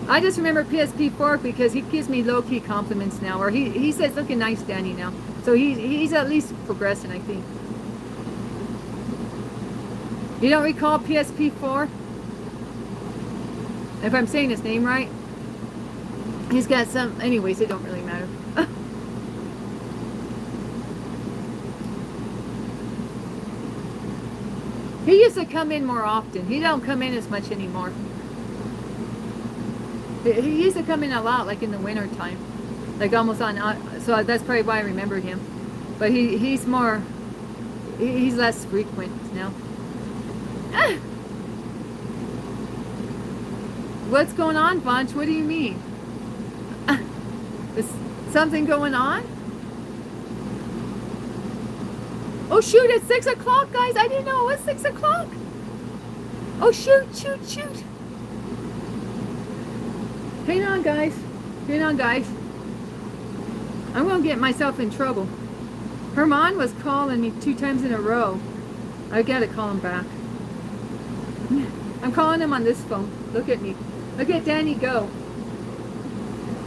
I just remember PSP4 because he gives me low-key compliments now. Or he says, looking nice, Danny, now. So he's at least progressing, I think. You don't recall PSP4? If I'm saying his name right? He's got some... Anyways, it don't really matter. He used to come in more often. He don't come in as much anymore. He used to come in a lot, like in the winter time, like almost on. So that's probably why I remembered him. But he's more. He's less frequent now. Ah! What's going on, Bunch? What do you mean? Is something going on? Oh shoot! It's 6 o'clock, guys. I didn't know it was 6 o'clock. Oh shoot! Shoot! Shoot! Hang on, guys. Hang on, guys. I'm gonna get myself in trouble. Herman was calling me 2 times in a row. I gotta call him back. I'm calling him on this phone. Look at me. Look at Danny go.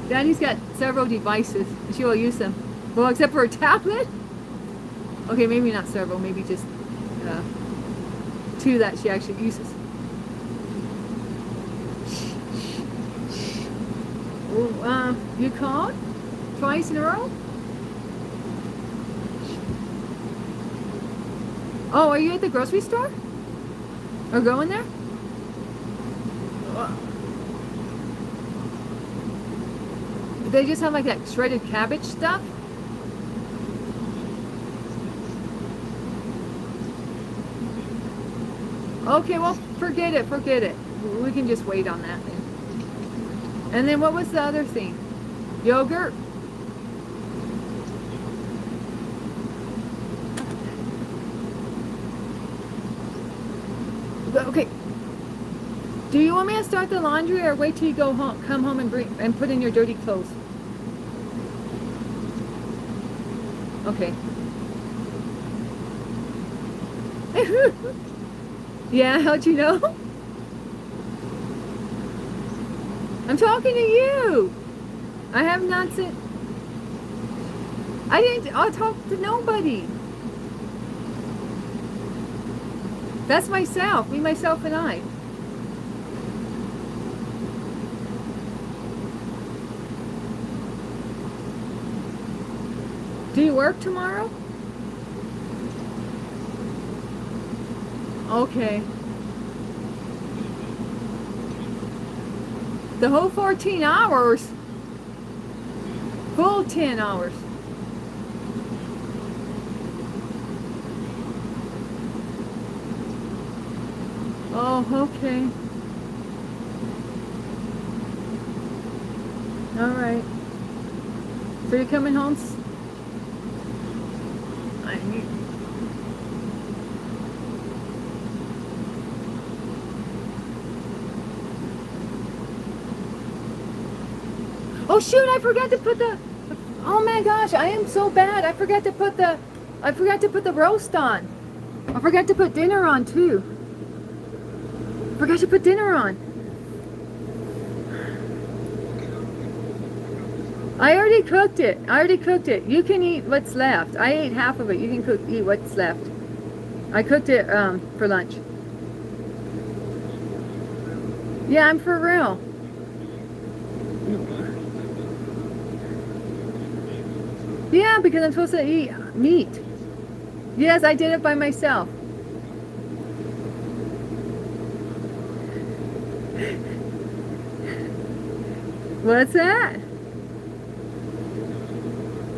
Danny's got several devices. And she will use them. Well, except for a tablet. Okay, maybe not several. Maybe just 2 that she actually uses. You called? Twice in a row? Oh, are you at the grocery store? Or going there? They just have like that shredded cabbage stuff? Okay, well, forget it, forget it. We can just wait on that then. And then what was the other thing? Yogurt? Okay. Do you want me to start the laundry or wait till you go home, come home and put in your dirty clothes? Okay. Yeah, how'd you know? I'm talking to you. I have not said. I'll talk to nobody. That's myself, me, myself, and I. Do you work tomorrow? Okay. The whole 14 hours? Full 10 hours. Oh, okay. All right. So you're coming home? I need. Oh shoot! I forgot to put the. Oh my gosh! I am so bad. I forgot to put the roast on. I forgot to put dinner on too. Forgot to put dinner on. I already cooked it. You can eat what's left. I ate half of it. You can eat what's left. I cooked it for lunch. Yeah, I'm for real. Yeah, because I'm supposed to eat meat. Yes, I did it by myself. What's that?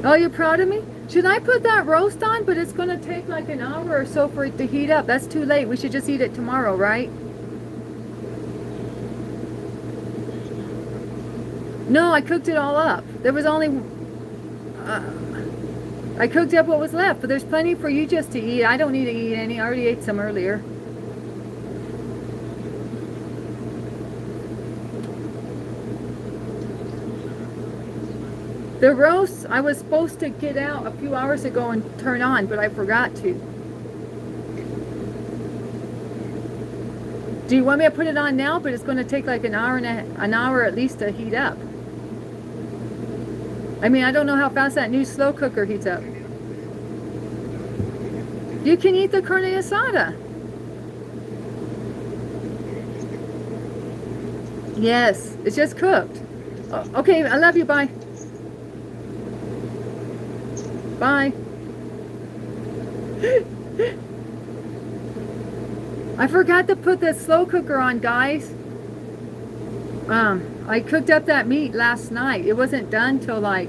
Oh, you're proud of me? Should I put that roast on? But it's going to take like an hour or so for it to heat up. That's too late. We should just eat it tomorrow, right? No, I cooked it all up. There was only... I cooked up what was left, but there's plenty for you just to eat. I don't need to eat any. I already ate some earlier. The roast I was supposed to get out a few hours ago and turn on, but I forgot to. Do you want me to put it on now? But it's going to take like an hour at least to heat up. I mean, I don't know how fast that new slow cooker heats up. You can eat the carne asada. Yes, it's just cooked. Okay, I love you. Bye. Bye. I forgot to put the slow cooker on, guys. I cooked up that meat last night. It wasn't done till like,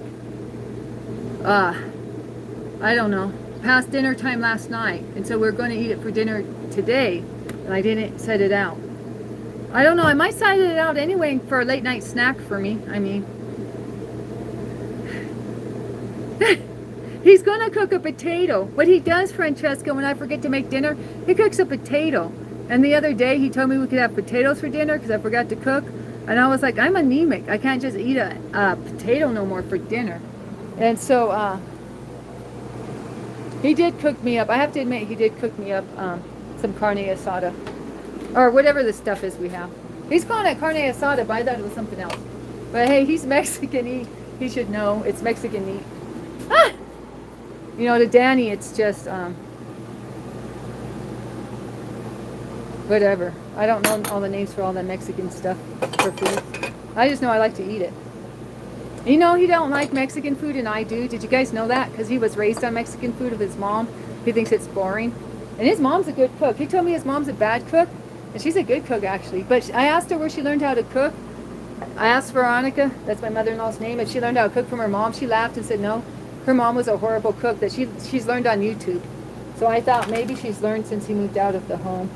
uh, I don't know, past dinner time last night. And so we're going to eat it for dinner today. And I didn't set it out. I don't know. I might set it out anyway for a late night snack for me. I mean, he's going to cook a potato. What he does, Francesca, when I forget to make dinner, he cooks a potato. And the other day he told me we could have potatoes for dinner because I forgot to cook. And I was like, I'm anemic. I can't just eat a potato no more for dinner. And so he did cook me up. I have to admit, he did cook me up some carne asada. Or whatever the stuff is we have. He's calling it carne asada, but I thought it was something else. But hey, he's Mexican. He should know it's Mexican meat. Ah! You know, to Danny, it's just, whatever. I don't know all the names for all the Mexican stuff for food. I just know I like to eat it. You know, he don't like Mexican food, and I do. Did you guys know that? Because he was raised on Mexican food with his mom. He thinks it's boring. And his mom's a good cook. He told me his mom's a bad cook, and she's a good cook, actually. But I asked her where she learned how to cook. I asked Veronica, that's my mother-in-law's name, if she learned how to cook from her mom. She laughed and said no. Her mom was a horrible cook that she's learned on YouTube. So I thought maybe she's learned since he moved out of the home.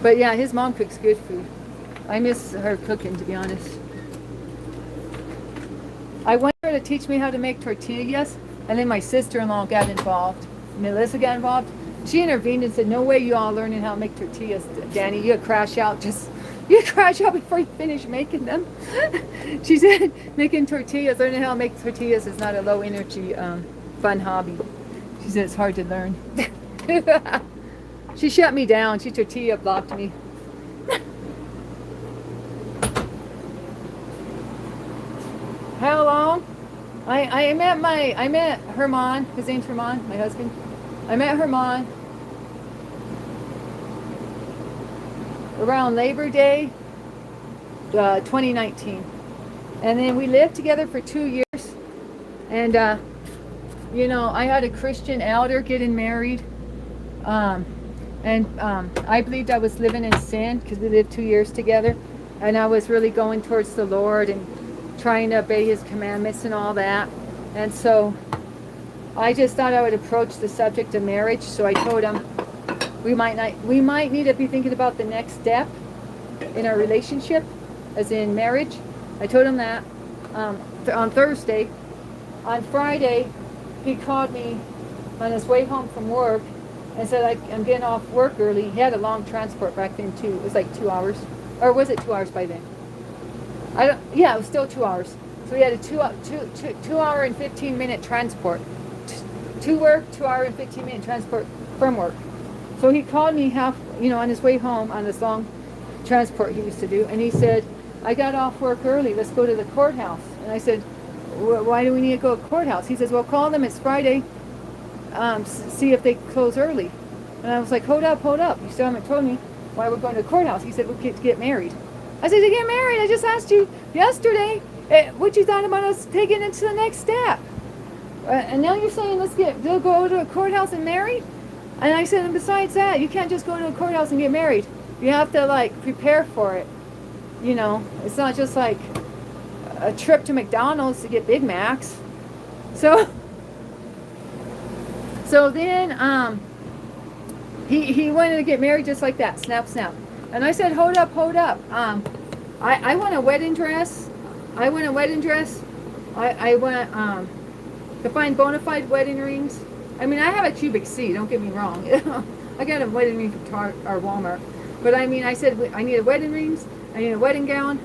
But yeah, his mom cooks good food. I miss her cooking, to be honest. I wanted her to teach me how to make tortillas, and then my sister-in-law got involved. Melissa got involved. She intervened and said, no way you all learning how to make tortillas, Danny. You crash out before you finish making them. She said making tortillas, learning how to make tortillas is not a low energy, fun hobby. She said it's hard to learn. She shut me down. She tortilla blocked me. How long? I met Herman. His name's Herman, my husband. I met Herman around Labor Day 2019. And then we lived together for 2 years. And, you know, I had a Christian elder getting married. I believed I was living in sin because we lived 2 years together. And I was really going towards the Lord and trying to obey his commandments and all that. And so I just thought I would approach the subject of marriage. So I told him we might need to be thinking about the next step in our relationship, as in marriage. I told him that on Thursday. On Friday, he called me on his way home from work and said, I'm getting off work early. He had a long transport back then too. It was like 2 hours. Or was it 2 hours by then? Yeah, it was still 2 hours. So he had a 2 hour and 15-minute transport. To work, 2 hour and 15-minute transport from work. So he called me on his way home on this long transport he used to do. And he said, I got off work early. Let's go to the courthouse. And I said, why do we need to go to the courthouse? He says, well, call them. It's Friday. See if they close early. And I was like, hold up. You still haven't told me why we're going to the courthouse. He said, we'll get married. I said, to get married? I just asked you yesterday what you thought about us taking it to the next step. And now you're saying they'll go to a courthouse and marry? And I said, and besides that, you can't just go to a courthouse and get married. You have to prepare for it. You know, it's not just like a trip to McDonald's to get Big Macs. So then he wanted to get married just like that, snap. And I said, hold up. I want a wedding dress. I want to find bona fide wedding rings. I mean, I have a cubic C, don't get me wrong. I got a wedding ring from Walmart. But I mean, I said I need a wedding rings, I need a wedding gown,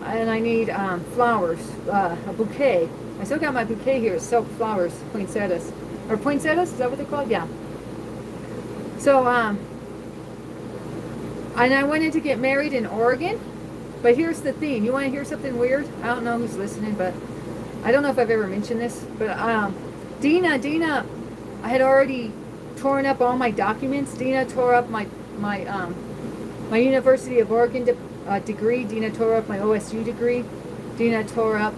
and I need flowers, a bouquet. I still got my bouquet here, silk flowers, poinsettias. Or poinsettias, is that what they're called? Yeah. So, and I wanted to get married in Oregon. But here's the thing. You want to hear something weird? I don't know who's listening, but I don't know if I've ever mentioned this. But Dina, I had already torn up all my documents. Dina tore up my University of Oregon degree. Dina tore up my OSU degree. Dina tore up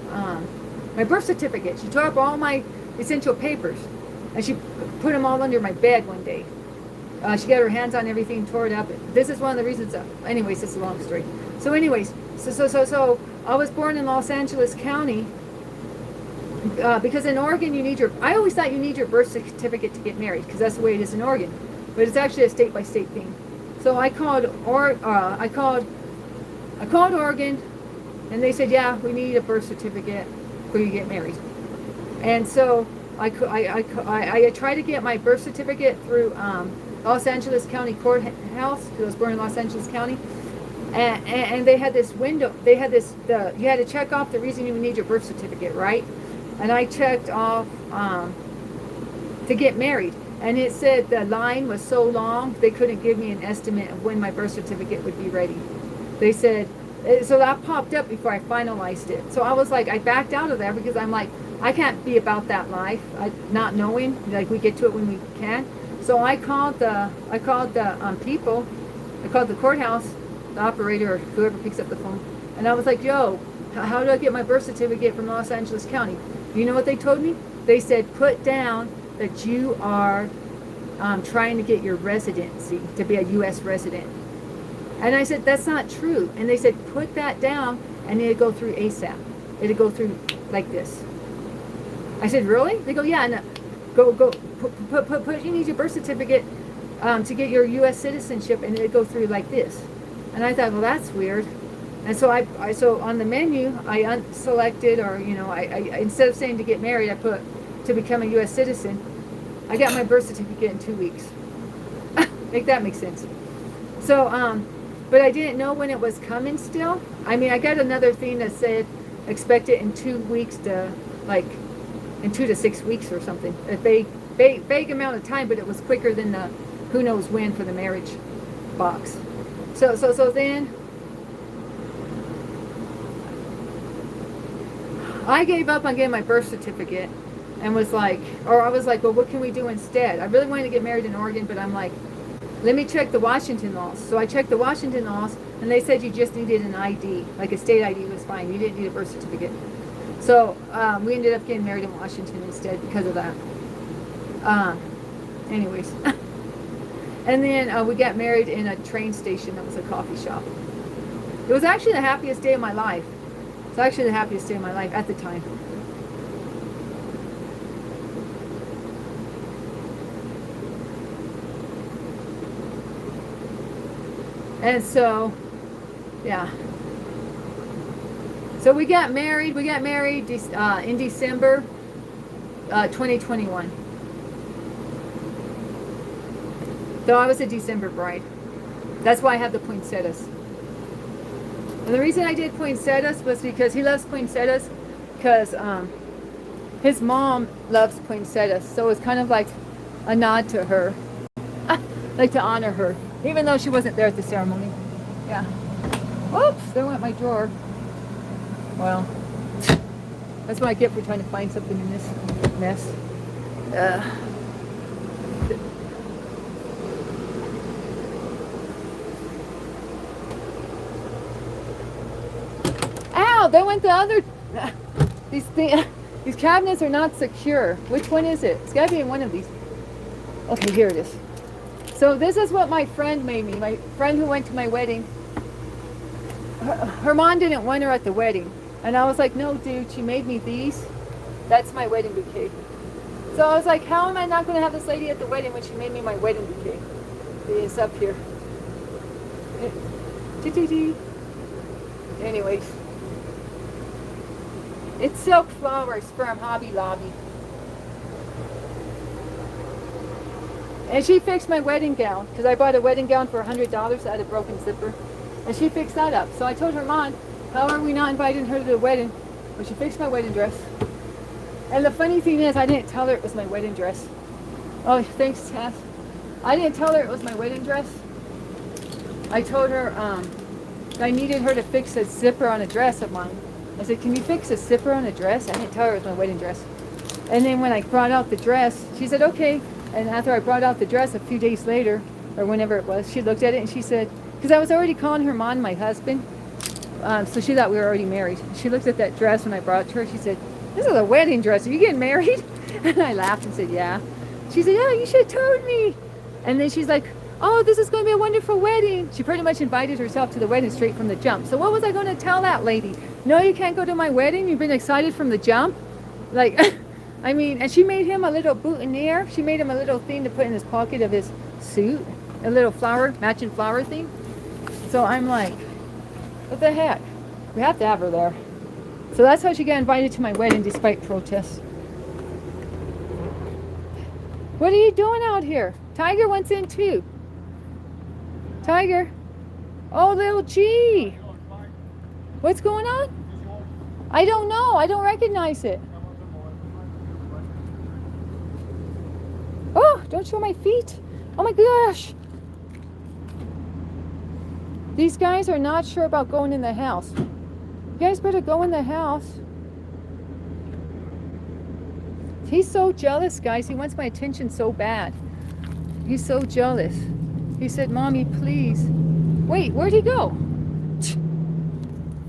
my birth certificate. She tore up all my essential papers. And she put them all under my bed one day. She got her hands on everything, tore it up. This is one of the reasons. Anyways, it's a long story. So anyways, so I was born in Los Angeles County because in Oregon you need your. I always thought you need your birth certificate to get married because that's the way it is in Oregon, but it's actually a state by state thing. So I called Oregon, and they said, yeah, we need a birth certificate before you get married. And so I tried to get my birth certificate through Los Angeles County Courthouse because I was born in Los Angeles County. And they had this window. They had this. You had to check off the reason you need your birth certificate, right? And I checked off to get married. And it said the line was so long they couldn't give me an estimate of when my birth certificate would be ready. They said, so that popped up before I finalized it. So I was like, I backed out of there because I'm like, I can't be about that life, not knowing. Like we get to it when we can. So I called the people. I called the courthouse, the operator or whoever picks up the phone, and I was like, yo, how do I get my birth certificate from Los Angeles County? You know what they told me? They said, put down that you are trying to get your residency to be a U.S. resident. And I said, that's not true. And they said, put that down, and it'd go through ASAP. It'd go through like this. I said, really? They go, yeah, no, you need your birth certificate to get your U.S. citizenship, and it'd go through like this. And I thought, well, that's weird. And so so on the menu, I unselected, or I instead of saying to get married, I put to become a U.S. citizen. I got my birth certificate in 2 weeks. Make that make sense. So, but I didn't know when it was coming still. I mean, I got another thing that said expect it in 2 weeks to, like, in 2 to 6 weeks or something. A vague amount of time, but it was quicker than the who knows when for the marriage box. So then I gave up on getting my birth certificate and was like, I was like, well, what can we do instead? I really wanted to get married in Oregon, but I'm like, let me check the Washington laws. So I checked the Washington laws, and they said you just needed an ID, like a state ID was fine. You didn't need a birth certificate. So we ended up getting married in Washington instead because of that. Anyways. And then we got married in a train station that was a coffee shop. It was actually the happiest day of my life. It's actually the happiest day of my life at the time. And so, yeah. So we got married. We got married in December 2021. So I was a December bride. That's why I have the poinsettias. And the reason I did poinsettias was because he loves poinsettias, because his mom loves poinsettias. So it's kind of like a nod to her, like to honor her, even though she wasn't there at the ceremony. Yeah. Whoops, there went my drawer. Well, that's what I get for trying to find something in this mess. Ow, there went the other. These cabinets are not secure. Which one is it? It's got to be in one of these. Okay, here it is. So this is what my friend made me. My friend who went to my wedding. Her mom didn't want her at the wedding. And I was like, no, dude, she made me these. That's my wedding bouquet. So I was like, how am I not going to have this lady at the wedding when she made me my wedding bouquet? It's up here. Anyways. It's silk flowers from Hobby Lobby. And she fixed my wedding gown, because I bought a wedding gown for $100 that had a broken zipper. And she fixed that up. So I told her, Mom, how are we not inviting her to the wedding? Well, she fixed my wedding dress. And the funny thing is, I didn't tell her it was my wedding dress. Oh, thanks, Tess. I didn't tell her it was my wedding dress. I told her I needed her to fix a zipper on a dress of mine. I said, can you fix a zipper on a dress? I didn't tell her it was my wedding dress. And then when I brought out the dress, she said, okay. And after I brought out the dress a few days later, or whenever it was, she looked at it and she said, because I was already calling her mom my husband, so she thought we were already married. She looked at that dress when I brought it to her. She said, this is a wedding dress. Are you getting married? And I laughed and said, yeah. She said, yeah, you should have told me. And then she's like, oh, this is going to be a wonderful wedding. She pretty much invited herself to the wedding straight from the jump. So what was I going to tell that lady? No, you can't go to my wedding. You've been excited from the jump. Like, I mean, and she made him a little boutonniere. She made him a little thing to put in his pocket of his suit. A little flower, matching flower thing. So I'm like, what the heck? We have to have her there. So that's how she got invited to my wedding despite protests. What are you doing out here? Tiger wants in too. Tiger. Oh, little G. What's going on? I don't know. I don't recognize it. Oh, don't show my feet. Oh my gosh. These guys are not sure about going in the house. You guys better go in the house. He's so jealous, guys. He wants my attention so bad. He's so jealous. He said, Mommy, please. Wait, where'd he go?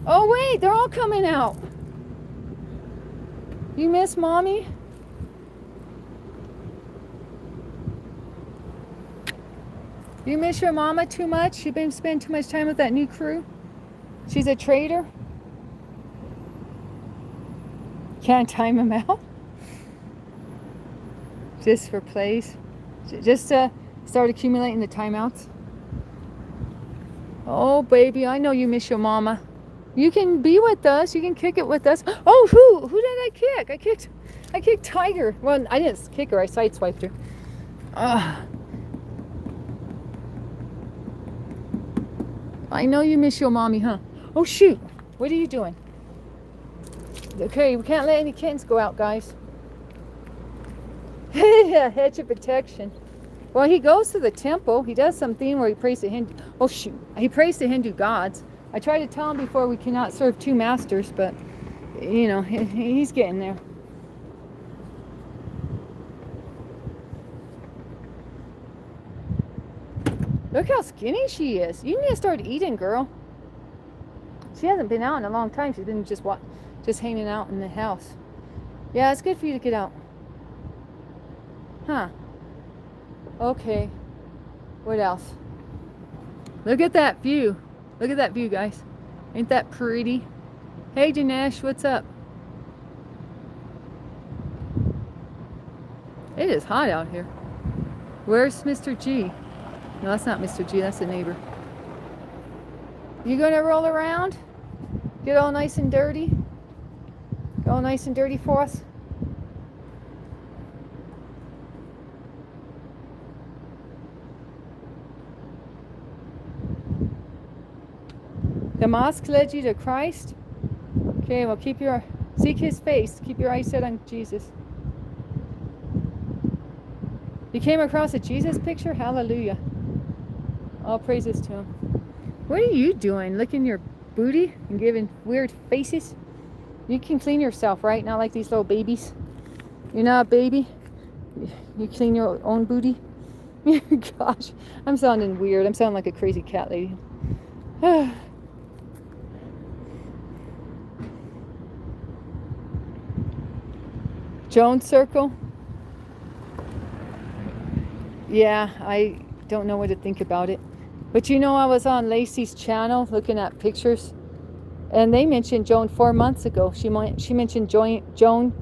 Oh, wait, they're all coming out. You miss Mommy? You miss your mama too much? You've been spending too much time with that new crew? She's a traitor? Can't time him out? Just for plays? Just to start accumulating the timeouts? Oh, baby, I know you miss your mama. You can be with us. You can kick it with us. Oh, who did I kick? I kicked Tiger. Well, I didn't kick her. I sideswiped her. I know you miss your mommy, huh? Oh, shoot. What are you doing? Okay, we can't let any kittens go out, guys. Hedge of protection. Well, he goes to the temple. He does something where he prays to Hindu. Oh, shoot. He prays to Hindu gods. I tried to tell him before we cannot serve two masters, but, you know, he's getting there. Look how skinny she is. You need to start eating, girl. She hasn't been out in a long time. She's been just hanging out in the house. Yeah, it's good for you to get out. Huh. Okay. What else? Look at that view. Look at that view, guys. Ain't that pretty? Hey, Dinesh, what's up? It is hot out here. Where's Mr. G? No, that's not Mr. G. That's a neighbor. You gonna roll around? Get all nice and dirty? Get all nice and dirty for us? The mosque led you to Christ? Okay, well, seek his face. Keep your eyes set on Jesus. You came across a Jesus picture? Hallelujah. All praises to him. What are you doing? Licking your booty and giving weird faces? You can clean yourself, right? Not like these little babies. You're not a baby. You clean your own booty. Gosh, I'm sounding weird. I'm sounding like a crazy cat lady. Jones Circle. Yeah, I don't know what to think about it. But you know, I was on Lacey's channel looking at pictures, and they mentioned Joan 4 months ago. She mentioned Joan.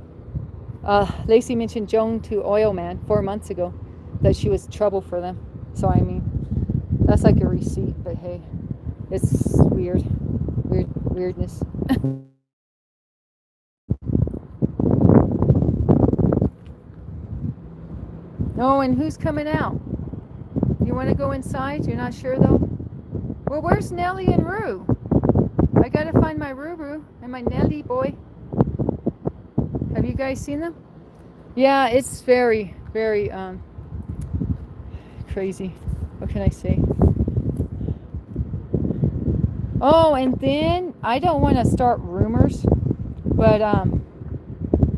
Lacey mentioned Joan to Oil Man 4 months ago, that she was trouble for them. So I mean, that's like a receipt. But hey, it's weirdness. Oh, and who's coming out? You want to go inside? You're not sure though? Well, where's Nelly and Roo? I gotta find my Roo and my Nelly boy. Have you guys seen them? Yeah, it's very, very crazy. What can I say? Oh, and then I don't want to start rumors, but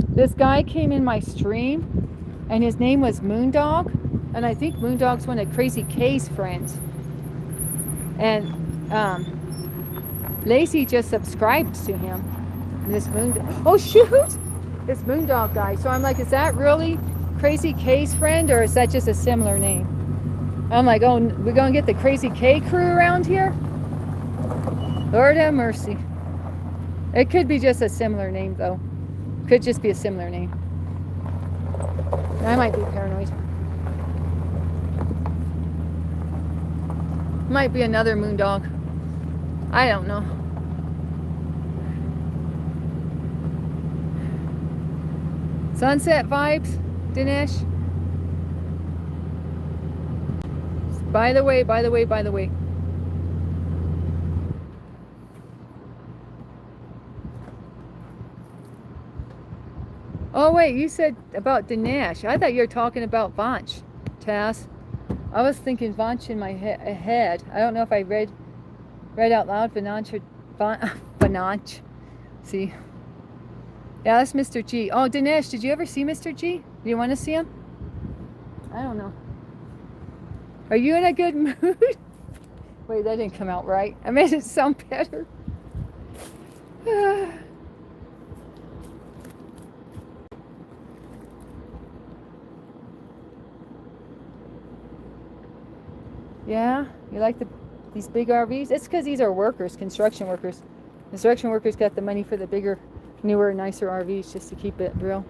this guy came in my stream, and his name was Moondog, and I think Moondog's one of Crazy K's friends. And Lacey just subscribed to him. This Moondog. Oh shoot! This Moondog guy. So I'm like, is that really Crazy K's friend, or is that just a similar name? I'm like, oh, we're going to get the Crazy K crew around here? Lord have mercy. It could be just a similar name, though. Could just be a similar name. I might be paranoid. Might be another moondog. I don't know. Sunset vibes, Dinesh? By the way. Oh, wait, you said about Dinesh. I thought you were talking about Vanch, Taz. I was thinking Vanch in my head. I don't know if I read out loud Vanach or Vanach. See? Yeah, that's Mr. G. Oh, Dinesh, did you ever see Mr. G? Do you want to see him? I don't know. Are you in a good mood? Wait, that didn't come out right. I made it sound better. Yeah, you like these big RVs? It's because these are workers, construction workers. Construction workers got the money for the bigger, newer, nicer RVs just to keep it real.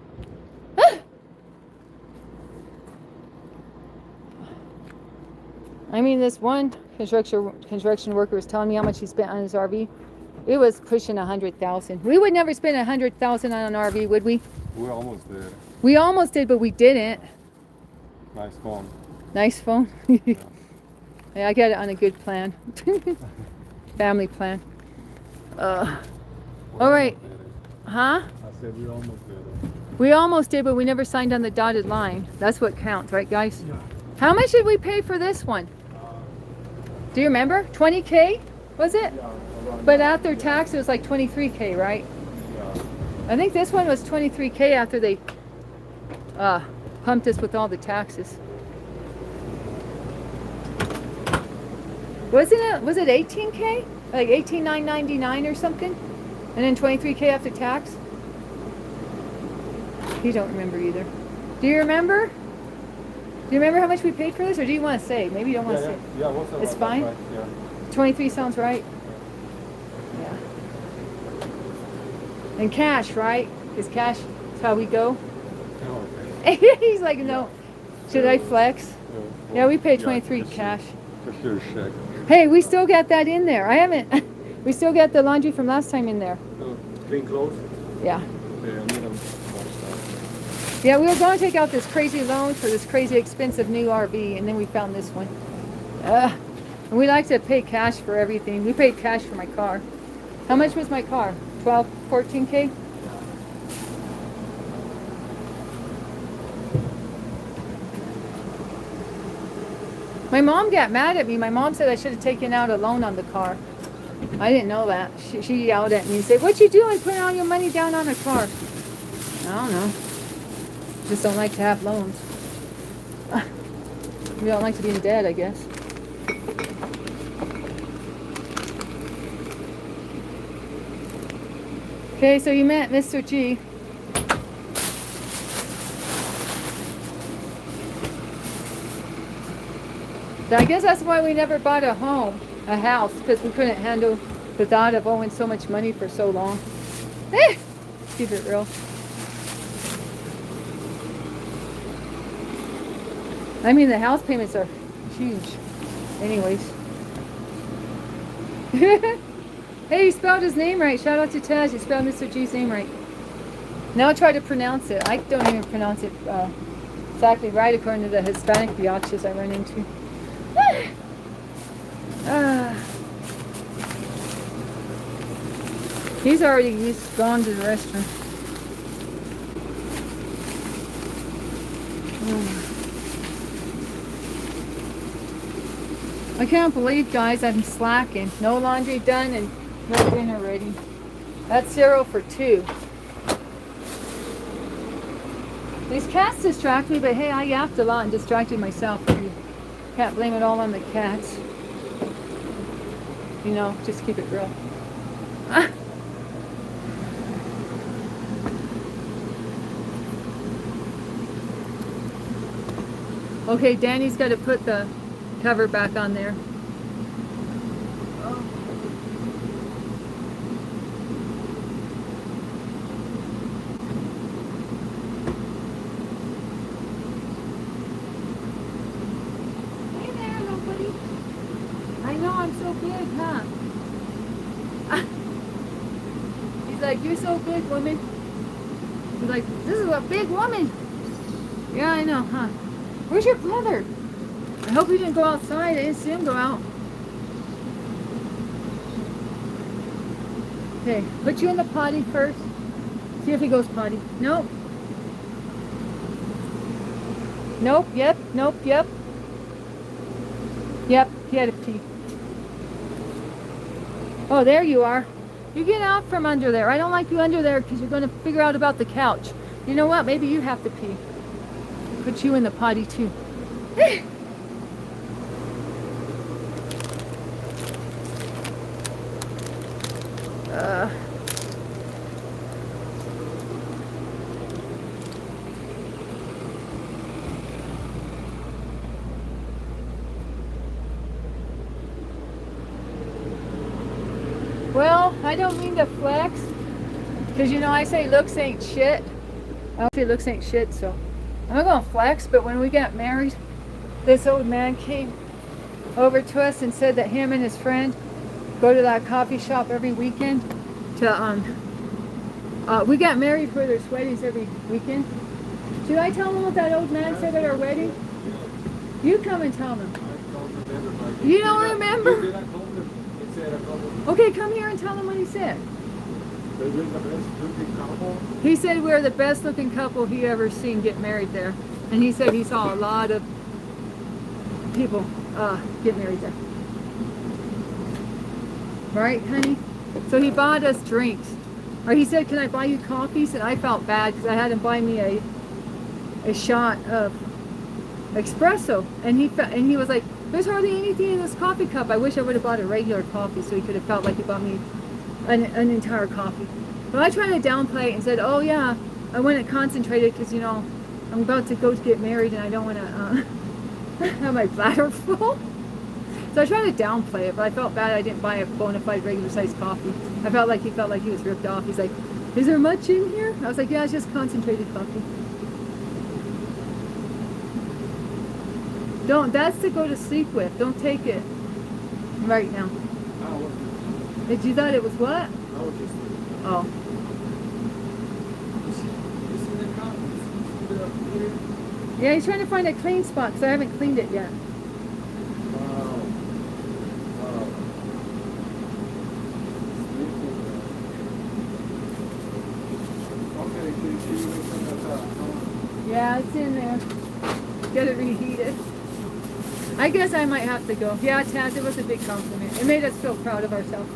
I mean, this one construction worker was telling me how much he spent on his RV. It was pushing 100,000. We would never spend 100,000 on an RV, would we? We almost did. We almost did, but we didn't. Nice phone. Nice phone. Yeah. Yeah, I got it on a good plan. Family plan. All right. Huh? I said we almost did it. We almost did, but we never signed on the dotted line. That's what counts, right, guys? Yeah. How much did we pay for this one? Do you remember? 20K, was it? Yeah, But after tax, it was like 23K, right? Yeah. I think this one was 23K after they pumped us with all the taxes. Was it 18K? Like 18,999 or something? And then 23K after tax? You don't remember either. Do you remember? Do you remember how much we paid for this, or do you want to say? Maybe you don't want to say. Yeah, what's that? It's fine? Right? Yeah. 23 sounds right? Yeah. And cash, right? Because cash is how we go. Oh, okay. He's like, no. Should I flex? Yeah, we paid 23 cash. For sure, check. Hey, we still got that in there. I haven't. We still got the laundry from last time in there. Clean clothes? Yeah. Yeah, I need them. More stuff. Yeah, we were going to take out this crazy loan for this crazy expensive new RV, and then we found this one. And we like to pay cash for everything. We paid cash for my car. How much was my car? 12, 14K? My mom got mad at me. My mom said I should have taken out a loan on the car. I didn't know that. She yelled at me and said, "What you doing putting all your money down on a car?" I don't know. Just don't like to have loans. We don't like to be in debt, I guess. Okay, so you met Mr. G. So I guess that's why we never bought a house, because we couldn't handle the thought of owing so much money for so long. Keep it real. I mean, the house payments are huge. Anyways. Hey, you spelled his name right. Shout out to Taz. You spelled Mr. G's name right. Now try to pronounce it. I don't even pronounce it exactly right according to the Hispanic biatches I run into. He's gone to the restroom. I can't believe, guys, I'm slacking. No laundry done and no dinner ready. That's 0 for 2. These cats distract me, but hey, I yapped a lot and distracted myself. You can't blame it all on the cats. You know, just keep it real. Okay, Danny's got to put the cover back on there. Hey there, nobody. I know I'm so big, huh? He's like, you're so big, woman. He's like, this is a big woman. Yeah, I know, huh? Where's your brother? I hope he didn't go outside. I didn't see him go out. Okay, put you in the potty first. See if he goes potty. Nope. Nope, yep, nope, yep. Yep, he had a pee. Oh, there you are. You get out from under there. I don't like you under there because you're going to figure out about the couch. You know what? Maybe you have to pee. Put you in the potty too. Well, I don't mean to flex, because you know I say looks ain't shit. I say looks ain't shit, so I'm not gonna flex. But when we got married, this old man came over to us and said that him and his friend go to that coffee shop every weekend to we got married for their weddings every weekend. Should I tell them what that old man said at our wedding? You come and tell them. You don't remember? Okay, come here and tell them what he said. He said we're the best looking couple he ever seen get married there. And he said he saw a lot of people get married there. Right, honey? So he bought us drinks. Or he said, can I buy you coffees? And I felt bad because I had him buy me a shot of espresso. And he was like, there's hardly anything in this coffee cup. I wish I would have bought a regular coffee so he could have felt like he bought me an entire coffee. But I tried to downplay it and said, oh yeah, I went and concentrated because, you know, I'm about to go to get married and I don't want to have my bladder full. So I tried to downplay it, but I felt bad I didn't buy a bona fide regular sized coffee. I felt like he was ripped off. He's like, is there much in here? I was like, yeah, it's just concentrated coffee. That's to go to sleep with. Don't take it right now. Did you thought it was what? Oh. Yeah, he's trying to find a clean spot because I haven't cleaned it yet. Yeah, it's in there. Get it reheated. I guess I might have to go. Yeah, Taz, it was a big compliment. It made us feel proud of ourselves.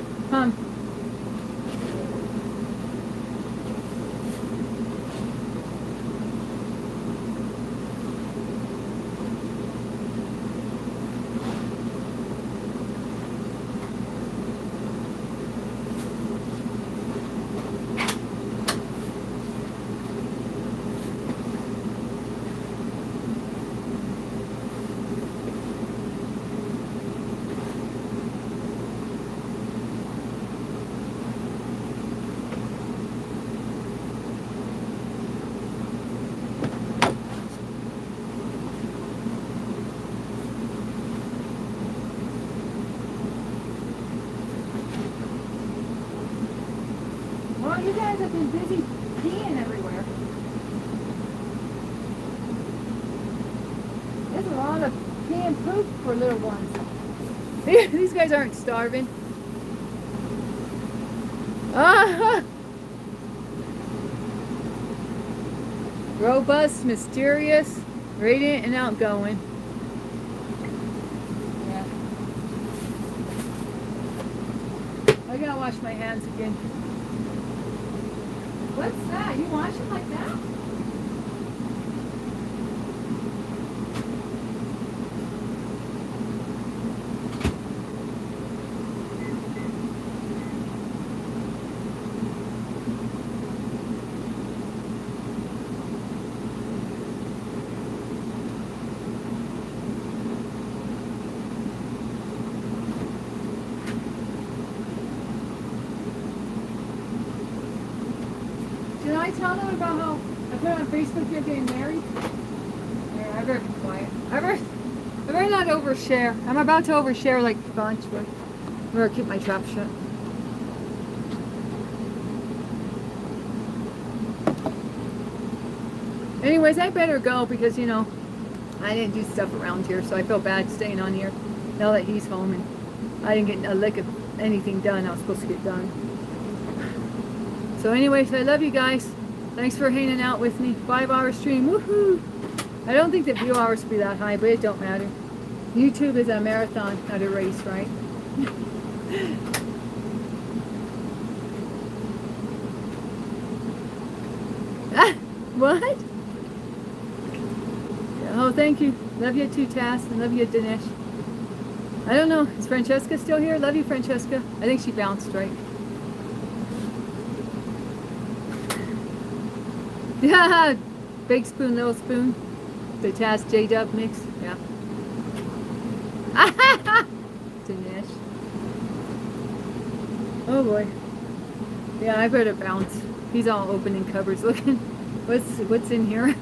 Well, you guys have been busy peeing everywhere. There's a lot of pee and poop for little ones. These guys aren't starving. Robust, mysterious, radiant, and outgoing. Yeah. I gotta wash my hands again. What's that? You wash them like that? I tell them about how I put on Facebook you're getting married? Yeah, I better be quiet. I better not overshare. I'm about to overshare like a bunch, but I better keep my trap shut. Anyways, I better go because, you know, I didn't do stuff around here, so I feel bad staying on here now that he's home and I didn't get a lick of anything done I was supposed to get done. So anyways, I love you guys. Thanks for hanging out with me. 5-hour stream. Woohoo! I don't think the view hours will be that high, but it don't matter. YouTube is a marathon, not a race, right? Ah, what? Oh, thank you. Love you too, Tass. And love you, Dinesh. I don't know. Is Francesca still here? Love you, Francesca. I think she bounced, right? Yeah. Big spoon, little spoon. The Tass J-Dub mix. Yeah. Dinesh. Oh boy. Yeah, I better bounce. He's all opening cupboards looking. What's in here?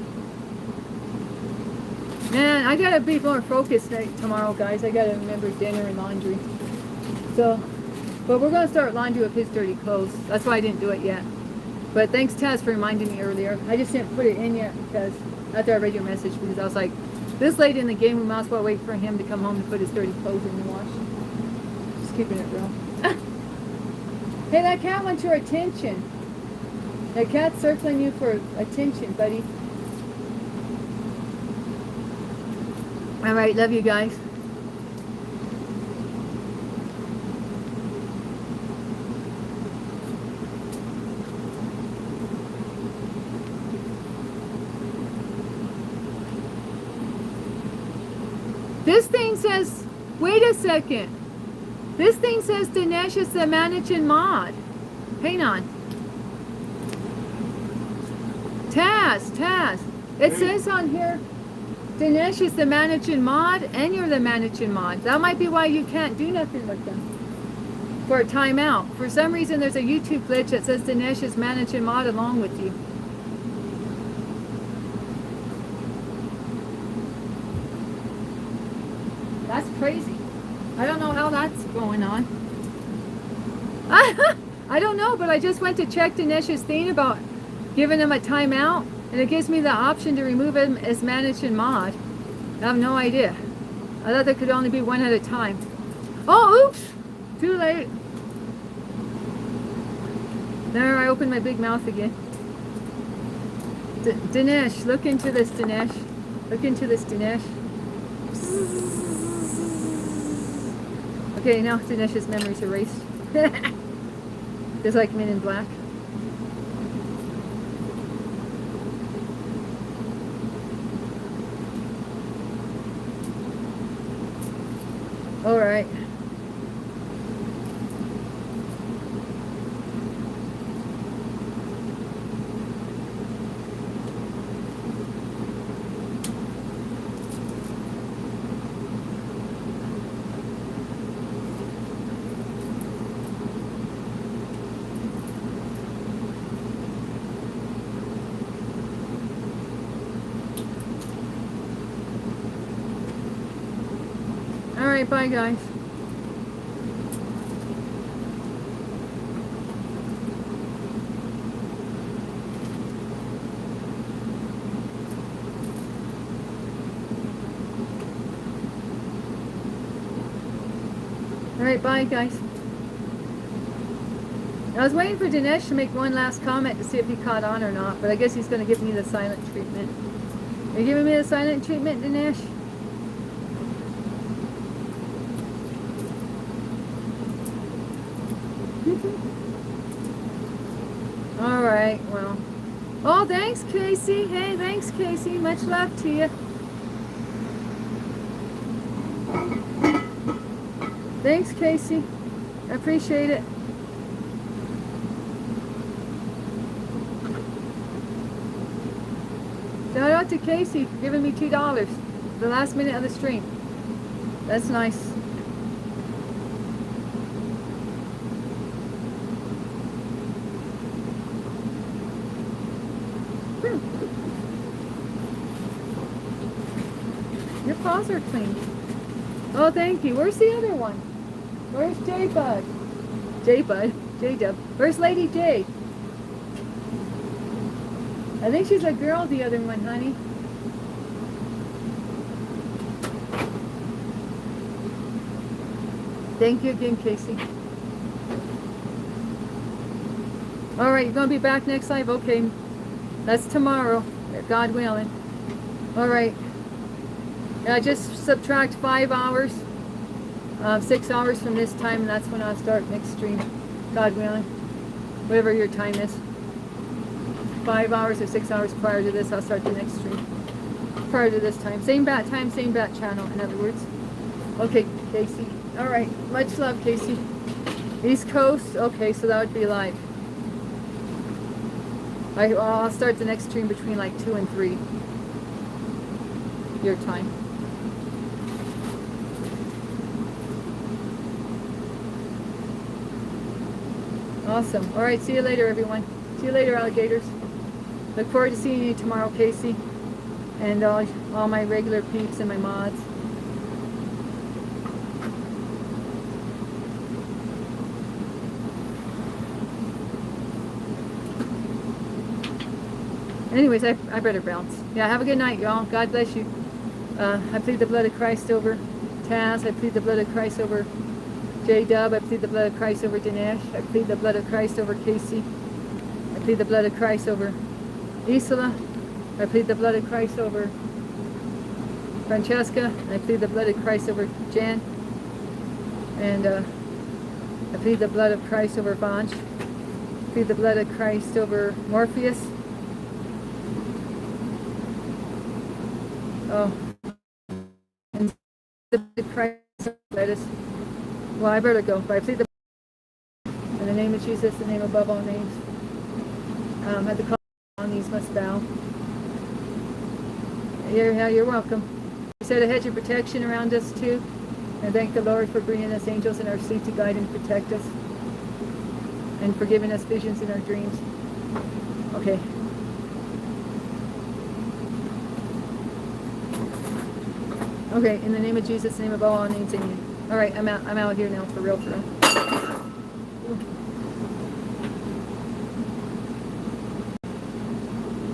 Man, I gotta be more focused tomorrow, guys. I gotta remember dinner and laundry. So, but we're gonna start laundry with his dirty clothes. That's why I didn't do it yet. But thanks, Taz, for reminding me earlier. I just didn't put it in yet because after I read your message, because I was like, this late in the game, we might as well wait for him to come home to put his dirty clothes in the wash. Just keeping it real. Hey, that cat wants your attention. That cat's circling you for attention, buddy. All right, love you guys. This thing says, wait a second. This thing says Dinesh is the managing mod. Hang on. Taz. It says on here, Dinesh is the managing mod and you're the managing mod. That might be why you can't do nothing with them. For a timeout. For some reason there's a YouTube glitch that says Dinesh is managing mod along with you. That's crazy. I don't know how that's going on. I don't know, but I just went to check Dinesh's thing about giving him a timeout, and it gives me the option to remove him as managing mod. I have no idea. I thought there could only be one at a time. Oh, oops! Too late. There, I opened my big mouth again. Dinesh, look into this, Dinesh. Look into this, Dinesh. Okay, now Dinesh's memory's erased. Just like Men in Black. All right. Alright, bye guys. Alright, bye guys. I was waiting for Dinesh to make one last comment to see if he caught on or not, but I guess he's going to give me the silent treatment. Are you giving me the silent treatment, Dinesh? Alright, well. Oh, thanks, Casey. Hey, thanks, Casey. Much love to you. Thanks, Casey. I appreciate it. Shout out to Casey for giving me $2 the last minute of the stream. That's nice. paws are clean. Oh, thank you. Where's the other one? Where's J-Bud? J-Bud? J-Dub. Where's Lady J? I think she's a girl, the other one, honey. Thank you again, Casey. All right, you're going to be back next live? Okay. That's tomorrow, God willing. All right. Now just subtract 5 hours, 6 hours from this time, and that's when I'll start next stream, God willing. Whatever your time is. 5 hours or 6 hours prior to this, I'll start the next stream. Prior to this time. Same bat time, same bat channel, in other words. Okay, Casey. All right. Much love, Casey. East Coast. Okay, so that would be live. I'll start the next stream between like 2 and 3 your time. Awesome. All right, see you later, everyone. See you later, alligators. Look forward to seeing you tomorrow, Casey, and all my regular peeps and my mods. Anyways, I better bounce. Yeah, have a good night, y'all. God bless you. I plead the blood of Christ over Taz. I plead the blood of Christ over J-Dub. I plead the blood of Christ over Dinesh. I plead the blood of Christ over Casey. I plead the blood of Christ over Isola. I plead the blood of Christ over Francesca. I plead the blood of Christ over Jan. And I plead the blood of Christ over Vanch. I plead the blood of Christ over Morpheus. Oh, and the Christ lettuce. Well, I better go. But I plead the in the name of Jesus, the name above all names. At the call on these must bow. You're welcome. You said a hedge of protection around us too, and thank the Lord for bringing us angels in our sleep to guide and protect us, and for giving us visions in our dreams. Okay. Okay, in the name of Jesus, name of all names, amen. All right, I'm out here now, for real, for real.